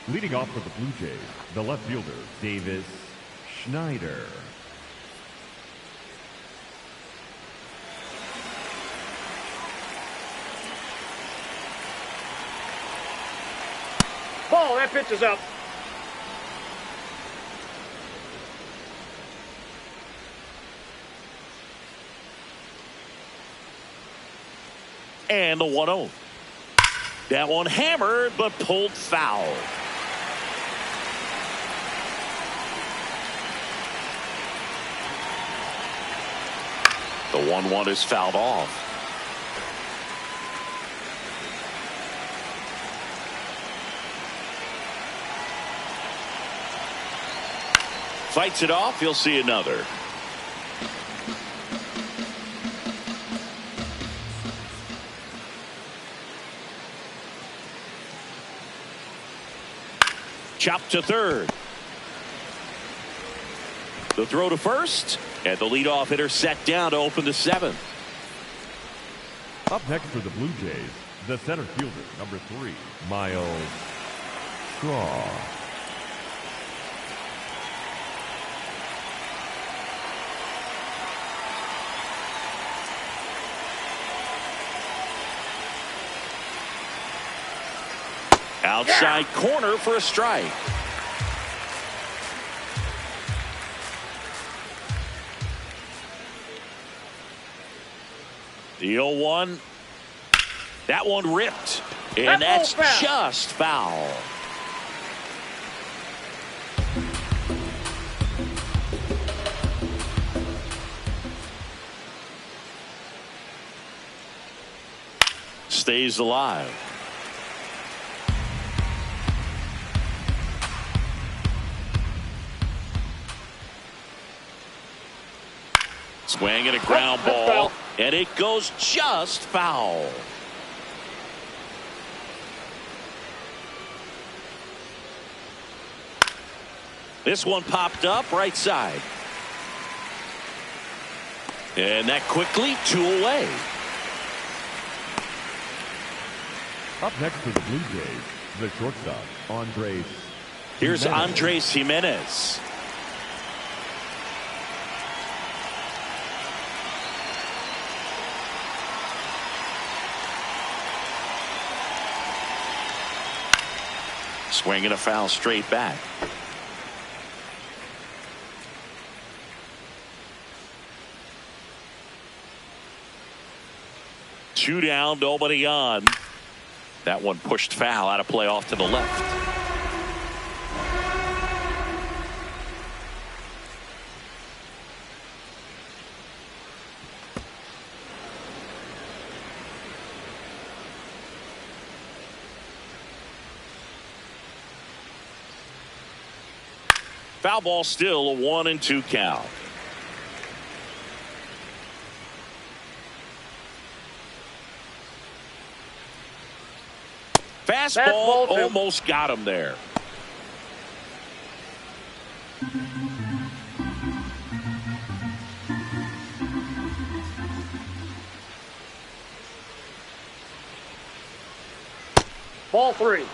Leading off for the Blue Jays, the left fielder, Davis Schneider. Ball, that pitch is up. And the 1-0. That one hammered, but pulled foul. The 1-1 is fouled off. Fights it off. You'll see another. Chopped to third. The throw to first, and the leadoff hitter set down to open the 7th. Up next for the Blue Jays, the center fielder, number 3, Miles Straw. Outside corner for a strike. The 0-1. That one ripped. And that's just foul. Stays alive. Swing and a ground ball, and it goes just foul. This one popped up right side. And that quickly 2 away. Up next for the Blue Jays, the shortstop, Andres. Here's Andres Jimenez. Swinging a foul straight back. Two down, nobody on. That one pushed foul out of play off to the left. Foul ball, still a 1-2 count. Fastball almost got him there. Ball 3.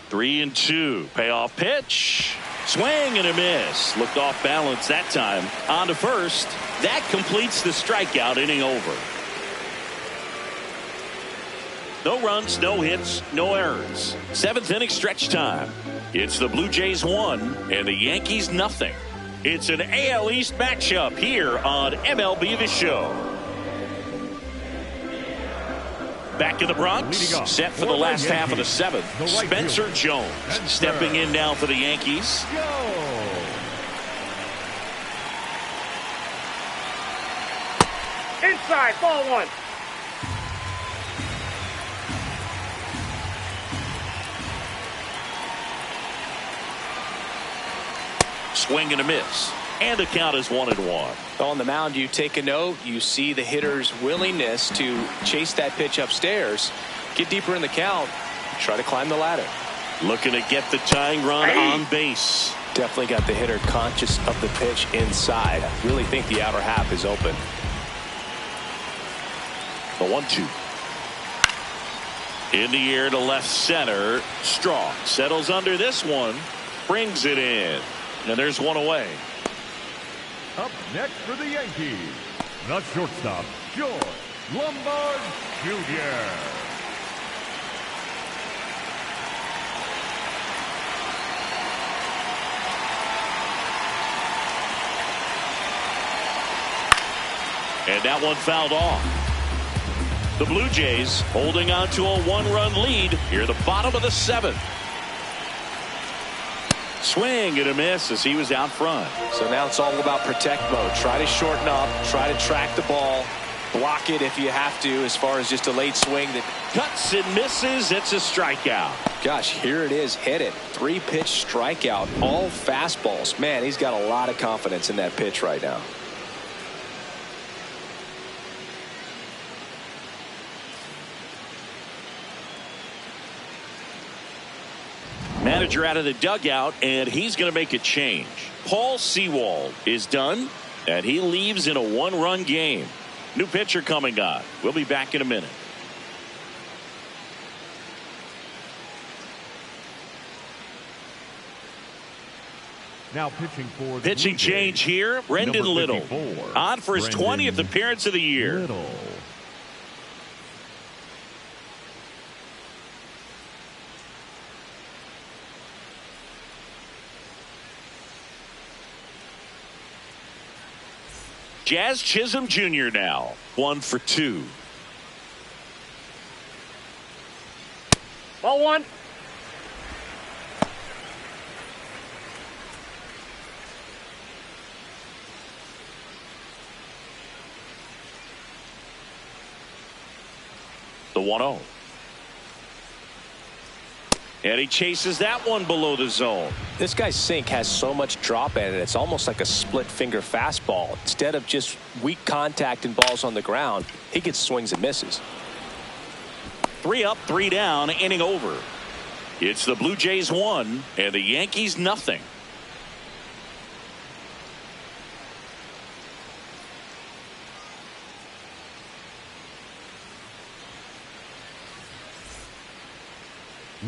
Three and 2. Payoff pitch. Swing and a miss. Looked off balance that time. On to first. That completes the strikeout, inning over. No runs, no hits, no errors. 7th inning stretch time. It's the Blue Jays 1 and the Yankees nothing. It's an AL East matchup here on MLB The Show. Back in the Bronx, set for the last half of the 7th. Spencer Jones stepping in now for the Yankees. Inside, ball 1. Swing and a miss. And the count is 1-1. On the mound, you take a note. You see the hitter's willingness to chase that pitch upstairs, get deeper in the count, try to climb the ladder. Looking to get the tying run on base. Definitely got the hitter conscious of the pitch inside. I really think the outer half is open. The 1-2. In the air to left center. Straw settles under this one. Brings it in. And there's one away. Up next for the Yankees, the shortstop, George Lombard Jr. And that one fouled off. The Blue Jays holding on to a 1-run lead here at the bottom of the 7th. Swing and a miss as he was out front. So now it's all about protect mode. Try to shorten up, try to track the ball, block it if you have to, as far as just a late swing that cuts and misses. It's a strikeout. Gosh, here it is. Hit it. 3-pitch strikeout. All fastballs. Man, he's got a lot of confidence in that pitch right now. Manager out of the dugout, and he's going to make a change. Paul Sewald is done, and he leaves in a 1-run game. New pitcher coming on. We'll be back in a minute. Now pitching for the pitching change here. Brendan Little on for his 20th appearance of the year. Little. Jazz Chisholm Jr. now 1 for 2. Ball 1. The 1-0. And he chases that one below the zone. This guy's sink has so much drop in it. It's almost like a split finger fastball. Instead of just weak contact and balls on the ground, he gets swings and misses. 3 up, 3 down, inning over. It's the Blue Jays 1 and the Yankees nothing.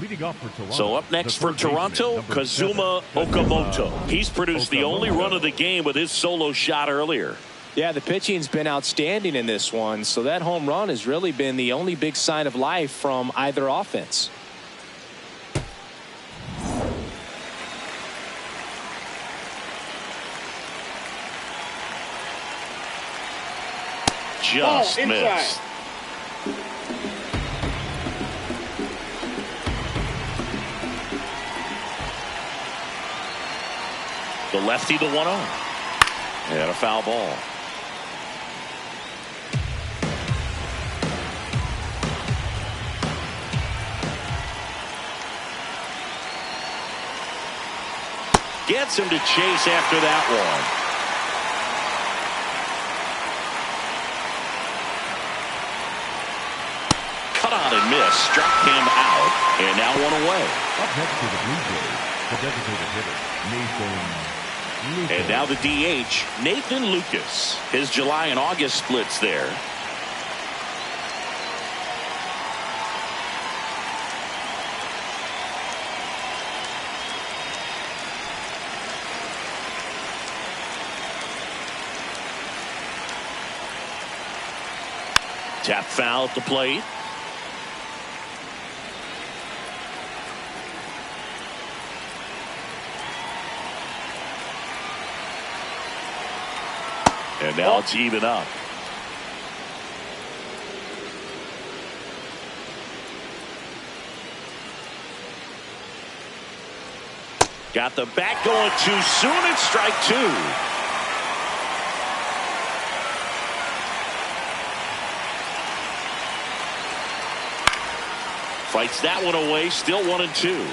Leading up for Toronto. So up next for Toronto, Kazuma Okamoto. He's produced the only run of the game with his solo shot earlier. Yeah, the pitching's been outstanding in this one, so that home run has really been the only big sign of life from either offense. Just missed. The lefty, the 1-0. And a foul ball. Gets him to chase after that one. Cut on and miss. Struck him out. And now 1 away. Up next to the Blue Jays, the designated hitter, Nathan. And now the DH, Nathan Lucas. His July and August splits there. Tap foul at the plate. And now it's even up. Got the bat going too soon. It's strike 2. Fights that one away. Still 1-2.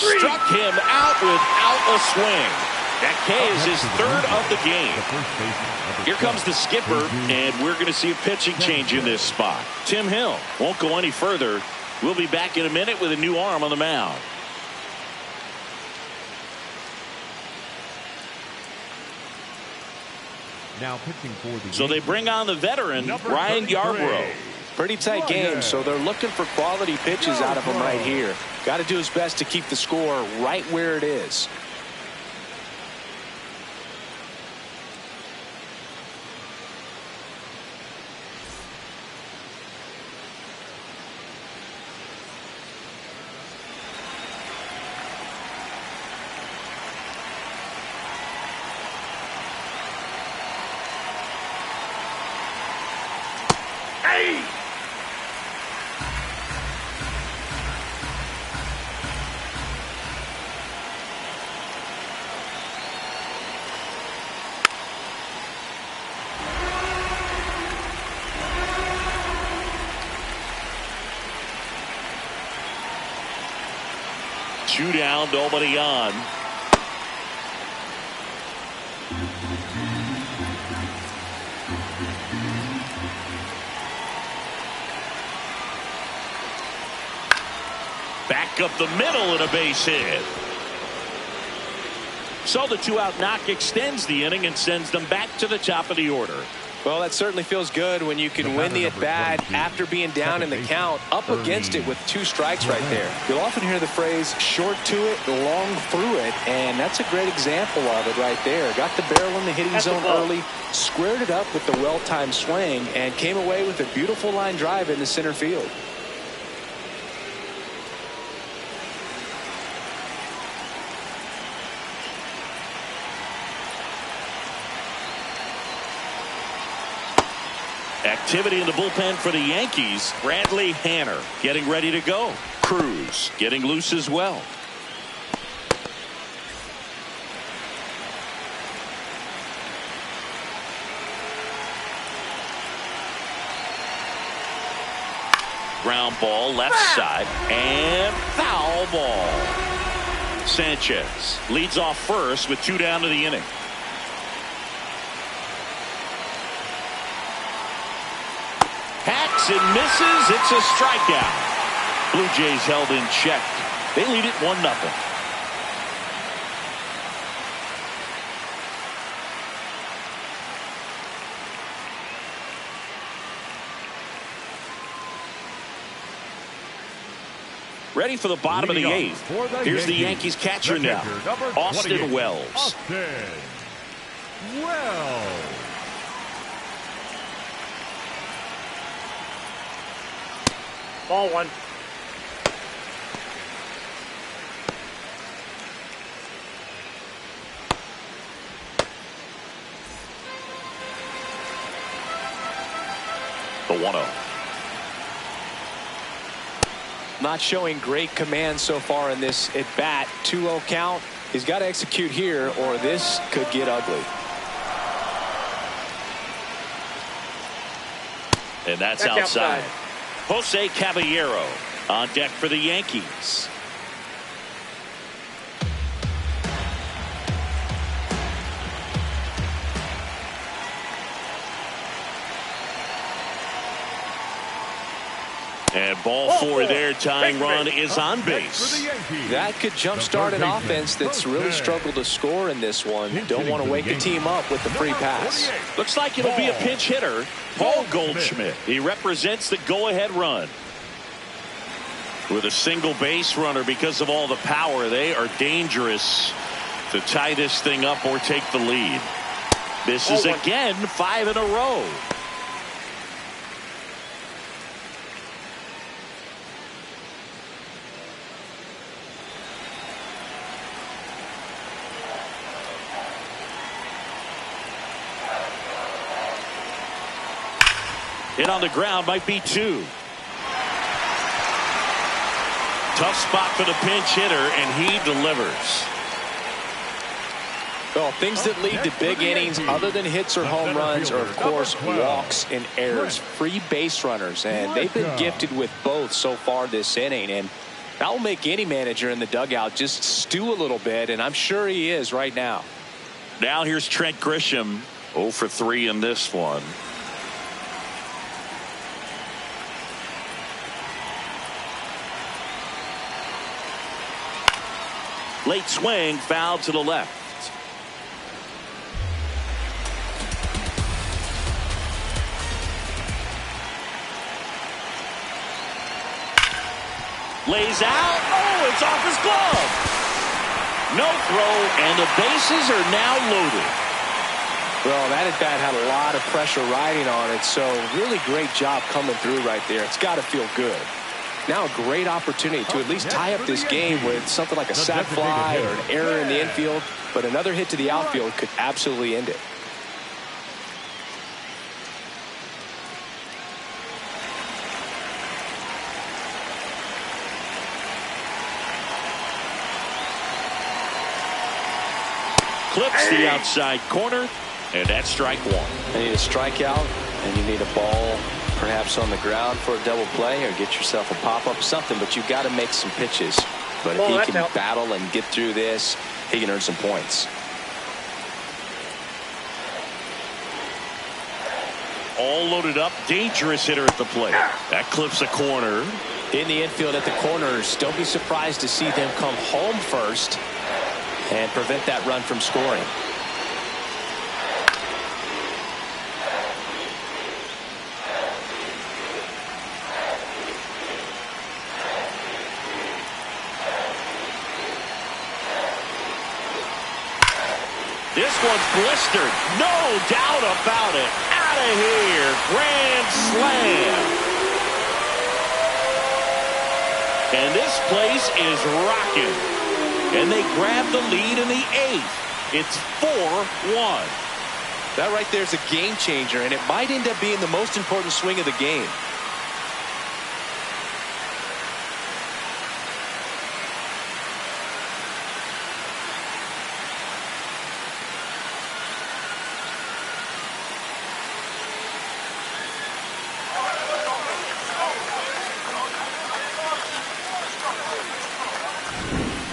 Struck him out without a swing. That K is his 3rd of the game. Here comes the skipper, and we're going to see a pitching change in this spot. Tim Hill won't go any further. We'll be back in a minute with a new arm on the mound. Now pitching for the So they bring on the veteran, Ryan Yarbrough. Pretty tight game, so they're looking for quality pitches out of him right here. Got to do his best to keep the score right where it is. Hey! Two down, nobody on. Back up the middle and a base hit. So the 2-out knock extends the inning and sends them back to the top of the order. Well, that certainly feels good when you can win the at-bat after being down in the count, up against it with 2 strikes right there. You'll often hear the phrase, short to it, long through it, and that's a great example of it right there. Got the barrel in the hitting zone early, squared it up with the well-timed swing, and came away with a beautiful line drive into center field. Activity in the bullpen for the Yankees. Bradley Hanner getting ready to go. Cruz getting loose as well. Ground ball left side and foul ball. Sanchez leads off first with 2 down to the inning. Hacks and misses. It's a strikeout. Blue Jays held in check. They lead it 1-0. Ready for the bottom of the 8th. Here's the Yankees catcher now, Austin Wells. Austin Wells. Ball 1. The 1-0. Not showing great command so far in this at bat. 2-0 count. He's got to execute here or this could get ugly. And that's outside. Jose Caballero on deck for the Yankees. And ball 4 there. Tying run is on base. That could jumpstart an offense that's really struggled to score in this one. Don't want to wake the team up with the free pass. Looks like it'll be a pinch hitter. Paul Goldschmidt. He represents the go-ahead run. With a single base runner, because of all the power, they are dangerous to tie this thing up or take the lead. This is again 5 in a row. Hit on the ground, might be 2. Tough spot for the pinch hitter, and he delivers. Well, things that lead to big innings other than hits or home runs are, of course, walks and errors, free base runners, and they've been gifted with both so far this inning, and that will make any manager in the dugout just stew a little bit, and I'm sure he is right now. Now here's Trent Grisham, 0 for 3 in this one. Late swing, foul to the left. Lays out. Oh, it's off his glove. No throw, and the bases are now loaded. Well, that at bat had a lot of pressure riding on it, so really great job coming through right there. It's got to feel good. Now a great opportunity to at least tie up this game with something like a sac fly or an error in the infield, but another hit to the outfield could absolutely end it. Clips the outside corner, and that's strike 1. You need a strikeout, and you need a ball perhaps on the ground for a double play, or get yourself a pop-up, something, but you've got to make some pitches. But if he can battle and get through this, he can earn some points. All loaded up, dangerous hitter at the plate. That clips a corner. In the infield at the corners, don't be surprised to see them come home first and prevent that run from scoring. This one's blistered. No doubt about it. Out of here. Grand slam. And this place is rocking. And they grab the lead in the 8th. It's 4-1. That right there is a game changer, and it might end up being the most important swing of the game.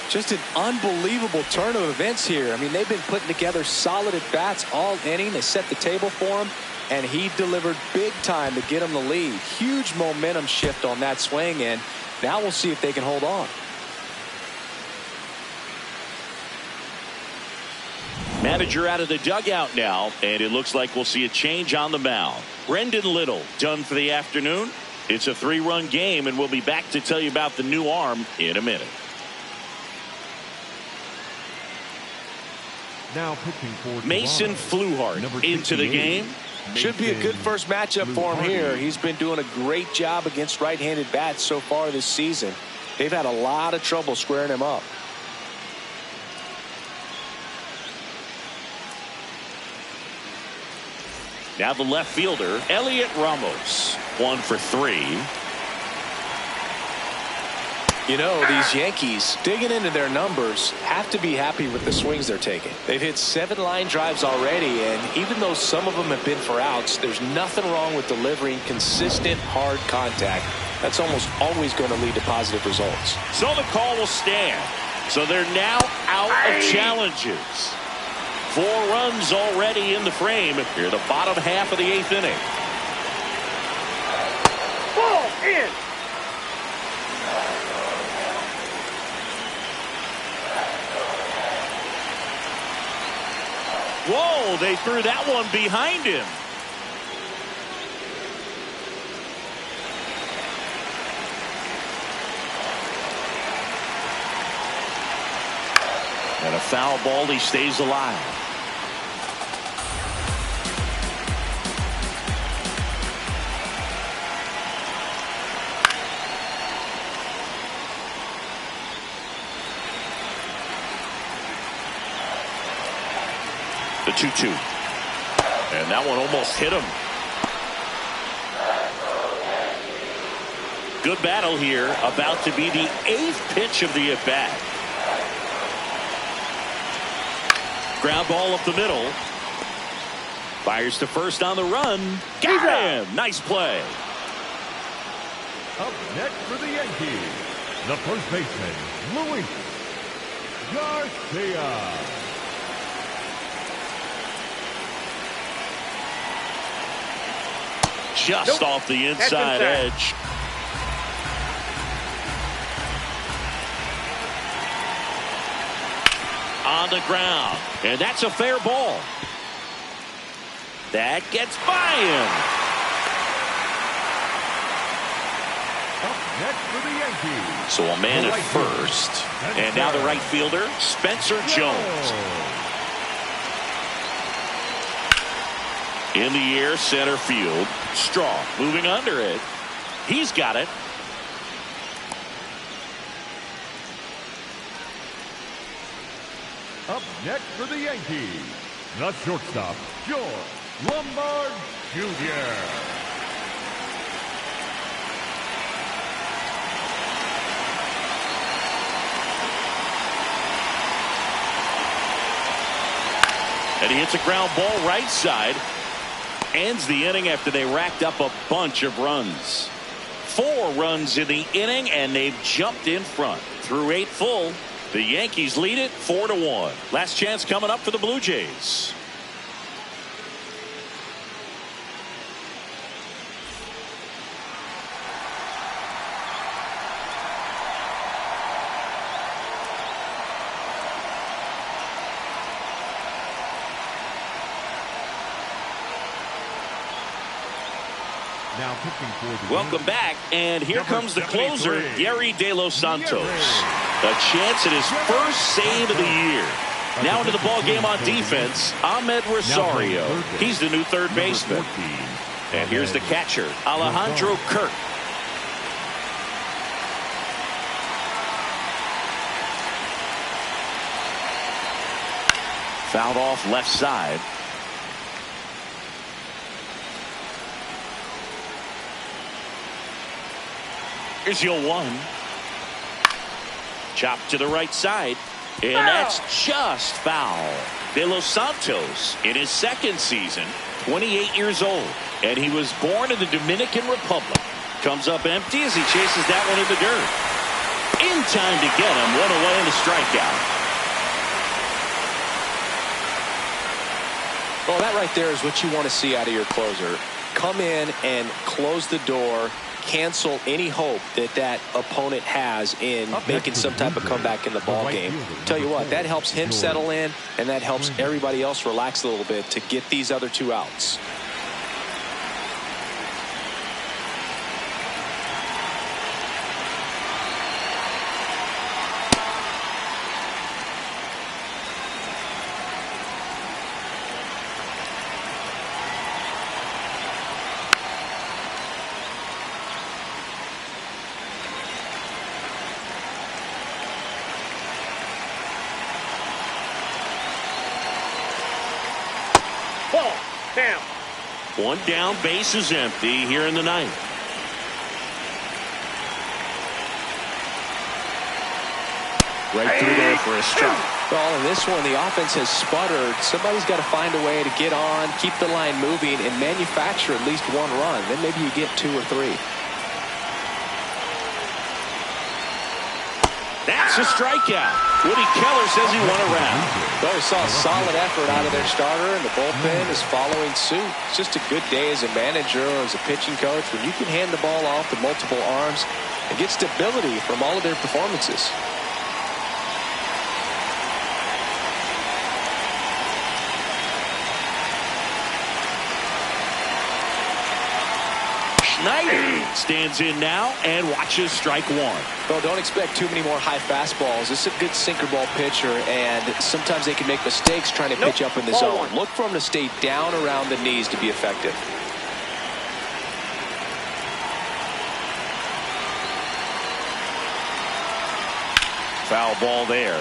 Just an unbelievable turn of events here. I mean, they've been putting together solid at-bats all inning. They set the table for him, and he delivered big time to get him the lead. Huge momentum shift on that swing, and now we'll see if they can hold on. Manager out of the dugout now, and it looks like we'll see a change on the mound. Brendan Little done for the afternoon. It's a 3-run game, and we'll be back to tell you about the new arm in a minute. Now pitching for Mason Fluhart into the game. Should be a good first matchup for him here. He's been doing a great job against right-handed bats so far this season. They've had a lot of trouble squaring him up. Now the left fielder, Elliot Ramos, 1 for 3. You know, these Yankees, digging into their numbers, have to be happy with the swings they're taking. They've hit 7 line drives already, and even though some of them have been for outs, there's nothing wrong with delivering consistent, hard contact. That's almost always going to lead to positive results. So the call will stand. So they're now out of challenges. 4 runs already in the frame here, the bottom half of the 8th inning. Ball in. Whoa, they threw that one behind him. And a foul ball, he stays alive. The 2-2. And that one almost hit him. Good battle here. About to be the 8th pitch of the at-bat. Ground ball up the middle. Fires to first on the run. Got him. Nice play. Up next for the Yankees, the first baseman, Luis Garcia. Just off the inside edge. On the ground. And that's a fair ball. That gets by him. Up next for the Yankees. So a man at first. And now the right fielder, Spencer Jones. In the air, center field. Straw moving under it. He's got it. Up next for the Yankees, the shortstop, George Lombard Jr. And he hits a ground ball right side. Ends the inning after they racked up a bunch of runs. 4 runs in the inning, and they've jumped in front. Through 8 full, the Yankees lead it 4-1. Last chance coming up for the Blue Jays. Now pitching for the Welcome back, and here comes the closer, Gary De Los Santos. A chance at his first save of the year. Now into the ball game on defense, Ahmed Rosario. He's the new third baseman. And here's the catcher, Alejandro Kirk. Fouled off left side. Here's your 1. Chopped to the right side. And that's just foul. De Los Santos in his second season, 28 years old. And he was born in the Dominican Republic. Comes up empty as he chases that one in the dirt. In time to get him. 1 away and a strikeout. Well, that right there is what you want to see out of your closer. Come in and close the door. Cancel any hope that that opponent has in making some type of comeback in the ball game. Tell you what, that helps him settle in, and that helps everybody else relax a little bit to get these other 2 outs. Damn. 1 down, base is empty here in the 9th. Right through there for a strike. Well, in this one, the offense has sputtered. Somebody's got to find a way to get on, keep the line moving, and manufacture at least 1 run. Then maybe you get 2 or 3. That's a strikeout. Woody Keller says he won a round. Well, we saw a solid effort out of their starter, and the bullpen is following suit. It's just a good day as a manager or as a pitching coach when you can hand the ball off to multiple arms and get stability from all of their performances. Schneider stands in now and watches strike 1. Well, don't expect too many more high fastballs. This is a good sinker ball pitcher, and sometimes they can make mistakes trying to pitch up in the zone. Look for him to stay down around the knees to be effective. Foul ball there.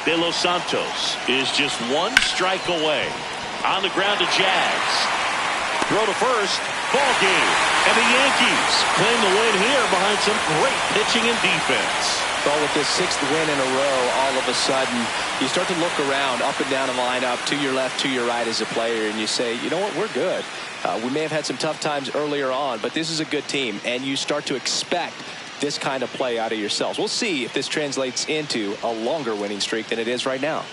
De Los Santos is just 1 strike away. On the ground to Jags. Throw to first. Ball game. And the Yankees claim the win here behind some great pitching and defense. Well, with this 6th win in a row, all of a sudden, you start to look around, up and down the lineup, to your left, to your right as a player, and you say, you know what, we're good. We may have had some tough times earlier on, but this is a good team, and you start to expect this kind of play out of yourselves. We'll see if this translates into a longer winning streak than it is right now.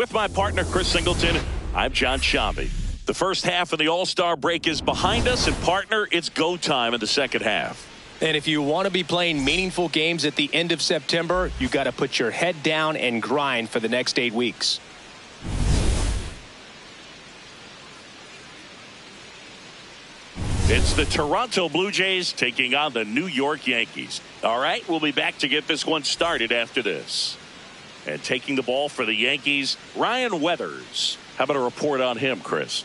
With my partner, Chris Singleton, I'm John Shambi. The first half of the All-Star break is behind us, and partner, it's go time in the second half. And if you want to be playing meaningful games at the end of September, you got to put your head down and grind for the next 8 weeks. It's the Toronto Blue Jays taking on the New York Yankees. All right, we'll be back to get this one started after this. And taking the ball for the Yankees, Ryan Weathers. How about a report on him, Chris?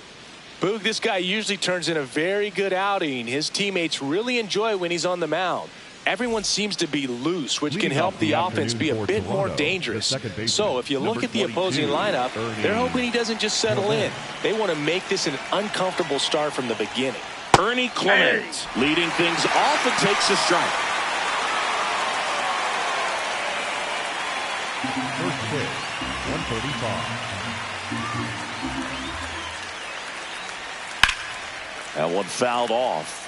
Boog, this guy usually turns in a very good outing. His teammates really enjoy when he's on the mound. Everyone seems to be loose, which can help the offense be a bit more dangerous. So if you look at the opposing lineup, they're hoping he doesn't just settle in. They want to make this an uncomfortable start from the beginning. Ernie Clement leading things off and takes a strike. First pitch, 135. That one fouled off.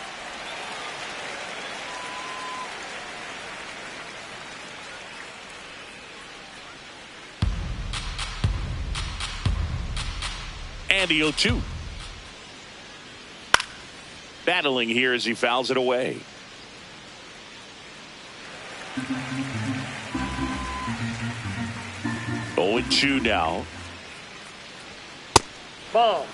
And the 0-2. Battling here as he fouls it away. Oh, 0-2 now. Ball.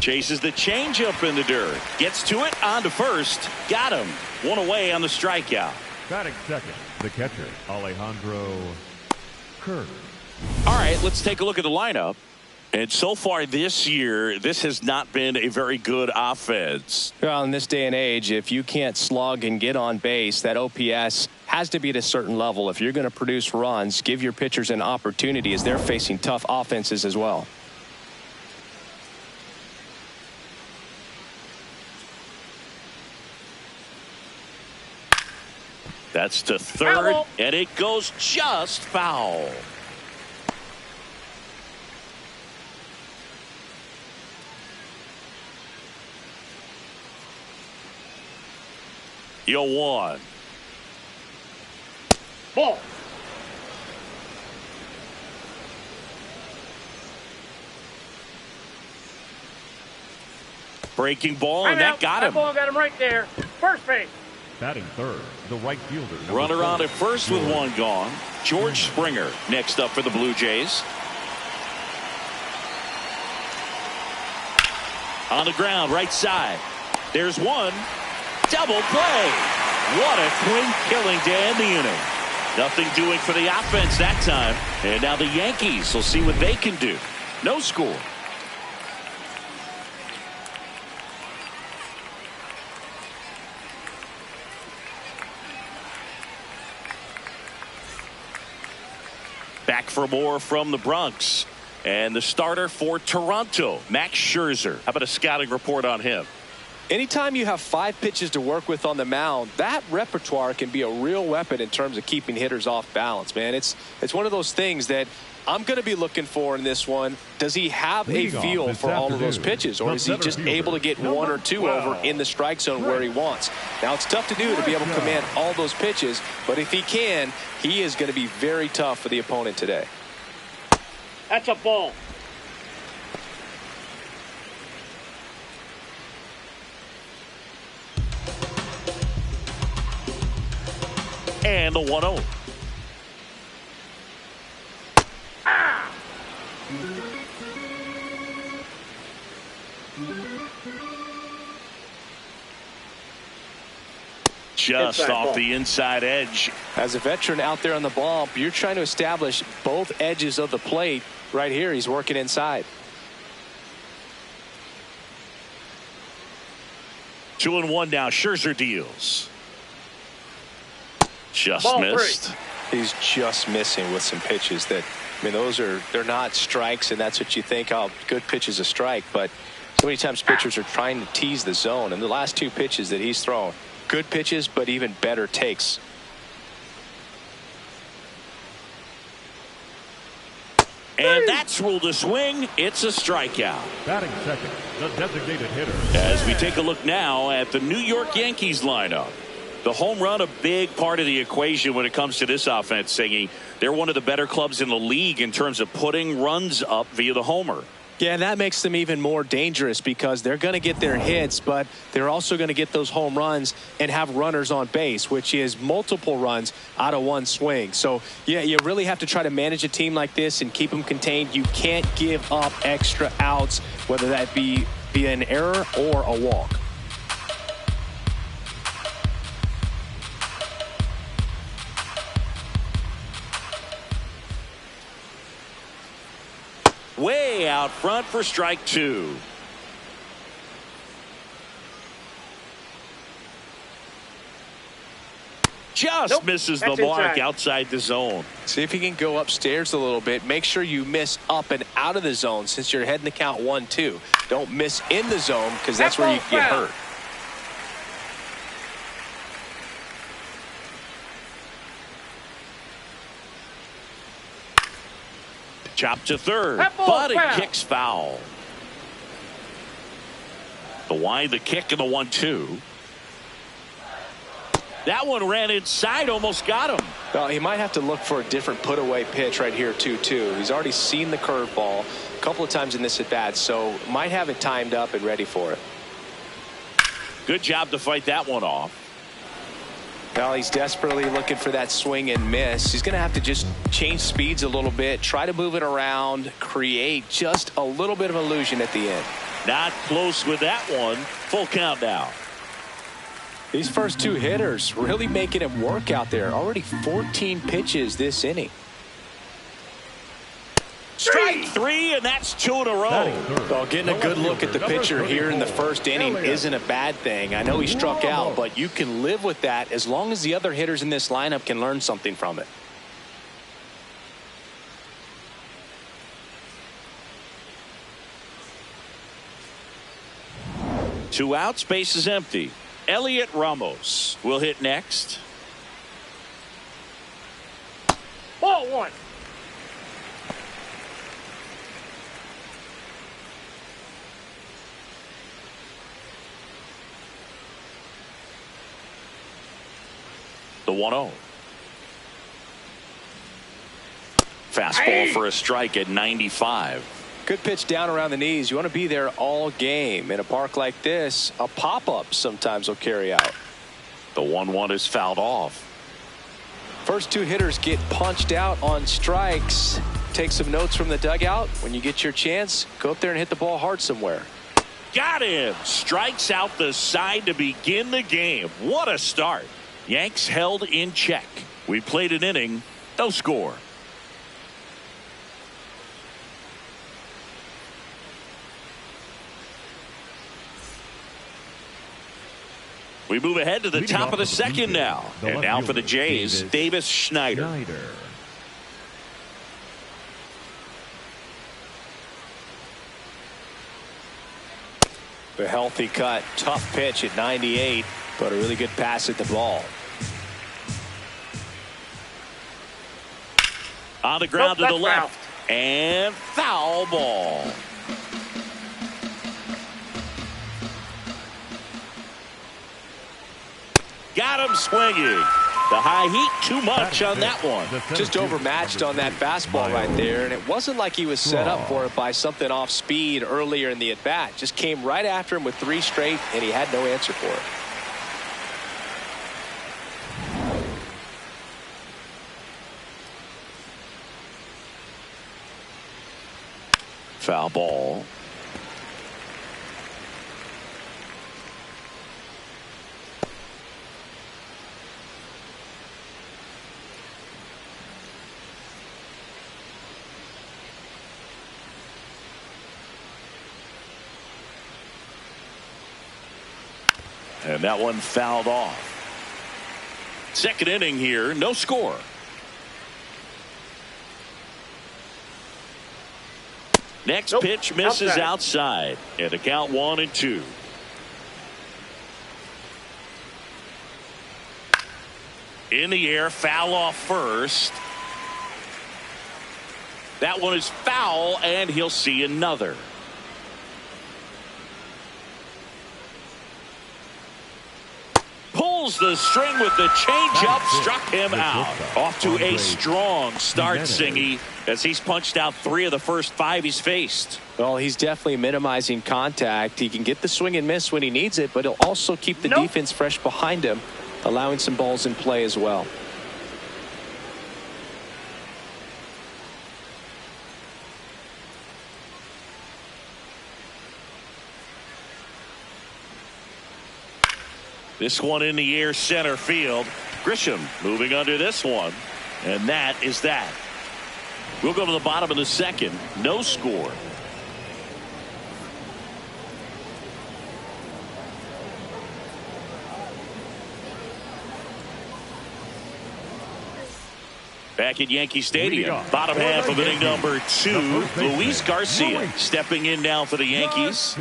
Chases the changeup in the dirt. Gets to it, on to first. Got him. One away on the strikeout. Batting second, the catcher, Alejandro Kirk. All right, let's take a look at the lineup. And so far this year, this has not been a very good offense. Well, in this day and age, if you can't slug and get on base, that OPS has to be at a certain level. If you're going to produce runs, give your pitchers an opportunity as they're facing tough offenses as well. That's to third, and it goes just foul. Yo, 1. Ball. Breaking ball, and that got him. That ball got him right there. First base. Batting third, the right fielder. Runner on at first with one gone. George Springer next up for the Blue Jays. On the ground, right side. There's one. Double play. What a quick killing to end the inning. Nothing doing for the offense that time. And now the Yankees will see what they can do. No score. Back for more from the Bronx. And the starter for Toronto, Max Scherzer. How about a scouting report on him? Anytime you have 5 pitches to work with on the mound, that repertoire can be a real weapon in terms of keeping hitters off balance, man. It's one of those things that I'm going to be looking for in this one. Does he have a feel for all of those pitches, or is he just able to get 1 or 2 over in the strike zone where he wants? Now, it's tough to do to be able to command all those pitches, but if he can, he is going to be very tough for the opponent today. That's a ball. And the 1-0. Just off the inside edge. As a veteran out there on the ball, you're trying to establish both edges of the plate. Right here, he's working inside. 2-1 now. Scherzer deals. Just Ball missed. 3. He's just missing with some pitches that, I mean, they're not strikes, and that's what you think, oh, good pitch is a strike. But so many times pitchers are trying to tease the zone, and the last 2 pitches that he's thrown, good pitches, but even better takes. And that's ruled a swing. It's a strikeout. Batting second, the designated hitter. As we take a look now at the New York Yankees lineup. The home run, a big part of the equation when it comes to this offense, Singy. They're one of the better clubs in the league in terms of putting runs up via the homer. Yeah, that makes them even more dangerous because they're going to get their hits, but they're also going to get those home runs and have runners on base, which is multiple runs out of one swing. So, yeah, you really have to try to manage a team like this and keep them contained. You can't give up extra outs, whether that be an error or a walk. Way out front for strike two. Just misses the mark outside the zone. See if you can go upstairs a little bit. Make sure you miss up and out of the zone since you're heading to count 1-2. Don't miss in the zone because that's where you can get hurt. Chop to third, but it kicks foul. The wind, the kick, and the 1-2. That one ran inside, almost got him. Well, he might have to look for a different put-away pitch right here, 2-2. He's already seen the curveball a couple of times in this at-bat, so might have it timed up and ready for it. Good job to fight that one off. Well, he's desperately looking for that swing and miss. He's going to have to just change speeds a little bit, try to move it around, create just a little bit of illusion at the end. Not close with that one. Full count now. These first two hitters really making it work out there. Already 14 pitches this inning. Strike three, and that's two in a row. Well, getting a good look at the pitcher here in the first inning isn't a bad thing. I know he struck out, but you can live with that as long as the other hitters in this lineup can learn something from it. Two outs, base is empty. Elliot Ramos will hit next. Ball one. The 1-0. Fastball for a strike at 95. Good pitch down around the knees. You want to be there all game. In a park like this, a pop-up sometimes will carry out. The 1-1 is fouled off. First two hitters get punched out on strikes. Take some notes from the dugout. When you get your chance, go up there and hit the ball hard somewhere. Got him. Strikes out the side to begin the game. What a start. Yanks held in check. We played an inning, no score. We move ahead to the top of the second now. And now for the Jays, Davis Schneider. The healthy cut, tough pitch at 98, but a really good pass at the ball. On the ground to the left. And foul ball. Got him swinging. The high heat, too much on that one. Just overmatched on that fastball right there, and it wasn't like he was set up for it by something off speed earlier in the at-bat. Just came right after him with 3 straight, and he had no answer for it. Foul ball. And that one fouled off. Second inning here, no score. Next pitch misses outside. And the count 1-2. In the air, foul off first. That one is foul, and he'll see another. pulls the string with the changeup, struck him out. Off to a strong start, Singy, as he's punched out 3 of the first 5 he's faced. Well, he's definitely minimizing contact. He can get the swing and miss when he needs it, but he'll also keep the defense fresh behind him, allowing some balls in play as well. This one in the air, center field. Grisham moving under this one. And that is that. We'll go to the bottom of the second. No score. Back at Yankee Stadium, bottom half of inning number 2, Luis Garcia stepping in now for the Yankees.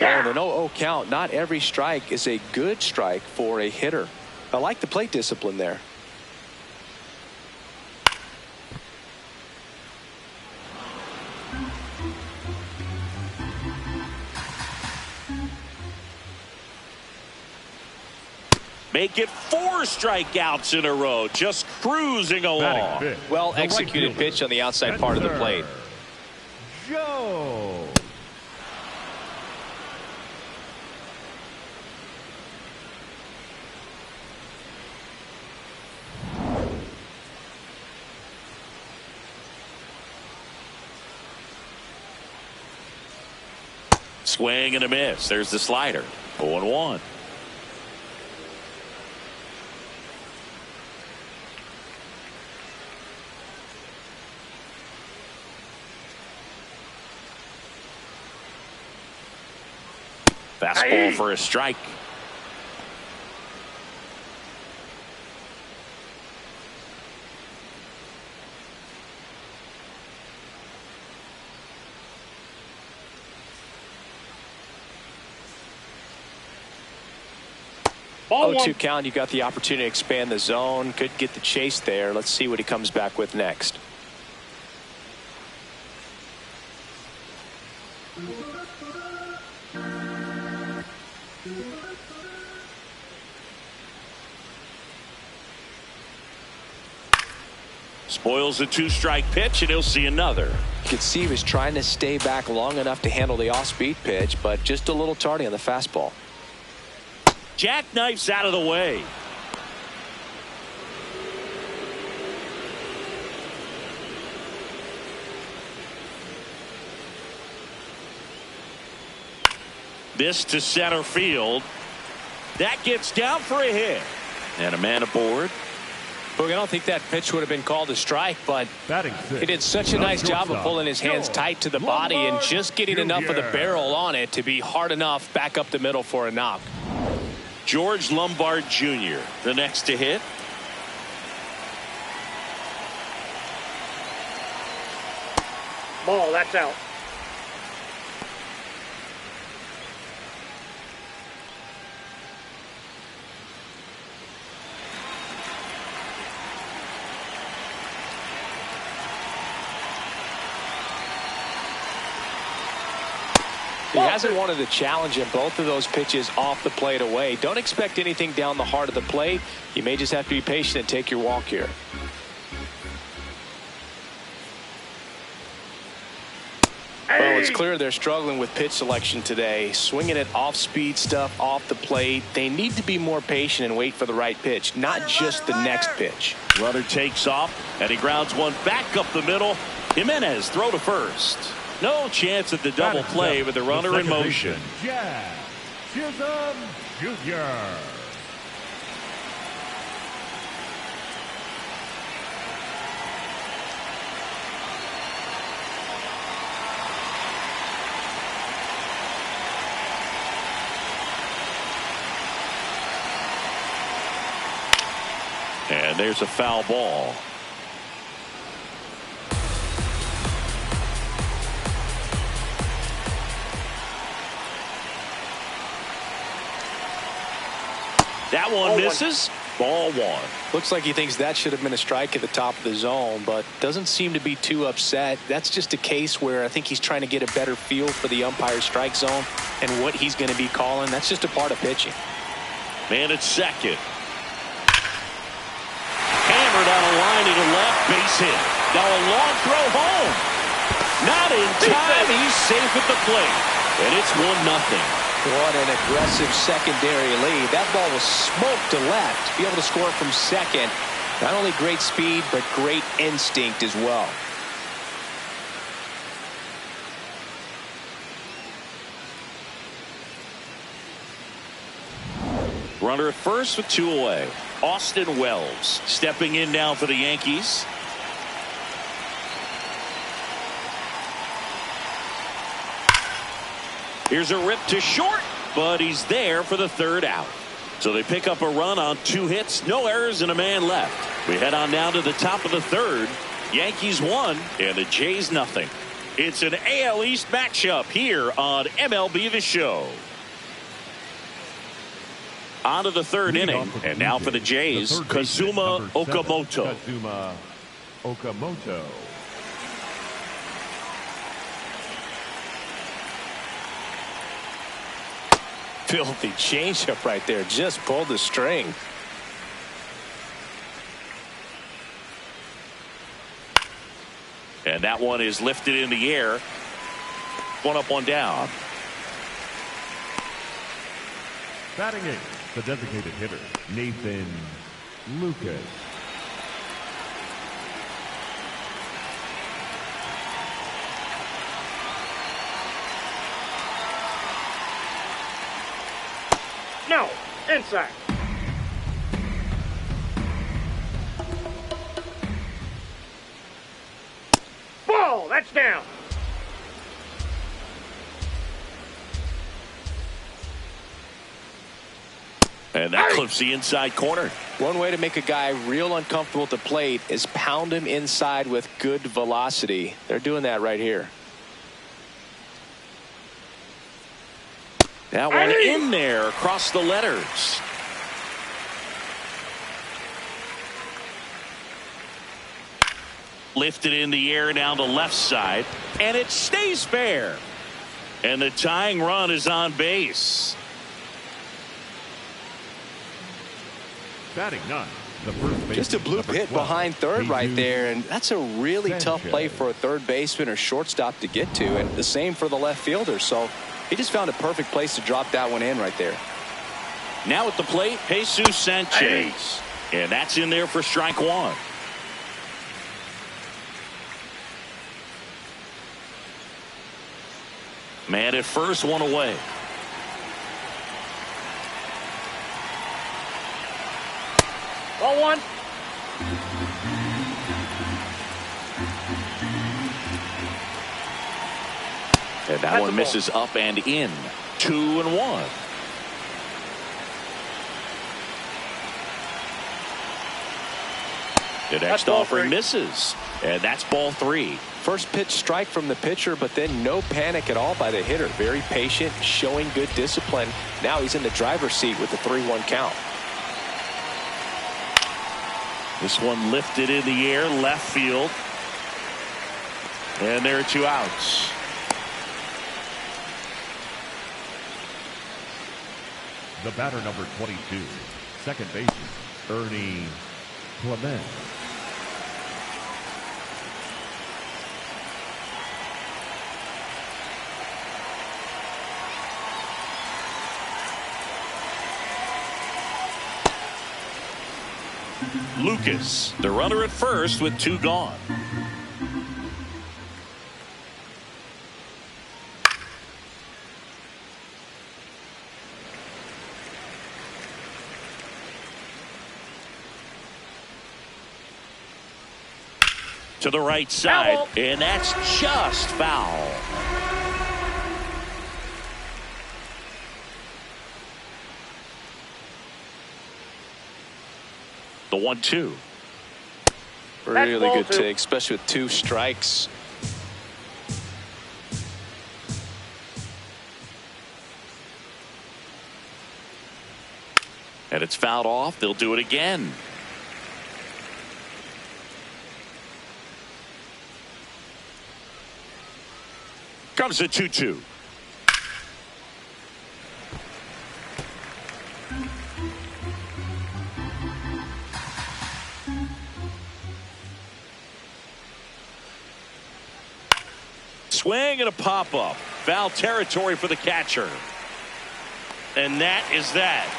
On an 0-0 count, not every strike is a good strike for a hitter. I like the plate discipline there. Make it 4 strikeouts in a row, just cruising along. Well executed pitch on the outside part of the plate. Joe. Swing and a miss. There's the slider. 0-1. Fastball for a strike. Ball 0-2 count. You got the opportunity to expand the zone. Could get the chase there. Let's see what he comes back with next. Spoils a 2-strike pitch, and he'll see another. You could see he was trying to stay back long enough to handle the off-speed pitch, but just a little tardy on the fastball. Jackknifes out of the way. This to center field. That gets down for a hit. And a man aboard. Look, I don't think that pitch would have been called a strike, but he did such a nice job of pulling his hands tight to the body and just getting enough of the barrel on it to be hard enough back up the middle for a knock. George Lombard Jr., the next to hit. Ball, that's out. He hasn't wanted to challenge him. Both of those pitches off the plate away. Don't expect anything down the heart of the plate. You may just have to be patient and take your walk here. Well, it's clear they're struggling with pitch selection today. Swinging at off-speed stuff off the plate. They need to be more patient and wait for the right pitch, not just the next pitch. Runner takes off, and he grounds one back up the middle. Jimenez throw to first. No chance at the double play with the runner in motion. Jack Chisholm Jr. And there's a foul ball. That one misses. Ball one. Looks like he thinks that should have been a strike at the top of the zone, but doesn't seem to be too upset. That's just a case where I think he's trying to get a better feel for the umpire's strike zone and what he's going to be calling. That's just a part of pitching. Man at second. Hammered on a line to the left, base hit. Now a long throw home. Not in time. He's safe at the plate. And it's 1-0. What an aggressive secondary lead. That ball was smoked to left. To be able to score from second, not only great speed, but great instinct as well. Runner at first with 2 away. Austin Wells stepping in now for the Yankees. Here's a rip to short, but he's there for the 3rd out. So they pick up a run on 2 hits, no errors, and a man left. We head on now to the top of the 3rd. Yankees 1 and the Jays 0. It's an AL East matchup here on MLB The Show. On to the 3rd inning, and now for the Jays, Kazuma Okamoto. Kazuma Okamoto. Filthy changeup right there. Just pulled the string. And that one is lifted in the air. 1 up, 1 down. Batting 8th, the designated hitter, Nathan Lucas. No, inside. Ball, that's down. And that clips the inside corner. One way to make a guy real uncomfortable at the plate is pound him inside with good velocity. They're doing that right here. That one in there across the letters. Lifted in the air down the left side, and it stays fair. And the tying run is on base. Batting 9, the first baseman. Just a bloop hit behind third right there, and that's a really tough play for a third baseman or shortstop to get to, and the same for the left fielder. So he just found a perfect place to drop that one in right there. Now at the plate, Jesus Sanchez. And that's in there for strike 1. Man at first, 1 away. Ball 1. And that one misses up and in. 2-1. The next offering misses. And that's ball 3. First pitch strike from the pitcher, but then no panic at all by the hitter. Very patient, showing good discipline. Now he's in the driver's seat with the 3-1 count. This one lifted in the air, left field. And there are 2 outs. The batter, number 22, second baseman, Ernie Clement. Lucas, the runner at first with 2 gone. To the right side, Foul. and that's just foul. The 1-2. Really ball good 2. take, especially with 2 strikes. And it's fouled off. They'll do it again. Comes a 2-2. Swing and a pop-up. Foul territory for the catcher. And that is that.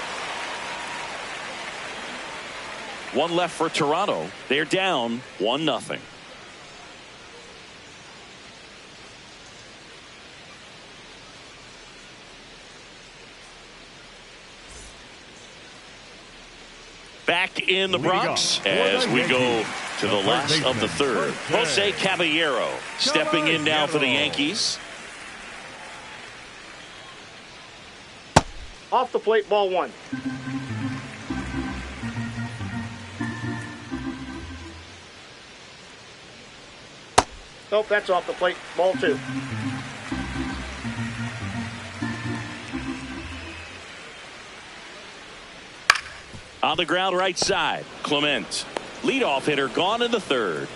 One left for Toronto. They're down 1-0. Back in the Bronx as we go to the last of the third. Jose Caballero stepping in now for the Yankees. Off the plate, ball 1. Nope, that's off the plate, ball 2. On the ground right side, Clement. Leadoff hitter gone in the third.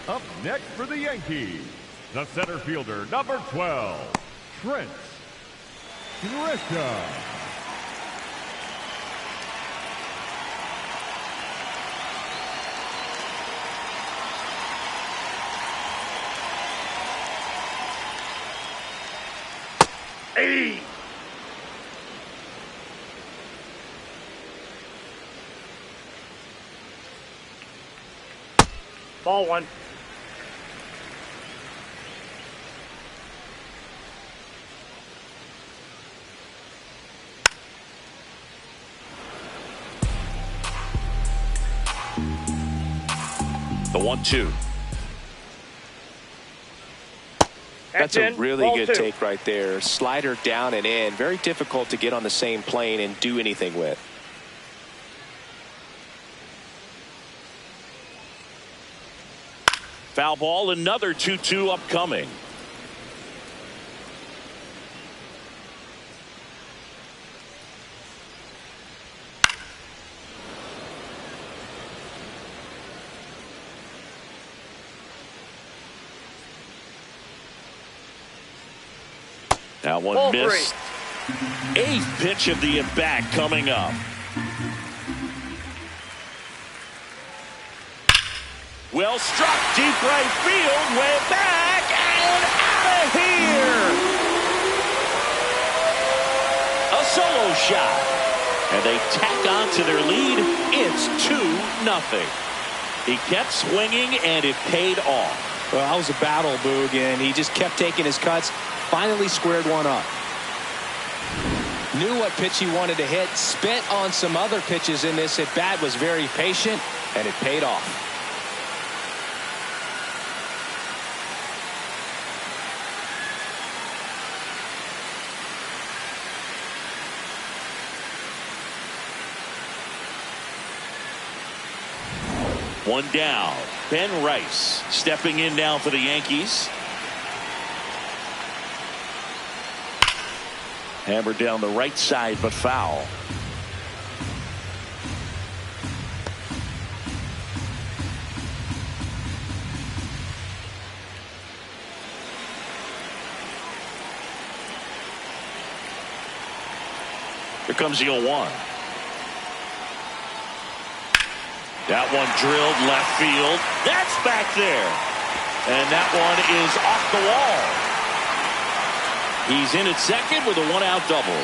Up next for the Yankees, the center fielder, number 12, Trent Grisham. Hey! Ball 1. The 1-2. That's a really ball good 2. take right there. Slider down and in. Very difficult to get on the same plane and do anything with. Foul ball, another 2-2 upcoming. That one Ball missed. 8th pitch of the at-bat coming up. Well struck, deep right field, way back, and out of here! A solo shot. And they tack on to their lead. It's 2-0. He kept swinging, and it paid off. Well, that was a battle, Boog, and he just kept taking his cuts. Finally squared one up. Knew what pitch he wanted to hit. Spent on some other pitches in this at bat. Was very patient, and it paid off. One down. Ben Rice stepping in now for the Yankees. Hammered down the right side, but foul. Here comes the 0-1. That one drilled left field. That's back there. And that one is off the wall. He's in at second with a 1-out double.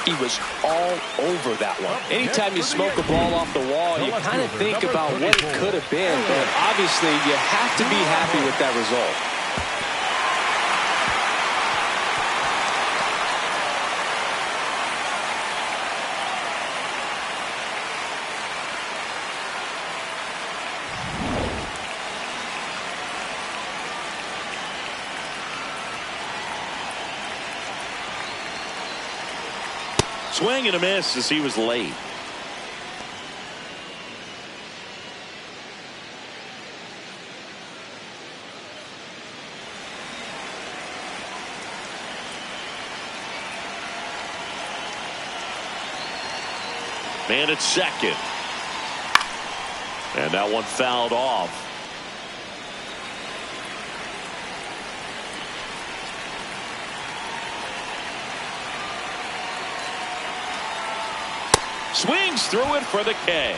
He was all over that one. Anytime you smoke a ball off the wall, you kind of think about what it could have been. But obviously, you have to be happy with that result. Swing and a miss as he was late. And it's second. And that one fouled off. Swings through it for the K.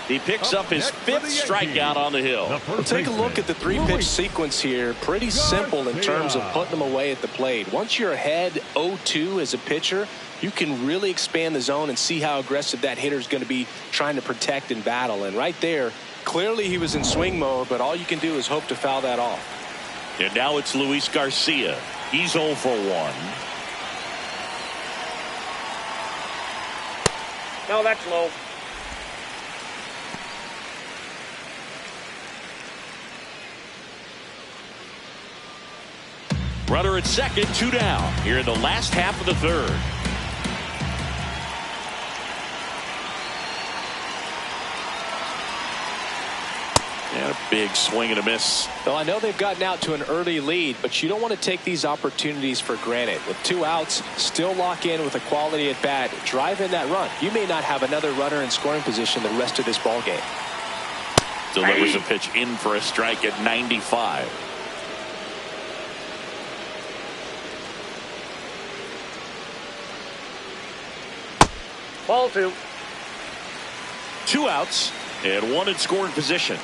He picks up his 5th strikeout on the hill. Well, take a look at the 3-pitch sequence here. Pretty simple in terms of putting them away at the plate. Once you're ahead 0-2 as a pitcher, you can really expand the zone and see how aggressive that hitter is going to be trying to protect and battle. And right there, clearly he was in swing mode, but all you can do is hope to foul that off. And now it's Luis Garcia. He's 0 for 1. No, that's low. Runner at second, 2 down here in the last half of the 3rd. And a big swing and a miss. Well, I know they've gotten out to an early lead, but you don't want to take these opportunities for granted. With 2 outs, still lock in with a quality at bat, drive in that run. You may not have another runner in scoring position the rest of this ball game. Delivers a pitch in for a strike at 95. Ball 2. 2 outs and 1 in scoring position.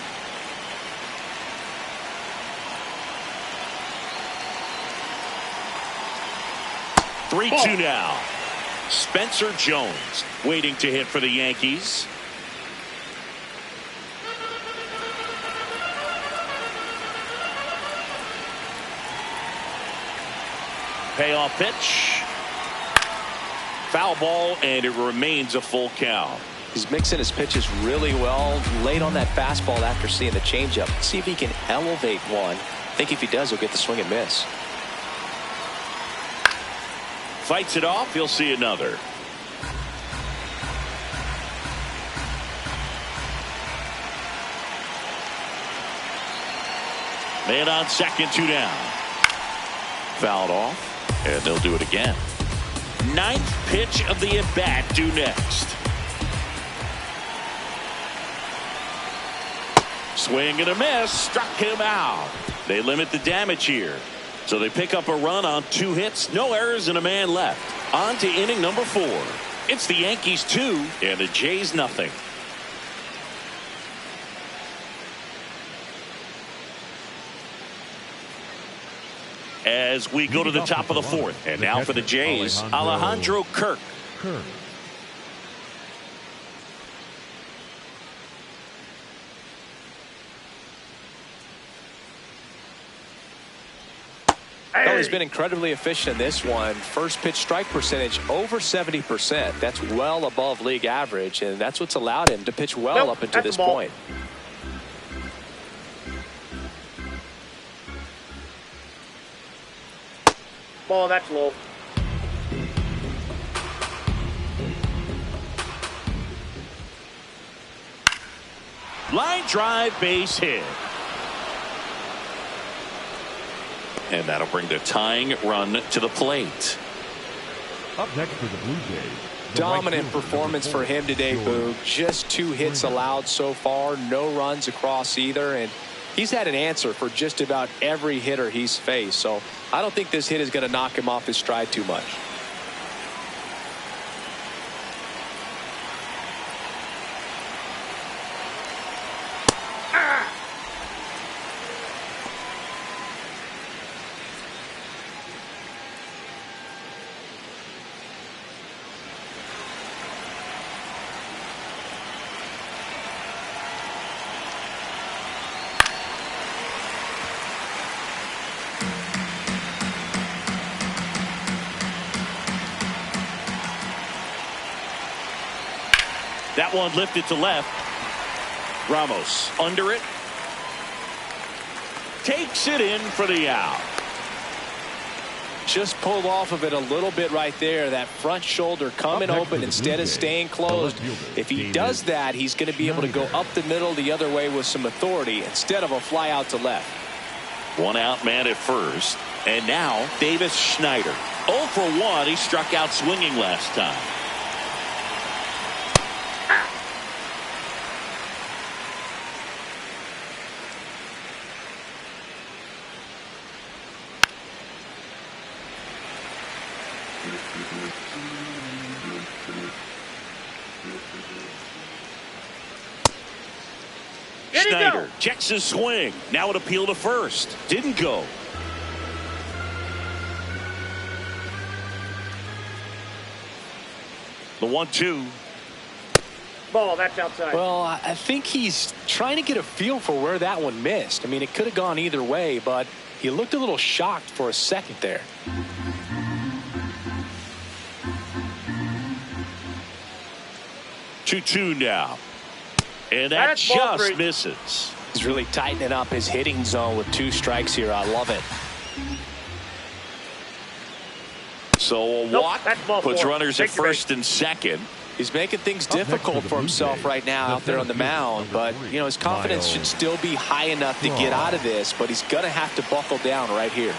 Ball. 3-2 now. Spencer Jones waiting to hit for the Yankees. Payoff pitch. Foul ball, and it remains a full count. He's mixing his pitches really well. Late on that fastball after seeing the changeup. See if he can elevate one. I think if he does, he'll get the swing and miss. Fights it off. He'll see another. Man on second, 2 down. Fouled off, and they'll do it again. 9th pitch of the at-bat due next. Swing and a miss. Struck him out. They limit the damage here. So they pick up a run on 2 hits. No errors and a man left. On to inning number 4. It's the Yankees 2 and the Jays nothing. As we go to the top of the 4th. And now for the Jays, Alejandro Kirk. Well, he's been incredibly efficient in this one. First pitch strike percentage over 70%. That's well above league average, and that's what's allowed him to pitch well up until this point. Ball, that's low. Line drive, base hit. And that'll bring the tying run to the plate. Up next for the Blue Jays. Dominant performance for him today, Boog. Just 2 hits allowed so far. No runs across either. And he's had an answer for just about every hitter he's faced. So I don't think this hit is going to knock him off his stride too much. That one lifted to left. Ramos under it. Takes it in for the out. Just pulled off of it a little bit right there. That front shoulder coming open instead of staying closed. If he does that, he's going to be able to go up the middle the other way with some authority instead of a fly out to left. 1 out man at first. And now Davis Schneider. 0 for 1. He struck out swinging last time. Schneider checks his swing. Now an appeal to first. Didn't go. The 1-2. Ball, that's outside. Well, I think he's trying to get a feel for where that one missed. I mean, it could have gone either way, but he looked a little shocked for a second there. Two now. And that just misses. He's really tightening up his hitting zone with 2 strikes here. I love it. So a walk puts runners at first and second. He's making things difficult for himself right now out there on the mound, but you know his confidence should still be high enough to get out of this, but he's going to have to buckle down right here.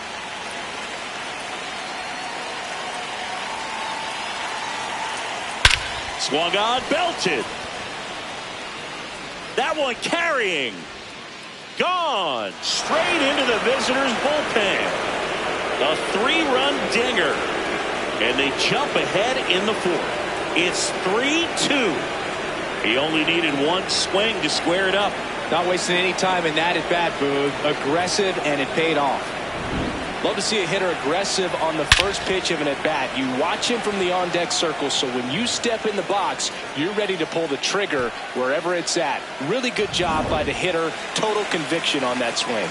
Swung on, belted. That one carrying. Gone. Straight into the visitors' bullpen. A 3-run dinger. And they jump ahead in the 4th. It's 3-2. He only needed 1 swing to square it up. Not wasting any time in that at-bat, Boog. Aggressive, and it paid off. Love to see a hitter aggressive on the first pitch of an at-bat. You watch him from the on-deck circle, so when you step in the box, you're ready to pull the trigger wherever it's at. Really good job by the hitter. Total conviction on that swing.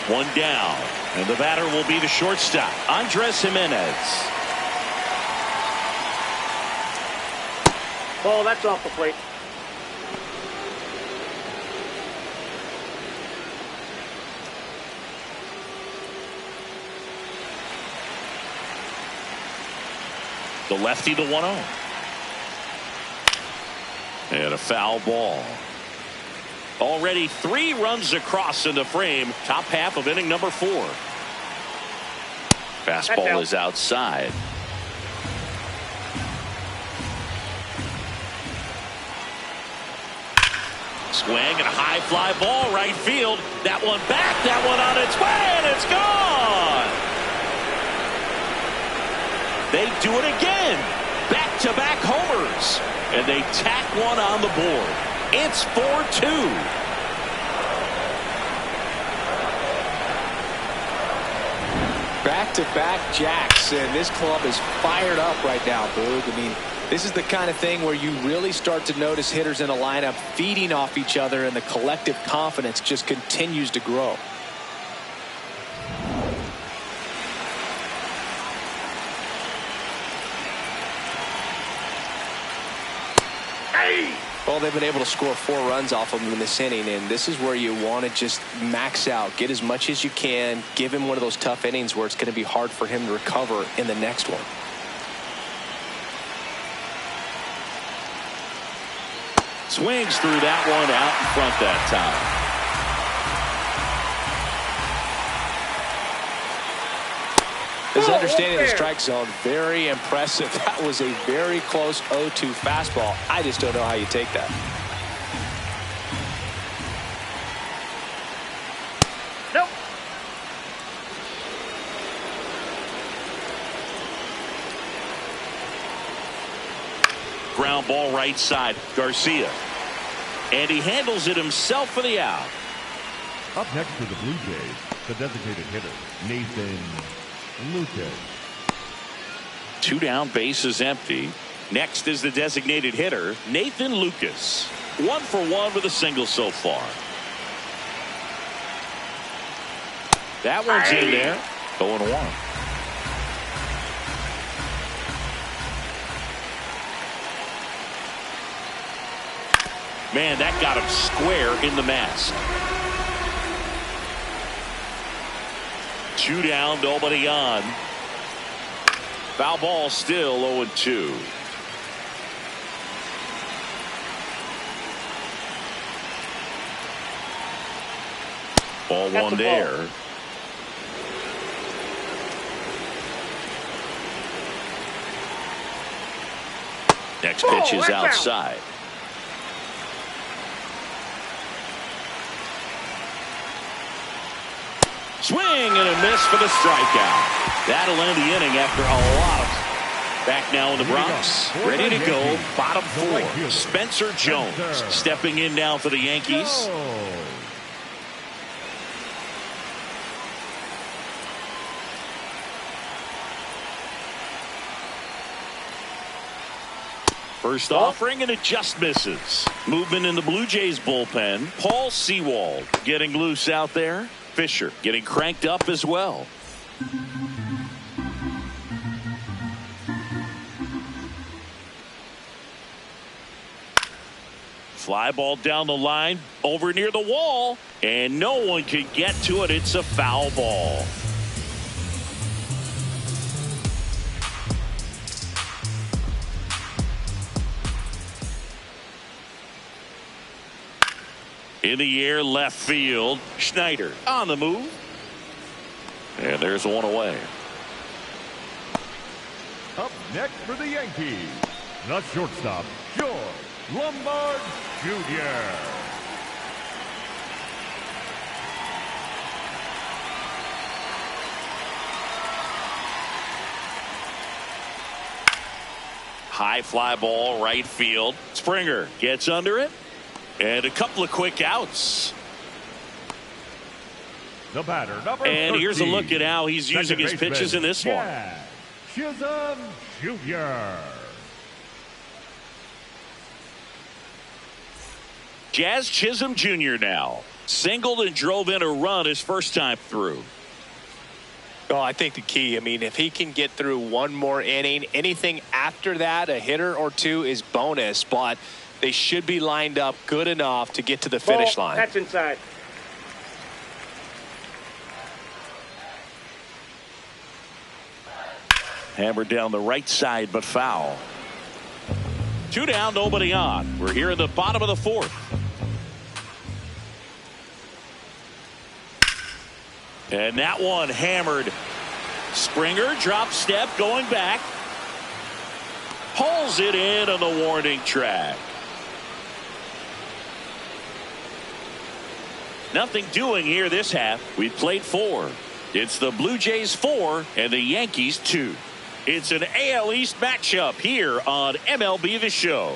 1 down, and the batter will be the shortstop, Andres Jimenez. Ball, that's off the plate. The lefty to 1-0. And a foul ball. Already 3 runs across in the frame. Top half of inning number 4. Fastball is outside. Swing and a high fly ball right field. That one back, that one on its way, and it's gone. They do it again. Back-to-back homers. And they tack one on the board. It's 4-2. Back-to-back jacks, and this club is fired up right now, Boog. I mean, this is the kind of thing where you really start to notice hitters in a lineup feeding off each other, and the collective confidence just continues to grow. Well, they've been able to score 4 runs off of him in this inning, and this is where you want to just max out, get as much as you can, give him one of those tough innings where it's going to be hard for him to recover in the next one. Swings through that one out in front that time. His understanding of the strike zone, very impressive. That was a very close 0-2 fastball. I just don't know how you take that. Nope. Ground ball right side, Garcia. And he handles it himself for the out. Up next for the Blue Jays, the designated hitter, Nathan Lucas. 2 down, bases empty. Next is the designated hitter, Nathan Lucas. 1 for 1 with a single so far. That one's in there. 0-1. Man, that got him square in the mask. 2 down, nobody on. Foul ball still 0-2. Ball 1 there. Next pitch is outside. Swing and a miss for the strikeout. That'll end the inning after a lot of Back now in the Bronx, ready to go, bottom 4. Spencer Jones stepping in now for the Yankees. First offering and it just misses. Movement in the Blue Jays bullpen. Paul Sewald getting loose out there. Fisher getting cranked up as well. Fly ball down the line, over near the wall, and no one can get to it. It's a foul ball. In the air, left field. Schneider on the move. And there's one away. Up next for the Yankees, the shortstop, George Lombard Jr. High fly ball, right field. Springer gets under it. And a couple of quick outs. The batter, number and 13, here's a look at how he's using his pitches in this one. Chisholm Jr. Jazz Chisholm Jr. now. Singled and drove in a run his first time through. Oh, I think the key, I mean, if he can get through one more inning, anything after that, a hitter or two is bonus, but they should be lined up good enough to get to the finish line. That's inside. Hammered down the right side, but foul. 2 down, nobody on. We're here in the bottom of the 4th. And that one hammered. Springer drop step going back. Pulls it in on the warning track. Nothing doing here this half. We've played 4. It's the Blue Jays 4 and the Yankees 2. It's an AL East matchup here on MLB The Show.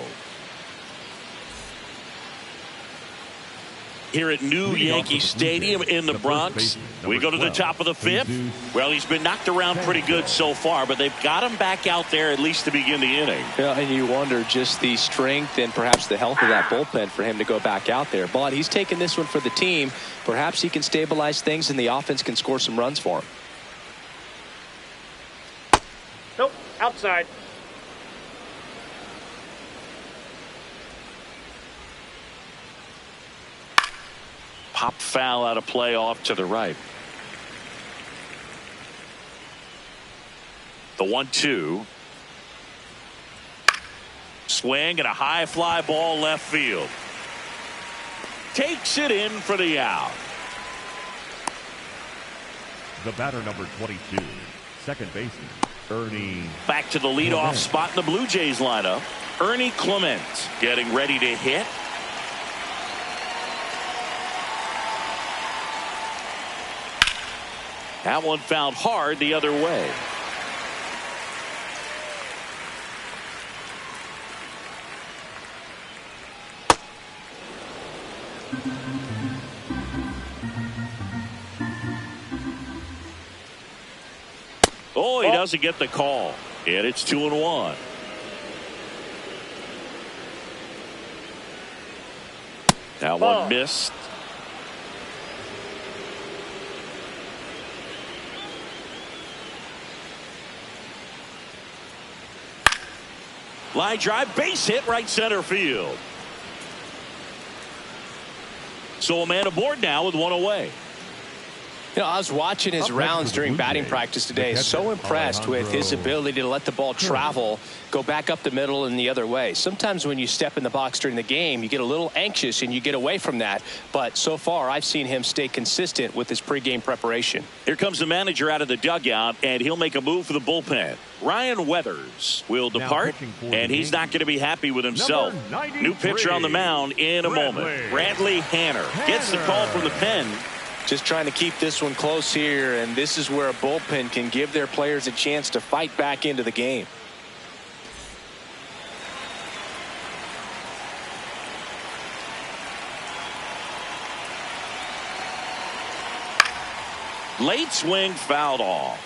Here at New Yankee Stadium in the Bronx, we go to the top of the 5th. Well, he's been knocked around pretty good so far, but they've got him back out there at least to begin the inning. Yeah, and you wonder just the strength and perhaps the health of that bullpen for him to go back out there. But he's taken this one for the team. Perhaps he can stabilize things and the offense can score some runs for him. Nope, outside. Pop foul out of play off to the right. The 1-2. Swing and a high fly ball left field. Takes it in for the out. The batter, number 22, second baseman, Ernie. Back to the leadoff spot in the Blue Jays lineup. Ernie Clement getting ready to hit. That one fouled hard the other way. Oh, he doesn't get the call. And it's 2-1. That one missed. Line drive, base hit, right center field. So a man aboard now with one away. You know, I was watching his rounds during batting practice today. So impressed with his ability to let the ball travel, go back up the middle and the other way. Sometimes when you step in the box during the game, you get a little anxious and you get away from that. But so far, I've seen him stay consistent with his pregame preparation. Here comes the manager out of the dugout, and he'll make a move for the bullpen. Ryan Weathers will depart, and he's not going to be happy with himself. New pitcher on the mound in a moment. Bradley Hanner gets the call from the pen. Just trying to keep this one close here, and this is where a bullpen can give their players a chance to fight back into the game. Late swing fouled off.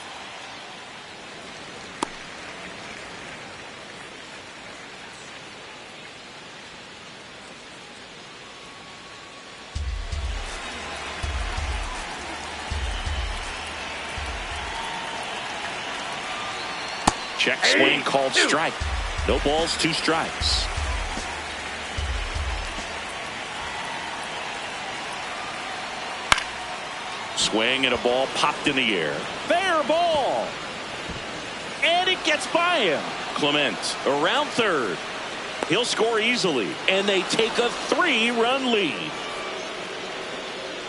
Check swing called strike. No balls, 2 strikes. Swing and a ball popped in the air. Fair ball. And it gets by him. Clement around third. He'll score easily. And they take a 3-run lead.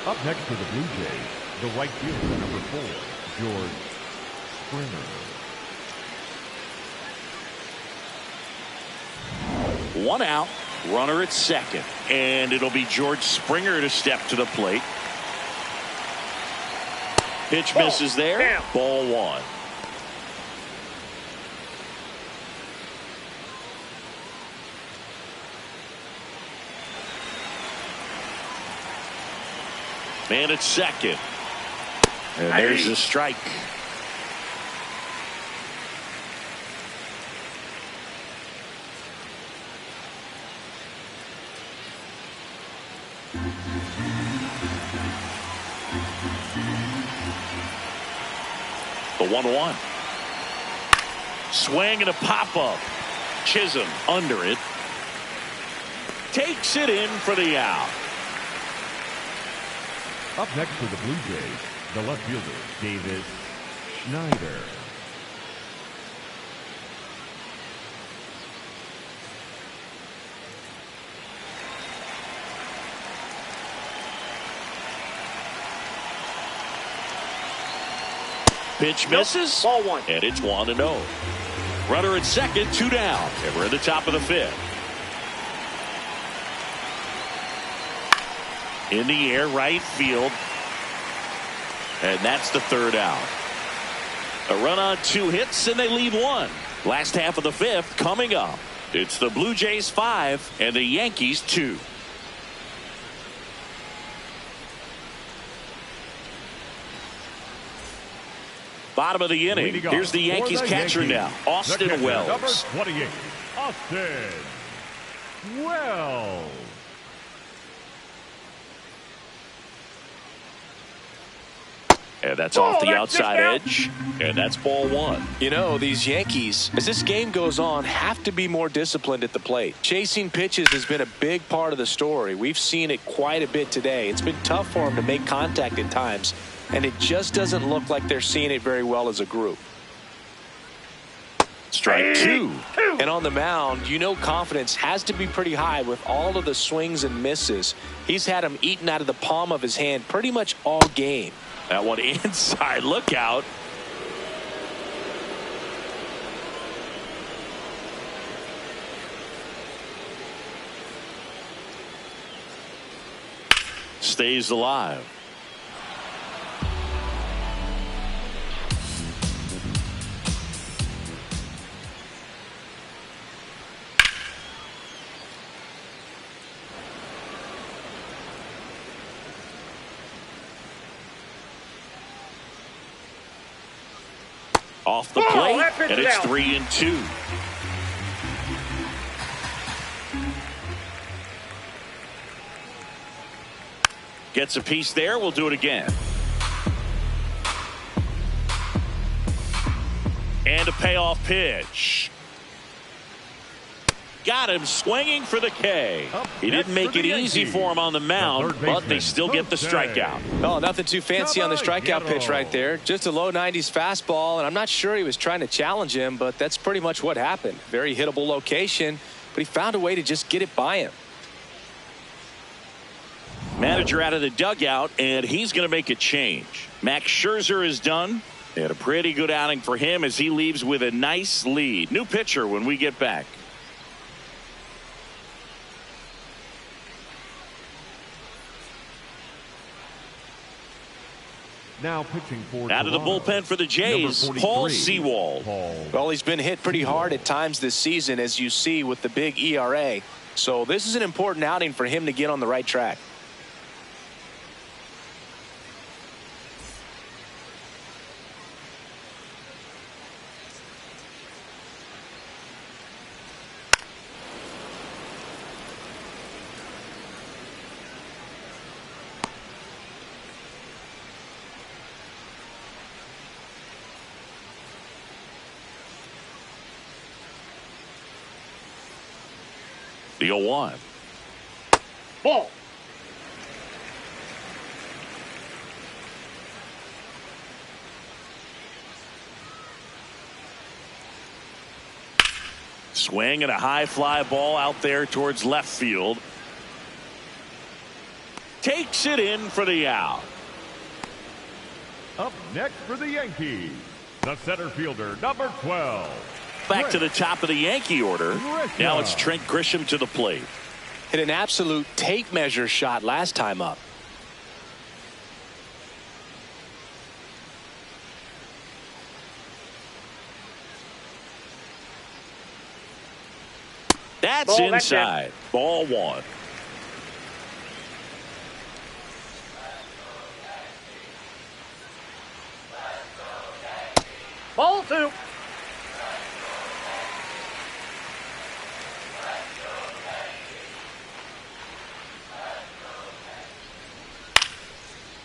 Up next for the Blue Jays, the right fielder, number 4, George Springer. 1 out, runner at second. And it'll be George Springer to step to the plate. Pitch misses there. Damn. Ball 1. Man at second. And there's the strike. The 1-1. Swing and a pop-up. Chisholm under it. Takes it in for the out. Up next for the Blue Jays, the left fielder, Davis Schneider. Pitch misses. Ball 1. And it's 1-0. Runner at second, 2 down. And we're at the top of the 5th. In the air, right field. And that's the 3rd out. A run on 2 hits, and they leave 1. Last half of the 5th coming up. It's the Blue Jays 5 and the Yankees 2. Bottom of the inning. Here's the Yankees catcher now, Austin Wells. Number 28, Austin Wells. And that's off the outside edge. And that's ball 1. You know, these Yankees, as this game goes on, have to be more disciplined at the plate. Chasing pitches has been a big part of the story. We've seen it quite a bit today. It's been tough for them to make contact at times. And it just doesn't look like they're seeing it very well as a group. Strike 2. And on the mound, you know confidence has to be pretty high with all of the swings and misses. He's had them eaten out of the palm of his hand pretty much all game. That one inside. Look out. Stays alive. Off the plate, and it's 3-2. Gets a piece there. We'll do it again. And a payoff pitch. Got him swinging for the K. He didn't make it easy for him on the mound, but they still get the strikeout. Oh, nothing too fancy on the strikeout pitch right there. Just a low 90s fastball, and I'm not sure he was trying to challenge him, but that's pretty much what happened. Very hittable location, but he found a way to just get it by him. Manager out of the dugout, and he's going to make a change. Max Scherzer is done, and a pretty good outing for him as he leaves with a nice lead. New pitcher when we get back. Now pitching for out of the bullpen for the Jays, Paul Sewald. Well, he's been hit pretty hard at times this season, as you see with the big ERA. So this is an important outing for him to get on the right track. The 0-1. Ball. Swing and a high fly ball out there towards left field. Takes it in for the out. Up next for the Yankees, the center fielder, number 12. Back to the top of the Yankee order. Now it's Trent Grisham to the plate. Hit an absolute tape measure shot last time up. That's inside. Ball 1. Ball 2.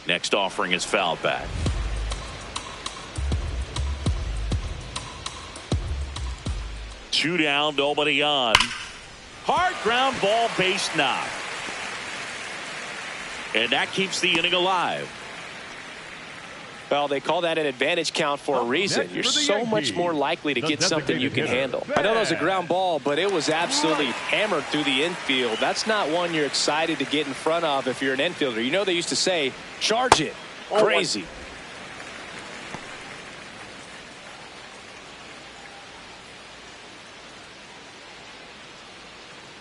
Next offering is foul back. Two down, nobody on. Hard ground ball, base knock. And that keeps the inning alive. Well, they call that an advantage count for a reason. You're so much more likely to get something you can handle. I know that was a ground ball, but it was absolutely hammered through the infield. That's not one you're excited to get in front of if you're an infielder. You know they used to say, charge it. Crazy.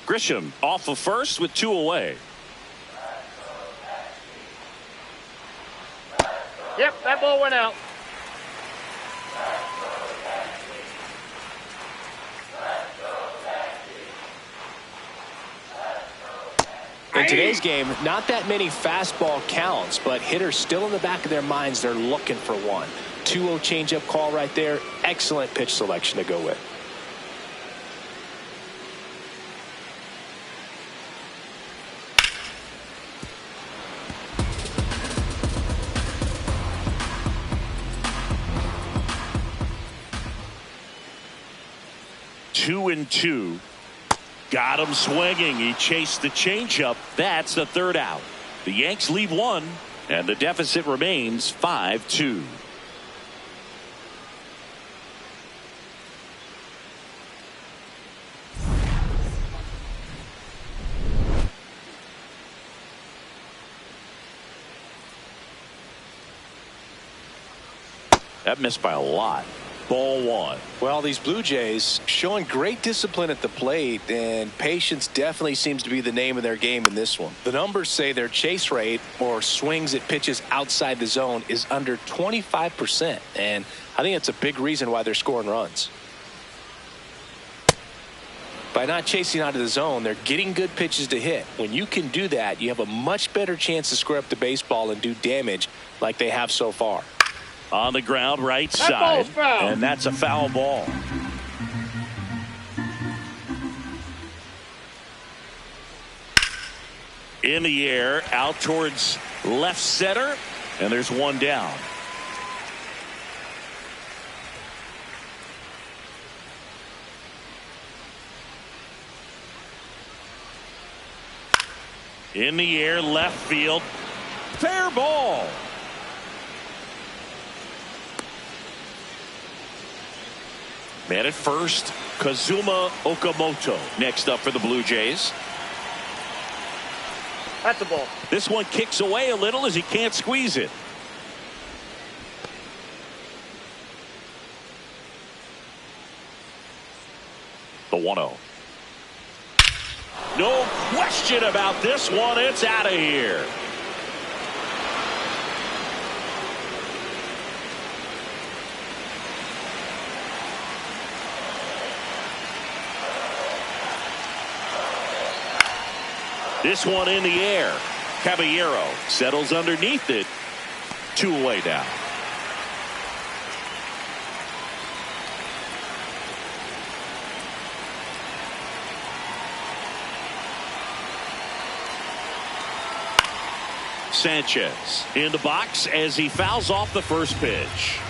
Grisham off of first with 2 away. Yep, that ball went out. In today's game, not that many fastball counts, but hitters still in the back of their minds, they're looking for one. 2-0 changeup call right there. Excellent pitch selection to go with. Two and 2. Got him swinging. He chased the changeup. That's the third out. The Yanks leave 1, and the deficit remains 5-2. That missed by a lot. Ball 1. Well, these Blue Jays showing great discipline at the plate, and patience definitely seems to be the name of their game in this one. The numbers say their chase rate, or swings at pitches outside the zone, is under 25%, and I think it's a big reason why they're scoring runs. By not chasing out of the zone, they're getting good pitches to hit. When you can do that, you have a much better chance to square up the baseball and do damage like they have so far. On the ground, right side, and that's a foul ball. In the air, out towards left center, and there's one down. In the air, left field, fair ball. Man at first, Kazuma Okamoto next up for the Blue Jays. That's a ball. This one kicks away a little as he can't squeeze it. The 1-0. No question about this one. It's out of here. This one in the air. Caballero settles underneath it. 2 away now. Sanchez in the box as he fouls off the first pitch.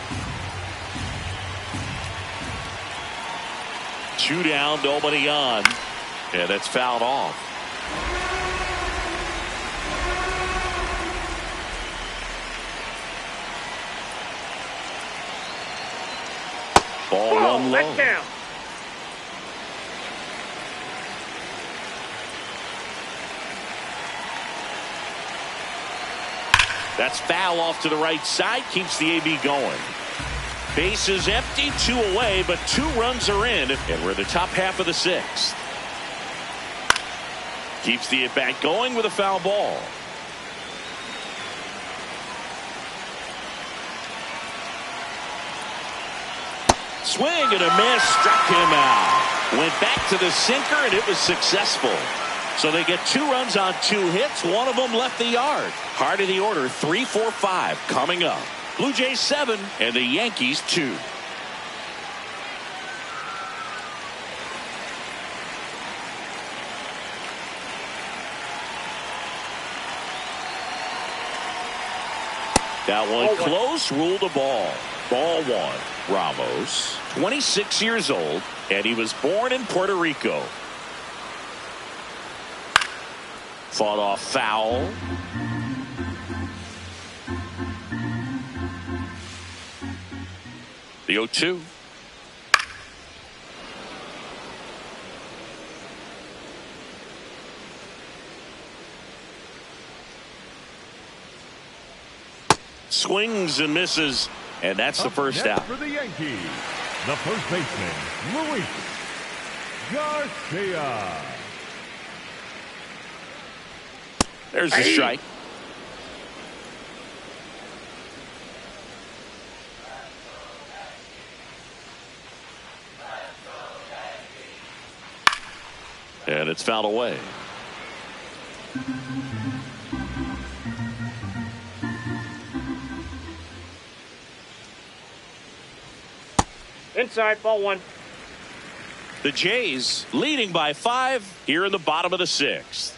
2 down, nobody on. And it's fouled off. Ball one low. Let down. That's foul off to the right side. Keeps the AB going. Base is empty, 2 away, but 2 runs are in, and we're in the top half of the 6th. Keeps the at-bat going with a foul ball. Swing and a miss, struck him out. Went back to the sinker, and it was successful. So they get 2 runs on 2 hits. One of them left the yard. Heart of the order, 3, 4, 5 coming up. Blue Jays 7 and the Yankees 2. That one close, ruled a ball. Ball 1. Ramos, 26 years old, and he was born in Puerto Rico. Fought off foul. The 0-2. Swings and misses, and that's the first out. For the Yankees, the first baseman, Luis Garcia. There's the strike. And it's fouled away. Inside, ball 1. The Jays leading by 5 here in the bottom of the 6th.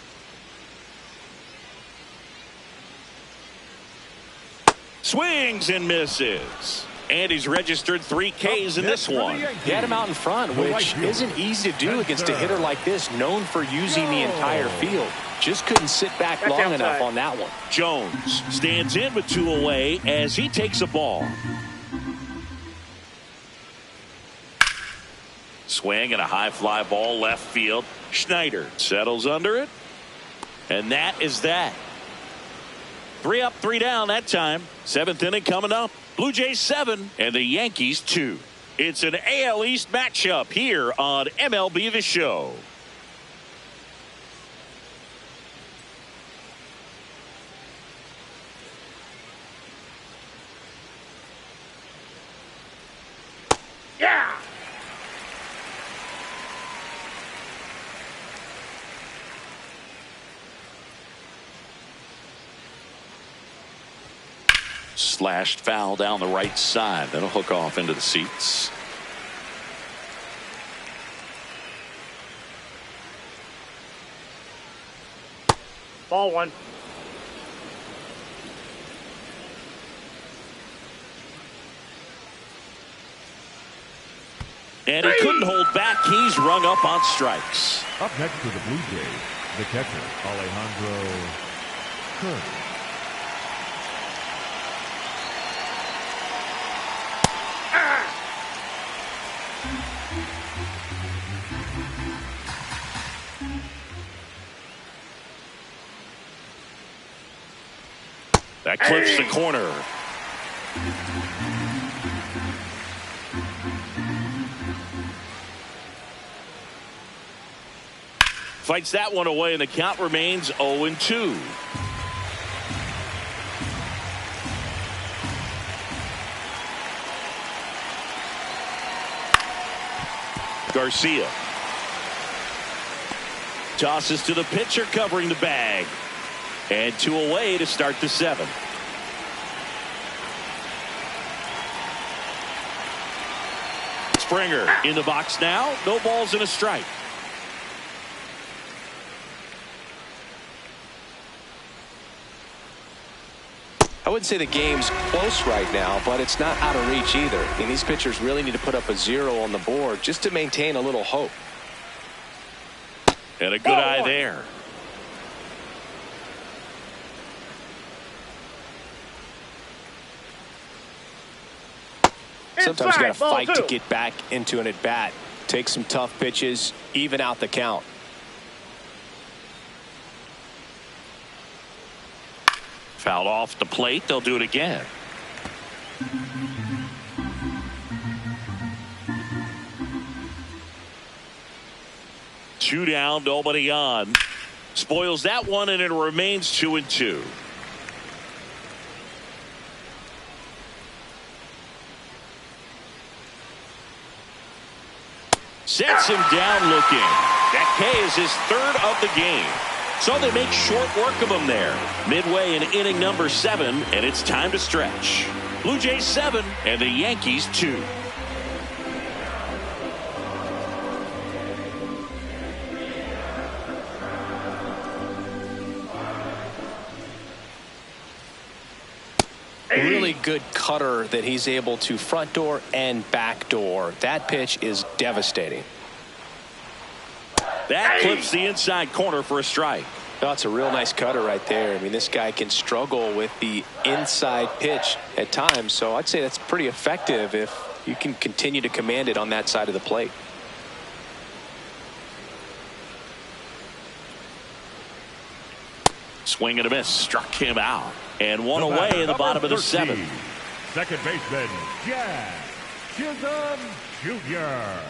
Swings and misses. And he's registered 3 Ks in this one. He had him out in front, which isn't easy to do against a hitter like this, known for using the entire field. Just couldn't sit back long enough on that one. Jones stands in with 2 away as he takes a ball. Swing and a high fly ball left field. Schneider settles under it. And that is that. 3 up, 3 down that time. 7th inning coming up. Blue Jays 7 and the Yankees 2. It's an AL East matchup here on MLB The Show. Yeah. Slashed foul down the right side. That'll hook off into the seats. Ball 1. And he couldn't hold back. He's rung up on strikes. Up next for the Blue Jays, the catcher, Alejandro Kirk. That clips the corner. Fights that one away, and the count remains 0-2. Garcia tosses to the pitcher covering the bag. And 2 away to start the 7th. Springer in the box now. No balls and a strike. I wouldn't say the game's close right now, but it's not out of reach either. And these pitchers really need to put up a 0 on the board just to maintain a little hope. And a good eye there. Sometimes you got to fight to get back into an at-bat. Take some tough pitches, even out the count. Fouled off the plate. They'll do it again. Two down, nobody on. Spoils that one, and it remains 2-2. Sets him down looking. That K is his third of the game. So they make short work of him there. Midway in inning number 7, and it's time to stretch. Blue Jays 7 and the Yankees 2. Really good cutter that he's able to front door and back door. That pitch is devastating. That clips the inside corner for a strike. That's a real nice cutter right there. I mean, this guy can struggle with the inside pitch at times, so I'd say that's pretty effective if you can continue to command it on that side of the plate. Swing and a miss, struck him out. And one away in the bottom of the 7th. Second baseman, Jack Chisholm Jr.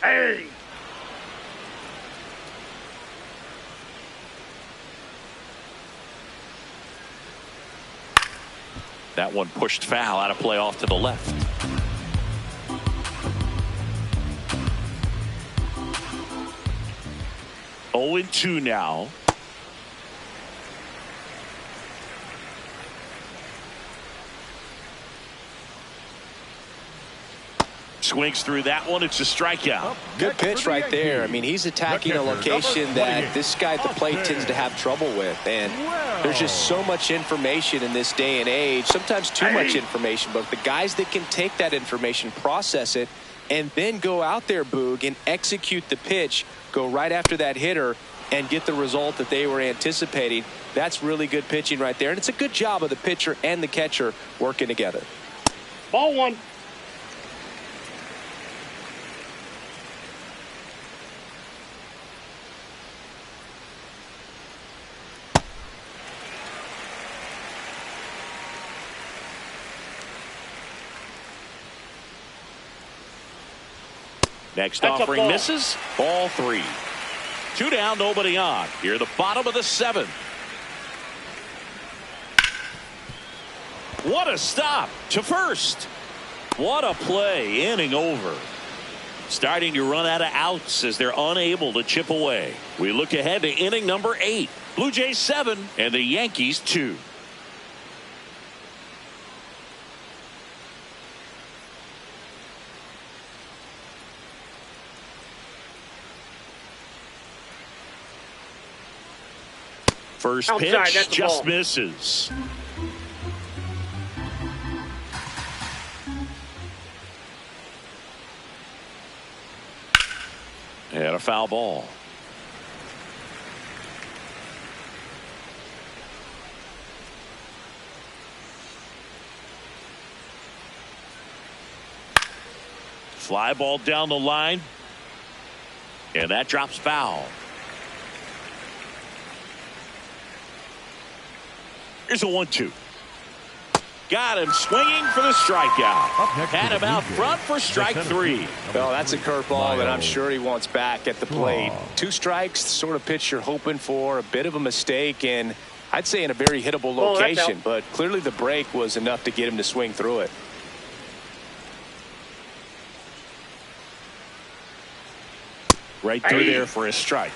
Hey! That one pushed foul, out of play off to the left. Oh, 0-2 now. Swings through that one. It's a strikeout. Good pitch right there. I mean, he's attacking a location that this guy at the plate tends to have trouble with. And there's just so much information in this day and age. Sometimes too much information. But the guys that can take that information, process it, and then go out there, Boog, and execute the pitch, go right after that hitter, and get the result that they were anticipating. That's really good pitching right there. And it's a good job of the pitcher and the catcher working together. Ball 1. Next offering misses. Ball 3. 2 down, nobody on. Here the bottom of the 7th. What a stop to first. What a play. Inning over. Starting to run out of outs as they're unable to chip away. We look ahead to inning number 8. Blue Jays 7 and the Yankees 2. First pitch just misses. And a foul ball. Fly ball down the line. And that drops foul. Here's a 1-2. Got him swinging for the strikeout. Had him out front for strike 3. Well, that's a curveball that I'm sure he wants back at the plate. 2 strikes, the sort of pitch you're hoping for. A bit of a mistake, and I'd say in a very hittable location. But clearly the break was enough to get him to swing through it. Right through there for a strike.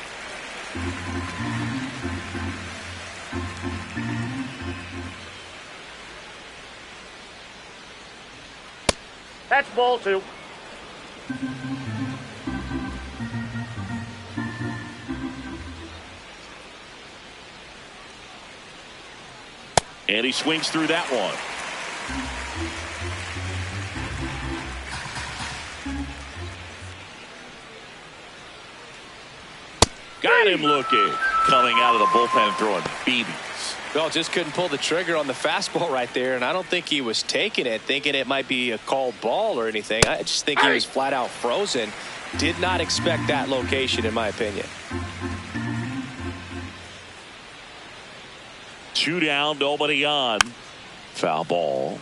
That's ball 2. And he swings through that one. got him looking. Coming out of the bullpen throwing BBs. Well, just couldn't pull the trigger on the fastball right there, and I don't think he was taking it, thinking it might be a called ball or anything. I just think he was flat out frozen. Did not expect that location, in my opinion. 2 down, nobody on. Foul ball.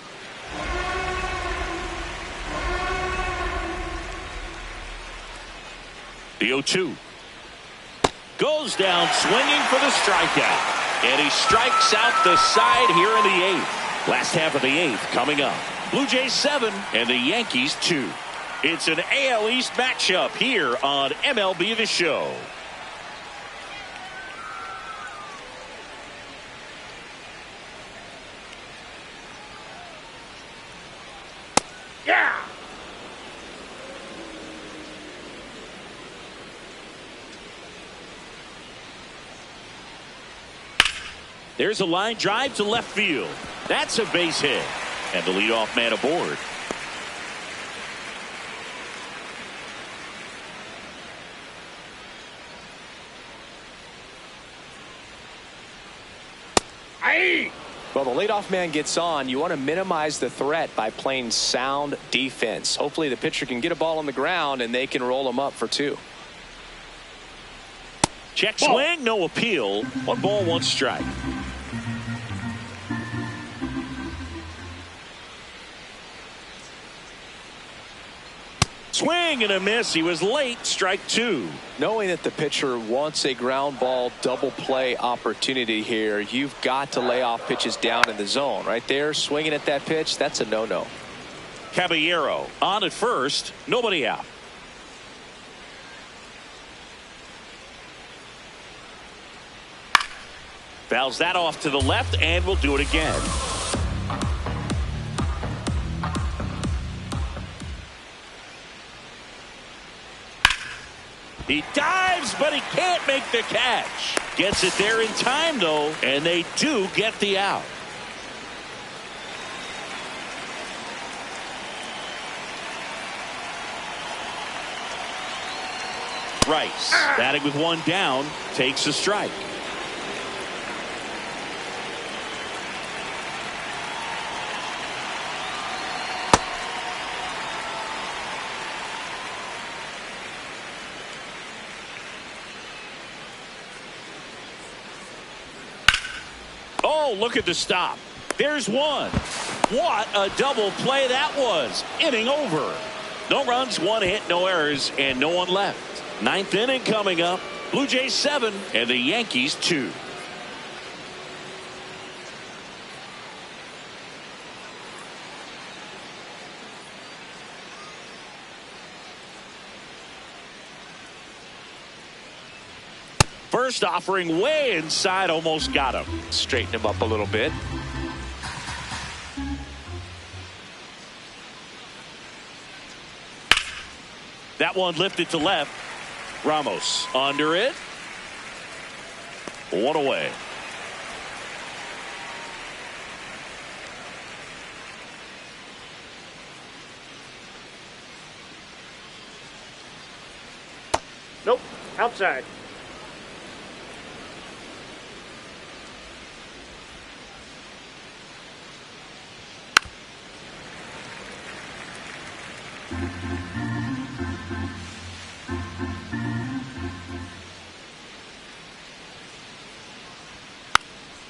The 0-2. Goes down swinging for the strikeout. And he strikes out the side here in the 8th. Last half of the 8th coming up. Blue Jays 7 and the Yankees 2. It's an AL East matchup here on MLB The Show. Yeah. There's a line drive to left field. That's a base hit. And the leadoff man aboard. Well, the leadoff man gets on. You want to minimize the threat by playing sound defense. Hopefully the pitcher can get a ball on the ground and they can roll him up for 2. Check swing, no appeal. 1 ball, 1 strike. Swing and a miss. He was late. Strike 2. Knowing that the pitcher wants a ground ball double play opportunity here, you've got to lay off pitches down in the zone. Right there, swinging at that pitch, that's a no-no. Caballero on at first. Nobody out. Fouls that off to the left, and we'll do it again. He dives, but he can't make the catch. Gets it there in time, though, and they do get the out. Rice, batting with 1 down, takes a strike. Oh, look at the stop. There's 1. What a double play that was. Inning over. No runs, 1 hit, no errors, and no one left. 9th inning coming up. Blue Jays 7 and the Yankees 2. First offering way inside, almost got him. Straighten him up a little bit. That one lifted to left. Ramos under it. 1 away. Nope. Outside.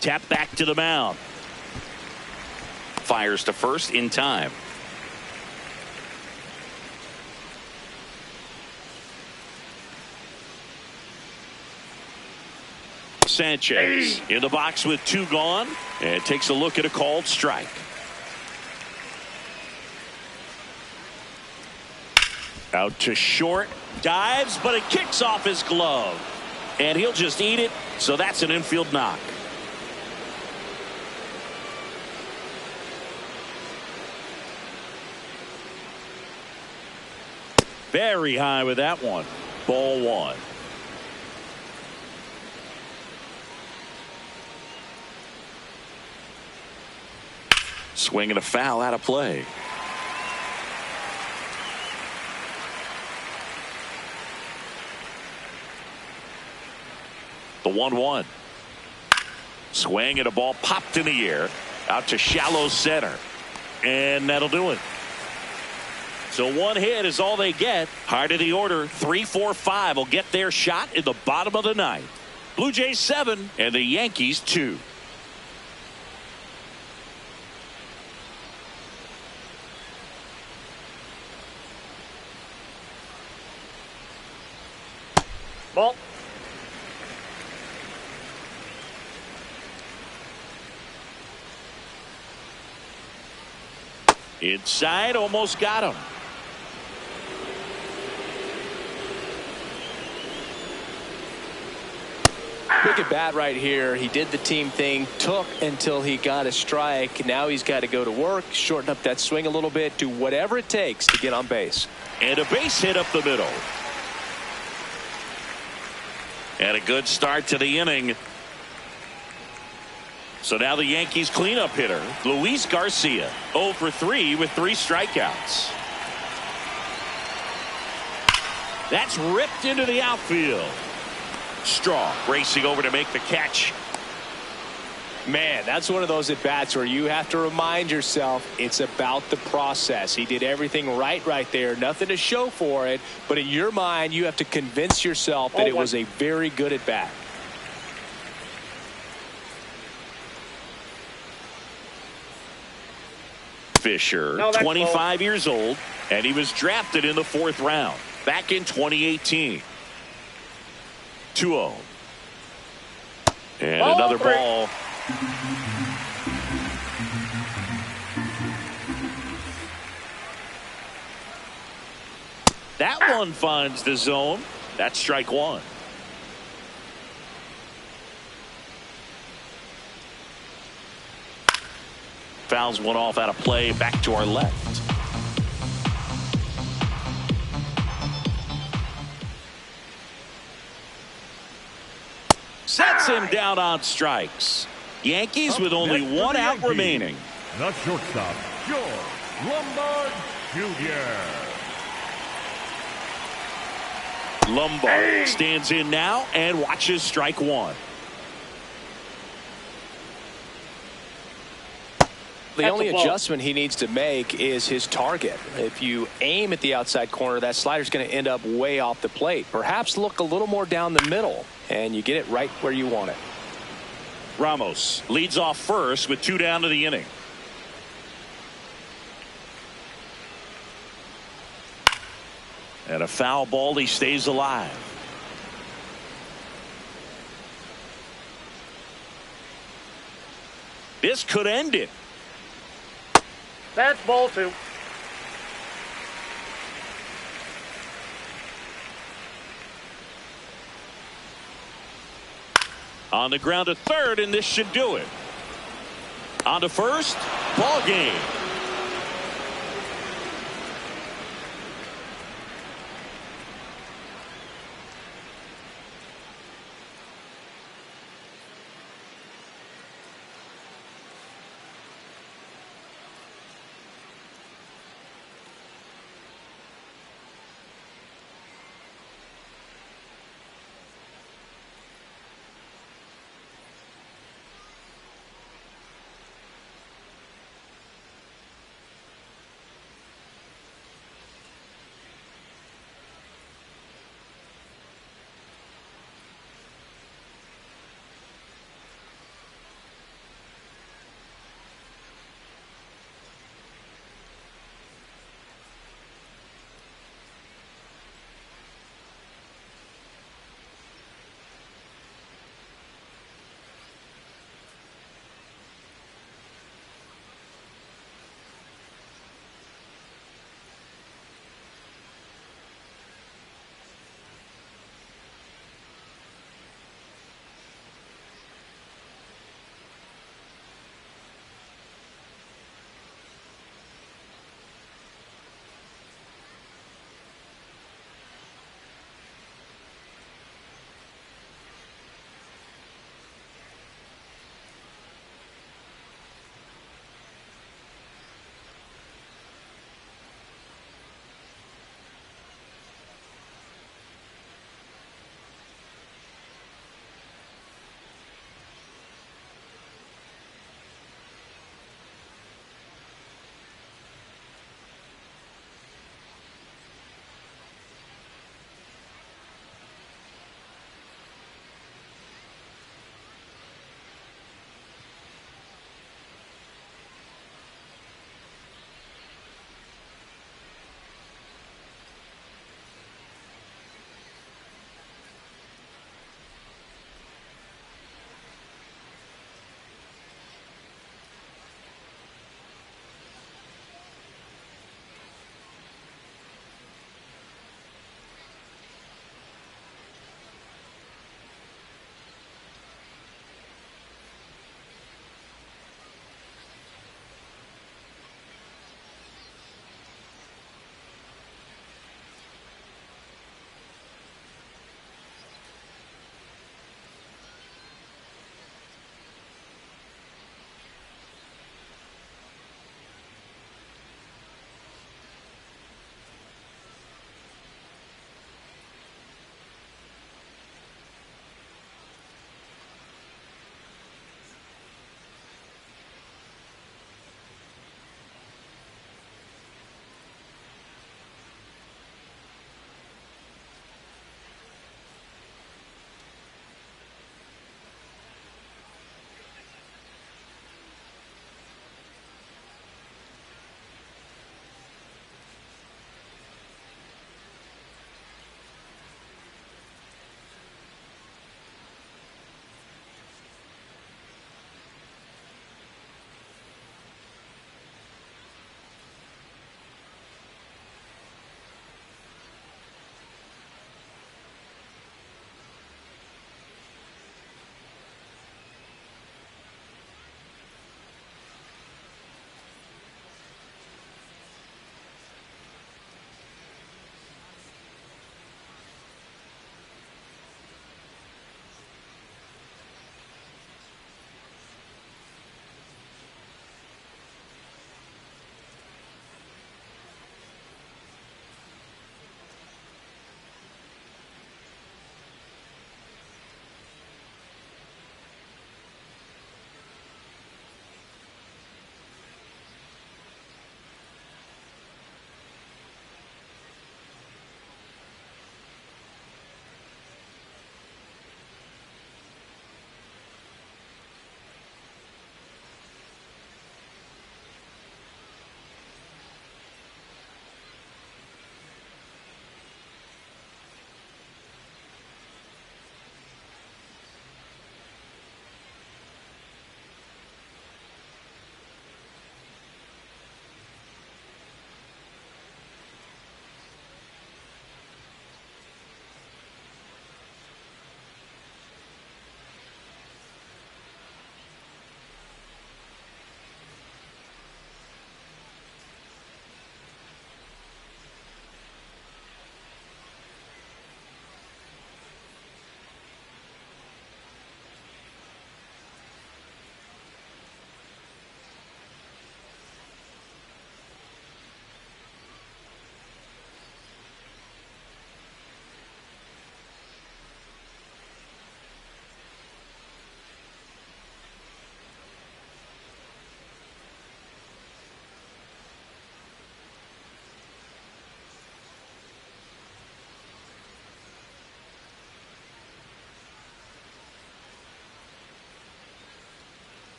Tap back to the mound. Fires to first in time. Sanchez in the box with 2 gone and takes a look at a called strike. Out to short, dives, but it kicks off his glove. And he'll just eat it, so that's an infield knock. Very high with that one. Ball 1. Swing and a foul out of play. The 1-1. Swing and a ball popped in the air out to shallow center. And that'll do it. So one hit is all they get. Heart of the order, 3-4-5 will get their shot in the bottom of the ninth. Blue Jays 7 and the Yankees 2. Ball. Inside, almost got him. Look at bat right here. He did the team thing, took until he got a strike. Now he's got to go to work, shorten up that swing a little bit, do whatever it takes to get on base. And a base hit up the middle. And a good start to the inning. So now the Yankees cleanup hitter, Luis Garcia, 0 for 3 with 3 strikeouts. That's ripped into the outfield. Straw racing over to make the catch. Man, that's one of those at bats where you have to remind yourself it's about the process. He did everything right there. Nothing to show for it. But in your mind, you have to convince yourself that it was a very good at bat. Fisher, 25 years old, and he was drafted in the 4th round back in 2018. 2-0. And another ball. That one finds the zone. That's strike 1. Fouls one off out of play, back to our left. Sets him down on strikes. Yankees with only 1 out remaining. The shortstop, George Lombard Jr. Lombard stands in now and watches strike 1. The only adjustment he needs to make is his target. If you aim at the outside corner, that slider's going to end up way off the plate. Perhaps look a little more down the middle, and you get it right where you want it. Ramos leads off first with 2 down to the inning. And a foul ball, he stays alive. This could end it. That's ball 2. On the ground to third, and this should do it. On to first, ball game.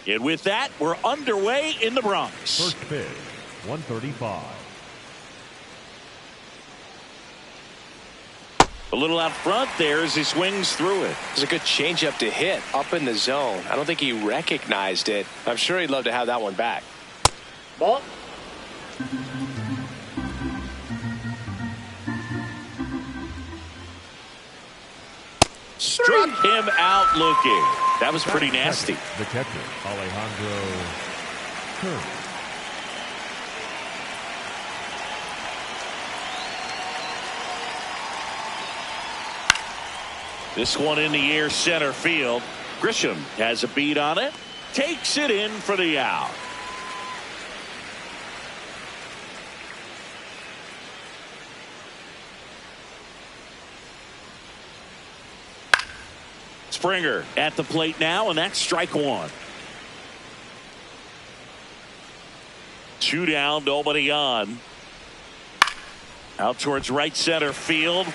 And with that, we're underway in the Bronx. First pitch, 135. A little out front there as he swings through it. It's a good changeup to hit up in the zone. I don't think he recognized it. I'm sure he'd love to have that one back. Ball. Struck him out looking. That was pretty nasty. The catcher, Alejandro Kirk. This one in the air center field. Grisham has a beat on it. Takes it in for the out. Springer at the plate now, and that's strike one. 2 down, nobody on. Out towards right center field.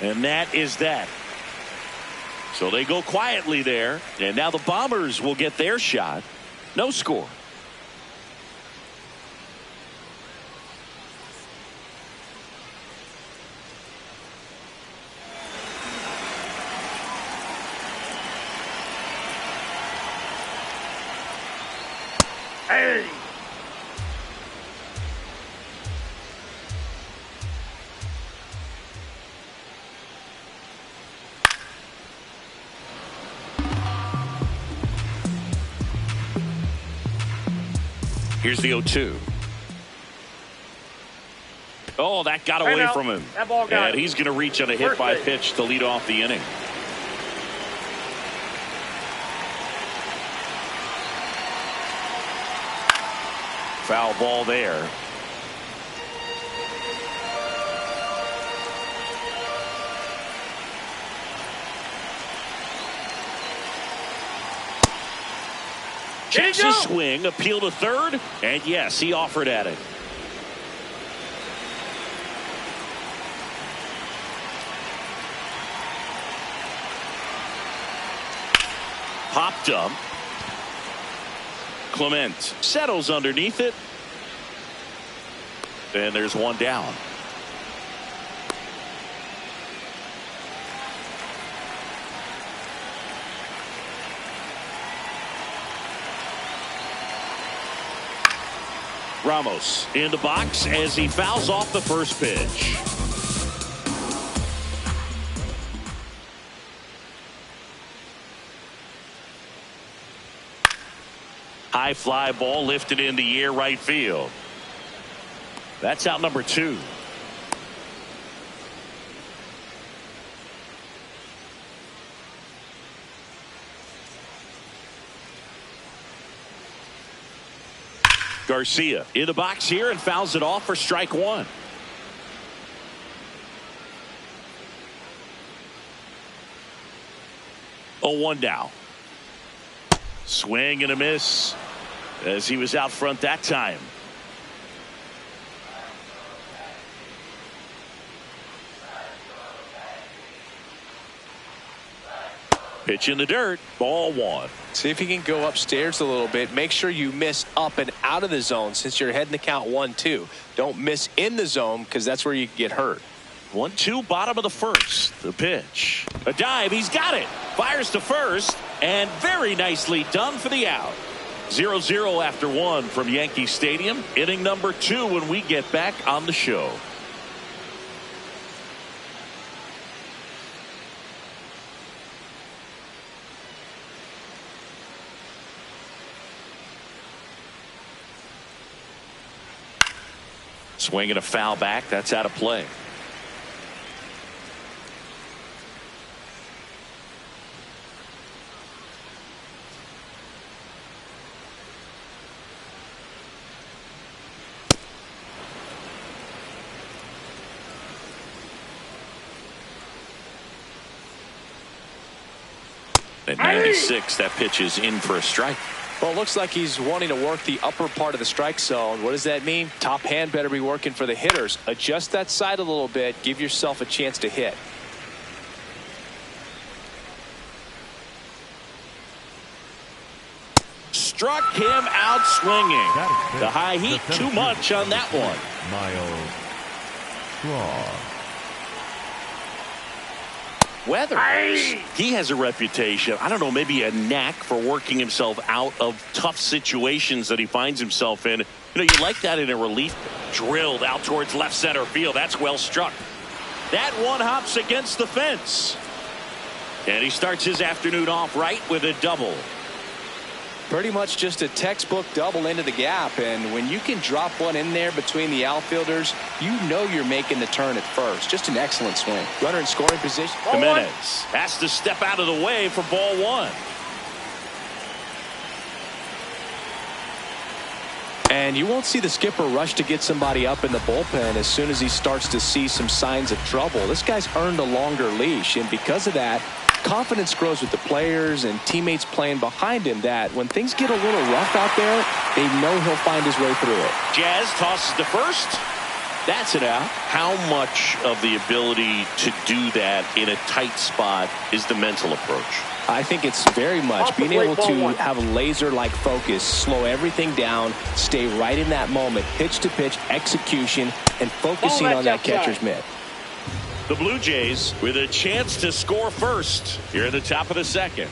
And that is that. So they go quietly there, and now the Bombers will get their shot. No score. Hey. Here's the 0-2. Oh, that got away from him. That ball got and him. He's going to reach on a hit by pitch to lead off the inning. Foul ball there. Checks his swing, appeal to third, and yes, he offered at it. Popped up. Clement settles underneath it. And there's one down. Ramos in the box as he fouls off the first pitch. High fly ball lifted in the air right field. That's out number 2. Garcia in the box here and fouls it off for strike one. Oh, 1 now. Swing and a miss as he was out front that time. Pitch in the dirt, ball 1. See if you can go upstairs a little bit. Make sure you miss up and out of the zone since you're heading to count 1-2. Don't miss in the zone because that's where you get hurt. 1-2, bottom of the first. The pitch. A dive, he's got it. Fires to first, and very nicely done for the out. 0-0 after 1 from Yankee Stadium. Inning number 2 when we get back on the show. Swinging a foul back. That's out of play. At 96, that pitch is in for a strike. Well, it looks like he's wanting to work the upper part of the strike zone. What does that mean? Top hand better be working for the hitters. Adjust that side a little bit. Give yourself a chance to hit. struck him out swinging. The high heat, too much on that one. Miles Straw. Weathers, he has a reputation, I don't know, maybe a knack for working himself out of tough situations that he finds himself in. You know, you like that in a relief. Drilled out towards left center field. That's well struck. That one hops against the fence. And he starts his afternoon off right with a double. Pretty much just a textbook double into the gap, and when you can drop one in there between the outfielders, you know you're making the turn at first. Just an excellent swing. Runner in scoring position. Jimenez has to step out of the way for ball one. And you won't see the skipper rush to get somebody up in the bullpen as soon as he starts to see some signs of trouble. This guy's earned a longer leash, and because of that, confidence grows with the players and teammates playing behind him, that when things get a little rough out there, they know he'll find his way through it. Jazz tosses to first. That's it out. How much of the ability to do that in a tight spot is the mental approach? I think it's very much being able to have laser-like focus, slow everything down, stay right in that moment, pitch to pitch, execution, and focusing on that catcher's mitt. The Blue Jays with a chance to score first here at the top of the second.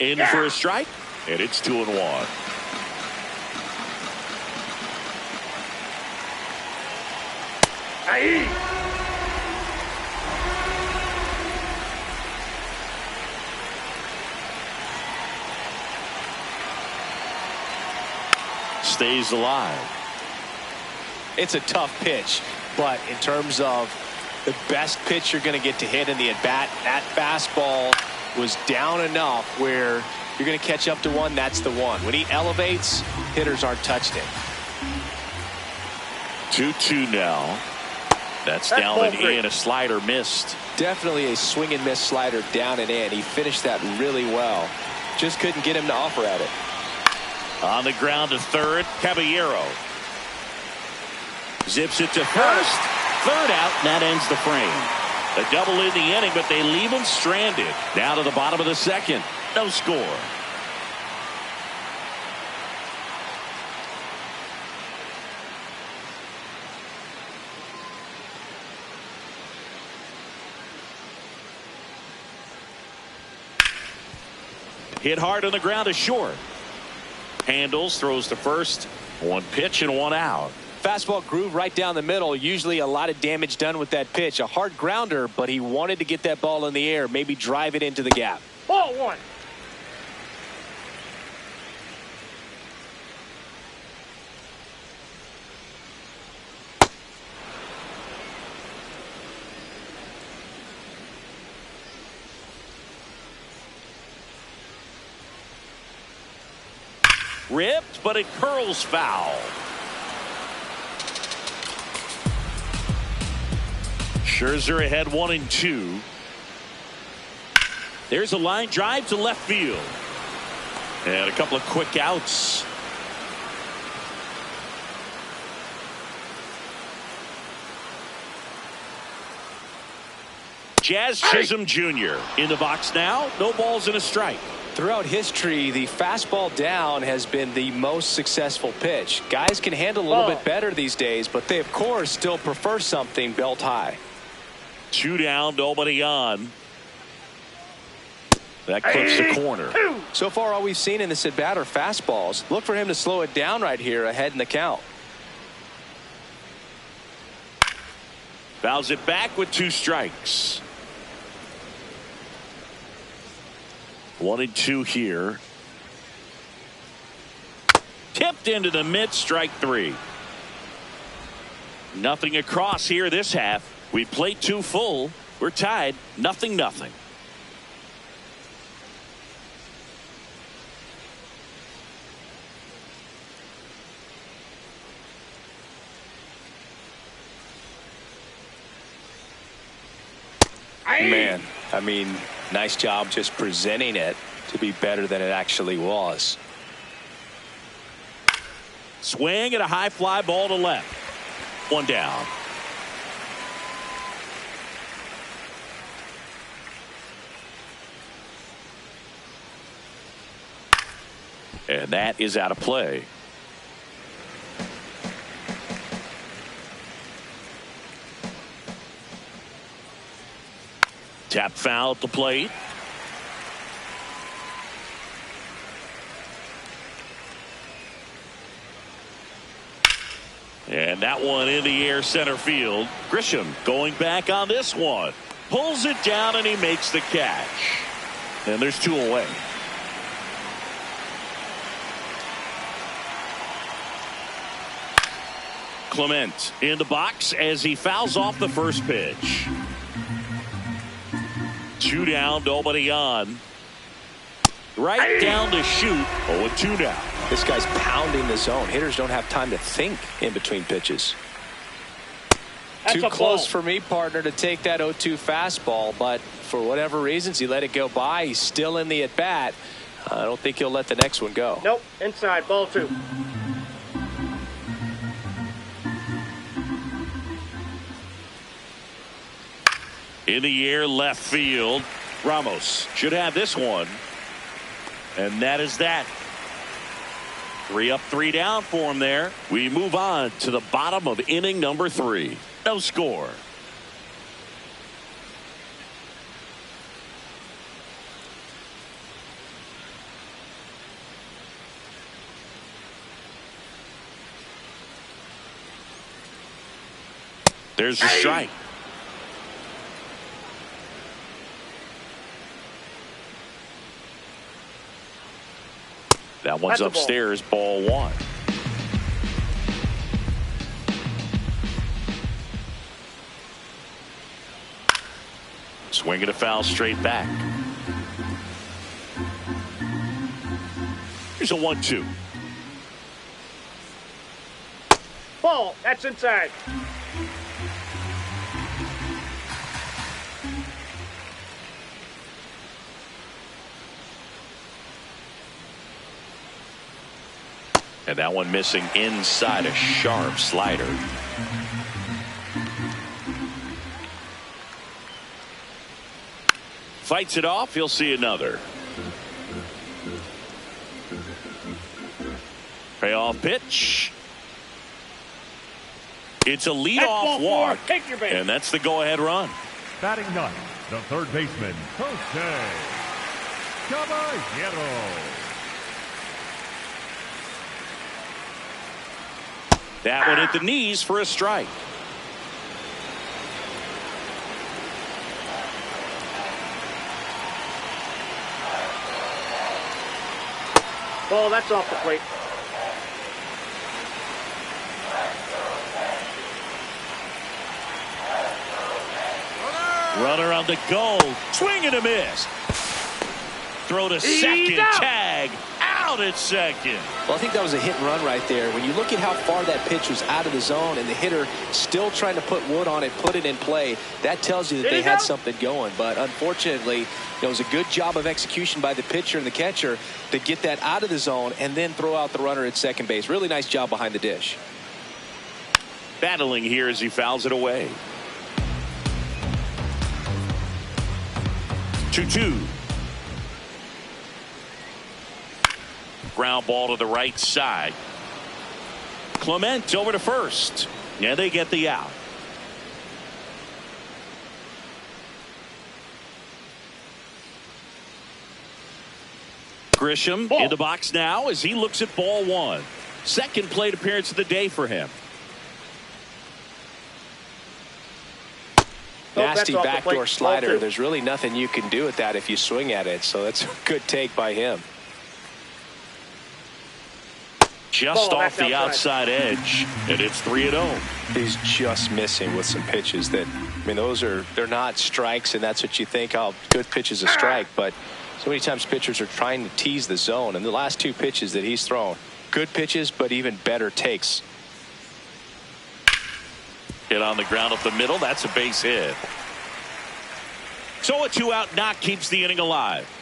In for a strike, and it's 2-1. Stays alive. It's a tough pitch, but in terms of the best pitch you're going to get to hit in the at-bat, that fastball was down enough where you're going to catch up to one. That's the one. When he elevates, hitters aren't touched it. 2-2 now. That's down and in. A slider missed. Definitely a swing and miss slider down and in. He finished that really well. Just couldn't get him to offer at it. On the ground to third, Caballero zips it to first. Third out, and that ends the frame. A double in the inning, but they leave him stranded. Down to the bottom of the second. No score. Hit hard on the ground to short. Handles, throws to first. One pitch and one out. Fastball groove right down the middle. Usually a lot of damage done with that pitch. A hard grounder, but he wanted to get that ball in the air, maybe drive it into the gap. Ball one. Ripped, but it curls foul. Scherzer ahead 1-2. There's a line drive to left field. And a couple of quick outs. Jazz Chisholm Jr. in the box now. No balls and a strike. Throughout history, the fastball down has been the most successful pitch. Guys can handle a little bit better these days, but they, of course, still prefer something belt high. 2 down, nobody on. That clips the corner. So far, all we've seen in this at-bat are fastballs. Look for him to slow it down right here ahead in the count. Fouls it back with 2 strikes. 1-2 here. Tipped into the mid, strike 3. Nothing across here this half. We played 2 full. We're tied 0-0. Man, I mean, nice job just presenting it to be better than it actually was. Swing and a high fly ball to left. 1 down. And that is out of play. Tap foul at the plate. And that one in the air center field. Grisham going back on this one. Pulls it down and he makes the catch. And there's 2 away. Clement in the box as he fouls off the first pitch. 2 down, nobody on. Right down to shoot. 0-2 now. This guy's pounding the zone. Hitters don't have time to think in between pitches. Too close for me, partner, to take that 0-2 fastball, but for whatever reasons, he let it go by. He's still in the at-bat. I don't think he'll let the next one go. Nope, inside, ball 2. In the air, left field. Ramos should have this one. And that is that. 3 up, 3 down for him there. We move on to the bottom of inning number 3. No score. There's a strike. That one's upstairs, ball 1. Swinging a foul straight back. Here's a 1-2. Ball, that's inside. And that one missing inside, a sharp slider. Fights it off. He'll see another. Payoff pitch. It's a leadoff walk. And that's the go-ahead run. Batting ninth, the third baseman, Jose Caballero. That one at the knees for a strike. Ball, that's off the plate. Runner on the go. Swing and a miss. Throw to second. Tag. Out at second. Well, I think that was a hit and run right there. When you look at how far that pitch was out of the zone and the hitter still trying to put wood on it, put it in play, that tells you that they had something going. But unfortunately, it was a good job of execution by the pitcher and the catcher to get that out of the zone and then throw out the runner at second base. Really nice job behind the dish. Battling here as he fouls it away. 2-2. Ground ball to the right side. Clement over to first. And they get the out. Grisham in the box now as he looks at ball 1. Second plate appearance of the day for him. Nasty backdoor slider. There's really nothing you can do with that if you swing at it. So that's a good take by him. Just off the outside edge, and it's 3-0. He's just missing with some pitches that, I mean, they're not strikes, and that's what you think, oh, good pitch is a strike. But so many times pitchers are trying to tease the zone, and the last 2 pitches that he's thrown, good pitches, but even better takes. Hit on the ground up the middle. That's a base hit. So a 2-out knock keeps the inning alive.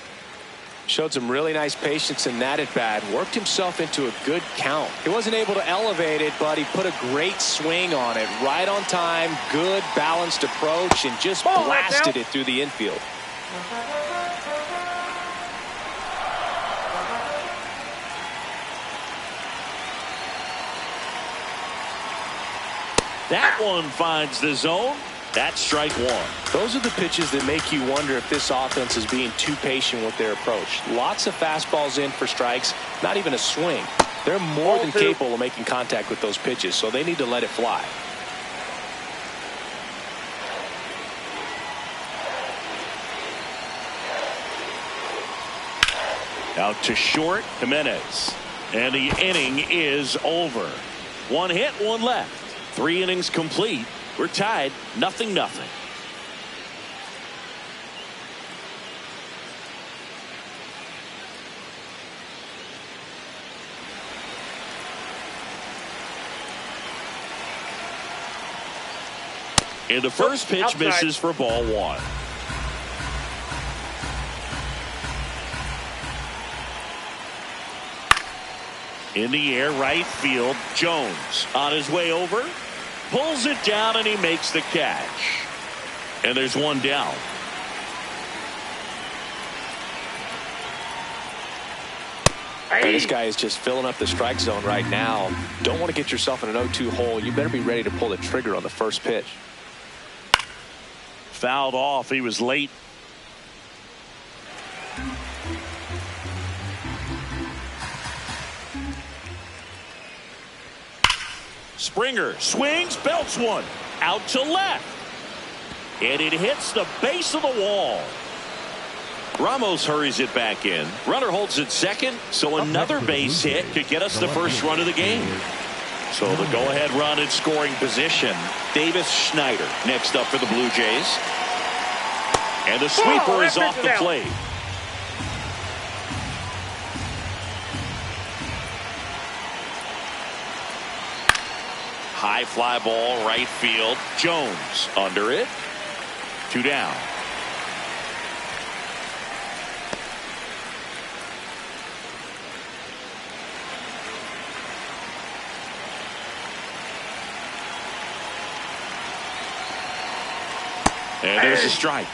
Showed some really nice patience in that at bat. Worked himself into a good count. He wasn't able to elevate it, but he put a great swing on it. Right on time, good balanced approach, and just blasted it through the infield. That one finds the zone. That's strike one. Those are the pitches that make you wonder if this offense is being too patient with their approach. Lots of fastballs in for strikes, not even a swing. They're more than capable of making contact with those pitches, so they need to let it fly. Out to short, Jimenez. And the inning is over. One hit, one left. 3 innings complete. We're tied, 0-0. And the first pitch misses for ball 1. In the air, right field, Jones on his way over, pulls it down, and he makes the catch. And there's one down. And this guy is just filling up the strike zone right now. Don't want to get yourself in an 0-2 hole. You better be ready to pull the trigger on the first pitch. Fouled off. He was late. Springer swings, belts one, out to left. And it hits the base of the wall. Ramos hurries it back in. Runner holds it second, so another base hit could get us the first run of the game. So the go-ahead run in scoring position. Davis Schneider next up for the Blue Jays. And the sweeper is off the plate. High fly ball, right field. Jones under it. 2 down. And there's a strike.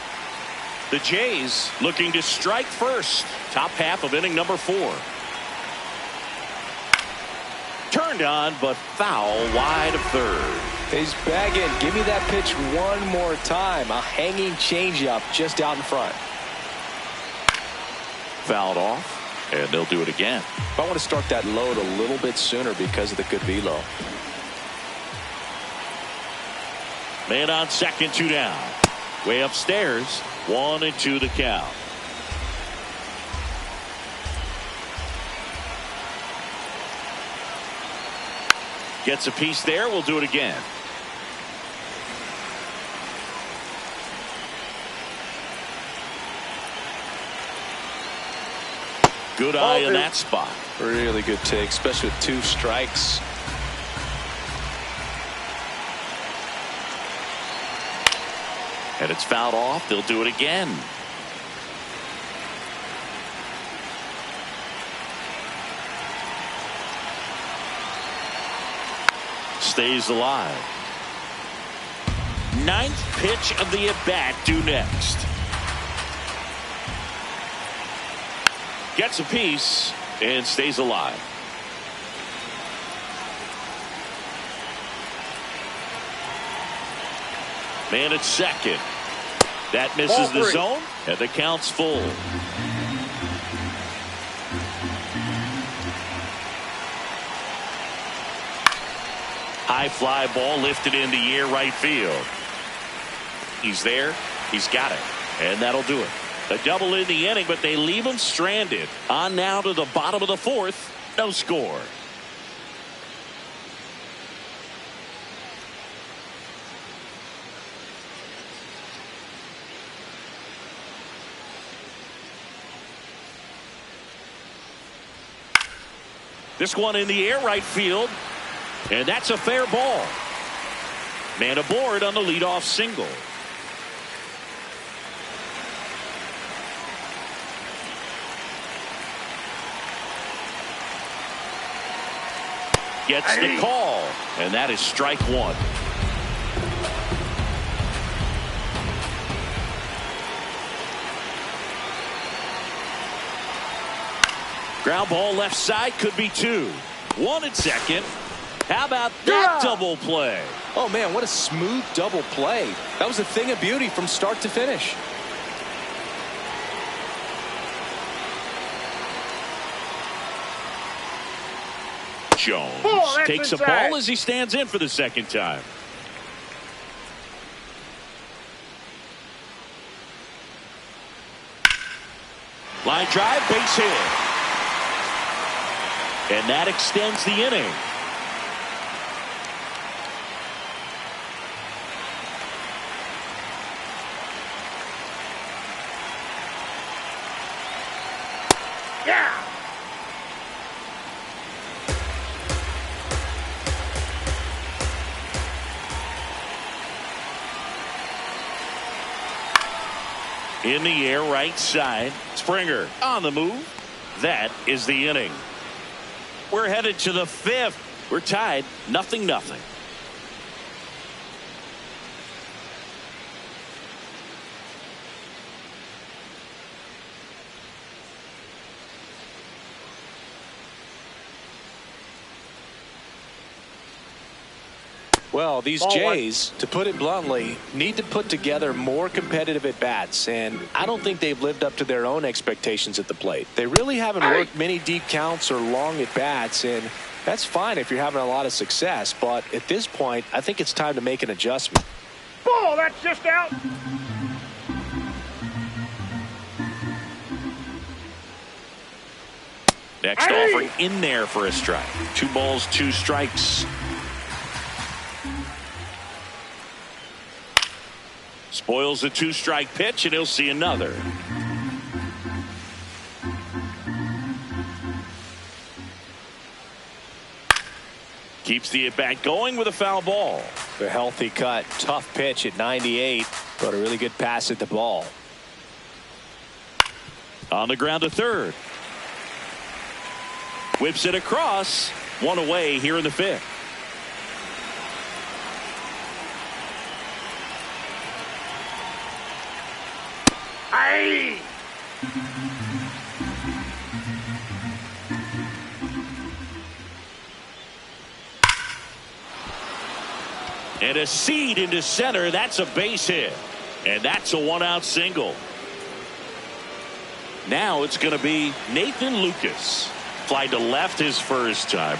The Jays looking to strike first. Top half of inning number 4. Turned on, but foul wide of third. He's bagging. Give me that pitch one more time. A hanging changeup just out in front. Fouled off, and they'll do it again. I want to start that load a little bit sooner because of the good velo. Man on second, 2 down. Way upstairs, 1-2 the count. Gets a piece there. We'll do it again. Good eye in that spot. Really good take, especially with 2 strikes. And it's fouled off. They'll do it again. Stays alive. 9th pitch of the at-bat due next. Gets a piece and stays alive. Man at second. That misses the zone, and the count's full. High fly ball lifted in the air, right field. He's there. He's got it. And that'll do it. A double in the inning, but they leave him stranded. On now to the bottom of the 4th. No score. This one in the air, right field. And that's a fair ball. Man aboard on the leadoff single. Gets the call, and that is strike 1. Ground ball left side, could be 2. 1 at second. How about that double play? Oh, man, what a smooth double play. That was a thing of beauty from start to finish. Jones takes a ball as he stands in for the second time. Line drive, base hit. And that extends the inning. Yeah. In the air, right side. Springer on the move. That is the inning. We're headed to the fifth. We're tied 0-0. Well, these Jays, to put it bluntly, need to put together more competitive at-bats, and I don't think they've lived up to their own expectations at the plate. They really haven't worked many deep counts or long at-bats, and that's fine if you're having a lot of success, but at this point, I think it's time to make an adjustment. Ball, that's just out. Next offering in there for a strike. 2 balls, 2 strikes. Spoils a 2-strike pitch, and he'll see another. Keeps the at-bat going with a foul ball. A healthy cut. Tough pitch at 98, but a really good pass at the ball. On the ground to third. Whips it across. 1 away here in the fifth. Aye. And a seed into center. That's a base hit. And that's a 1-out single. Now it's going to be Nathan Lucas. Fly to left his first time.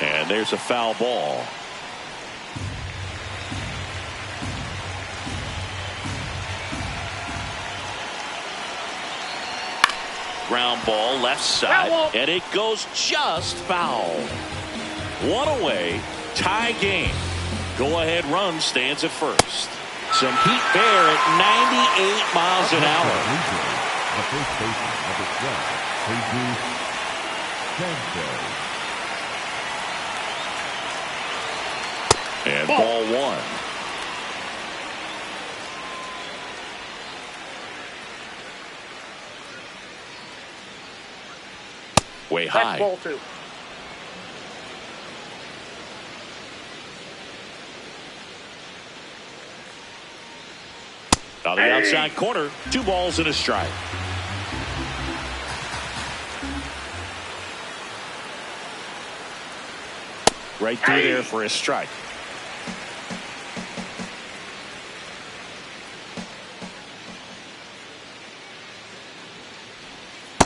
And there's a foul ball. Ground ball left side, and it goes just foul. 1 away, tie game. Go ahead run stands at first. Some heat there at 98 miles an hour. The first baseman, number 12, And ball 1. Way high. That's ball 2. On the outside corner, 2 balls and a strike. Right through there for a strike.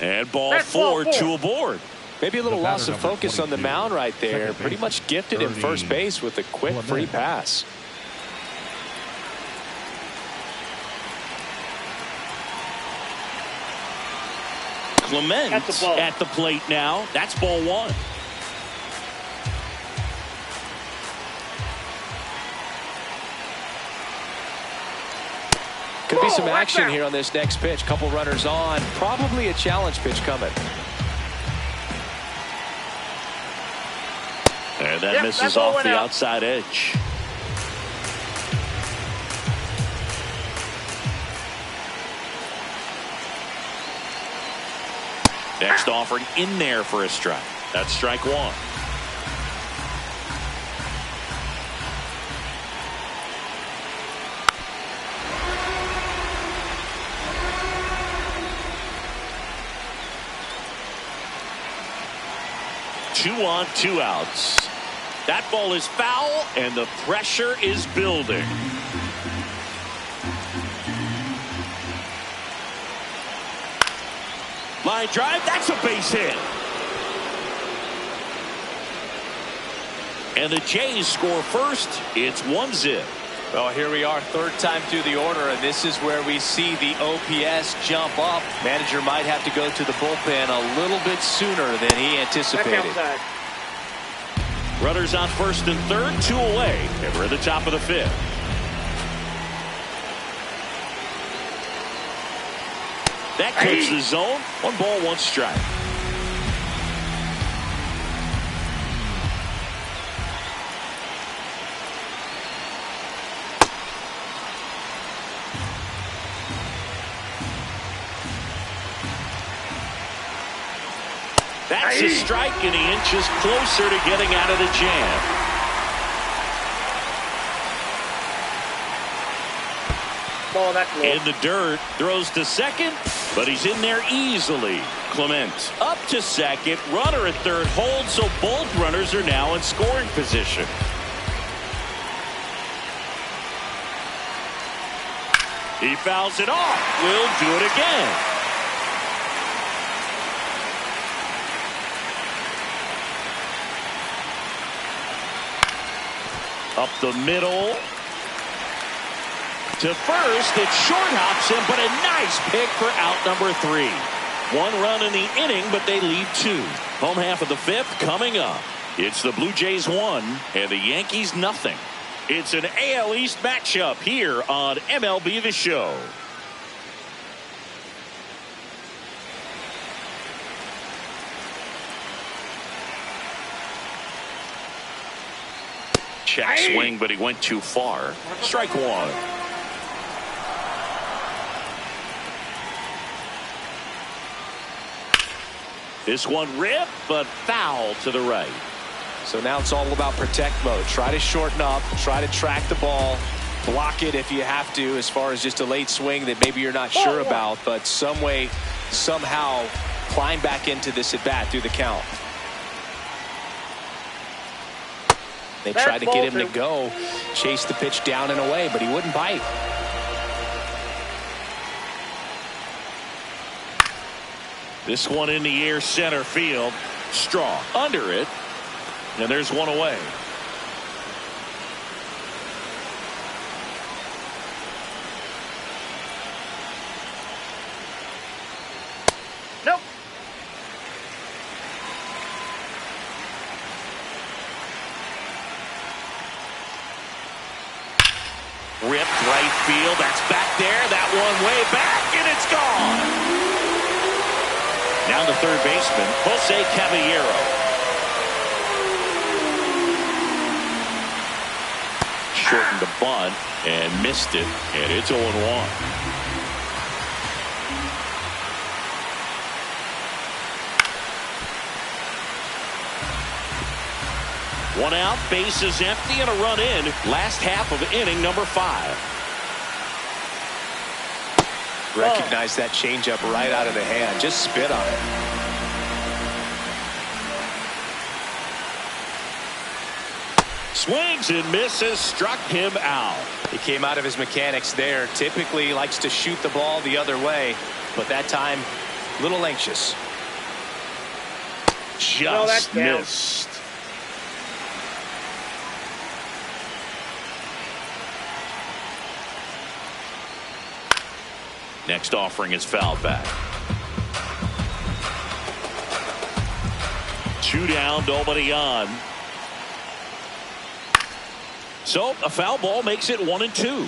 And ball 4, 2 aboard. Maybe a little loss of focus on the mound right there. Pretty much gifted in first base with a quick free pass. Clement at the plate now. That's ball 1. Could be some action here on this next pitch. Couple runners on. Probably a challenge pitch coming. And that misses off the outside edge. Next offering in there for a strike. That's strike 1. 2 on 2 outs. That ball is foul, and the pressure is building. Line drive, that's a base hit. And the Jays score first. It's 1-0. Well, here we are, third time through the order, and this is where we see the OPS jump up. Manager might have to go to the bullpen a little bit sooner than he anticipated. Runners on first and third, 2 away, and we're at the top of the 5th. That clips the zone. 1 ball, 1 strike. That's a strike, and he inches closer to getting out of the jam. Ball, that's low. In the dirt, throws to second, but he's in there easily. Clement up to second, runner at third holds, so both runners are now in scoring position. He fouls it off. We'll do it again. Up the middle. To first, it short hops him, but a nice pick for out number 3. 1 run in the inning, but they lead 2. Home half of the 5th coming up. It's the Blue Jays 1 and the Yankees nothing. It's an AL East matchup here on MLB The Show. Check swing, but he went too far. Strike 1. This one ripped, but foul to the right. So now it's all about protect mode. Try to shorten up, try to track the ball, block it if you have to, as far as just a late swing that maybe you're not sure about, but some way, somehow climb back into this at bat through the count. They tried to get him to go, chase the pitch down and away, but he wouldn't bite. This one in the air, center field. Strong under it, and there's 1 away. Nope. Ripped right field. That's back there. That one way back, and it's gone. Now the third baseman, Jose Caballero. Shortened the bunt and missed it, and it's 0-1. One out, bases empty, and a run in. Last half of inning number 5. Recognize that changeup right out of the hand. Just spit on it. Swings and misses, struck him out. He came out of his mechanics there. Typically likes to shoot the ball the other way, but that time a little anxious. Just missed. Next offering is fouled back. 2 down, nobody on. So a foul ball makes it 1-2.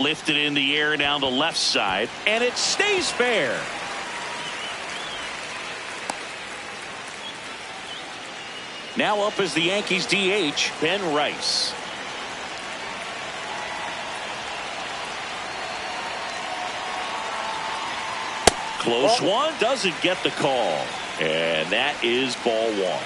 Lifted in the air down the left side, and it stays fair. Now up is the Yankees DH, Ben Rice. Close one, doesn't get the call. And that is ball one.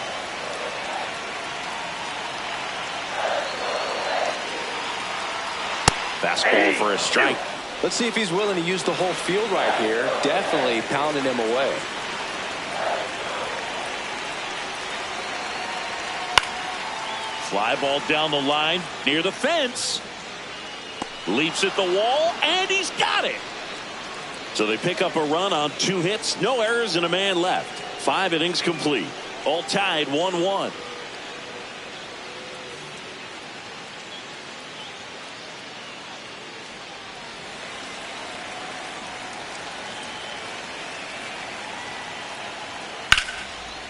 Fastball for a strike. Let's see if he's willing to use the whole field right here. Definitely pounding him away. Fly ball down the line near the fence. Leaps at the wall, and he's got it. So they pick up a run on 2 hits, no errors, and a man left. 5 innings complete. All tied 1-1.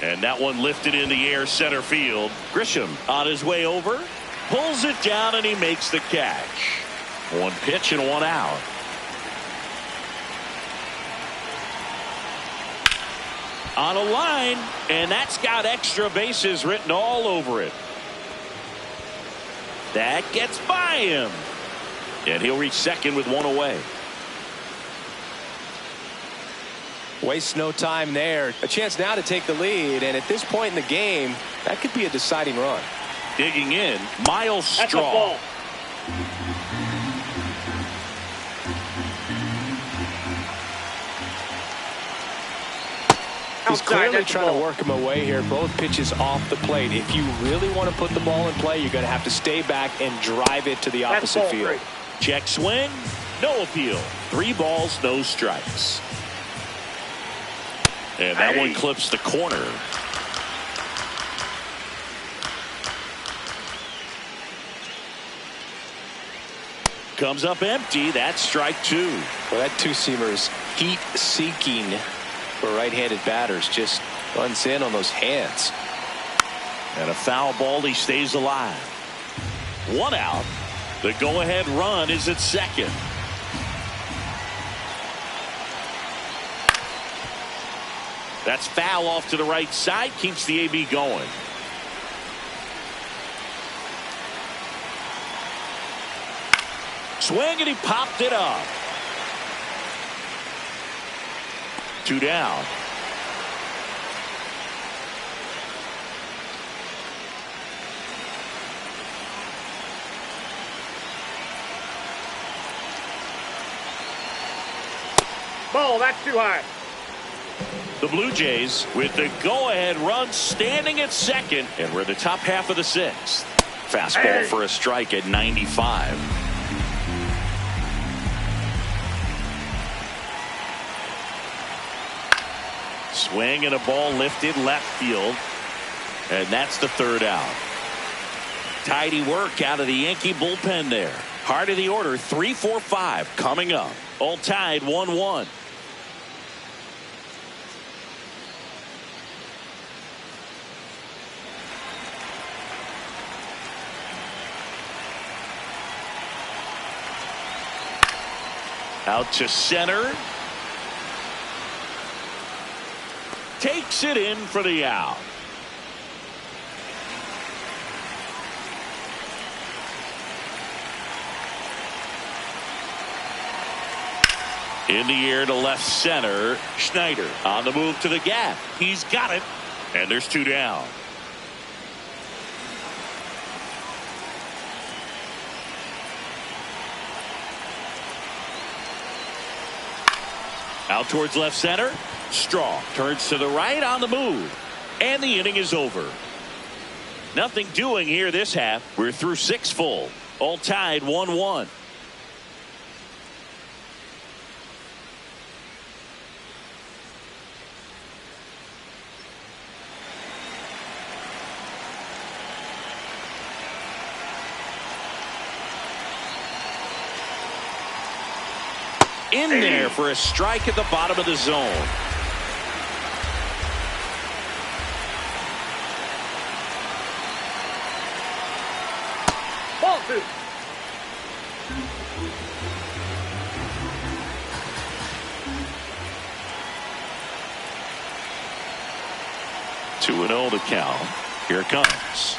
And that one lifted in the air center field. Grisham on his way over, pulls it down, and he makes the catch. 1 pitch and 1 out. On a line, and that's got extra bases written all over it. That gets by him. And he'll reach second with 1 away. Wastes no time there. A chance now to take the lead, and at this point in the game, that could be a deciding run. Digging in, Miles That's Straw. a ball. He's clearly trying to work him away here. Both pitches off the plate. If you really want to put the ball in play, you're going to have to stay back and drive it to the opposite field. Check swing, no appeal. 3 balls, no strikes. And that one clips the corner. Comes up empty. That's strike 2. Well, that 2-seamer is heat-seeking for right-handed batters. Just runs in on those hands. And a foul ball. He stays alive. 1 out. The go-ahead run is at second. That's foul off to the right side. Keeps the AB going. Swing, and he popped it up. 2 down. Ball, that's too high. The Blue Jays with the go-ahead run standing at second, and we're in the top half of the 6th. Fastball for a strike at 95. Swing and a ball lifted left field, and that's the 3rd out. Tidy work out of the Yankee bullpen there. Heart of the order, 3, 4, 5 coming up. All tied 1-1. Out to center. Takes it in for the out. In the air to left center. Schneider on the move to the gap. He's got it. And there's 2 down. Out towards left center. Straw turns to the right on the move. And the inning is over. Nothing doing here this half. We're through 6 full. All tied 1-1. In there for a strike at the bottom of the zone. Ball 2. Two and 0 to count. Here it comes.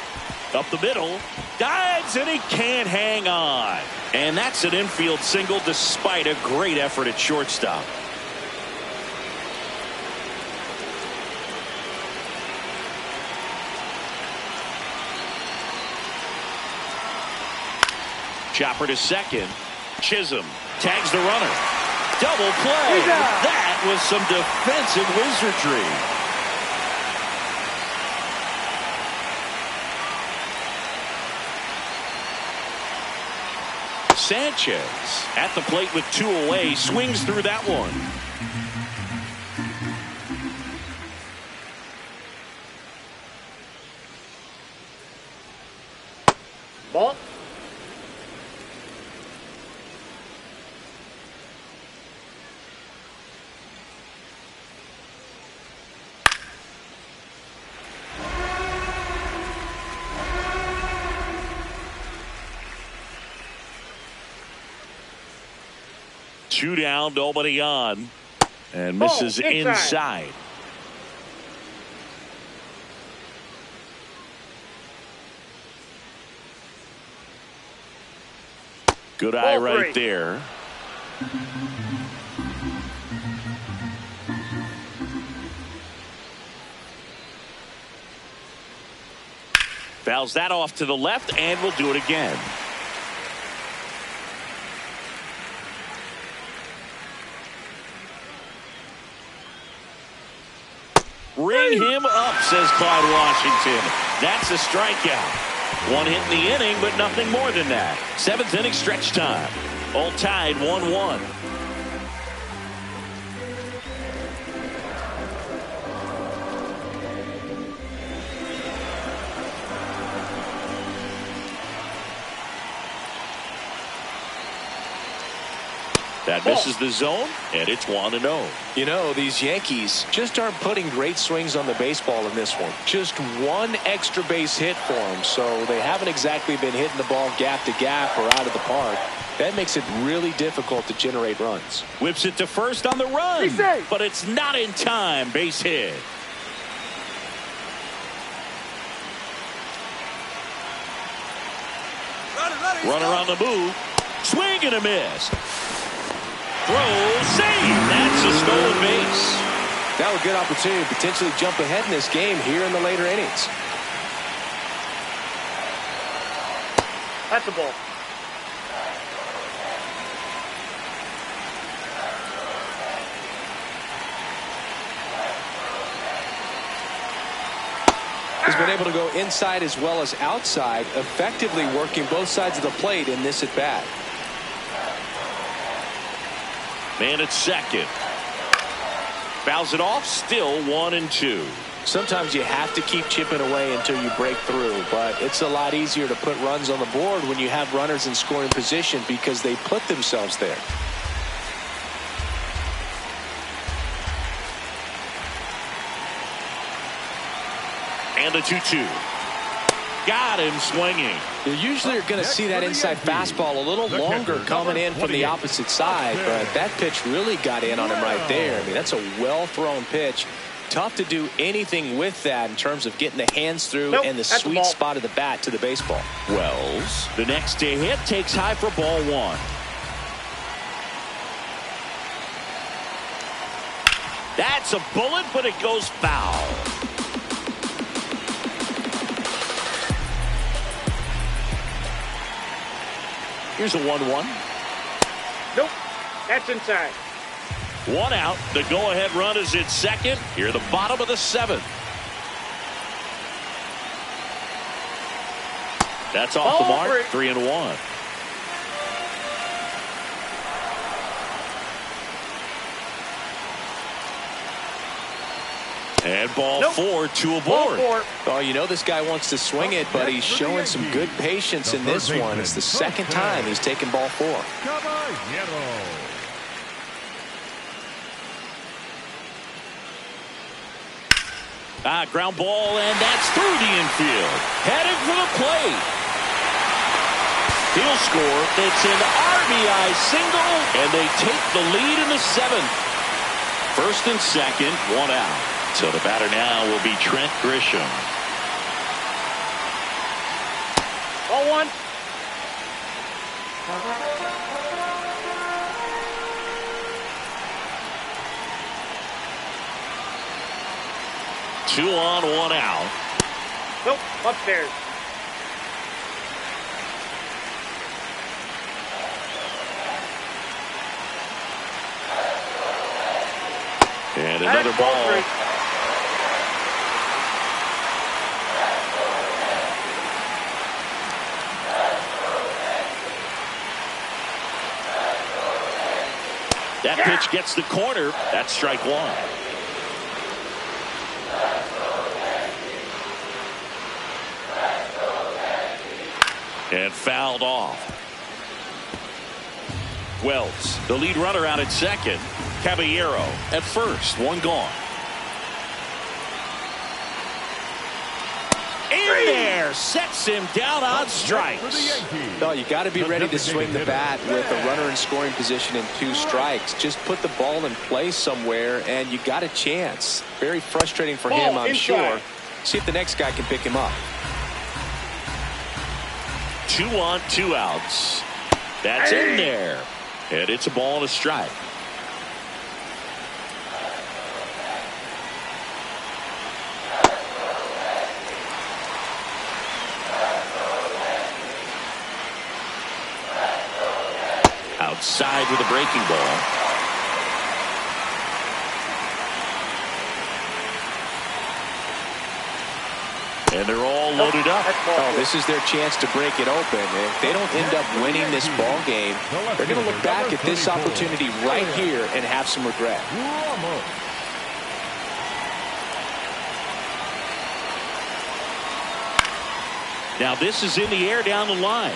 Up the middle. Dives, and he can't hang on. And that's an infield single despite a great effort at shortstop. Chopper to second. Chisholm tags the runner. Double play. That was some defensive wizardry. Sanchez at the plate with 2 away, swings through that one. Ball. Two down, nobody on, and misses inside. Good eye right there. Fouls that off to the left, and we'll do it again. Ring him up, says Clyde Washington. That's a strikeout. One hit in the inning, but nothing more than that. 7th inning stretch time. All tied 1-1. That misses the zone, and it's 1-0. You know, these Yankees just aren't putting great swings on the baseball in this one. Just one extra base hit for them, so they haven't exactly been hitting the ball gap to gap or out of the park. That makes it really difficult to generate runs. Whips it to first on the run, but it's not in time. Base hit. Runner on the move. Swing and a miss. Throw, save. That's a stolen base. That was a good opportunity to potentially jump ahead in this game here in the later innings. That's a ball. He's been able to go inside as well as outside, effectively working both sides of the plate in this at bat. Man at second. Fouls it off, still 1-2. Sometimes you have to keep chipping away until you break through, but it's a lot easier to put runs on the board when you have runners in scoring position because they put themselves there. And the 2-2. Got him swinging. You usually are going to see that inside fastball a little longer coming in from the opposite side, but that pitch really got in on him right there. I mean, that's a well-thrown pitch. Tough to do anything with that in terms of getting the hands through and the sweet spot of the bat to the baseball. Wells, the next to hit, takes high for ball 1. That's a bullet, but it goes foul. Here's a 1-1. Nope. That's inside. 1 out. The go-ahead run is at second. Here, the bottom of the 7th. That's off the mark. 3-1. And ball 4, 2 aboard. Oh, you know this guy wants to swing it, but he's showing some good patience in this one. It's the second time he's taken ball 4. Ground ball, and that's through the infield. Headed for the plate. He'll score. It's an RBI single, and they take the lead in the 7th. First and second, 1 out. So the batter now will be Trent Grisham. Ball 1. Two on, 1 out. Nope, upstairs. And another ball. That pitch gets the corner. That's strike one. And fouled off. Wells, the lead runner, out at second. Caballero at first. One gone. In there, sets him down on strikes. No, you got to be ready to swing the bat with a runner in scoring position and 2 strikes. Just put the ball in play somewhere, and you got a chance. Very frustrating for him, I'm sure. See if the next guy can pick him up. 2 on, 2 outs. That's in there. And it's a ball and a strike. Outside with a breaking ball. And they're all loaded up. Oh, this is their chance to break it open. If they don't end up winning this ball game, they're going to look back at this opportunity right here and have some regret. Now this is in the air down the line.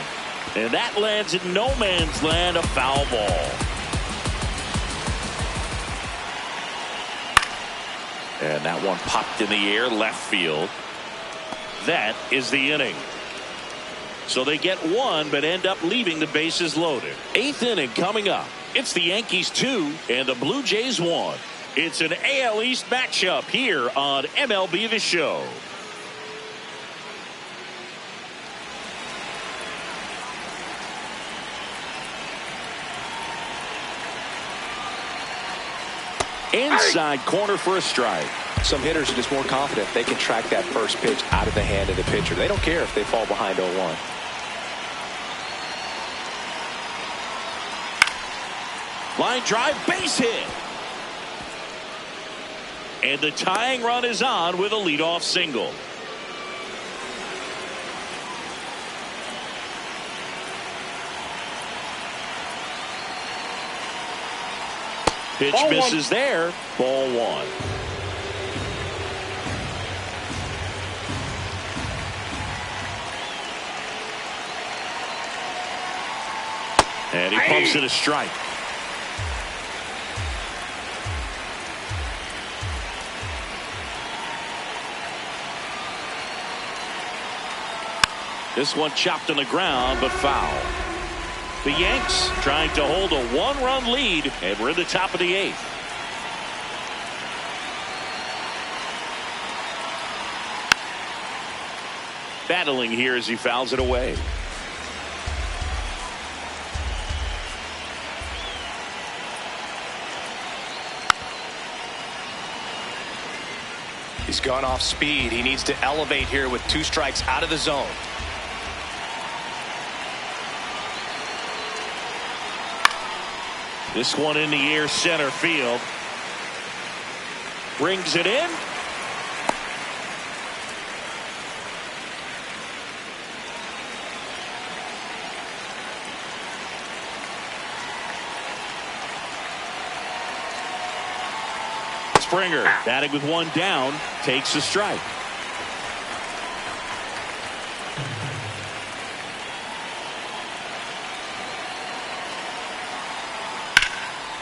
And that lands in no man's land, a foul ball. And that one popped in the air left field. That is the inning. So they get one but end up leaving the bases loaded. 8th inning coming up. It's the Yankees 2 and the Blue Jays 1. It's an AL East matchup here on MLB The Show. Inside corner for a strike. Some hitters are just more confident they can track that first pitch out of the hand of the pitcher. They don't care if they fall behind 0-1. Line drive, base hit. And the tying run is on with a leadoff single. Pitch Ball misses one. there. Ball 1. And he pumps it a strike. This one chopped on the ground, but foul. The Yanks trying to hold a 1-run lead, and we're in the top of the 8th. Battling here as he fouls it away. He's gone off speed. He needs to elevate here with 2 strikes out of the zone. This one in the air center field. Brings it in. Springer batting with 1 down takes a strike.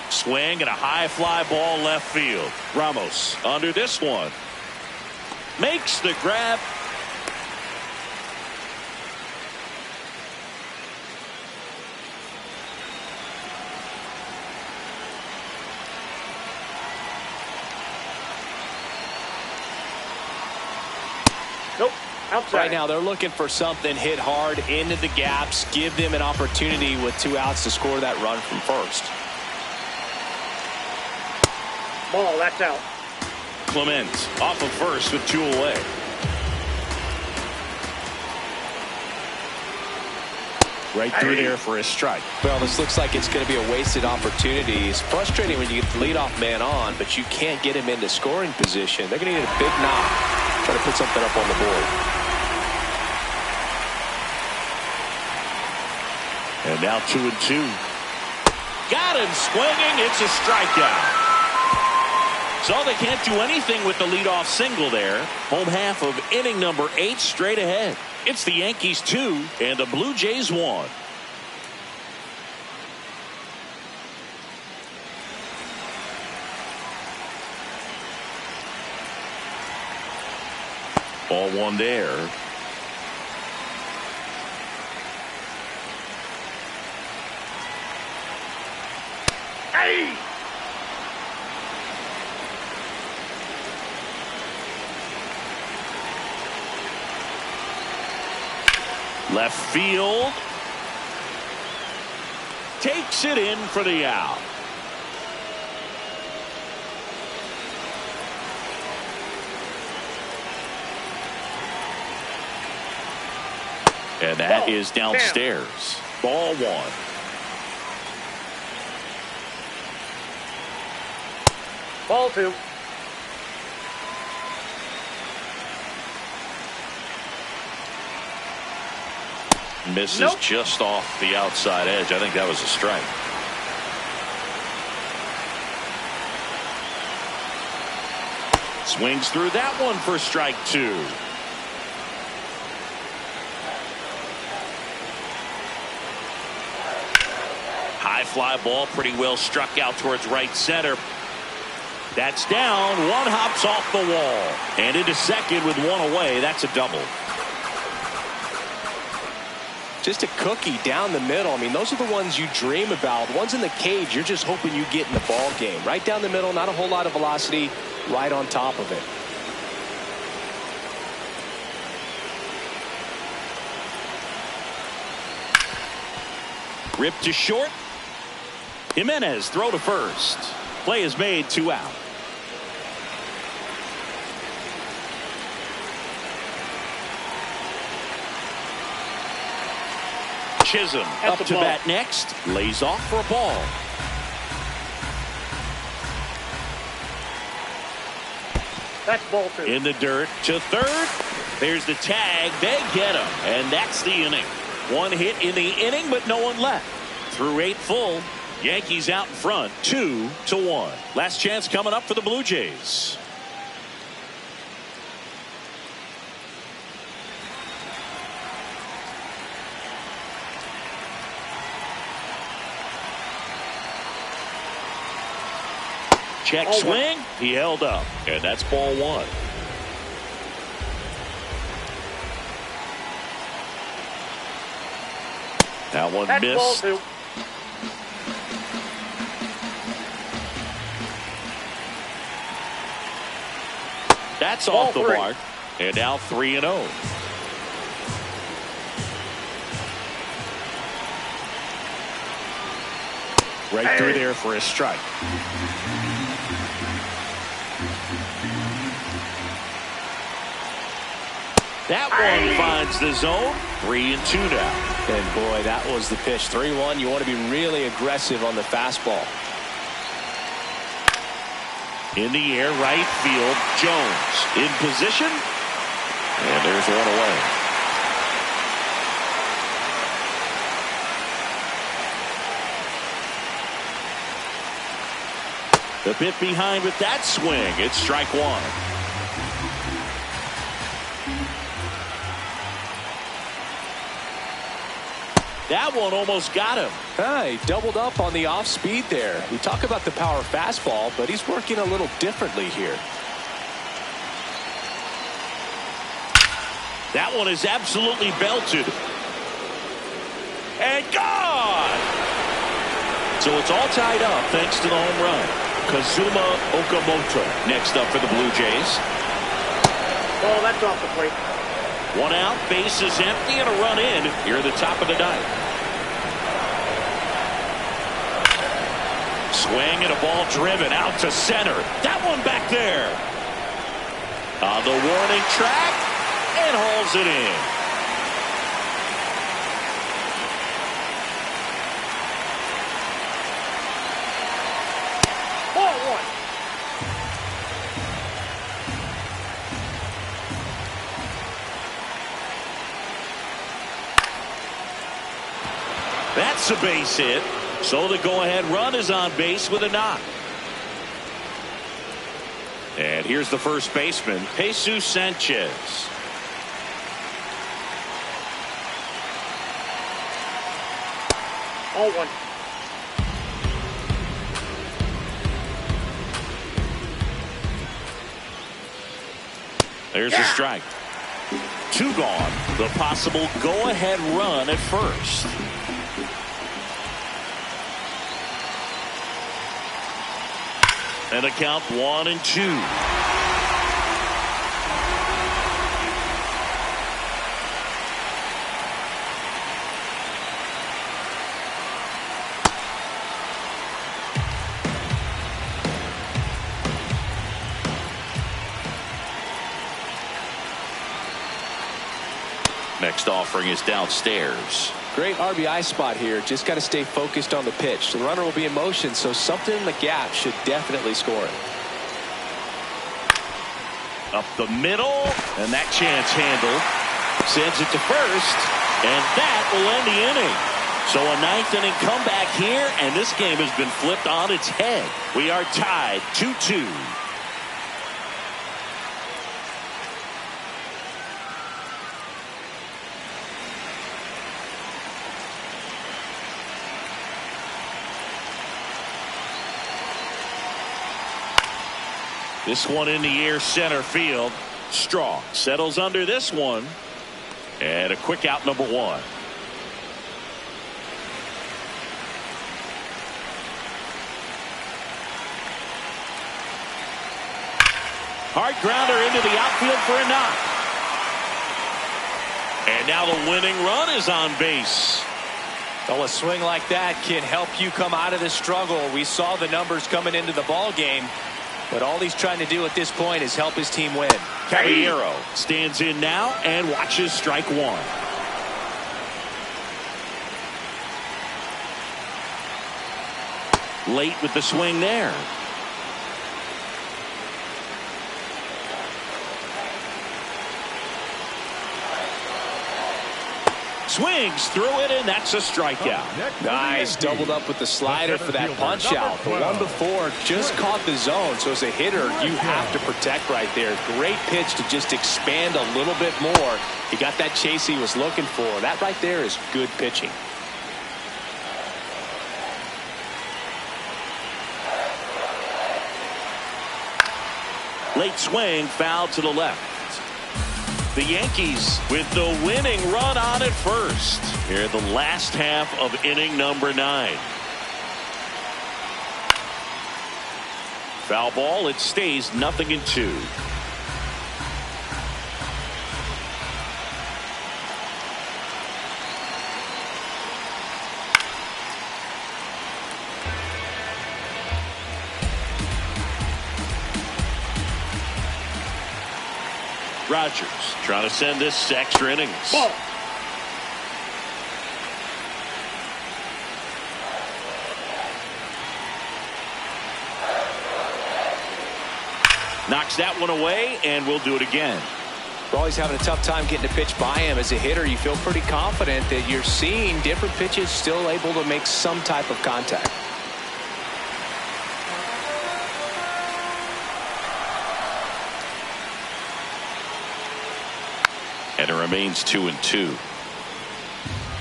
Swing and a high fly ball left field. Ramos under this one. Makes the grab. Nope. Outside. Right now they're looking for something hit hard into the gaps. Give them an opportunity with 2 outs to score that run from first. Ball, that's out. Clement off of first with 2 away. Right through there for a strike. Well, this looks like it's going to be a wasted opportunity. It's frustrating when you get the leadoff man on, but you can't get him into scoring position. They're going to need a big knock, try to put something up on the board. And now 2-2. Got him swinging. It's a strikeout. So they can't do anything with the leadoff single there. Home half of inning number 8 straight ahead. It's the Yankees 2 and the Blue Jays 1. Ball 1 there. Hey! Left field. Takes it in for the out. And that is downstairs. Ball 1. Ball 2. Misses just off the outside edge. I think that was a strike. Swings through that one for strike 2. High fly ball, pretty well struck out towards right center. That's down. One hops off the wall. And into second with one away. That's a double. Just a cookie down the middle. I mean, those are the ones you dream about. Ones in the cage, you're just hoping you get in the ball game. Right down the middle, not a whole lot of velocity, right on top of it. Ripped to short. Jimenez throw to first. Play is made, 2 out. Chisholm up to bat next. Lays off for a ball. That's ball 2. In the dirt to third. There's the tag. They get him. And that's the inning. One hit in the inning, but no one left. Through 8 full. Yankees out in front, 2-1. Last chance coming up for the Blue Jays. Check swing. He held up. And that's ball 1. That one That's missed. Ball 2. That's Ball off the 3. mark. And now 3-0. Right through there for a strike. That one finds the zone. 3-2 now. And boy, that was the pitch. 3-1. You want to be really aggressive on the fastball. In the air, right field. Jones in position. And there's one away. The bit behind with that swing. It's strike 1. That one almost got him. He doubled up on the off speed there. We talk about the power fastball, but he's working a little differently here. That one is absolutely belted. And gone! So it's all tied up thanks to the home run. Kazuma Okamoto next up for the Blue Jays. Oh, that's off the plate. 1 out, base is empty, and a run in here at the top of the 9th. Swing and a ball driven out to center. That one back there. On the warning track and hauls it in. That's a base hit. So the go-ahead run is on base with a knock. And here's the first baseman, Jesus Sanchez. Oh, one. There's a strike. 2 gone. The possible go-ahead run at first. And a count 1-2. Next offering is downstairs. Great RBI spot here. Just got to stay focused on the pitch. The runner will be in motion, so something in the gap should definitely score it. Up the middle, and that chance handled. Sends it to first, and that will end the inning. So a 9th inning comeback here, and this game has been flipped on its head. We are tied 2-2. This one in the air, center field. Strong settles under this one. And a quick out, number 1. Hard grounder into the outfield for a knock. And now the winning run is on base. Well, a swing like that can help you come out of the struggle. We saw the numbers coming into the ball game. But all he's trying to do at this point is help his team win. Caballero stands in now and watches strike 1. Late with the swing there. Swings through it, and that's a strikeout. Nice, doubled up with the slider for that punch out. The one before just caught the zone, so as a hitter, you have to protect right there. Great pitch to just expand a little bit more. He got that chase he was looking for. That right there is good pitching. Late swing, foul to the left. The Yankees with the winning run on at first here in the last half of inning number 9. Foul ball. It stays 0-2. Rogers trying to send this extra innings. Ball. Knocks that one away, and we'll do it again. We're always having a tough time getting a pitch by him. As a hitter, you feel pretty confident that you're seeing different pitches still able to make some type of contact. And it remains 2-2.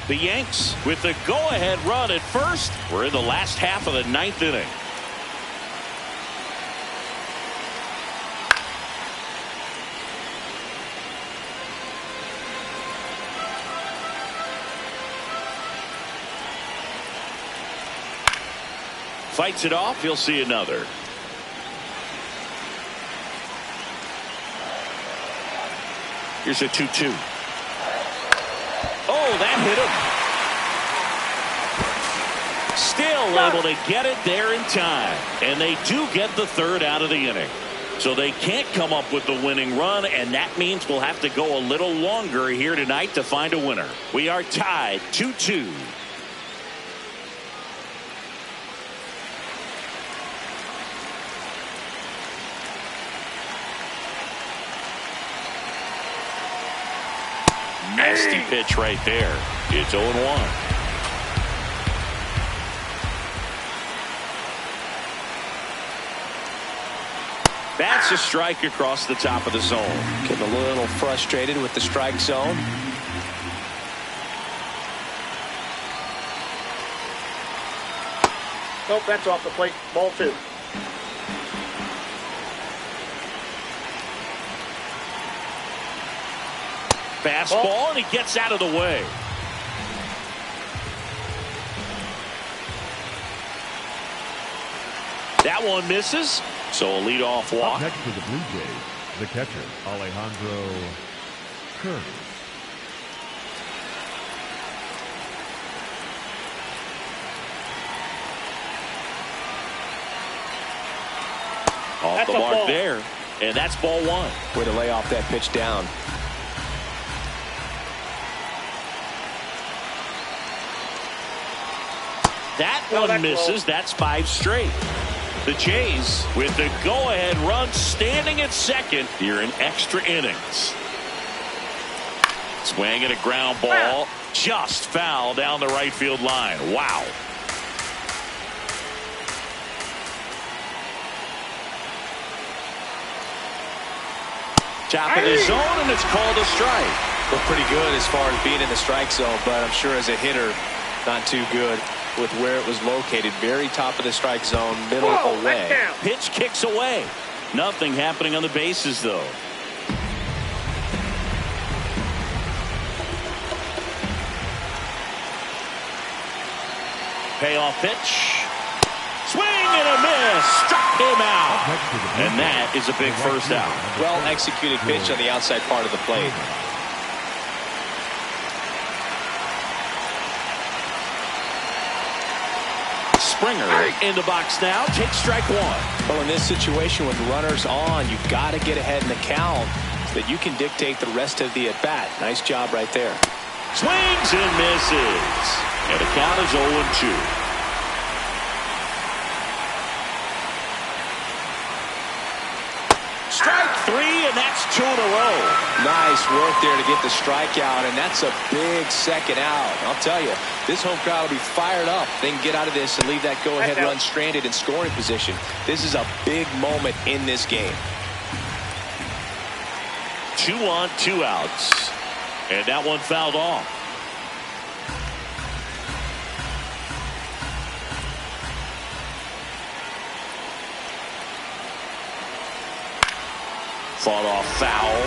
The Yanks with the go-ahead run at first. We're in the last half of the 9th inning. Fights it off. He'll see another. Here's a 2-2. Oh, that hit him. Still able to get it there in time. And they do get the 3rd out of the inning. So they can't come up with the winning run, and that means we'll have to go a little longer here tonight to find a winner. We are tied 2-2. Nasty pitch right there. It's 0-1. That's a strike across the top of the zone. Getting a little frustrated with the strike zone. Nope, that's off the plate. Ball 2. Fastball, and he gets out of the way. That one misses, so a leadoff walk. Up next to the Blue Jays, the catcher, Alejandro Kirk. Off That's the a mark ball. there, and that's ball 1. Way to lay off that pitch down. That one misses. That's 5 straight. The Jays with the go-ahead run standing at second here in extra innings. Swing and a ground ball. Just foul down the right field line. Wow. Top of the zone, and it's called a strike. Looked pretty good as far as being in the strike zone, but I'm sure as a hitter, not too good with where it was located. Very top of the strike zone, middle away. Pitch kicks away. Nothing happening on the bases, though. Payoff pitch. Swing and a miss. Struck him out. And that is a big first out. Well executed pitch on the outside part of the plate. Springer in the box now. Takes strike 1. Well, in this situation with runners on, you've got to get ahead in the count so that you can dictate the rest of the at-bat. Nice job right there. Swings and misses. And the count is 0-2. Strike 3, and that's 2 in a row. Nice work there to get the strikeout, and that's a big second out. I'll tell you, this home crowd will be fired up. They can get out of this and leave that go-ahead run stranded in scoring position. This is a big moment in this game. 2 on, 2 outs. And that one fouled off. Fought off foul.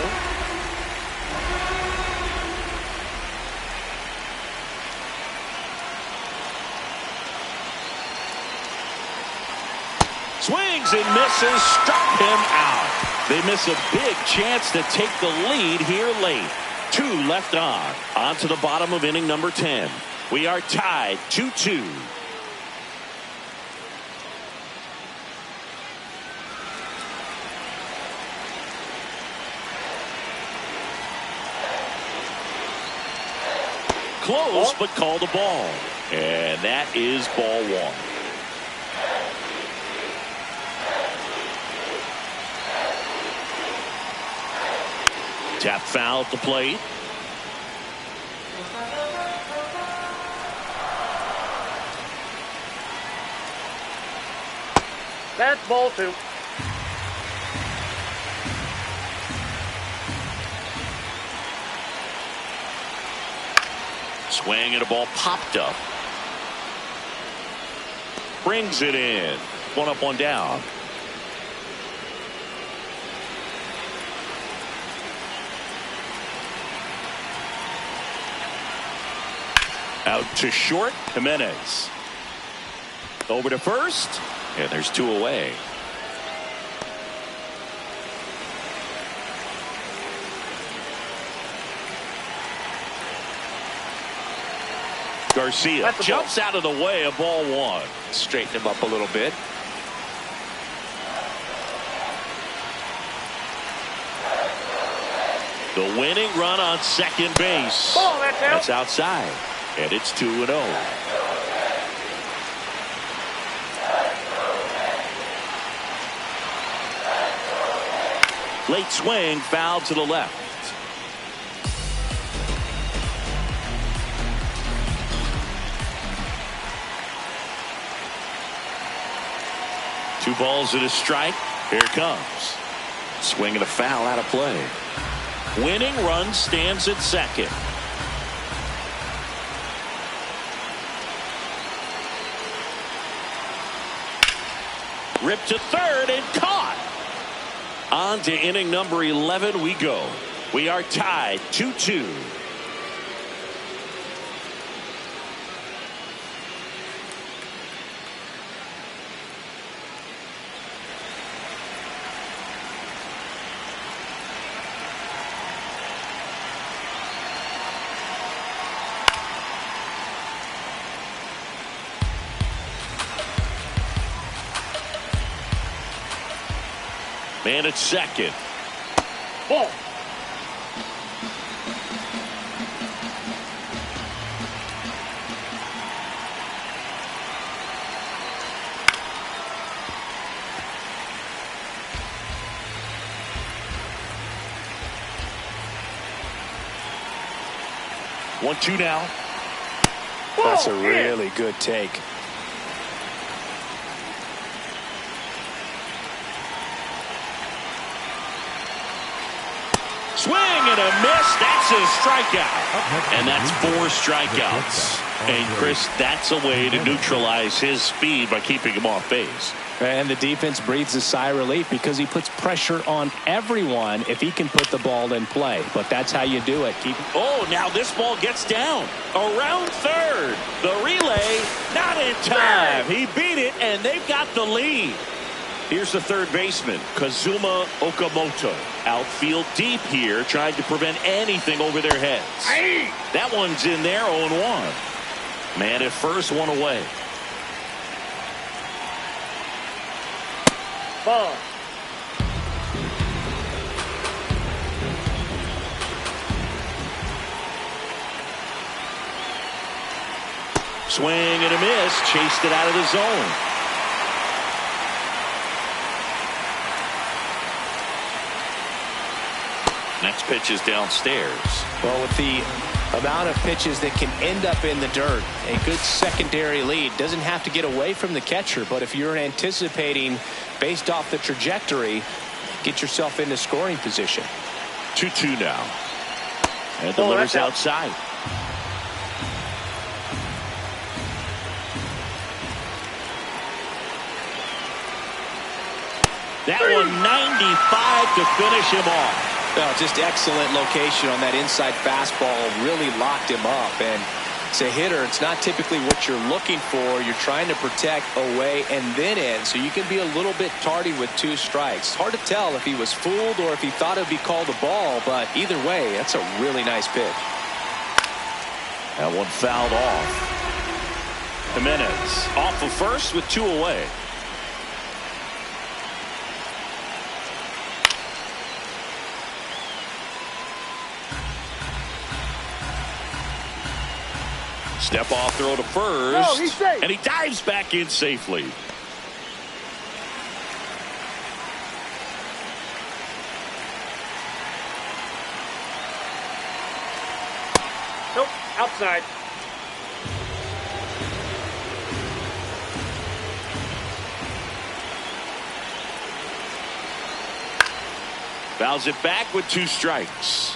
Swings and misses. Struck him out. They miss a big chance to take the lead here late. 2 left on. On to the bottom of inning number 10. We are tied 2-2. Close, but called a ball. And that is ball 1. Tap foul at the plate. That's ball 2. Swing and a ball popped up. Brings it in. 1 up, 1 down. Out to short. Jimenez. Over to first. And there's 2 away. Garcia jumps out of the way of ball 1. Straighten him up a little bit. The winning run on second base. Ball, that's outside. And it's 2-0. Late swing, foul to the left. Two balls and a strike. Here it comes. Swing and a foul out of play. Winning run stands at second. Ripped to third and caught. On to inning number 11 we go. We are tied 2-2. Man at second. Ball. One, two now. That's a really good take. Swing and a miss. That's a strikeout. And that's 4 strikeouts. And Chris, that's a way to neutralize his speed by keeping him off base. And the defense breathes a sigh of relief because he puts pressure on everyone if he can put the ball in play. But that's how you do it. Oh, now this ball gets down around third. The relay not in time. He beat it, and they've got the lead. Here's the third baseman, Kazuma Okamoto. Outfield deep here, trying to prevent anything over their heads. That one's in there, 0-1. Man at first, one away. Ball. Swing and a miss, chased it out of the zone. Next pitch is downstairs. Well, with the amount of pitches that can end up in the dirt, a good secondary lead doesn't have to get away from the catcher. But if you're anticipating based off the trajectory, get yourself into scoring position. 2-2 now. And delivers outside. That one 95 to finish him off. Well, just excellent location on that inside fastball. Really locked him up. And as a hitter, it's not typically what you're looking for. You're trying to protect away and then in. So you can be a little bit tardy with 2 strikes. Hard to tell if he was fooled or if he thought it would be called a ball. But either way, that's a really nice pitch. That one fouled off. Jimenez off of first with 2 away. Step off throw to first. No, he's safe. And he dives back in safely. Nope, outside. Fouls it back with 2 strikes.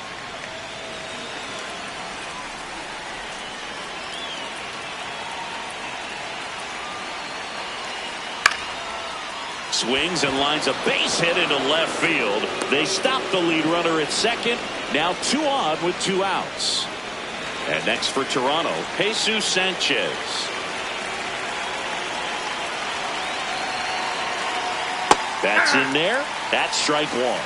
Swings and lines a base hit into left field. They stop the lead runner at second. Now 2 on with 2 outs. And next for Toronto, Jesus Sanchez. That's in there. That's strike 1.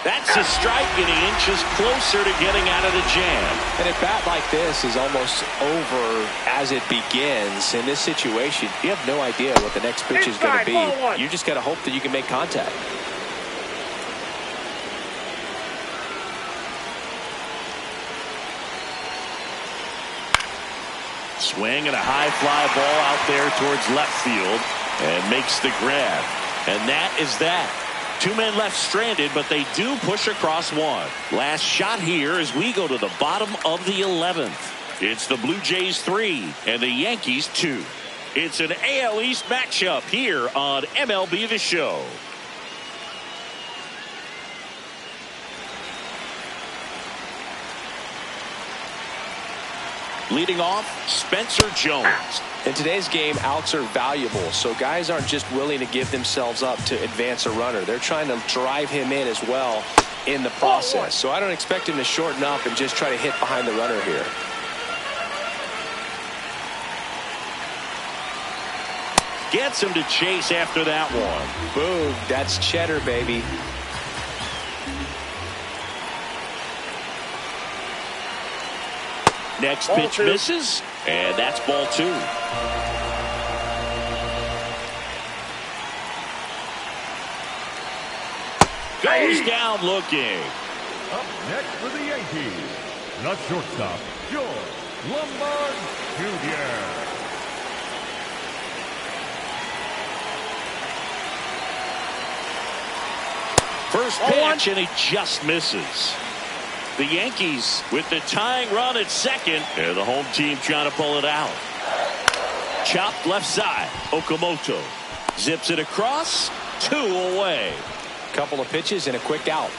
That's a strike, and he inches closer to getting out of the jam. And a bat like this is almost over as it begins. In this situation, you have no idea what the next pitch is going to be. You just got to hope that you can make contact. Swing and a high fly ball out there towards left field, and makes the grab. And that is that. 2 men left stranded, but they do push across 1. Last shot here as we go to the bottom of the 11th. It's the Blue Jays 3 and the Yankees 2. It's an AL East matchup here on MLB The Show. Leading off, Spencer Jones. In today's game, outs are valuable, so guys aren't just willing to give themselves up to advance a runner. They're trying to drive him in as well in the process. So I don't expect him to shorten up and just try to hit behind the runner here. Gets him to chase after that one. Boom, that's cheddar, baby. Next pitch misses, and that's ball 2. Goes down looking. Up next for the Yankees, the shortstop, George Lombard Jr. First pitch, and he just misses. The Yankees with the tying run at second, and the home team trying to pull it out. Chopped left side. Okamoto zips it across. 2 away. Couple of pitches and a quick out.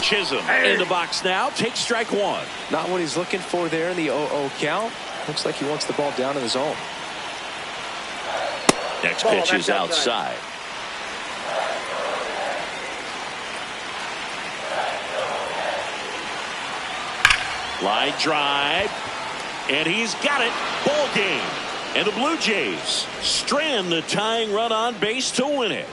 Chisholm in the box now. Takes strike 1. Not what he's looking for there in the 0-0 count. Looks like he wants the ball down in the zone. Next pitch is outside. Line drive. And he's got it. Ball game. And the Blue Jays strand the tying run on base to win it.